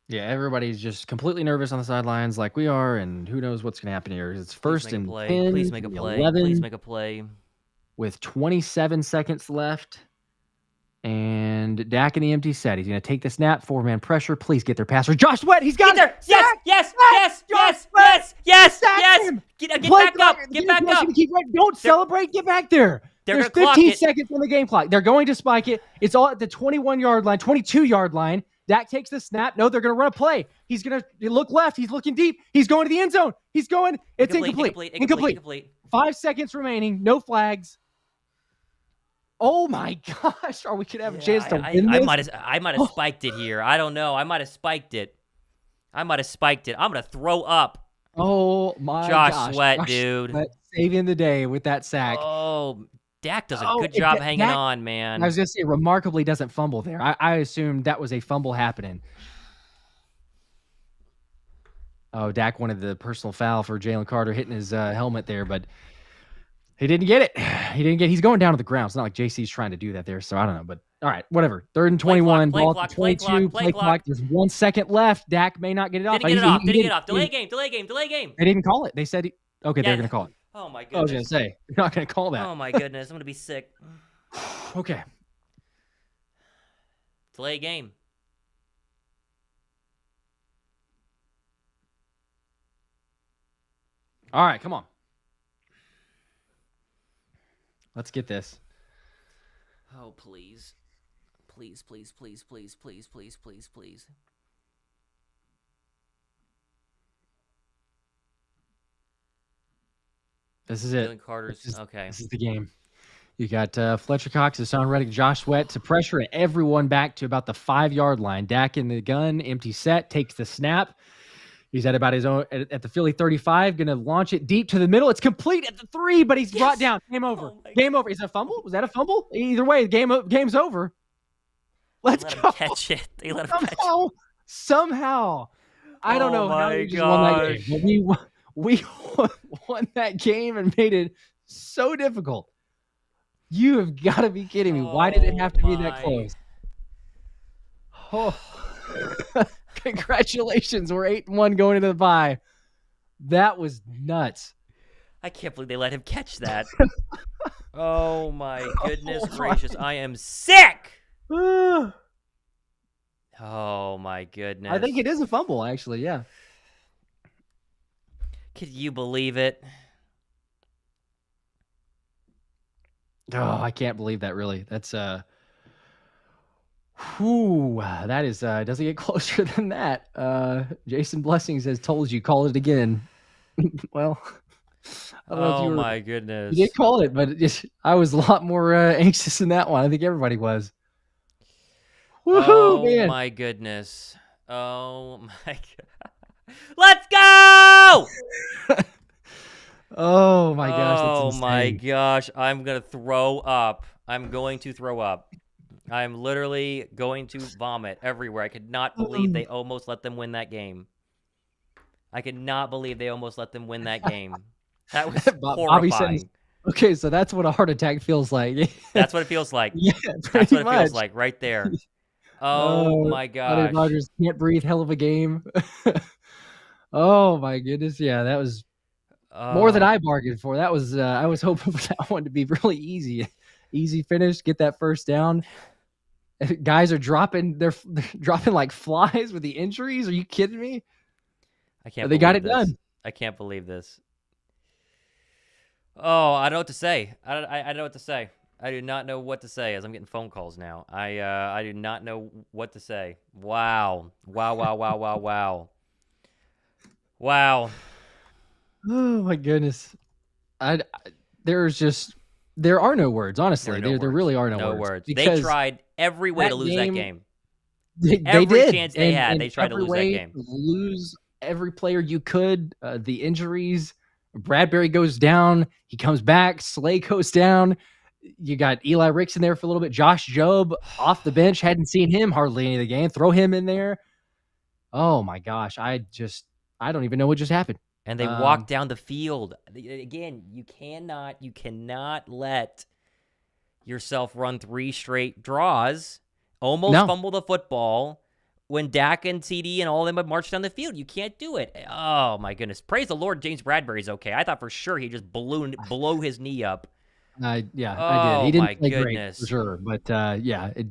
Yeah, everybody's just completely nervous on the sidelines like we are, and who knows what's going to happen here. It's 1st and 10. Please make a play. 11, Please make a play. With 27 seconds left. And Dak in the empty set. He's going to take the snap. 4-man pressure. Please get their passer. Josh Sweat. He's got it. Yes. Get back up. Get back up. Don't celebrate. Get back there. There's 15 seconds on the game clock. They're going to spike it. It's all at the 21-yard line, 22-yard line. Dak takes the snap. No, they're going to run a play. He's going to look left. He's looking deep. He's going to the end zone. He's going. It's incomplete. 5 seconds remaining. No flags. Oh my gosh! Or we could have a chance to win this. I might have spiked it here. I don't know. I might have spiked it. I'm gonna throw up. Oh my gosh! Josh Sweat, dude, Sweat saving the day with that sack. Oh, Dak does a good job hanging on, man. I was gonna say, remarkably doesn't fumble there. I assumed that was a fumble happening. Oh, Dak wanted the personal foul for Jalen Carter hitting his helmet there, but he didn't get it. He's going down to the ground. It's not like JC's trying to do that there, so I don't know. But all right, whatever. 3rd and 21, ball to 22, play clock. There's 1 second left. Dak may not get it off. Didn't get it off. Delay game. They didn't call it. They said, they're going to call it. Oh my goodness. I was going to say, they're not going to call that. Oh my goodness. I'm going to be sick. Okay. Delay game. All right, come on. Let's get this. Oh, please. Please. This is it. Jalen Carter's okay. This is the game. You got Fletcher Cox, Hassan Reddick, Josh Sweat to pressure everyone back to about the 5-yard line. Dak in the gun, empty set, takes the snap. He's at about his own at the Philly 35, going to launch it deep to the middle. It's complete at the 3, but he's brought down. Game over. Game over. Is that a fumble? Was that a fumble? Either way, game's over. Let's go. Catch it. They let him catch it. Somehow. I don't know how you just won that game. But we won that game and made it so difficult. You have got to be kidding me. Why did it have to be that close? Oh. Congratulations. We're 8-1 going into the bye. That was nuts. I can't believe they let him catch that. Oh, my goodness gracious. I am sick. Oh my I think goodness. it is a fumble, actually. Yeah. Could you believe it? Oh, I can't believe that. Really, that's whew, that is doesn't get closer than that. Jason Blessings has told you, call it again. Well, I don't know if Oh my you did goodness. call it, but I was a lot more anxious in that one. I think everybody was. Woohoo, Oh man! my goodness. Oh my god. Let's go! Oh my gosh, that's Oh my insane. gosh. I'm going to throw up. I'm going to throw up. I'm literally going to vomit everywhere. I could not believe they almost let them win that game. I could not believe they almost let them win that game. That was Bobby says, horrifying. okay, so that's what a heart attack feels like. That's what it feels like. Yeah, That's pretty what it feels much. like right there. Oh my Honey gosh. Rodgers can't breathe. Hell of a game. Oh my goodness. Yeah, that was more than I bargained for. That was I was hoping for that one to be really easy. Easy finish, get that first down. Guys are dropping they're dropping like flies with the injuries. Are you kidding me? I can't They believe got it this. done. I can't believe this. Oh, I don't know what to say. I don't know what to say. I do not know what to say as I'm getting phone calls now. I do not know what to say. Wow. Wow, wow, wow, wow, wow. Wow. Oh my goodness. There are no words, honestly. There really are no words. They Because tried every way to that lose that game. they Every did. chance they had, And they tried to every lose that way game. to lose every player you could. The injuries. Bradbury goes down. He comes back. Slay goes down. You got Eli Ricks in there for a little bit. Josh Jobe off the bench. Hadn't seen him hardly any of the game. Throw him in there. Oh my gosh. I don't even know what just happened. And they walked down the field. Again, you cannot let yourself run 3 straight draws, almost fumble the football when Dak and CeeDee and all of them have marched down the field. You can't do it. Oh, my goodness. Praise the Lord, James Bradbury's okay. I thought for sure he just blow his knee up. I did. Oh, He my didn't play great goodness. for sure. But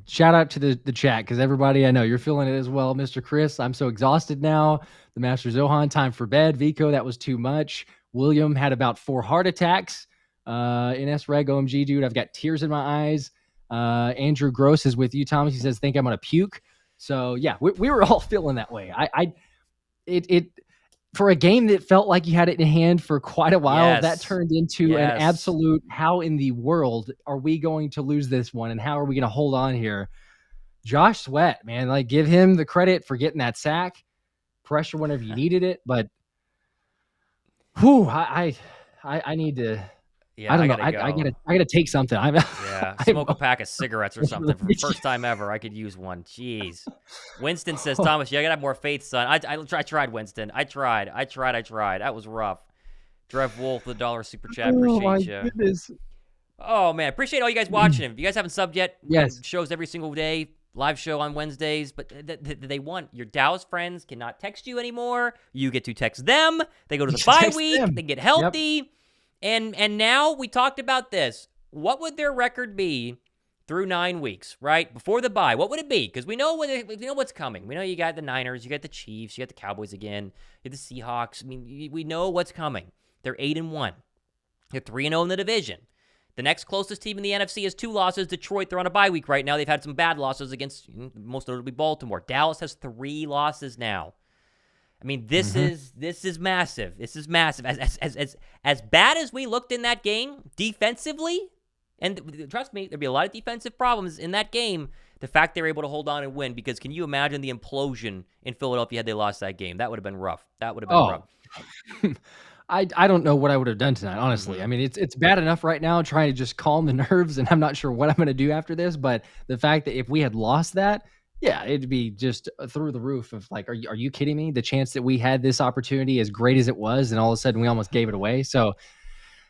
shout out to the chat because everybody, I know you're feeling it as well, Mr. Chris. I'm so exhausted now. The Master Zohan, time for bed. Vico, that was too much. William had about 4 heart attacks. NS Reg OMG, dude, I've got tears in my eyes. Andrew Gross is with you, Thomas. He says, think I'm gonna puke. So yeah, we were all feeling that way. It for a game that felt like you had it in hand for quite a while, that turned into an absolute, how in the world are we going to lose this one? And how are we going to hold on here? Josh Sweat, man, like give him the credit for getting that sack, pressure whenever you needed it. But I need to, I don't know. I gotta take something. Smoke a pack of cigarettes or something for the first time ever. I could use one. Jeez. Winston says, Thomas, you gotta have more faith, son. I tried, Winston. I tried. That was rough. Drev Wolf, the $1 super chat. Appreciate you. Goodness. Oh man, appreciate all you guys watching. If you guys haven't subbed yet, yes, shows every single day. Live show on Wednesdays, but they want your Dallas friends cannot text you anymore. You get to text them. They go to the bye week. They get healthy. Yep. And now we talked about this. What would their record be through 9 weeks, right? Before the bye, what would it be? Because we know what's coming. We know you got the Niners, you got the Chiefs, you got the Cowboys again, you got the Seahawks. I mean, we know what's coming. They're 8-1. They're 3-0 in the division. The next closest team in the NFC has 2 losses. Detroit, they're on a bye week right now. They've had some bad losses against, most notably, Baltimore. Dallas has 3 losses now. I mean, this is massive. This is massive. As bad as we looked in that game defensively, and trust me, there'd be a lot of defensive problems in that game. The fact they were able to hold on and win, because can you imagine the implosion in Philadelphia had they lost that game? That would have been rough. Rough. I don't know what I would have done tonight, honestly. I mean, it's bad enough right now trying to just calm the nerves, and I'm not sure what I'm going to do after this. But the fact that if we had lost that, yeah, it'd be just through the roof of like, are you kidding me? The chance that we had this opportunity as great as it was, and all of a sudden we almost gave it away. So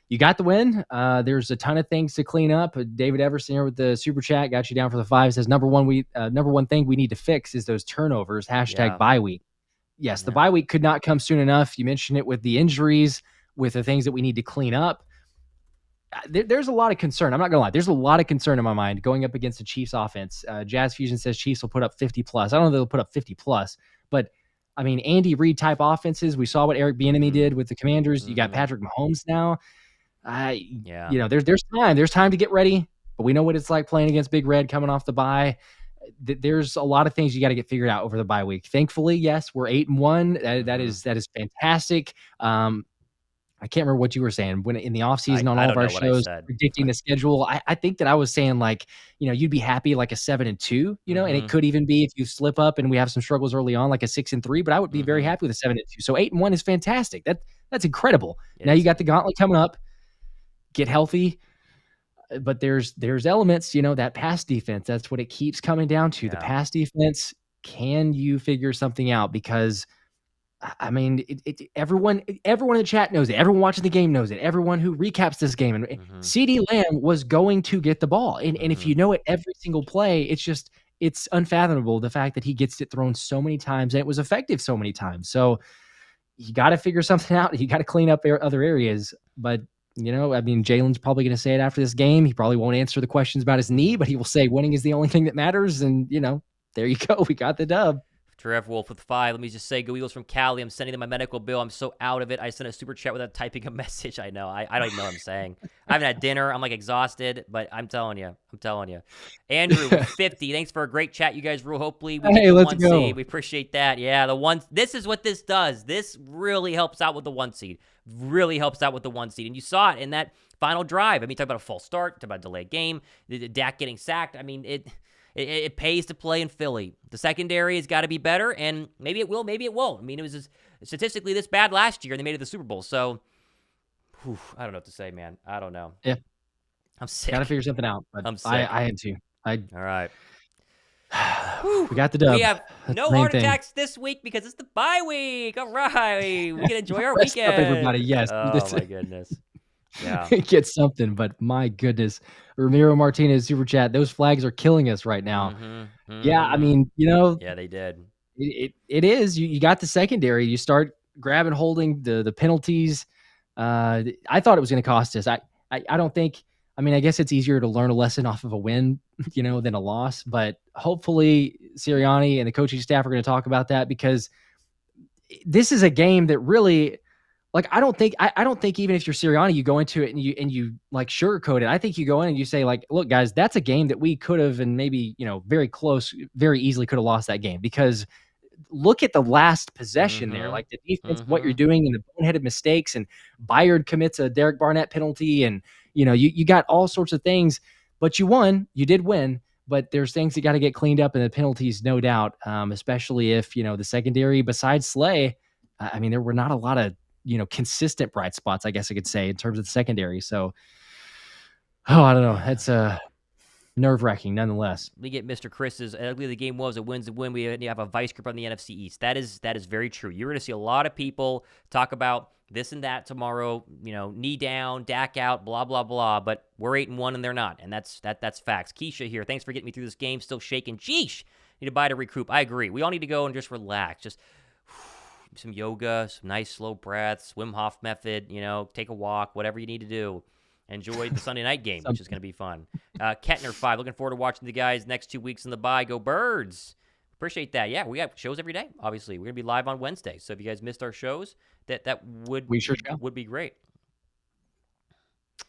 you got the win. There's a ton of things to clean up. David Everson here with the super chat got you down for the 5. Says number one thing we need to fix is those turnovers. # bye week. Yes, the bye week could not come soon enough. You mentioned it with the injuries, with the things that we need to clean up. there's a lot of concern. I'm not gonna lie. There's a lot of concern in my mind going up against the Chiefs offense. Jazz Fusion says Chiefs will put up 50 plus. I don't know if they'll put up 50 plus, but I mean, Andy Reid type offenses. We saw what Eric Bieniemy did with the Commanders. You got Patrick Mahomes now. There's time to get ready, but we know what it's like playing against Big Red coming off the bye. There's a lot of things you got to get figured out over the bye week. Thankfully, yes, we're 8-1. That is fantastic. I can't remember what you were saying when in the offseason on all of our shows predicting the schedule. I think that I was saying like, you'd be happy like a 7-2, and it could even be if you slip up and we have some struggles early on, like a 6-3, but I would be very happy with a 7-2. So 8-1 is fantastic. That's incredible. Now you got the gauntlet coming up, get healthy, but there's elements, that pass defense, that's what it keeps coming down to. The pass defense, can you figure something out? Because I mean, everyone in the chat knows it. Everyone watching the game knows it. Everyone who recaps this game. And CeeDee Lamb was going to get the ball. And if you know it every single play, it's unfathomable, the fact that he gets it thrown so many times and it was effective so many times. So you got to figure something out. You got to clean up other areas. But, I mean, Jalen's probably going to say it after this game. He probably won't answer the questions about his knee, but he will say winning is the only thing that matters. And, there you go. We got the dub. Trev Wolf with 5. Let me just say, go Eagles from Cali. I'm sending them my medical bill. I'm so out of it. I sent a super chat without typing a message. I know. I don't even know what I'm saying. I haven't had dinner. I'm like exhausted, but I'm telling you. Andrew with 50. Thanks for a great chat, you guys. Rule. Hopefully we get the let's 1 go. seed. We appreciate that. Yeah, the one. This is what this does. This really helps out with the 1 seed. Really helps out with the 1 seed. And you saw it in that final drive. I mean, talk about a false start, talk about a delayed game, Dak getting sacked. I mean, it pays to play in Philly. The secondary has got to be better, and maybe it will, maybe it won't. I mean, it was statistically this bad last year, and they made it to the Super Bowl. So, I don't know what to say, man. I don't know. Yeah. I'm sick. Got to figure something out. But I'm sick. I had to. All right. We got the dub. We have no heart attacks this week because it's the bye week. All right. We can enjoy our Rest weekend. up, everybody. Yes. Oh, my goodness. Yeah. Get something, but my goodness. Ramiro Martinez super chat. Those flags are killing us right now. Yeah, I mean, Yeah, they did. It is. You got the secondary. You start grabbing, holding the penalties. I thought it was going to cost us. I don't think. I mean, I guess it's easier to learn a lesson off of a win, than a loss. But hopefully, Sirianni and the coaching staff are going to talk about that, because this is a game that really. Like, I don't think even if you're Sirianni, you go into it and you like sugarcoat it. I think you go in and you say, like, look, guys, that's a game that we could have, and maybe, very close, very easily could have lost that game, because look at the last possession there, like the defense, what you're doing, and the boneheaded mistakes, and Byard commits a Derek Barnett penalty, and you got all sorts of things, but you did win. But there's things that got to get cleaned up in the penalties, no doubt, especially if, the secondary, besides Slay, I mean, there were not a lot of, consistent bright spots, I guess I could say, in terms of the secondary. So, I don't know. That's nerve-wracking nonetheless. We get Mr. Chris's, ugly the game was, a win's a win. We have a vice grip on the NFC East. That is very true. You're going to see a lot of people talk about this and that tomorrow, knee down, Dak out, blah, blah, blah. But we're 8-1 and they're not. And that's facts. Keisha here. Thanks for getting me through this game. Still shaking. Sheesh. Need to buy to recoup. I agree. We all need to go and just relax. Just some yoga, some nice slow breaths, Wim Hof method, take a walk, whatever you need to do. Enjoy the Sunday night game, which is going to be fun. Kettner 5, looking forward to watching the guys next 2 weeks in the bye. Go Birds. Appreciate that. Yeah, we got shows every day, obviously. We're going to be live on Wednesday. So if you guys missed our shows, that would be great.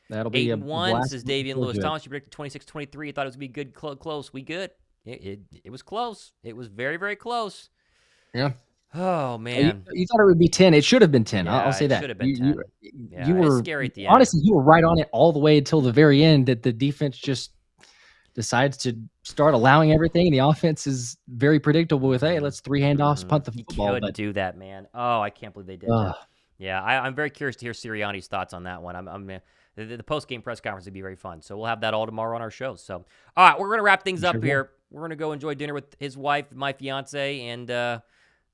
That'll be 8-1. This is Davian Lewis Thomas. You predicted 26-23. I thought it was going to be good, close. We good. It was close. It was very, very close. Yeah. Oh, man. You thought it would be 10. It should have been 10. Yeah, I'll say that. It should have been 10. You were scary at the end. Honestly, you were right on it all the way until the very end, that the defense just decides to start allowing everything. And the offense is very predictable with, hey, let's 3 handoffs, punt the football. You couldn't do that, man. Oh, I can't believe they did that. Yeah, I'm very curious to hear Sirianni's thoughts on that one. The post-game press conference would be very fun. So we'll have that all tomorrow on our show. So, all right, we're going to wrap things up here. We're going to go enjoy dinner with his wife, my fiance, and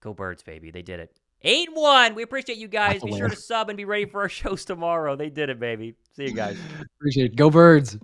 go Birds, baby. They did it. 8-1. We appreciate you guys. Be sure to sub and be ready for our shows tomorrow. They did it, baby. See you guys. Appreciate it. Go Birds.